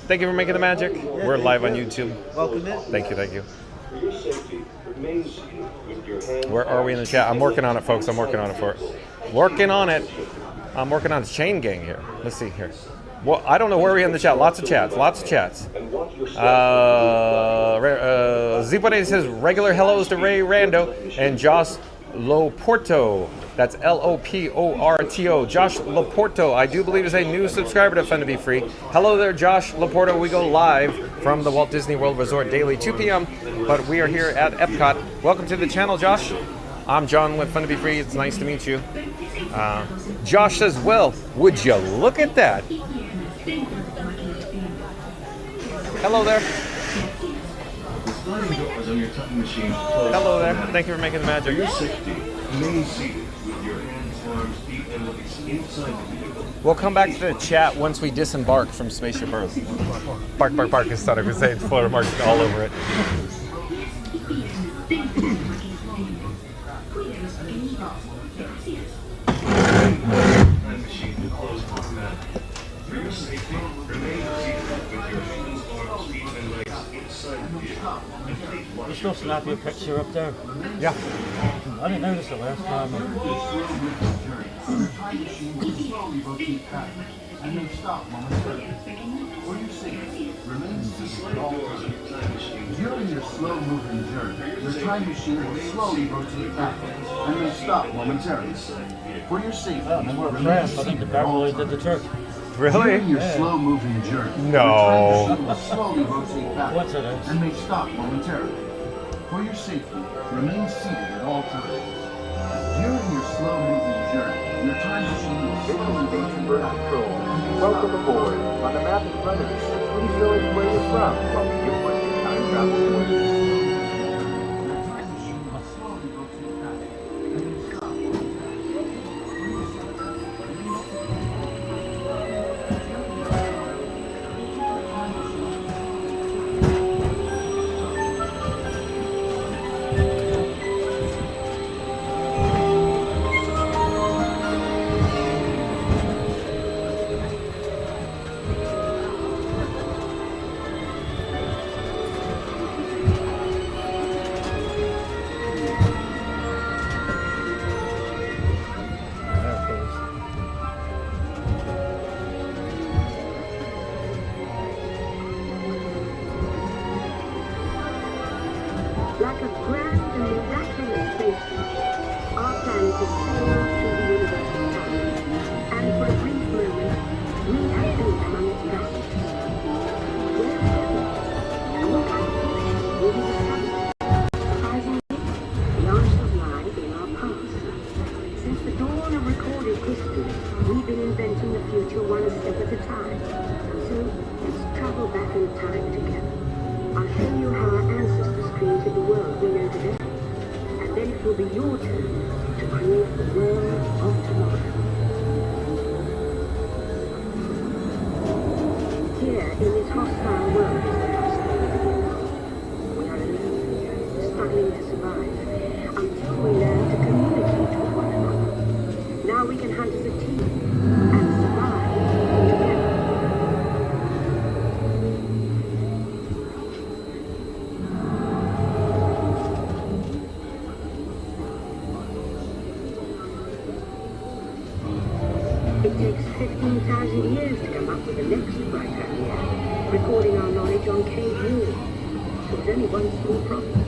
Thank you for making the magic. We're live on YouTube. Welcome in. Thank you. Where are we in the chat? I'm working on it, folks. I'm working on it. I'm working on chain gang here. Let's see here. Well, I don't know where we're in the chat. Lots of chats. Z180 says regular hellos to Ray Rando and Josh Loporto. That's Loporto. Josh Loporto, I do believe, is a new subscriber to Fun to Be Free. Hello there, Josh Loporto. We go live from the Walt Disney World Resort daily, 2 p.m. But we are here at Epcot. Welcome to the channel, Josh. I'm John with Fun to Be Free. It's nice to meet you. Josh says, well, would you look at that? Hello there. Hello there. Thank you for making the magic. We'll come back to the chat once we disembark from Spaceship Earth. Bark, as Sonic was saying. Florida Mark all over it. You still snap your picture up there? Yeah. I didn't notice it last time. And then stop momentarily. What do you see? Remains during your slow-moving journey, your time machine will slowly rotate backwards and then stop momentarily. For your safety, Oh, no more crap. I think the Beverly did the trick. Really? During your slow-moving journey, No. your time machine will slowly rotate backwards What's it? and may stop momentarily. For your safety, remain seated at all times. During your slow-moving journey, your time machine will slowly Spaceship Earth stroll. Welcome aboard. On the map in front of you, please show us where you're from while we input your time travel coordinates. Like a grand and miraculous spaceship, our planet is sailed through the universe of time, and for a brief moment, we have been among its passengers. Where are we going? And what kind of fiction will we discover? Surprisingly, the answers lie in our past. Since the dawn of recorded history, we've been inventing the future one step at a time. So, let's travel back in time together. I'll show you how our ancestors created the world we know today. And then it will be your turn to create the world of tomorrow. Here, in this hostile world, is where our story begins. We are alone, struggling to survive, until we learn to communicate with one another. Now we can hunt as a team, and survive together. It takes 15,000 years to come up with the next bright idea, recording our knowledge on cave walls. So there's only one small problem.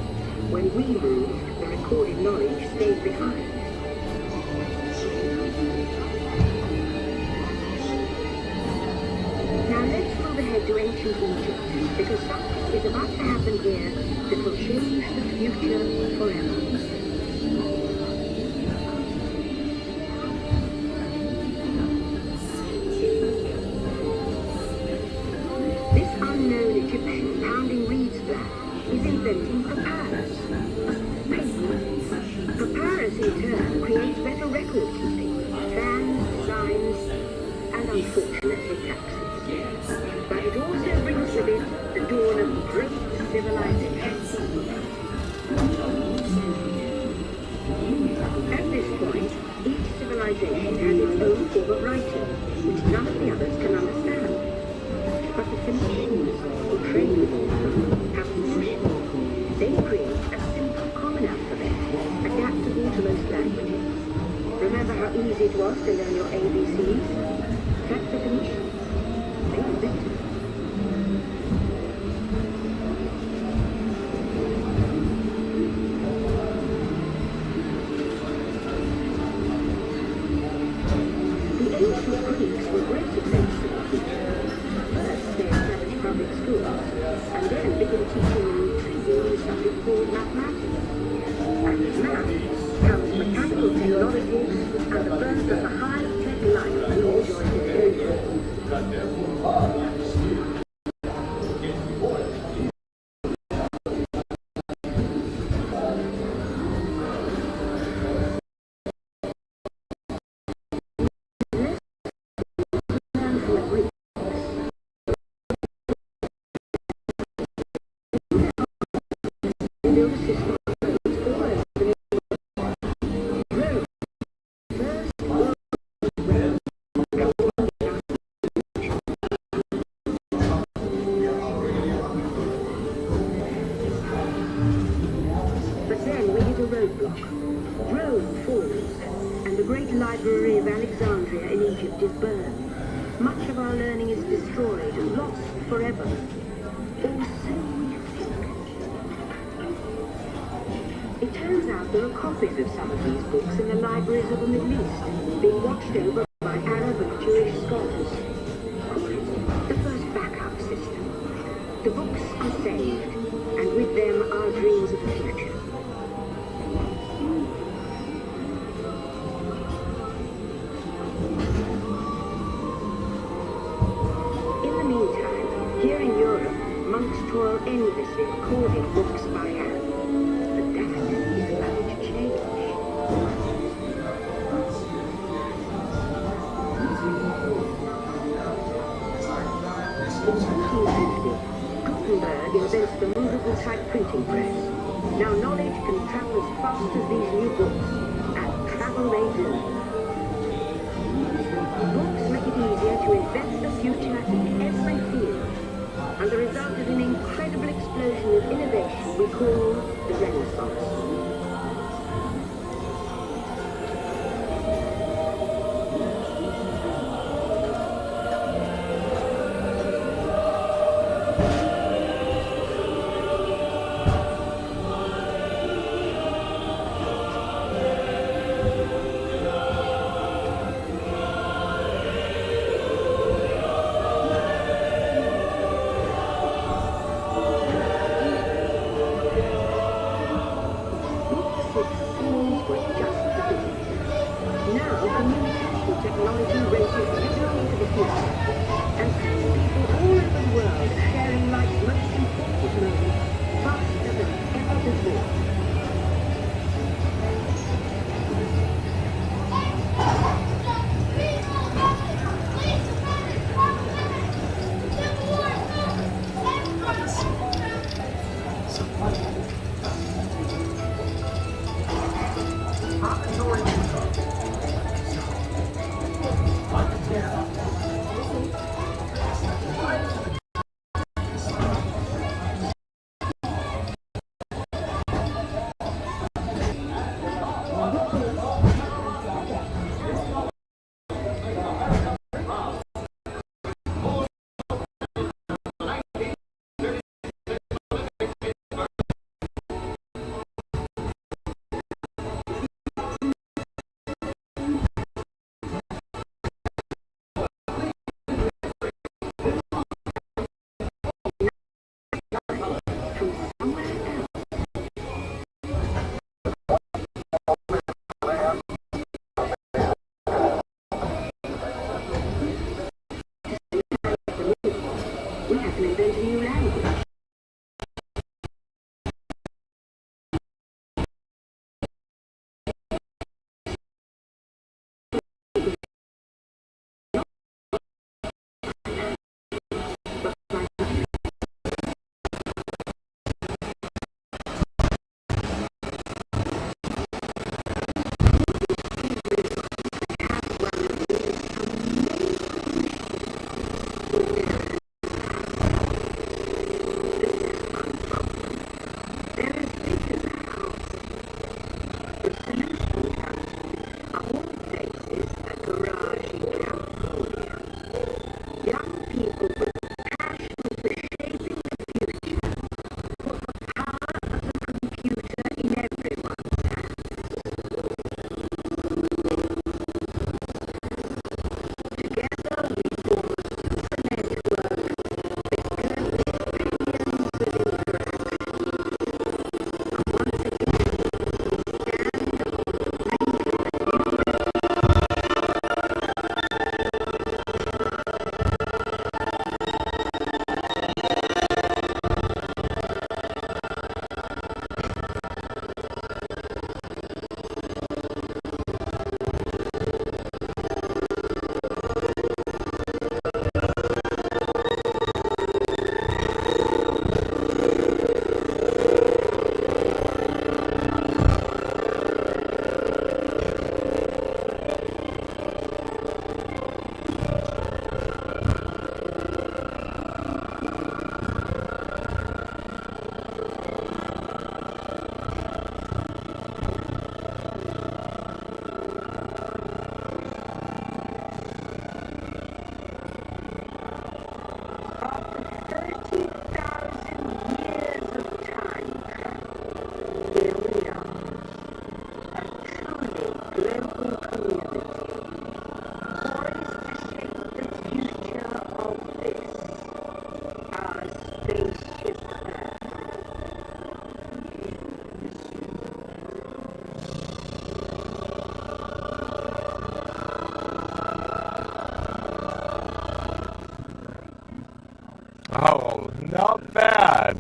When we moved, the recorded knowledge stayed behind. Now let's move ahead to ancient Egypt, because something is about to happen here that will change the future forever. Egyptian pounding reeds flat is inventing papyrus. Papyrus in turn creates better record keeping, plans, designs, and unfortunately taxes. But it also brings with it the dawn of great civilization. At this point, each civilization has its own form of writing, which none of the others can understand. But the Phoenicians, who trained with all of them, have a solution. They create a simple common alphabet, adaptable to most languages. Remember how easy it was to learn your ABCs? That's the Phoenicians. They invented it. The ancient Greeks were great examples of the future. First, they established public schools, and then began teaching an intriguing subject called mathematics. And with math comes mechanical technologies and the birth of the high-tech life we enjoy today. Library of Alexandria in Egypt is burned. Much of our learning is destroyed and lost forever. Or so we think. It turns out there are copies of some of these books in the libraries of the Middle East, being watched over by Arab and Jewish scholars. Call it the first backup system. The books are saved, and with them our dreams of the future. toil endlessly recording books by hand. But that is about to change. Gutenberg invents the movable type printing press. Now knowledge can travel as fast as these new books, and travel they do. Books make it easier to invent the future in every field, and the result is an incredible explosion of innovation we call the Renaissance. Technology races literally into the future, and people all over the world are sharing life's most important moments faster than ever before. We have to invent a new language. Oh, not bad.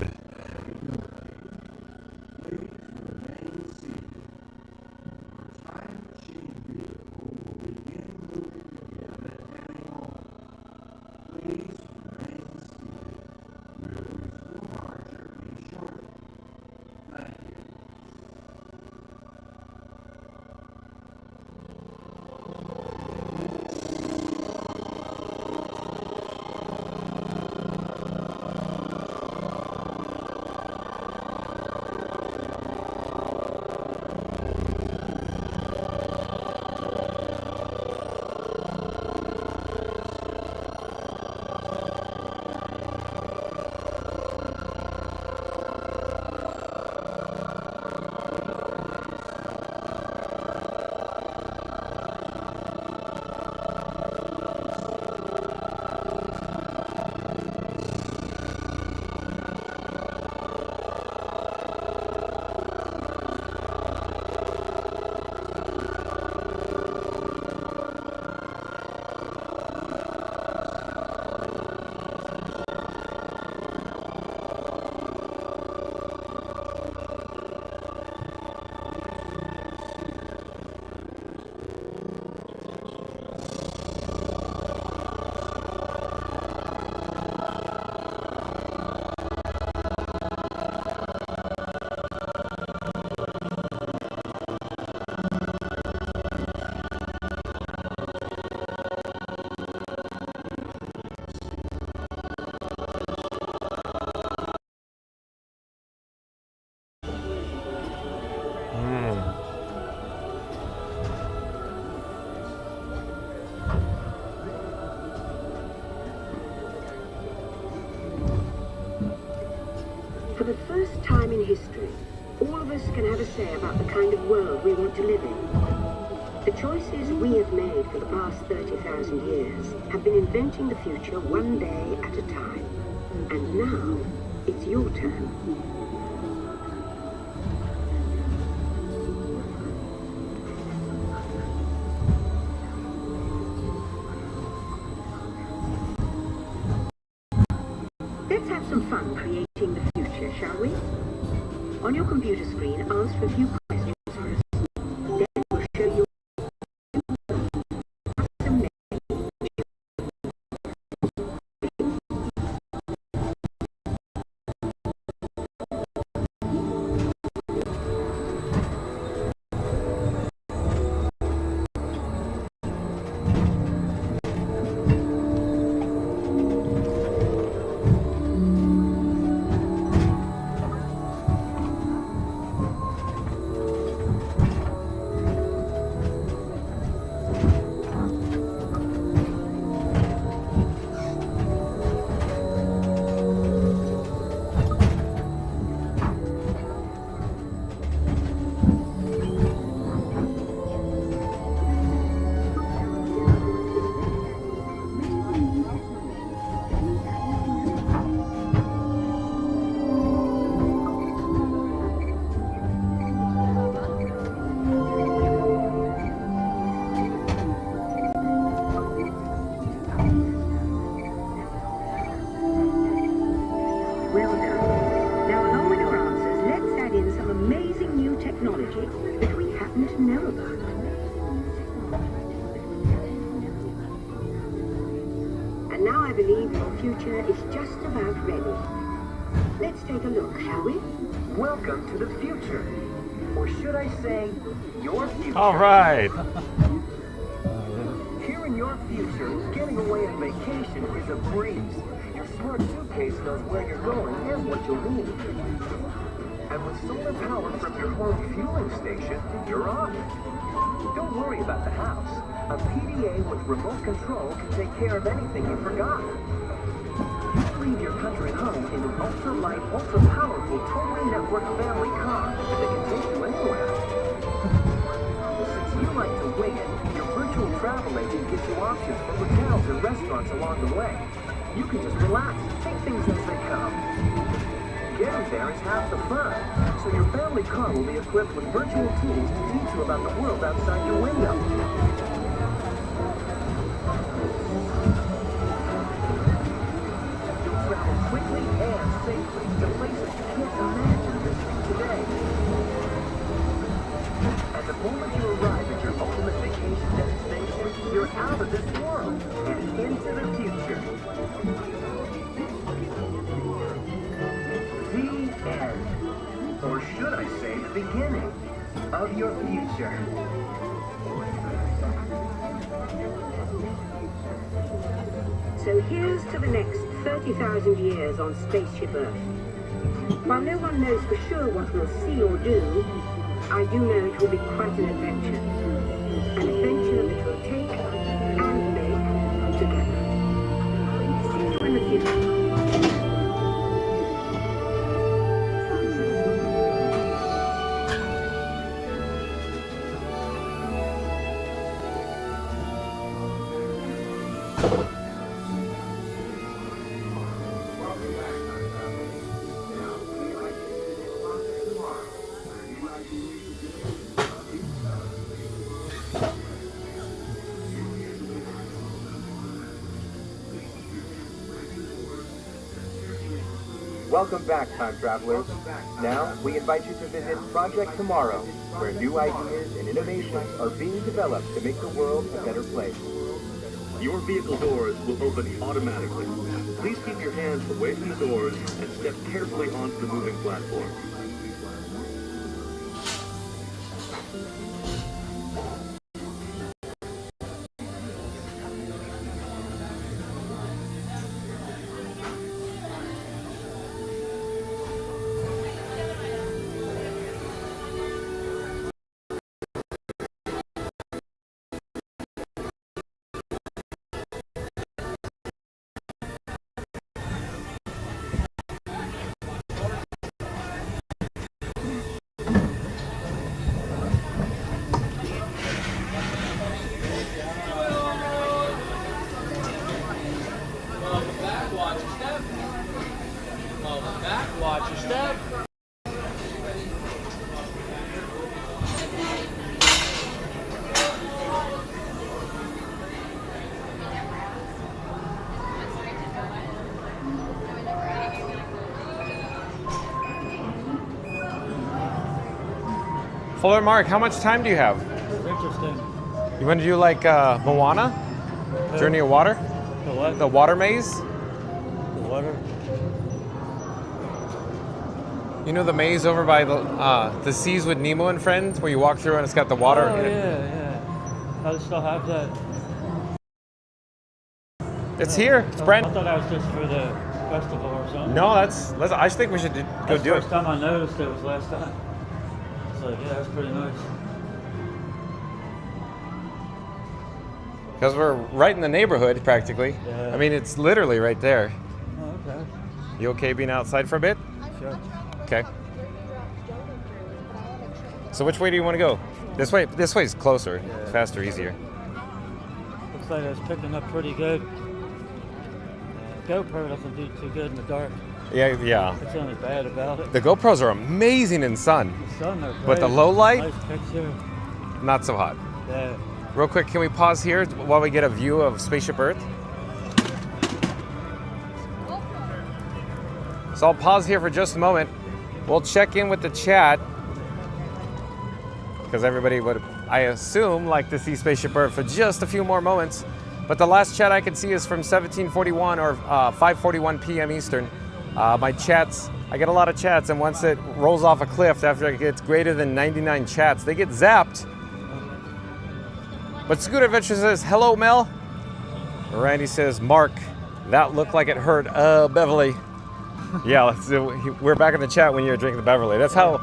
All of us can have a say about the kind of world we want to live in. The choices we have made for the past 30,000 years have been inventing the future one day at a time. And now, it's your turn. Let's have some fun creating the future, shall we? On your computer screen, answer a few questions for us. Then we'll show you some names. Well done. Now, along with your answers, let's add in some amazing new technology that we happen to know about. And now I believe your future is just about ready. Let's take a look, shall we? Welcome to the future. Or should I say, your future. All right. Here in your future, getting away on vacation is a breeze. Your smart suitcase knows where you're going and what you'll need. And with solar power from your home fueling station, you're off. Don't worry about the house. A PDA with remote control can take care of anything you forgot. You leave your country home in an ultra-light, ultra-powerful, totally networked family car that can take you anywhere. Since you like to wing it, your virtual travel agent gives you options for hotels and restaurants along the way. You can just relax, take things as they come. Getting there is half the fun, so your family car will be equipped with virtual tools to teach you about the world outside your window. You'll travel quickly and safely to places you can't imagine visiting today. And the moment you arrive at your ultimate vacation destination, you're out of this world and into the future. The end. Or should I say the beginning of your future. So here's to the next 30,000 years on Spaceship Earth. While no one knows for sure what we'll see or do, I do know it will be quite an adventure. An adventure that we'll take and make together. See you in the future. Welcome back, time travelers. Now, we invite you to visit Project Tomorrow, where new ideas and innovations are being developed to make the world a better place. Your vehicle doors will open automatically. Please keep your hands away from the doors and step carefully onto the moving platform. Florida Mark, how much time do you have? Interesting. You want to do like Moana? Journey of Water? The what? The water maze? The water? You know the maze over by the Seas with Nemo and Friends, where you walk through and it's got the water? Oh, yeah. I still have that. It's here. It's brand. I thought that was just for the festival or something. No, that's I think we should go That's do the it. first time I noticed it was last time. So yeah, that's pretty nice. Because we're right in the neighborhood, practically. Yeah. I mean, it's literally right there. Oh, okay. You okay being outside for a bit? Sure. Okay. So which way do you want to go? This way. This way's closer, faster, easier. Looks like it's picking up pretty good. GoPro doesn't do too good in the dark. Yeah, yeah. That's the only bad about it. The GoPros are amazing in sun, The sun, they're but the great. low light, Nice picture. not so hot. Yeah. Real quick, can we pause here while we get a view of Spaceship Earth? So I'll pause here for just a moment. We'll check in with the chat because everybody would, I assume, like to see Spaceship Earth for just a few more moments. But the last chat I can see is from 1741 or 5:41 p.m. Eastern. My chats, I get a lot of chats, and once it rolls off a cliff after it gets greater than 99 chats, they get zapped. But Scooter Adventure says, hello, Mel. Randy says, Mark, that looked like it hurt. Beverly. Yeah, we're back in the chat when you're drinking the Beverly. That's how,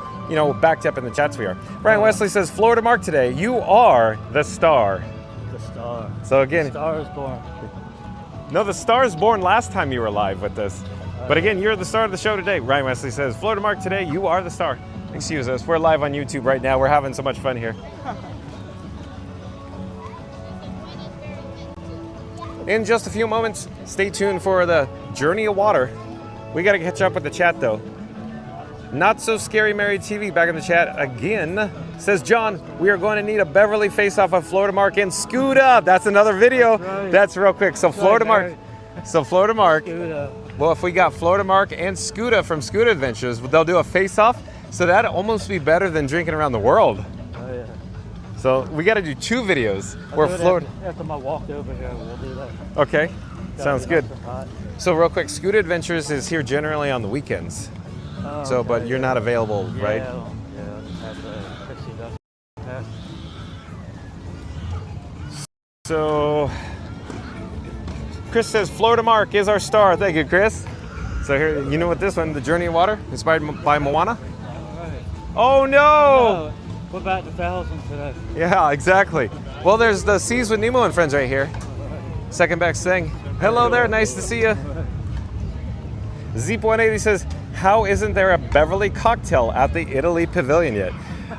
backed up in the chats we are. Brian Wesley says, Florida Mark today, you are the star. The star. So again, The star is born. No, the star is born last time you were live with this. But again, you're the star of the show today. Ryan Wesley says, Florida Mark today, you are the star. Excuse us, we're live on YouTube right now. We're having so much fun here. In just a few moments, stay tuned for the Journey of Water. We got to catch up with the chat though. Not So Scary Mary TV back in the chat again. Says John, we are going to need a Beverly face-off of Florida Mark and Scooter. That's another video. Right. That's real quick. So Florida Mark. So Florida Mark. Scooter. Well, if we got Florida Mark and Scooter from Scooter Adventures, they'll do a face-off. So that'd almost be better than drinking around the world. Oh yeah. So we got to do two videos I'll where do it Florida. After my walk over here, we'll do that. Okay, Gotta sounds get good. nice and hot. So real quick, Scooter Adventures is here generally on the weekends. Oh, So, okay, but you're not available, right? Yeah, I'll just have to fix it up. Yeah. So, Chris says Florida Mark is our star. Thank you, Chris. So here, you know what this one, The Journey of Water, inspired by Moana? All right. Oh no! We're back to thousands today. Yeah, exactly. Well, there's the Seas with Nemo and Friends right here. Second best thing. Hello there, nice to see you. Zeep180 says, how isn't there a Beverly cocktail at the Italy Pavilion yet?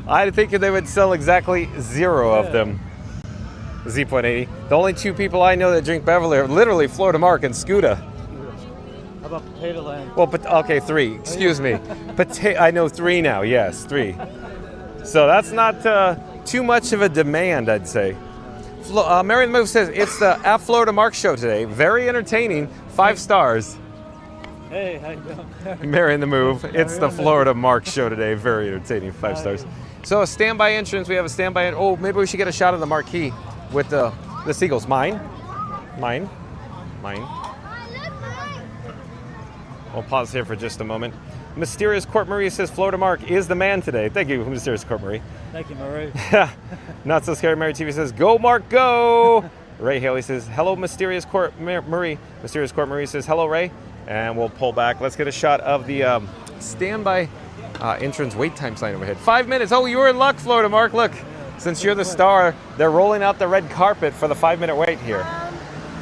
I think they would sell exactly 0 of them. Zeep180. The only 2 people I know that drink Beverly are literally Florida Mark and Scooter. How about Potato Land? Well, but okay, 3. Excuse me. I know 3 now. Yes, 3. So that's not too much of a demand, I'd say. Mary the Move says it's the at Florida Mark show today. Very entertaining. 5 stars. Hey, how you doing? Mary the Move. It's the Florida Mark show today. Very entertaining. 5 stars. So a standby entrance. We have a standby. Oh, maybe we should get a shot of the marquee with the seagulls. Mine. We'll pause here for just a moment. Mysterious Court Marie says Florida Mark is the man today. Thank you, Mysterious Court Marie. Thank you, Marie. Not So Scary Mary TV says, go Mark, go! Ray Haley says, hello, Mysterious Court Marie. Mysterious Court Marie says, hello, Ray. And we'll pull back. Let's get a shot of the standby entrance wait time sign overhead. 5 minutes. Oh, you were in luck, Florida Mark. Look, since you're the star, they're rolling out the red carpet for the 5-minute wait here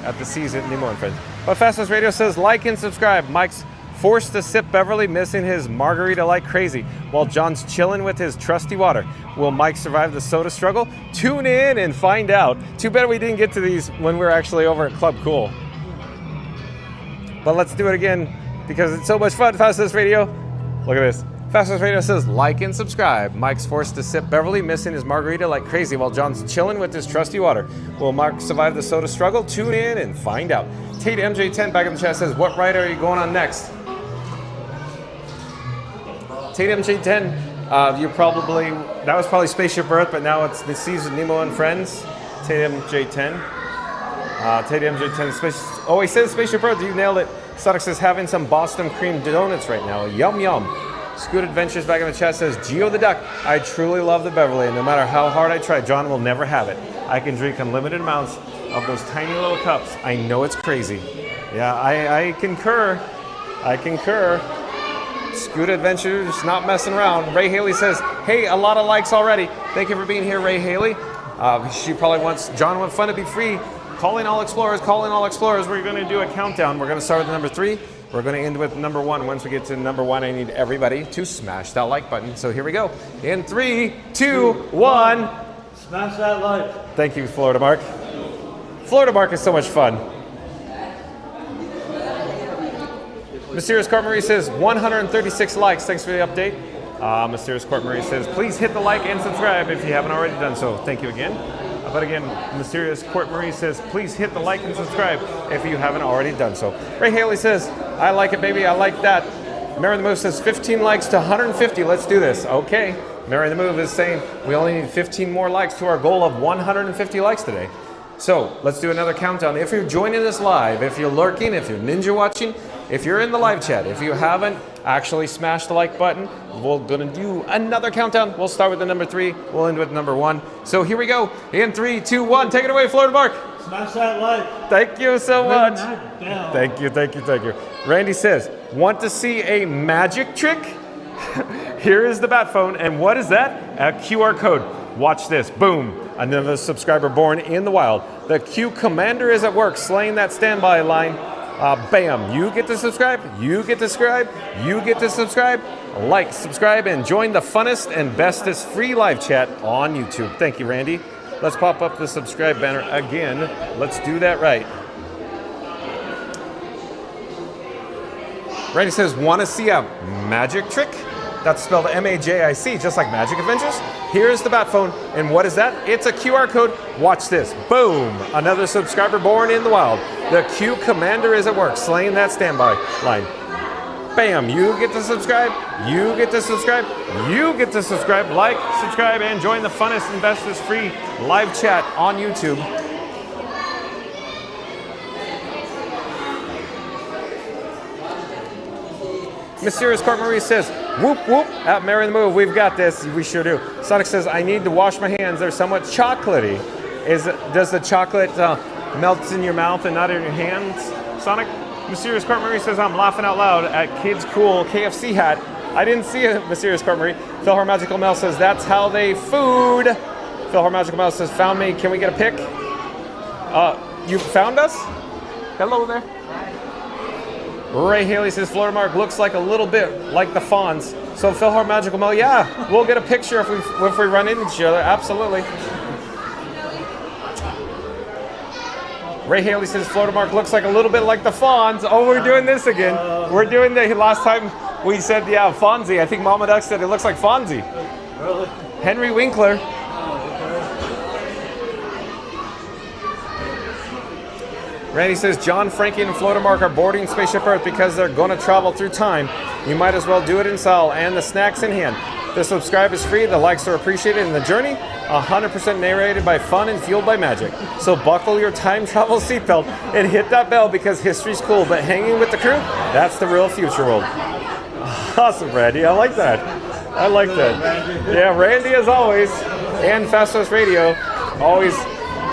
at the Seas at Nemo and Friends. But Fastest Radio says, like and subscribe. Mike's forced to sip Beverly, missing his margarita like crazy, while John's chilling with his trusty water. Will Mike survive the soda struggle? Tune in and find out. Too bad we didn't get to these when we were actually over at Club Cool. But let's do it again because it's so much fun. Fastest Radio. Look at this. Fastest Radio says, like and subscribe. Mike's forced to sip Beverly, missing his margarita like crazy, while John's chilling with his trusty water. Will Mike survive the soda struggle? Tune in and find out. Tate MJ10 back in the chat says, what ride are you going on next? Tate MJ10, You probably, that was probably Spaceship Earth, but now it's the Seas of Nemo and Friends, TMJ10. TMJ10, oh, he says Spaceship Earth, you nailed it. Sonic says, having some Boston cream donuts right now, yum yum. Scoot Adventures back in the chat says, Geo the Duck, I truly love the Beverly, and no matter how hard I try, John will never have it. I can drink unlimited amounts of those tiny little cups. I know it's crazy. Yeah, I concur. I concur. Scoot Adventures, not messing around. Ray Haley says, hey, a lot of likes already. Thank you for being here, Ray Haley. She probably wants, John wants fun to be free. Calling all explorers, calling all explorers. We're going to do a countdown. We're going to start with number 3. We're going to end with number 1. Once we get to number 1, I need everybody to smash that like button. So here we go. In 3, 2, 1. Smash that like. Thank you, Florida Mark. Florida Mark is so much fun. Mysterious Court Marie says 136 likes. Thanks for the update. Mysterious Court Marie says, please hit the like and subscribe if you haven't already done so. Thank you again. But again, Mysterious Court Marie says, please hit the like and subscribe if you haven't already done so. Ray Haley says, I like it, baby. I like that. Mary the Move says, 15 likes to 150. Let's do this. Okay. Mary the Move is saying, we only need 15 more likes to our goal of 150 likes today. So let's do another countdown. If you're joining us live, if you're lurking, if you're ninja watching, if you're in the live chat, if you haven't actually smashed the like button, we're gonna do another countdown. We'll start with the number 3, we'll end with number 1. So here we go. In 3, 2, 1, take it away, Florida Mark. Smash that like. Thank you so much. Thank you, thank you, thank you. Randy says, want to see a magic trick? Here is the bat phone, and what is that? A QR code. Watch this, boom. Another subscriber born in the wild. The Q Commander is at work, slaying that standby line. Bam, you get to subscribe, you get to subscribe, you get to subscribe. Like, subscribe, and join the funnest and bestest free live chat on YouTube. Thank you, Randy. Let's pop up the subscribe banner again. Let's do that right. Randy says, want to see a magic trick? That's spelled M-A-J-I-C, just like Magic Adventures. Here's the bat phone, and what is that? It's a QR code. Watch this. Boom! Another subscriber born in the wild. The Q Commander is at work, slaying that standby line. Bam! You get to subscribe. You get to subscribe. You get to subscribe. Like, subscribe, and join the funnest and bestest free live chat on YouTube. Mysterious Court Marie says, whoop whoop, at Mary the Move, we've got this, we sure do. Sonic says, I need to wash my hands, they're somewhat chocolatey. Does the chocolate melt in your mouth and not in your hands, Sonic? Mysterious Court Marie says, I'm laughing out loud at Kids Cool KFC hat. I didn't see it, Mysterious Court Marie. Philhar Magical Mel says, that's how they food. Philhar Magical Mel says, found me, can we get a pic? You found us? Hello there. Ray Haley says, Florida Mark looks like a little bit like the Fonz. So Philhar Magical Mo, yeah, we'll get a picture if we run into each other, absolutely. Ray Haley says, Florida Mark looks like a little bit like the Fonz. Oh, we're doing this again. We're doing the last time we said, yeah, Fonzie. I think Mama Duck said it looks like Fonzie. Really? Henry Winkler. Randy says, John, Frankie, and Florida Mark are boarding Spaceship Earth because they're going to travel through time. You might as well do it in style and the snacks in hand. The subscribe is free, the likes are appreciated, and the journey 100% narrated by fun and fueled by magic. So buckle your time travel seatbelt and hit that bell because history's cool, but hanging with the crew, that's the real future world. Awesome, Randy. I like that. I like that. Yeah, Randy as always, and Fast West Radio, always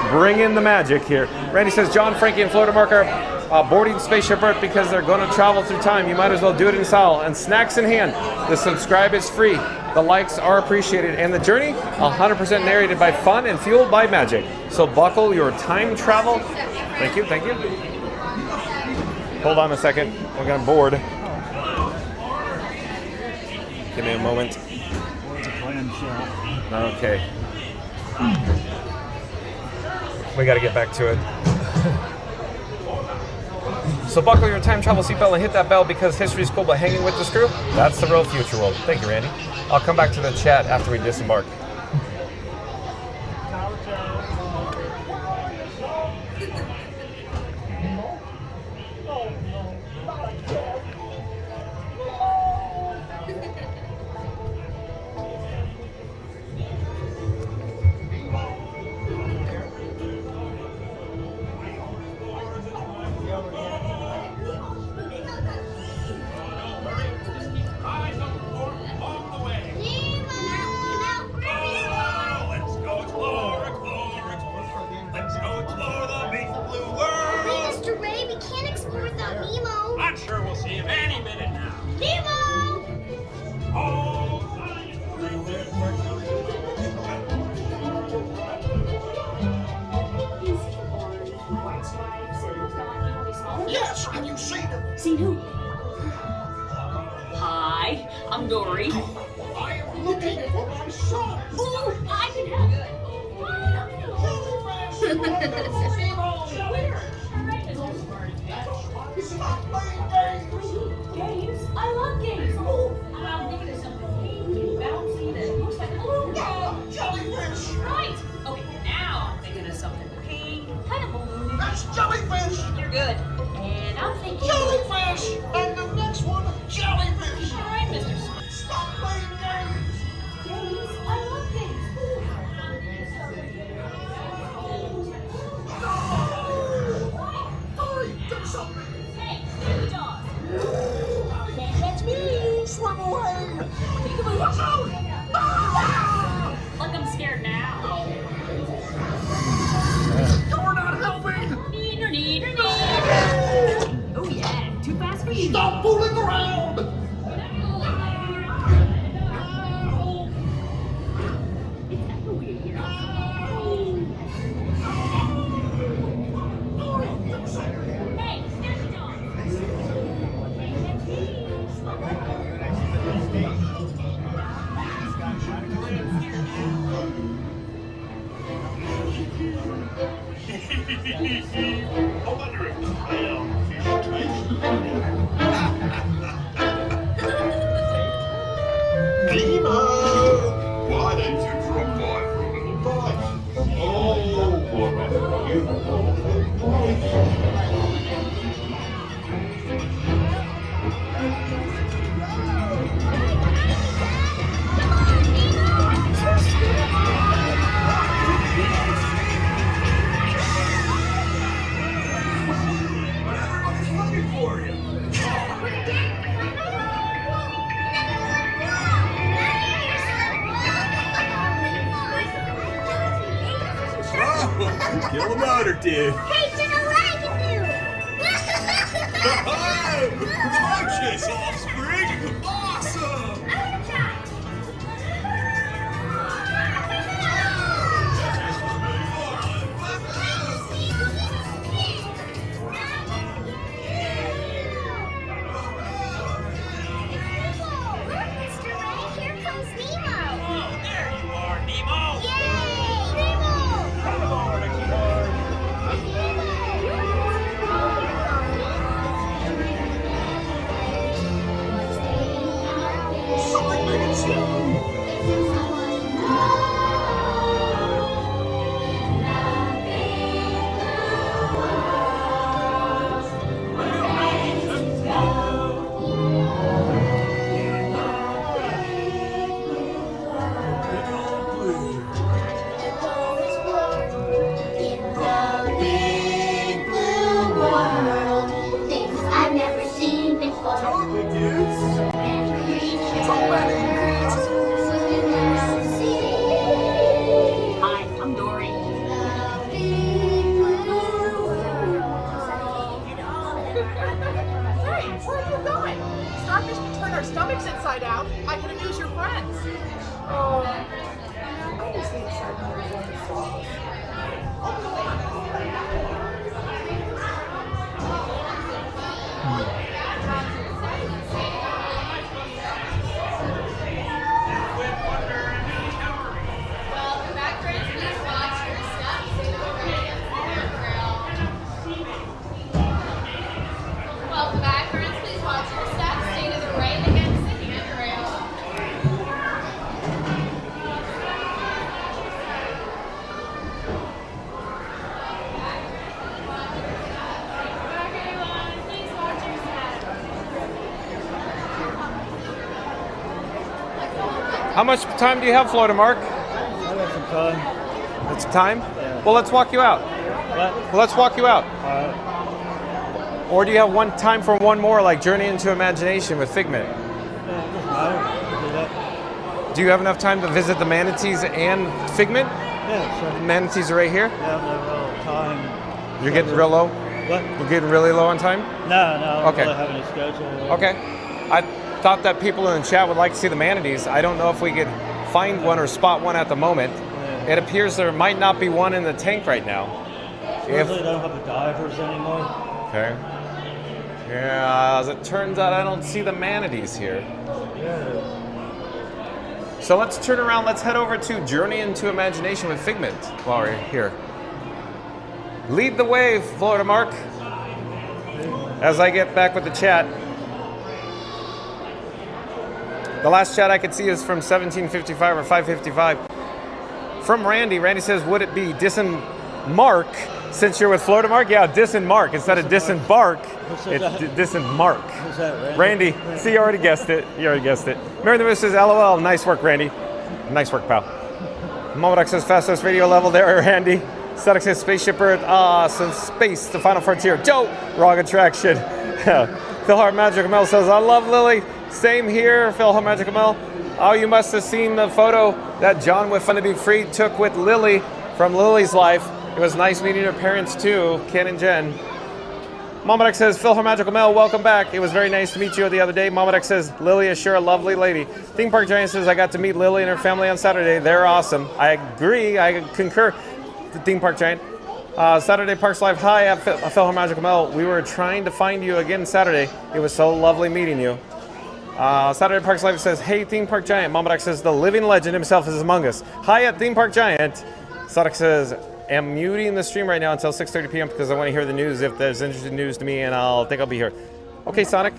bring in the magic here. Randy says, John, Frankie, and Florida Mark are boarding Spaceship Earth because they're going to travel through time. You might as well do it in style. And snacks in hand. The subscribe is free. The likes are appreciated. And the journey, 100% narrated by fun and fueled by magic. So buckle your time travel. Thank you, thank you. Hold on a second. We're going to board. Give me a moment. Okay. We got to get back to it. So buckle your time travel seatbelt and hit that bell because history's cool, but hanging with this crew, that's the real future world. Thank you, Randy. I'll come back to the chat after we disembark. Ooh, I can help. Games? I love games. Ooh, I'm thinking of something pink and bouncy that looks like a balloon. Jellyfish! Right! Okay, now I'm thinking of something pink, kind of balloon. That's jellyfish! You're good. And I'm thinking... Jellyfish! And the next one, jellyfish! All right, Mr. Smith. Stop playing games! Games? I love games. Hurry, do something! Hey, baby dog. Can't catch me! Swim away! Peekaboo, watch out! Ah! Like I'm scared now. You're not helping! Need. Oh yeah, too fast for you. Stop fooling around! It's echoey in here. Hey, baby dog. Can't catch me. I wonder if the clownfish tastes Nemo! Why don't you drop by for a little bite? Oh, what a beautiful everybody's looking for you. Oh, kill a motor, dude. Hey, to the right of you! Roaches, offspring! Awesome! I'm gonna try. Look, Mr. Ray, here comes Nemo. Oh, there you are, Nemo! Yay! Nemo! Come on, Ricky boy. Something big and slow. Things I've never seen before. Totally, dudes. Hi, I'm Dory. Hey, where are you going? Starfish can turn our stomachs inside out. I could amuse your friends. Oh, I just need sardines on the sauce. Oh, go on. Welcome back, friends. Please watch your step. Stay the right against the handrail. Welcome back, friends. Please watch your step. Stay to the right against the handrail. Back, everyone. Please watch your step. How much time do you have, Florida Mark? I got some time. It's time? Yeah. Well, let's walk you out. What? Well, let's walk you out. Alright. Or do you have time for one more, like Journey into Imagination with Figment? Yeah, it doesn't matter. Do that. Do you have enough time to visit the manatees and Figment? Yeah, sure. The manatees are right here? Yeah, no real time. You're getting real low? What? You're getting really low on time? No, I don't Okay. really have any schedule. Okay. I thought that people in the chat would like to see the manatees. I don't know if we could find one or spot one at the moment. Yeah. It appears there might not be one in the tank right now. Usually they don't have the divers anymore. Okay. Yeah, as it turns out, I don't see the manatees here. Yeah. So let's turn around. Let's head over to Journey into Imagination with Figment while we're here. Lead the way, Florida Mark. As I get back with the chat. The last chat I could see is from 1755 or 555. From Randy. Randy says, would it be disembark since you're with Florida Mark? Yeah, disembark. Instead of disembark, it's disembark. Who's that, Randy? See, you already guessed it. You already guessed it. Mary the Moose says, LOL. Nice work, Randy. Nice work, pal. Momoduck says, fastest radio level there, Randy. Static says, Spaceship Earth. Since space, the final frontier. Joe, wrong attraction. Phil Hart Magic Mel says, I love Lily. Same here, Phil Hart Magic Mel. Oh, you must have seen the photo that John with Fun to Be Free took with Lily from Lily's life. It was nice meeting her parents too, Ken and Jen. Momoduck says, Phil Her Magical Mel, welcome back. It was very nice to meet you the other day. Momoduck says, Lily is sure a lovely lady. Theme Park Giant says, I got to meet Lily and her family on Saturday. They're awesome. I agree. I concur. The Theme Park Giant. Saturday Parks Live. Hi, I'm Phil Her Magical Mel. We were trying to find you again Saturday. It was so lovely meeting you. Saturday Parks Live says, hey, Theme Park Giant. Momoduck says, the living legend himself is among us. Hi at Theme Park Giant. Sonic says, I'm muting the stream right now until 6:30 p.m. because I want to hear the news if there's interesting news to me, and I'll be here. Okay, Sonic.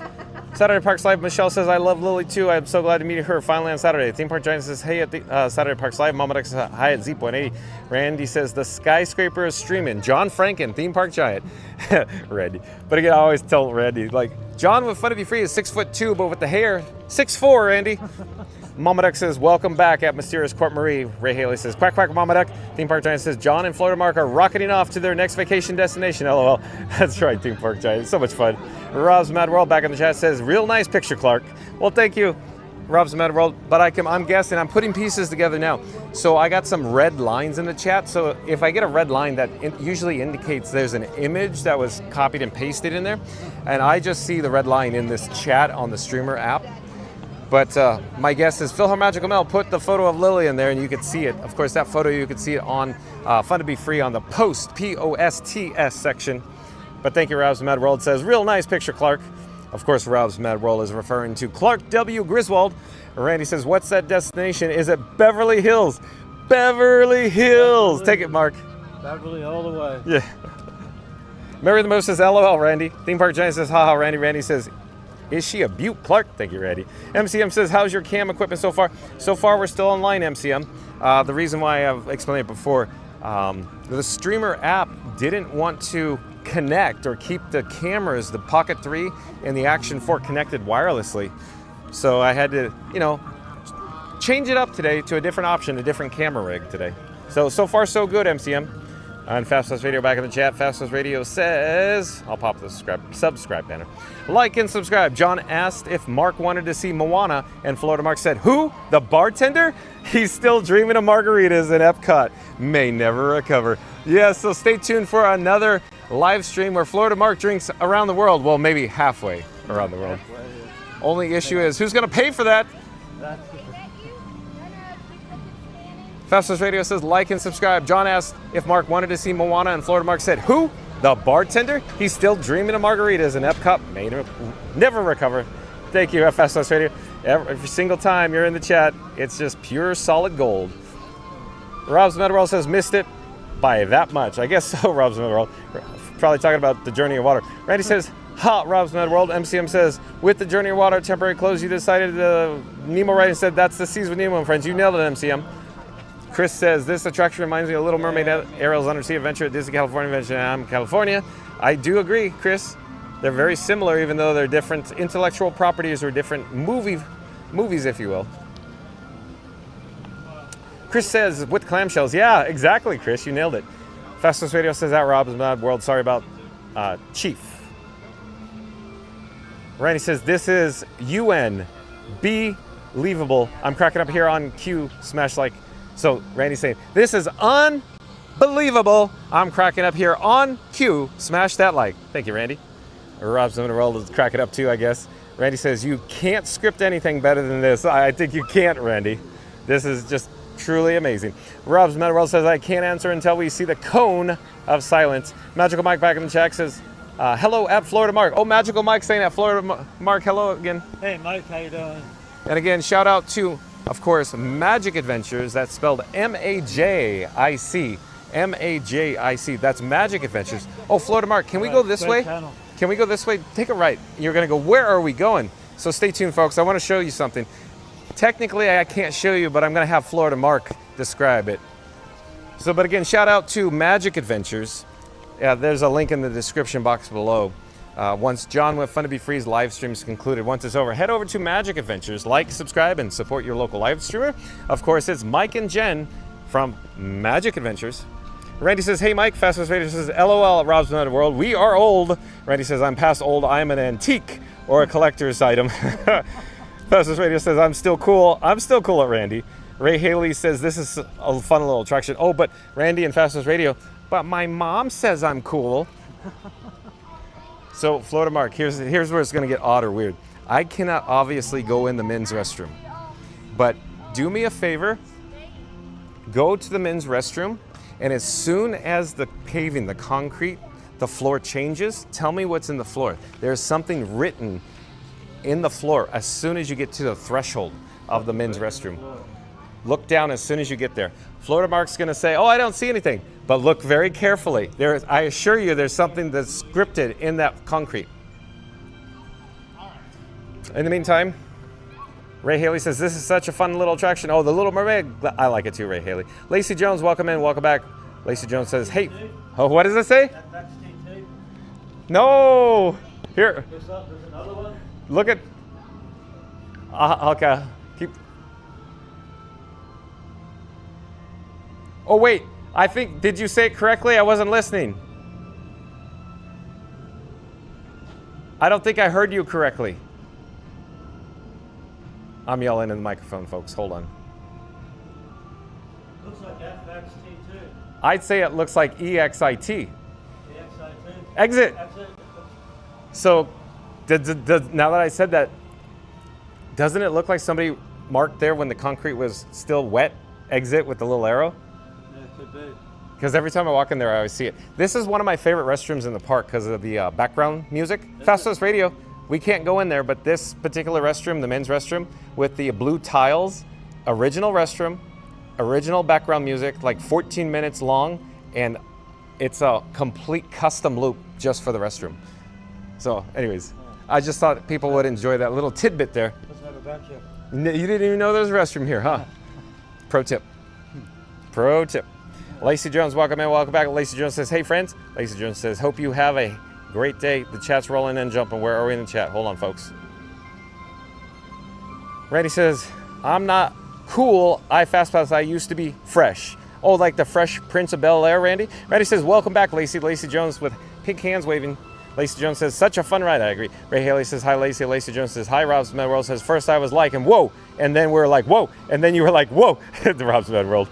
Saturday Parks Live. Michelle says, I love Lily too. I'm so glad to meet her finally on Saturday. Theme Park Giant says, hey at the, Saturday Parks Live. Momoduck says, hi at Z.80. Randy says, the skyscraper is streaming. John Franken, Theme Park Giant. Randy. But again, I always tell Randy, like, John with Fun to Be Free is 6'2", but with the hair, 6'4", Randy. Momoduck says, welcome back at Mysterious Court Marie. Ray Haley says, quack, quack, Momoduck. Theme Park Giant says, John and Florida Mark are rocketing off to their next vacation destination. LOL. That's right, Theme Park Giant. It's so much fun. Rob's Mad World back in the chat says, real nice picture, Clark. Well, thank you, Rob's Mad World. But I'm guessing, I'm putting pieces together now. So I got some red lines in the chat. So if I get a red line, that usually indicates there's an image that was copied and pasted in there. And I just see the red line in this chat on the streamer app. But my guess is Phil Her Magical Mel put the photo of Lily in there and you could see it. Of course, that photo, you could see it on Fun to Be Free on the post, P-O-S-T-S section. But thank you, Rob's Mad World says, real nice picture, Clark. Of course, Rob's Mad World is referring to Clark W. Griswold. Randy says, what's that destination? Is it Beverly Hills? Beverly Hills. Take it, Mark. Beverly all the way. Yeah. Mary the Most says, LOL, Randy. Theme Park Giant says, haha, Randy. Randy says, is she a beaut, Clark? Thank you, Randy. MCM says, how's your cam equipment so far? So far, we're still online, MCM. The reason why I've explained it before, the streamer app didn't want to connect or keep the cameras, the Pocket 3 and the Action 4 connected wirelessly. So I had to, change it up today to a different option, a different camera rig today. So far, so good, MCM. And Fastest Radio back in the chat. Fastest Radio says, I'll pop the subscribe banner. Like and subscribe. John asked if Mark wanted to see Moana, and Florida Mark said, who? The bartender? He's still dreaming of margaritas in Epcot. May never recover. Yeah, so stay tuned for another live stream where Florida Mark drinks around the world. Well, maybe halfway around the world. Only issue is, who's going to pay for that? Fastest Radio says, like and subscribe. John asked if Mark wanted to see Moana, and Florida Mark said, who? The bartender? He's still dreaming of margaritas, and Epcot may never recover. Thank you, Fastest Radio. Every single time you're in the chat, it's just pure solid gold. Rob's Mad World says, missed it by that much. I guess so, Rob's Mad World. Probably talking about the Journey of Water. Randy says, ha, Rob's Mad World. MCM says, with the Journey of Water temporary close, you decided Nemo ride and said, that's the Seas with Nemo and Friends. You nailed it, MCM. Chris says, this attraction reminds me of Little Mermaid Ariel's Undersea Adventure at Disney California Adventure, California. I do agree, Chris. They're very similar, even though they're different intellectual properties or different movies, if you will. Chris says, with clamshells. Yeah, exactly, Chris. You nailed it. Fastest Radio says that. Rob's Mad World. Sorry about Chief. Randy says, this is UN. Believable. I'm cracking up here on Q Smash Like. So Randy's saying, this is unbelievable. I'm cracking up here on Q. Smash that like. Thank you, Randy. Rob's Mad World is cracking up too, I guess. Randy says, you can't script anything better than this. I think you can't, Randy. This is just truly amazing. Rob's Mad World says, I can't answer until we see the cone of silence. Magical Mike back in the chat says, hello at Florida Mark. Oh, Magical Mike saying at Florida Mark, hello again. Hey, Mike, how you doing? And again, shout out to Of course, Magic Adventures, that's spelled M-A-J-I-C. M-A-J-I-C, that's Magic Adventures. Oh, Florida Mark, can we go this way? Can we go this way? Take a right. You're gonna go, where are we going? So stay tuned, folks. I wanna show you something. Technically, I can't show you, but I'm gonna have Florida Mark describe it. So, but again, shout out to Magic Adventures. Yeah, there's a link in the description box below. Once John with Fun to Be Free's live stream is concluded, once it's over, head over to Magic Adventures, like, subscribe, and support your local live streamer. Of course, it's Mike and Jen from Magic Adventures. Randy says, hey Mike. Fastest Radio says, LOL at Rob's United World. We are old. Randy says, I'm past old. I'm an antique or a collector's item. Fastest Radio says, I'm still cool. I'm still cool at Randy. Ray Haley says, this is a fun little attraction. Oh, but Randy and Fastest Radio, but my mom says I'm cool. So, Florida Mark, here's where it's going to get odd or weird. I cannot obviously go in the men's restroom. But do me a favor. Go to the men's restroom. And as soon as the paving, the concrete, the floor changes, tell me what's in the floor. There's something written in the floor as soon as you get to the threshold of the men's restroom. Look down as soon as you get there. Florida Mark's gonna say, oh, I don't see anything. But look very carefully. I assure you there's something that's scripted in that concrete. In the meantime, Ray Haley says, this is such a fun little attraction. Oh, the Little Mermaid. I like it too, Ray Haley. Lacey Jones, welcome in, welcome back. Lacey Jones says, hey. Oh, what does it say? No. Here. There's another one. Look at. Okay. Keep. Oh, wait. I think, did you say it correctly? I wasn't listening. I don't think I heard you correctly. I'm yelling in the microphone, folks. Hold on. Looks like FXT2. I'd say it looks like EXIT. EXIT. Exit. So, now that I said that, doesn't it look like somebody marked there when the concrete was still wet? Exit with the little arrow? Yeah, it could be. Because every time I walk in there, I always see it. This is one of my favorite restrooms in the park because of the background music. Fastest Radio. We can't go in there, but this particular restroom, the men's restroom, with the blue tiles, original restroom, original background music, like 14 minutes long, and it's a complete custom loop just for the restroom. So, anyways, I just thought people would enjoy that little tidbit there. You didn't even know there was a restroom here, huh? Pro tip. Pro tip. Lacey Jones, welcome in, welcome back. Lacey Jones says, hey friends. Lacey Jones says, hope you have a great day. The chat's rolling and jumping. Where are we in the chat? Hold on, folks. Randy says, I'm not cool. I fast pass. I used to be fresh. Oh, like the Fresh Prince of Bel-Air, Randy? Randy says, welcome back, Lacey. Lacey Jones with pink hands waving. Lacey Jones says, such a fun ride. I agree. Ray Haley says, hi, Lacey. Lacey Jones says, hi, Rob's Mad World says, first I was like, and whoa. And then we're like, whoa. And then you were like, whoa. The Rob's Mad World.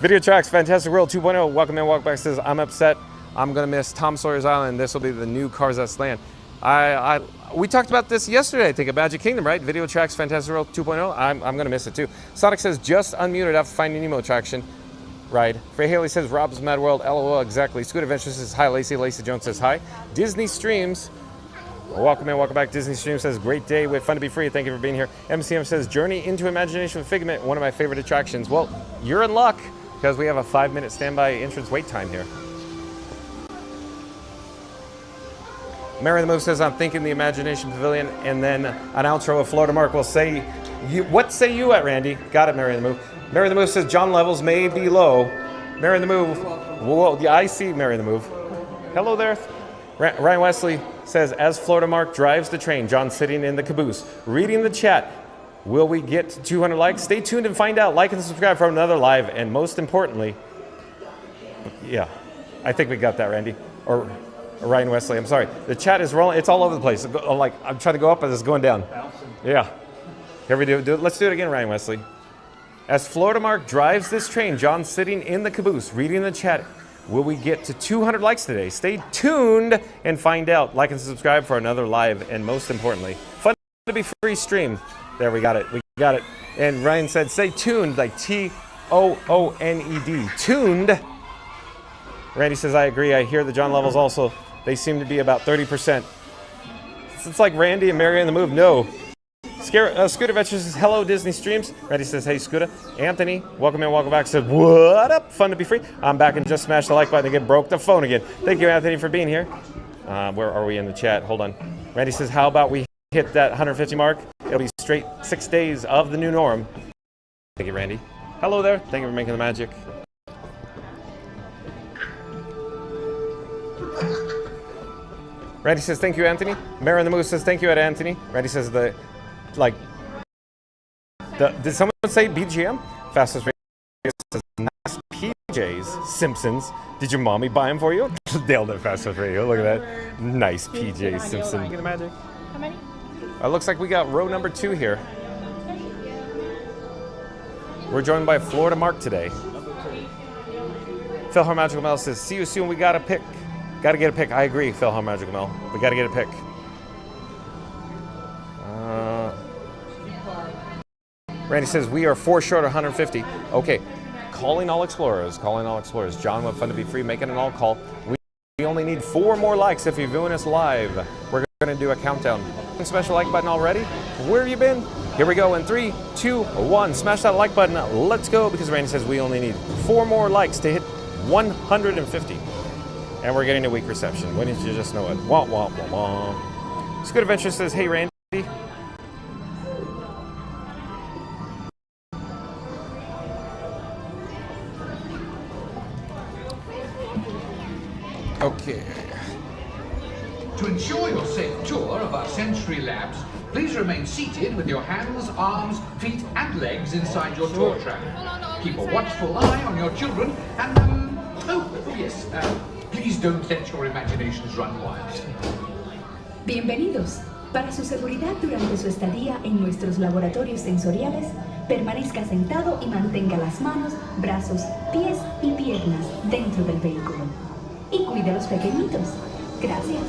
Video Tracks, Fantastic World 2.0. Welcome in, welcome back. Says, I'm upset. I'm going to miss Tom Sawyer's Island. This will be the new Cars That Land. We talked about this yesterday, I think, at Magic Kingdom, right? Video Tracks, Fantastic World 2.0. I'm going to miss it, too. Sonic says, just unmuted after Finding Nemo attraction ride. Ray Haley says, Rob's Mad World. LOL, exactly. Scoot Adventures says, hi, Lacey. Lacey Jones says, hi. Disney Streams. Welcome in, welcome back. Disney Streams says, great day with Fun to Be Free. Thank you for being here. MCM says, Journey into Imagination with Figment, one of my favorite attractions. Well, you're in luck because we have a 5-minute standby entrance wait time here. Mary the Move says, I'm thinking the Imagination Pavilion, and then an outro of Florida Mark will say, what say you at, Randy? Got it, Mary the Move. Mary the Move says, John levels may be low. Mary the Move, whoa, yeah, I see Mary the Move. Hello there. Ryan Wesley says, as Florida Mark drives the train, John sitting in the caboose, reading the chat. Will we get to 200 likes? Stay tuned and find out. Like and subscribe for another live, and most importantly, yeah, I think we got that, Randy. Or Ryan Wesley, I'm sorry. The chat is rolling. It's all over the place. Like, I'm trying to go up, and it's going down. Yeah. Here we do it. Let's do it again, Ryan Wesley. As Florida Mark drives this train, John sitting in the caboose, reading the chat. Will we get to 200 likes today? Stay tuned and find out. Like and subscribe for another live, and most importantly, Fun to Be Free stream. There, we got it. We got it. And Ryan said, stay tuned, like Tooned. Tuned. Randy says, I agree. I hear the John levels also. They seem to be about 30%. It's like Randy and Mary in the Move. No. Scooter Adventures says, hello, Disney Streams. Randy says, hey, Scooter. Anthony, welcome in, welcome back. Says, what up? Fun to be free. I'm back and just smashed the like button again. Broke the phone again. Thank you, Anthony, for being here. Where are we in the chat? Hold on. Randy says, how about we hit that 150 mark? It'll be straight 6 days of the new norm. Thank you, Randy. Hello there. Thank you for making the magic. Randy says, thank you, Anthony. Mara the Moose says, thank you, Anthony. Randy says, did someone say BGM? Fastest Radio says, nice PJs. Simpsons. Did your mommy buy them for you? Nailed it, Fastest Radio. Look at that. Nice PJs, Simpsons. How many? Looks like we got row number 2 here. We're joined by Florida Mark today. Phil Har Magical Mel says, see you soon, we got a pick. Got to get a pick. I agree, Phil Har Magical Mel. We got to get a pick. Randy says, we are 4 short of 150. Okay. Calling all explorers. Calling all explorers. John, what fun to be free. Making an all call. We only need 4 more likes if you're viewing us live. We're going to do a countdown. Special like button already? Where have you been? Here we go in 3, 2, 1. Smash that like button. Let's go, because Randy says we only need 4 more likes to hit 150. And we're getting a weak reception. Wouldn't you just know it? Wah, wah, wah, wah. Scoot Adventure says, hey, Randy. Okay. To ensure your safe tour of our sensory labs, please remain seated with your hands, arms, feet, and legs inside your tour track. Keep a watchful eye on your children, and, please don't let your imaginations run wild. Bienvenidos. Para su seguridad durante su estadía en nuestros laboratorios sensoriales, permanezca sentado y mantenga las manos, brazos, pies y piernas dentro del vehículo. Y cuide a los pequeñitos. Gracias.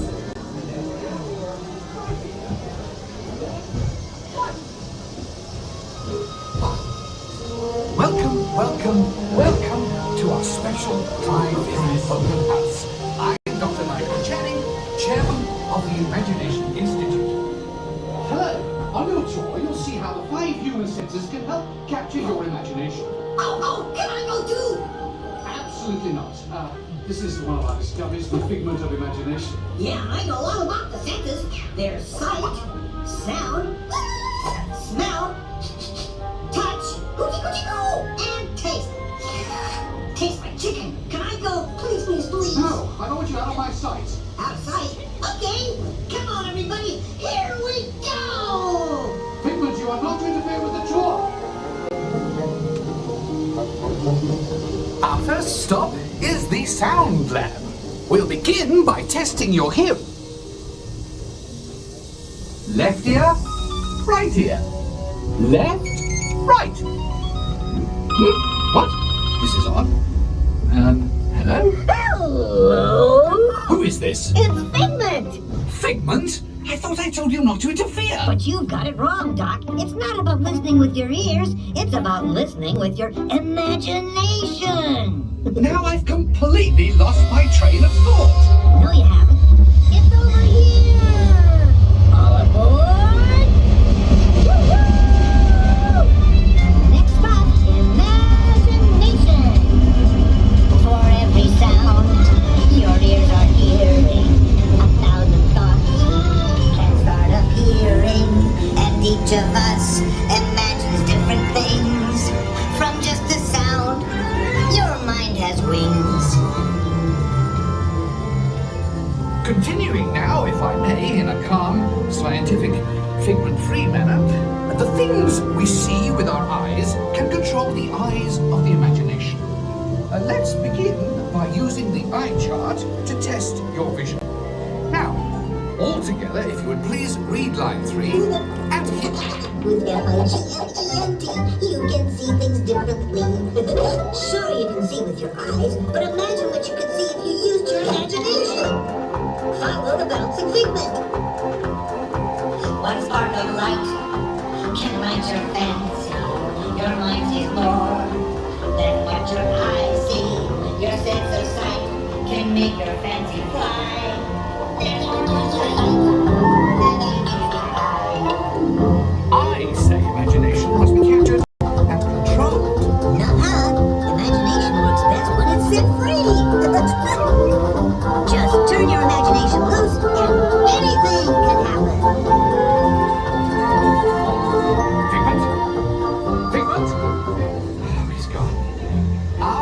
Welcome to our special drive-in open house. I'm Dr. Michael Channing, Chairman of the Imagination Institute. Hello. On your tour, you'll see how the 5 human senses can help capture your imagination. Oh, can I go too? Absolutely not. This is one of our discoveries, the figment of imagination. Yeah, I know all about the senses. There's sight, sound, smell, touch, and taste. Tastes like chicken. Can I go? Please, please, please. No, I don't want you out of my sight. Out of sight? Okay. Come on, everybody. Here we go. Figment, you are not to interfere with the tour. Our first stop is the Sound Lab. We'll begin by testing your hearing. Left ear, right ear. Left, right. What? This is odd. Hello? Hello? Who is this? It's Figment. Figment? I thought I told you not to interfere. But you've got it wrong, Doc. It's not about listening with your ears. It's about listening with your imagination. Now I've completely lost my train of thought. No, you haven't. It's over here. All aboard. Woo-hoo! Next stop, imagination. For every sound your ears are hearing, 1,000 thoughts can start appearing, and each of us imagines different things from just a sound. Your mind has wings. Continuing now, if I may, in a calm, scientific, figment-free manner, the things we see with our eyes can control the eyes of the imagination. Let's begin by using the eye chart to test your vision. Now, all together, if you would please read line 3 and hit. With F-I-G-M-E-N-T, you can see things differently. Sure, you can see with your eyes, but imagine what you could see if you used your imagination. Follow the bouncing figment. One spark of light can light your fancy. Your mind sees more than what your eyes see. Your sense of sight can make your fancy fly. Then you use your light. Then you use your eye.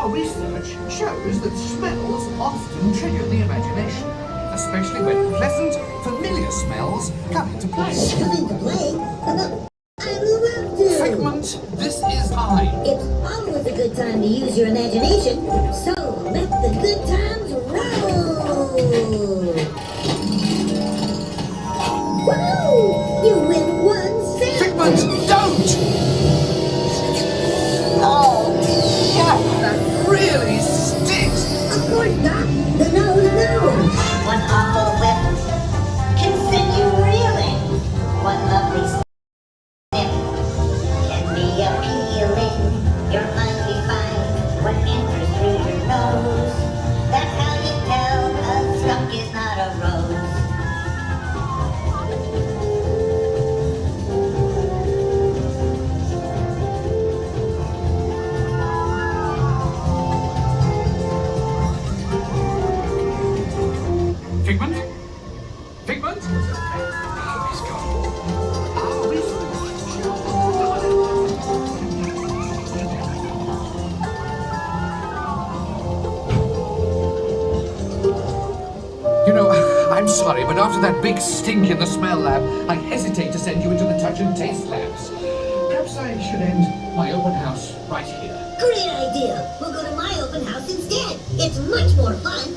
Our research shows that smells often trigger the imagination, especially when pleasant, familiar smells come into play. Figment, this is time. It's always a good time to use your imagination, so let the good times roll! Woohoo! You win one cent! Figment, don't! Oh, yuck, that really stinks! Of course not! The nose knows! One awful whiff can send you reeling. One lovely sniff can be appealing. Your undefined what enters through your nose. That's how you tell a skunk is not a rose. Figment? Figment? Oh, he's gone. You know, I'm sorry, but after that big stink in the smell lab, I hesitate to send you into the touch and taste labs. Perhaps I should end my open house right here. Great idea! We'll go to my open house instead! It's much more fun!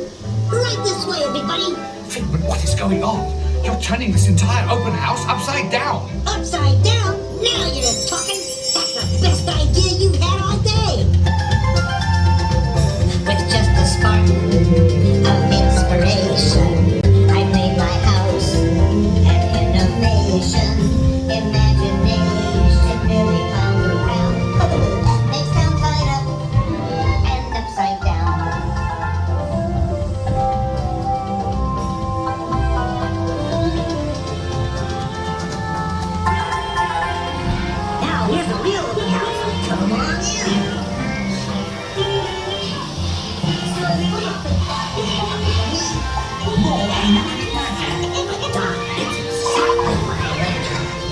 Right this way, everybody! Figment, what is going on? You're turning this entire open house upside down. Upside down? Now you're just talking! That's the best idea you've had all day! With just a spark of inspiration, I made my house an innovation. Imagination really found around. Makes town tied up and upside down. Now here's a real open house! Come on in!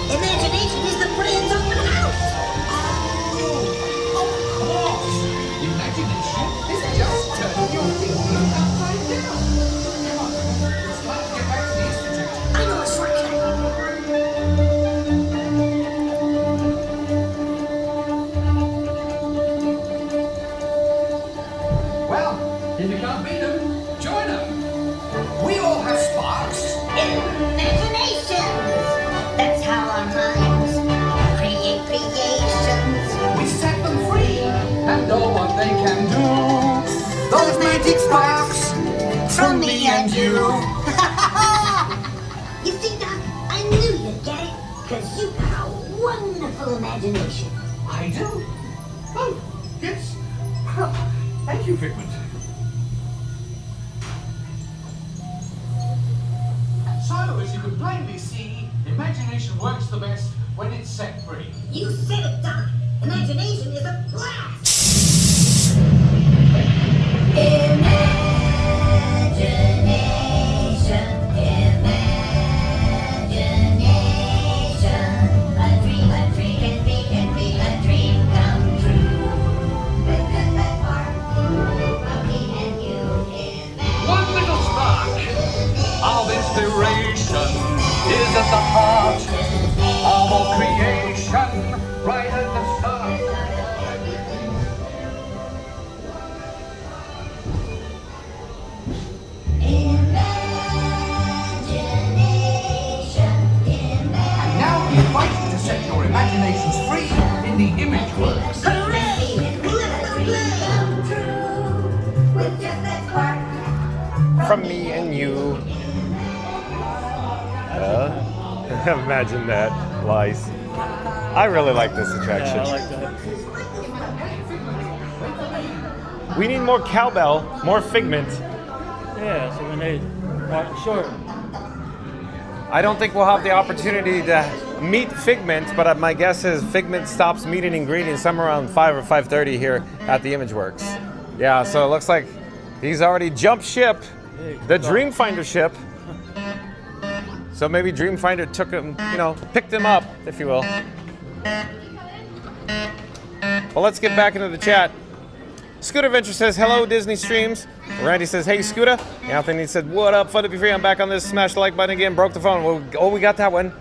Imagination is the brain's open house! Of course! Imagination is just turning your thinking upside down. Come on, it's time to get back to the institute. I know a shortcut! Well, if you can't beat them, join them. We all have sparks. Imaginations! That's how our minds create creations. We set them free, and all what they can do. Those magic sparks from me and you. You see, Doc, I knew you'd get it, because you've got a wonderful imagination. I do? Oh, yes. Thank you, Figment. So, as you can plainly see, imagination works the best when it's set free. You said it, Doc. Imagination is a blast. Imagination, imagination. A dream can be a dream come true. With just that spark of me and you. One little spark of inspiration is at the heart of all creation, right at the start. And now we invite you to set your imaginations free in the image works. With just that spark. From me and you. Imagine that, Lice. I really like this attraction. Yeah, I like that. We need more cowbell, more Figment. Yeah, so we need Martin Short. I don't think we'll have the opportunity to meet Figment, but my guess is Figment stops meeting and greeting somewhere around 5 or 5:30 here at the Imageworks. Yeah, so it looks like he's already jumped ship, the Dreamfinder ship. So maybe Dreamfinder took him, picked him up, if you will. Well, let's get back into the chat. Scooter Adventure says, hello, Disney Streams. Randy says, hey, Scooter. Anthony said, what up, fun to be free. I'm back on this. Smash the like button again. Broke the phone. We got that one.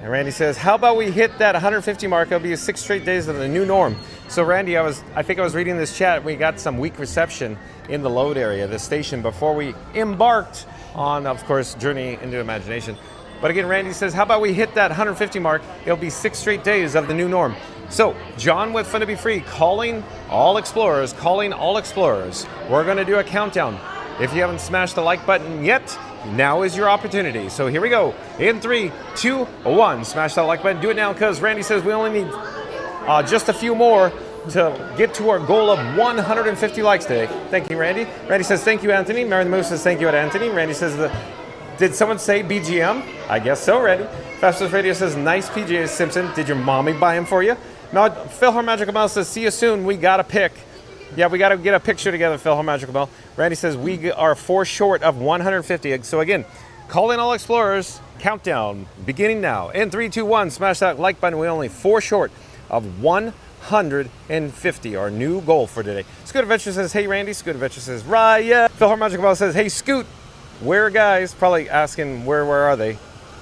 And Randy says, how about we hit that 150 mark? It'll be 6 straight days of the new norm. So Randy, I think I was reading this chat. We got some weak reception in the load area, the station, before we embarked on, of course, Journey into Imagination. But again, Randy says, how about we hit that 150 mark? It'll be 6 straight days of the new norm. So, John with Fun to Be Free, calling all explorers. We're going to do a countdown. If you haven't smashed the like button yet, now is your opportunity. So here we go. In 3, 2, 1. Smash that like button. Do it now because Randy says we only need just a few more to get to our goal of 150 likes today. Thank you, Randy. Randy says, thank you, Anthony. Mary the Moose says, thank you, Anthony. Randy says, did someone say BGM? I guess so, Randy. Fastest Radio says, nice PJ Simpson. Did your mommy buy him for you? No, Phil Her Magical Mouse says, see you soon. We got a pic. Yeah, we got to get a picture together, Phil Her Magical Mouse. Randy says, we are 4 short of 150. So again, calling all explorers. Countdown beginning now. In 3, 2, 1. Smash that like button. We're only 4 short of 150. Our new goal for today. Scoot Adventure says, hey, Randy. Scoot Adventure says, Raya. Phil Her Magical Mouse says, hey, Scoot. Where, guys? Probably asking where are they?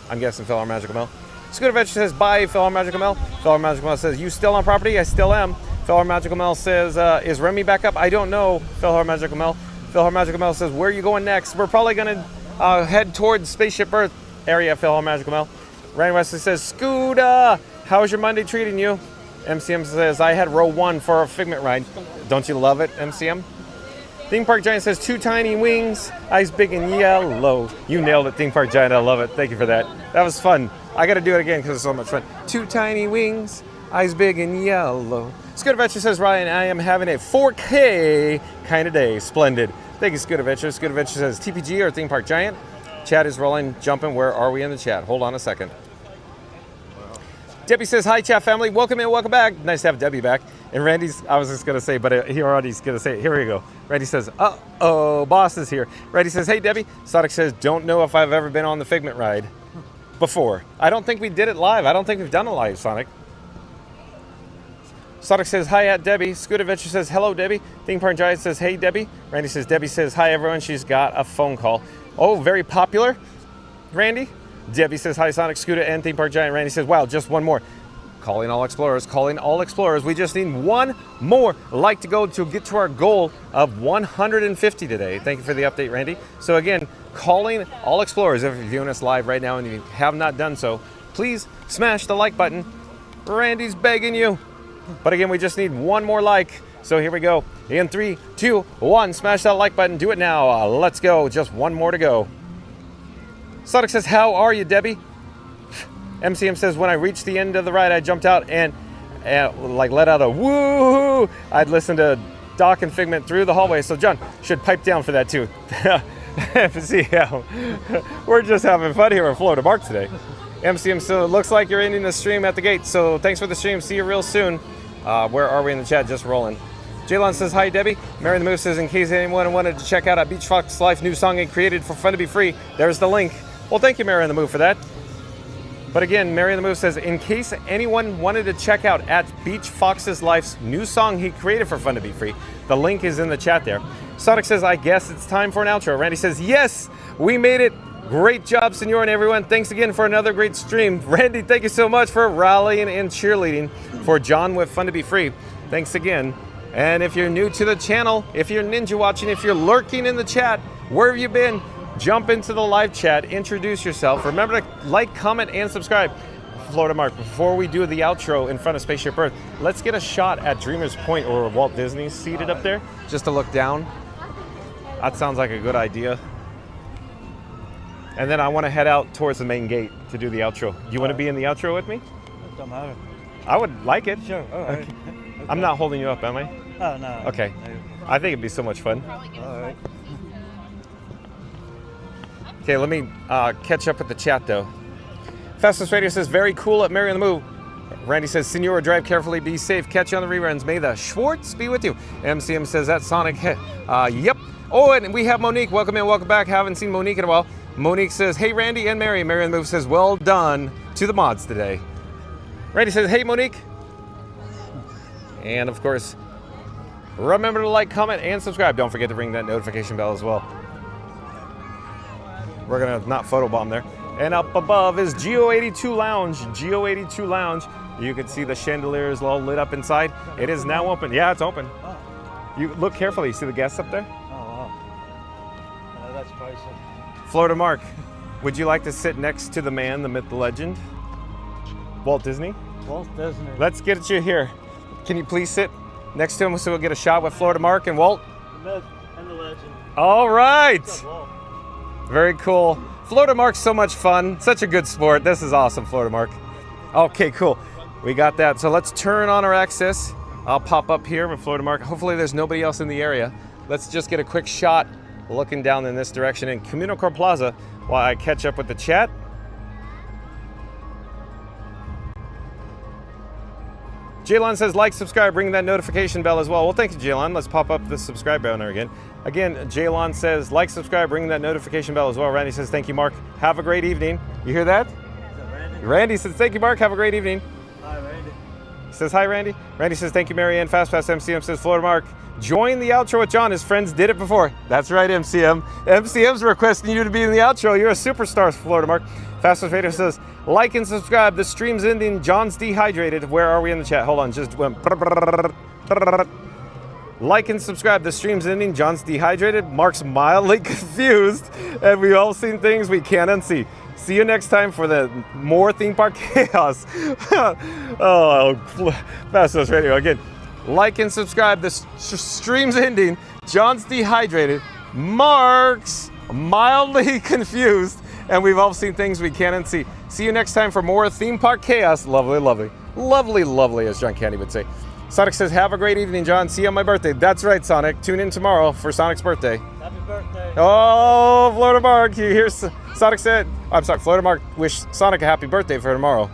I'm guessing Phil Her Magical Mouse. Scooter Adventure says, bye, Phil Her Magical Mel. Phil Her Magical Mel says, you still on property? I still am. Phil Her Magical Mel says, is Remy back up? I don't know, Phil Her Magical Mel. Phil Her Magical Mel says, where are you going next? We're probably going to head towards Spaceship Earth area, Phil Her Magical Mel. Randy Wesley says, Scooter, how's your Monday treating you? MCM says, I had row 1 for a Figment ride. Don't you love it, MCM? Theme Park Giant says, 2 tiny wings, eyes big and yellow. You nailed it, Theme Park Giant. I love it. Thank you for that. That was fun. I got to do it again because it's so much fun. 2 tiny wings, eyes big and yellow. Scoot Adventure says, Ryan, I am having a 4K kind of day. Splendid. Thank you, Scoot Adventure. Scoot Adventure says, TPG or Theme Park Giant. Chat is rolling, jumping. Where are we in the chat? Hold on a second. Debbie says, hi, chat family. Welcome in, welcome back. Nice to have Debbie back. And Randy's, I was just going to say, but he already's going to say it. Here we go. Randy says, uh-oh, boss is here. Randy says, hey, Debbie. Sonic says, don't know if I've ever been on the Figment ride before. I don't think we did it live. I don't think we've done it live, Sonic. Sonic says, hi, at Debbie. Scoot Adventure says, hello, Debbie. Theme Park Giant says, hey, Debbie. Randy says, hi, everyone. She's got a phone call. Oh, very popular, Randy. Debbie says, hi, Sonic, Scooter, and Theme Park Giant. Randy says, wow, just one more. Calling all explorers, calling all explorers. We just need one more like to go to get to our goal of 150 today. Thank you for the update, Randy. So again, calling all explorers. If you're viewing us live right now and you have not done so, please smash the like button. Randy's begging you. But again, we just need one more like. So here we go. In 3, 2, 1, smash that like button. Do it now. Let's go. Just one more to go. Sonic says, how are you, Debbie? MCM says, when I reached the end of the ride, I jumped out and like let out a woo. I'd listen to Doc and Figment through the hallway. So John should pipe down for that too. See how we're just having fun here at Florida Mark today. MCM, so it looks like you're ending the stream at the gate. So thanks for the stream. See you real soon. Where are we in the chat? Just rolling. Jaylon says, hi, Debbie. Mary the Moose says, in case anyone wanted to check out a Beach Fox Life new song he created for Fun to Be Free, there's the link. Well, thank you, Mary and the Move, for that. But again, Mary and the Move says, in case anyone wanted to check out at Beach Fox's Life's new song he created for Fun to Be Free, the link is in the chat there. Sonic says, I guess it's time for an outro. Randy says, yes, we made it. Great job, Senor and everyone. Thanks again for another great stream. Randy, thank you so much for rallying and cheerleading for John with Fun to Be Free. Thanks again. And if you're new to the channel, if you're ninja watching, if you're lurking in the chat, where have you been? Jump into the live chat, introduce yourself. Remember to like, comment, and subscribe. Florida Mark, before we do the outro in front of Spaceship Earth, let's get a shot at Dreamer's Point or Walt Disney seated up there, just to look down. That sounds like a good idea. And then I want to head out towards the main gate to do the outro. You want to be in the outro with me? It don't matter. I would like it. Sure. All right. Okay. I'm not holding you up, am I? Oh, no. Okay. I think it'd be so much fun. All right. Okay, let me catch up with the chat, though. Fastest Radio says, very cool at Mary on the Move. Randy says, Senora, drive carefully, be safe, catch you on the reruns. May the Schwartz be with you. MCM says, that's Sonic. Yep. Oh, and we have Monique. Welcome in, welcome back. Haven't seen Monique in a while. Monique says, hey, Randy and Mary. Mary on the Move says, well done to the mods today. Randy says, hey, Monique. And, of course, Remember to like, comment, and subscribe. Don't forget to ring that notification bell as well. We're gonna not photobomb there. And up above is Geo82 Lounge. Geo82 Lounge. You can see the chandeliers all lit up inside. It is now open. Yeah, it's open. You look carefully. You see the guests up there? Oh, wow. That's pricey. Florida Mark, would you like to sit next to the man, the myth, the legend? Walt Disney? Walt Disney. Let's get you here. Can you please sit next to him so we'll get a shot with Florida Mark and Walt? The myth and the legend. All right. What's up, Walt? Very cool. Florida Mark's so much fun. Such a good sport. This is awesome, Florida Mark. Okay, cool. We got that. So let's turn on our access. I'll pop up here with Florida Mark. Hopefully there's nobody else in the area. Let's just get a quick shot looking down in this direction in Communicore Plaza while I catch up with the chat. Jaylon says like, subscribe, ring that notification bell as well. Well, thank you, Jaylon. Let's pop up the subscribe banner again. Again, Jaylon says like, subscribe, ring that notification bell as well. Randy says thank you, Mark. Have a great evening. You hear that? Randy? Randy says thank you, Mark. Have a great evening. Hi, Randy. He says hi, Randy. Randy says thank you, Marianne. Fast Pass MCM says Florida Mark. Join the outro with John. His friends did it before. That's right, MCM. MCM's requesting you to be in the outro. You're a superstar, Florida Mark. Fastest Radio says like and subscribe. The stream's ending. John's dehydrated. Where are we in the chat? Hold on. Just went. Like and subscribe. The stream's ending. John's dehydrated. Mark's mildly confused. And we've all seen things we can't unsee. See you next time for the more theme park chaos. Oh, Fastest Radio again. Like and subscribe. The stream's ending. John's dehydrated. Mark's mildly confused. And we've all seen things we can't unsee. See you next time for more theme park chaos. Lovely, lovely. Lovely, lovely, as John Candy would say. Sonic says, have a great evening, John. See you on my birthday. That's right, Sonic. Tune in tomorrow for Sonic's birthday. Happy birthday. Oh, Florida Mark. You hear Sonic said, I'm sorry, Florida Mark wished Sonic a happy birthday for tomorrow.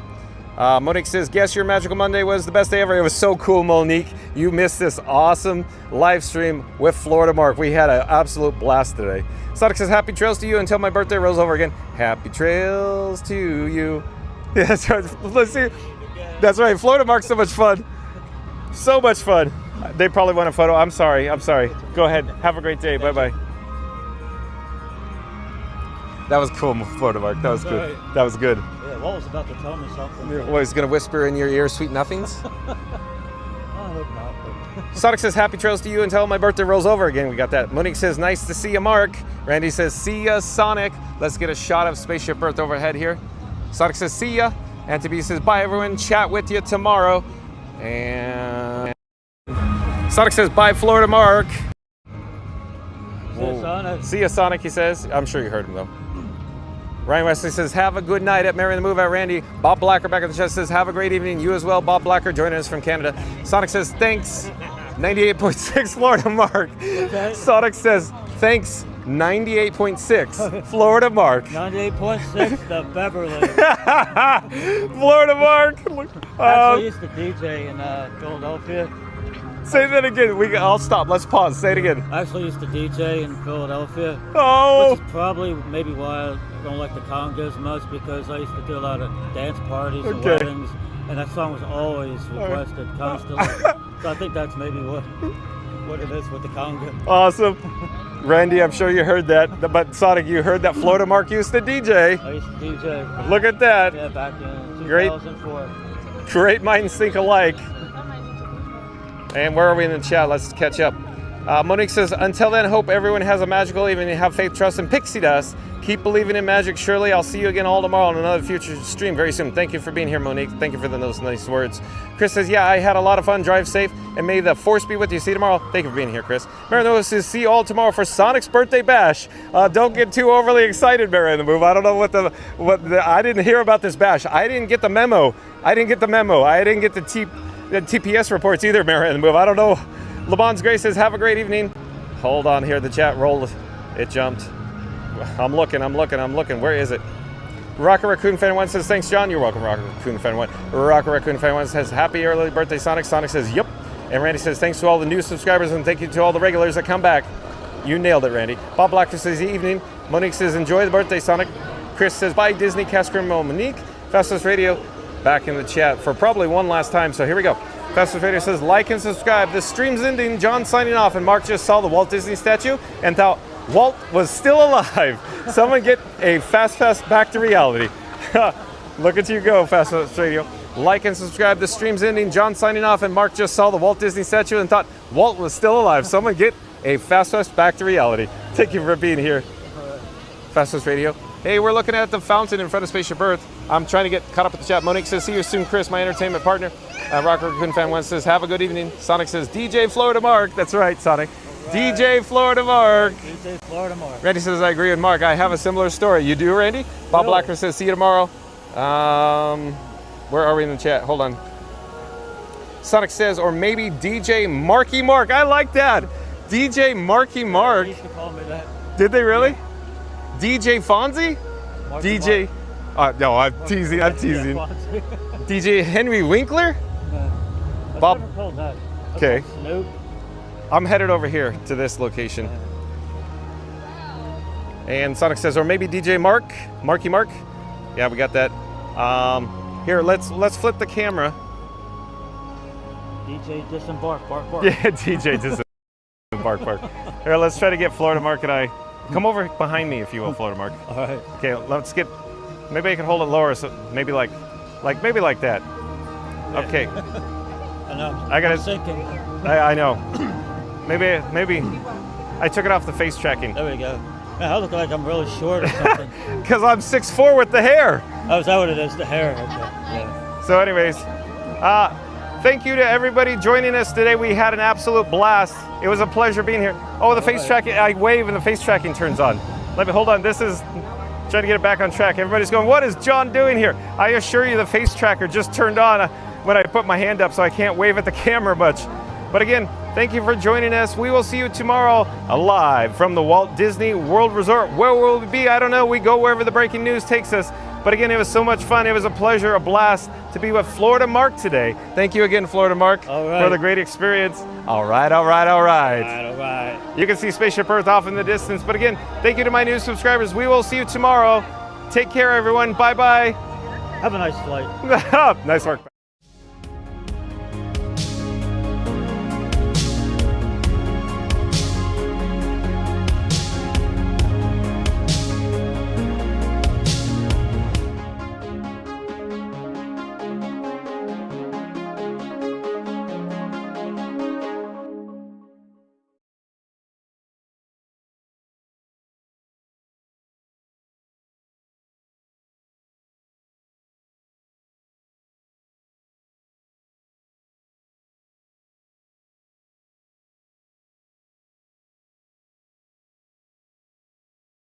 Monique says, guess your Magical Monday was the best day ever. It was so cool, Monique. You missed this awesome live stream with Florida Mark. We had an absolute blast today. Sonic says, happy trails to you until my birthday rolls over again. Happy trails to you. Yeah, that's right. Let's see. That's right. Florida Mark's so much fun. So much fun. They probably want a photo. I'm sorry. I'm sorry. Go ahead. Have a great day. Bye-bye. That was cool, Florida Mark. That was good. That was good. Yeah, Walt was about to tell me something. What, he's going to whisper in your ear sweet nothings? I hope not. Sonic says, happy trails to you until my birthday rolls over again. We got that. Monique says, nice to see you, Mark. Randy says, see ya, Sonic. Let's get a shot of Spaceship Earth overhead here. Sonic says, see ya. Antibi says, bye, everyone. Chat with you tomorrow. And Sonic says, bye, Florida Mark. See ya, Sonic. See ya, Sonic, he says. I'm sure you heard him, though. Ryan Wesley says, have a good night at Mary the Move at Randy. Bob Blacker back at the chat says, have a great evening. You as well, Bob Blacker, joining us from Canada. Sonic says, thanks, 98.6 Florida Mark. Okay. Sonic says, thanks, 98.6 Florida Mark. 98.6 the Beverly. Florida Mark. I used to DJ in Philadelphia. Say that again. I'll stop. Let's pause. Say it again. I actually used to DJ in Philadelphia. Oh! Which is probably maybe why I don't like the congas much, because I used to do a lot of dance parties and weddings, and that song was always requested constantly. So I think that's maybe what it is with the conga. Awesome. Randy, I'm sure you heard that. But Sonic, you heard that Florida Mark used to DJ. I used to DJ. Look at that. Yeah, back in 2004. Great minds think alike. And where are we in the chat? Let's catch up. Monique says, until then, hope everyone has a magical evening. Have faith, trust, and pixie dust. Keep believing in magic, Shirley. I'll see you again all tomorrow on another future stream very soon. Thank you for being here, Monique. Thank you for those nice words. Chris says, yeah, I had a lot of fun. Drive safe, and may the force be with you. See you tomorrow. Thank you for being here, Chris. Mary says, see you all tomorrow for Sonic's birthday bash. Don't get too overly excited, Mary in the Move. I don't know I didn't hear about this bash. I didn't get the memo. I didn't get the TPS reports either, Mary in the Move. I don't know. LeBon's Grace says, have a great evening. Hold on here. The chat rolled. It jumped. I'm looking. Where is it? Rocker Raccoon Fan 1 says, thanks, John. You're welcome, Rocker Raccoon Fan 1. Rocker Raccoon Fan 1 says, happy early birthday, Sonic. Sonic says, yep. And Randy says, thanks to all the new subscribers and thank you to all the regulars that come back. You nailed it, Randy. Bob Blacker says, evening. Monique says, enjoy the birthday, Sonic. Chris says, bye, Disney, Cascrimo, Monique. Fastest Radio back in the chat for probably one last time. So here we go. Festus Radio says, like and subscribe. The stream's ending. John signing off, and Mark just saw the Walt Disney statue and thought Walt was still alive. Someone get a fast pass back to reality. Look at you go, Festus Radio. Like and subscribe. The stream's ending. John signing off, and Mark just saw the Walt Disney statue and thought Walt was still alive. Someone get a fast pass back to reality. Thank you for being here, Festus Radio. Hey, we're looking at the fountain in front of Spaceship Earth. I'm trying to get caught up with the chat. Monique says, see you soon, Chris, my entertainment partner. Rocker Raccoon Fan 1 says, have a good evening. Sonic says, DJ Florida Mark. That's right, Sonic. Right. DJ Florida Mark. DJ Florida Mark. Randy says, I agree with Mark. I have a similar story. You do, Randy? Bob Blacker says, see you tomorrow. Where are we in the chat? Hold on. Sonic says, or maybe DJ Marky Mark. I like that. DJ Marky Mark. They used to call me that. Did they really? DJ Fonzie? Marky DJ. No, I'm teasing. I'm teasing. DJ Henry Winkler? Bob. Never called that. Okay. Snoop. I'm headed over here to this location. And Sonic says, or maybe DJ Marky Mark. Yeah, we got that. Here, let's flip the camera. DJ Disembark, bark, bark. Yeah, DJ Disembark, bark. Here, let's try to get Florida Mark and I. Come over behind me if you will, Florida Mark. All right. Okay, let's get. Maybe I can hold it lower, so maybe like that. Okay. I know. I gotta. I'm sinking. I know. Maybe. I took it off the face tracking. There we go. Man, I look like I'm really short or something. Because I'm 6'4" with the hair. Oh, is that what it is? The hair. Okay. Yeah. So, anyways, thank you to everybody joining us today. We had an absolute blast. It was a pleasure being here. Oh, the face tracking. I wave and the face tracking turns on. Let me hold on. This is trying to get it back on track. Everybody's going, what is John doing here? I assure you, the face tracker just turned on when I put my hand up, so I can't wave at the camera much. But again, thank you for joining us. We will see you tomorrow live from the Walt Disney World Resort. Where will we be? I don't know. We go wherever the breaking news takes us. But again, it was so much fun. It was a pleasure, a blast to be with Florida Mark today. Thank you again, Florida Mark, for the great experience. All right. You can see Spaceship Earth off in the distance. But again, thank you to my new subscribers. We will see you tomorrow. Take care, everyone. Bye-bye. Have a nice flight. Nice work.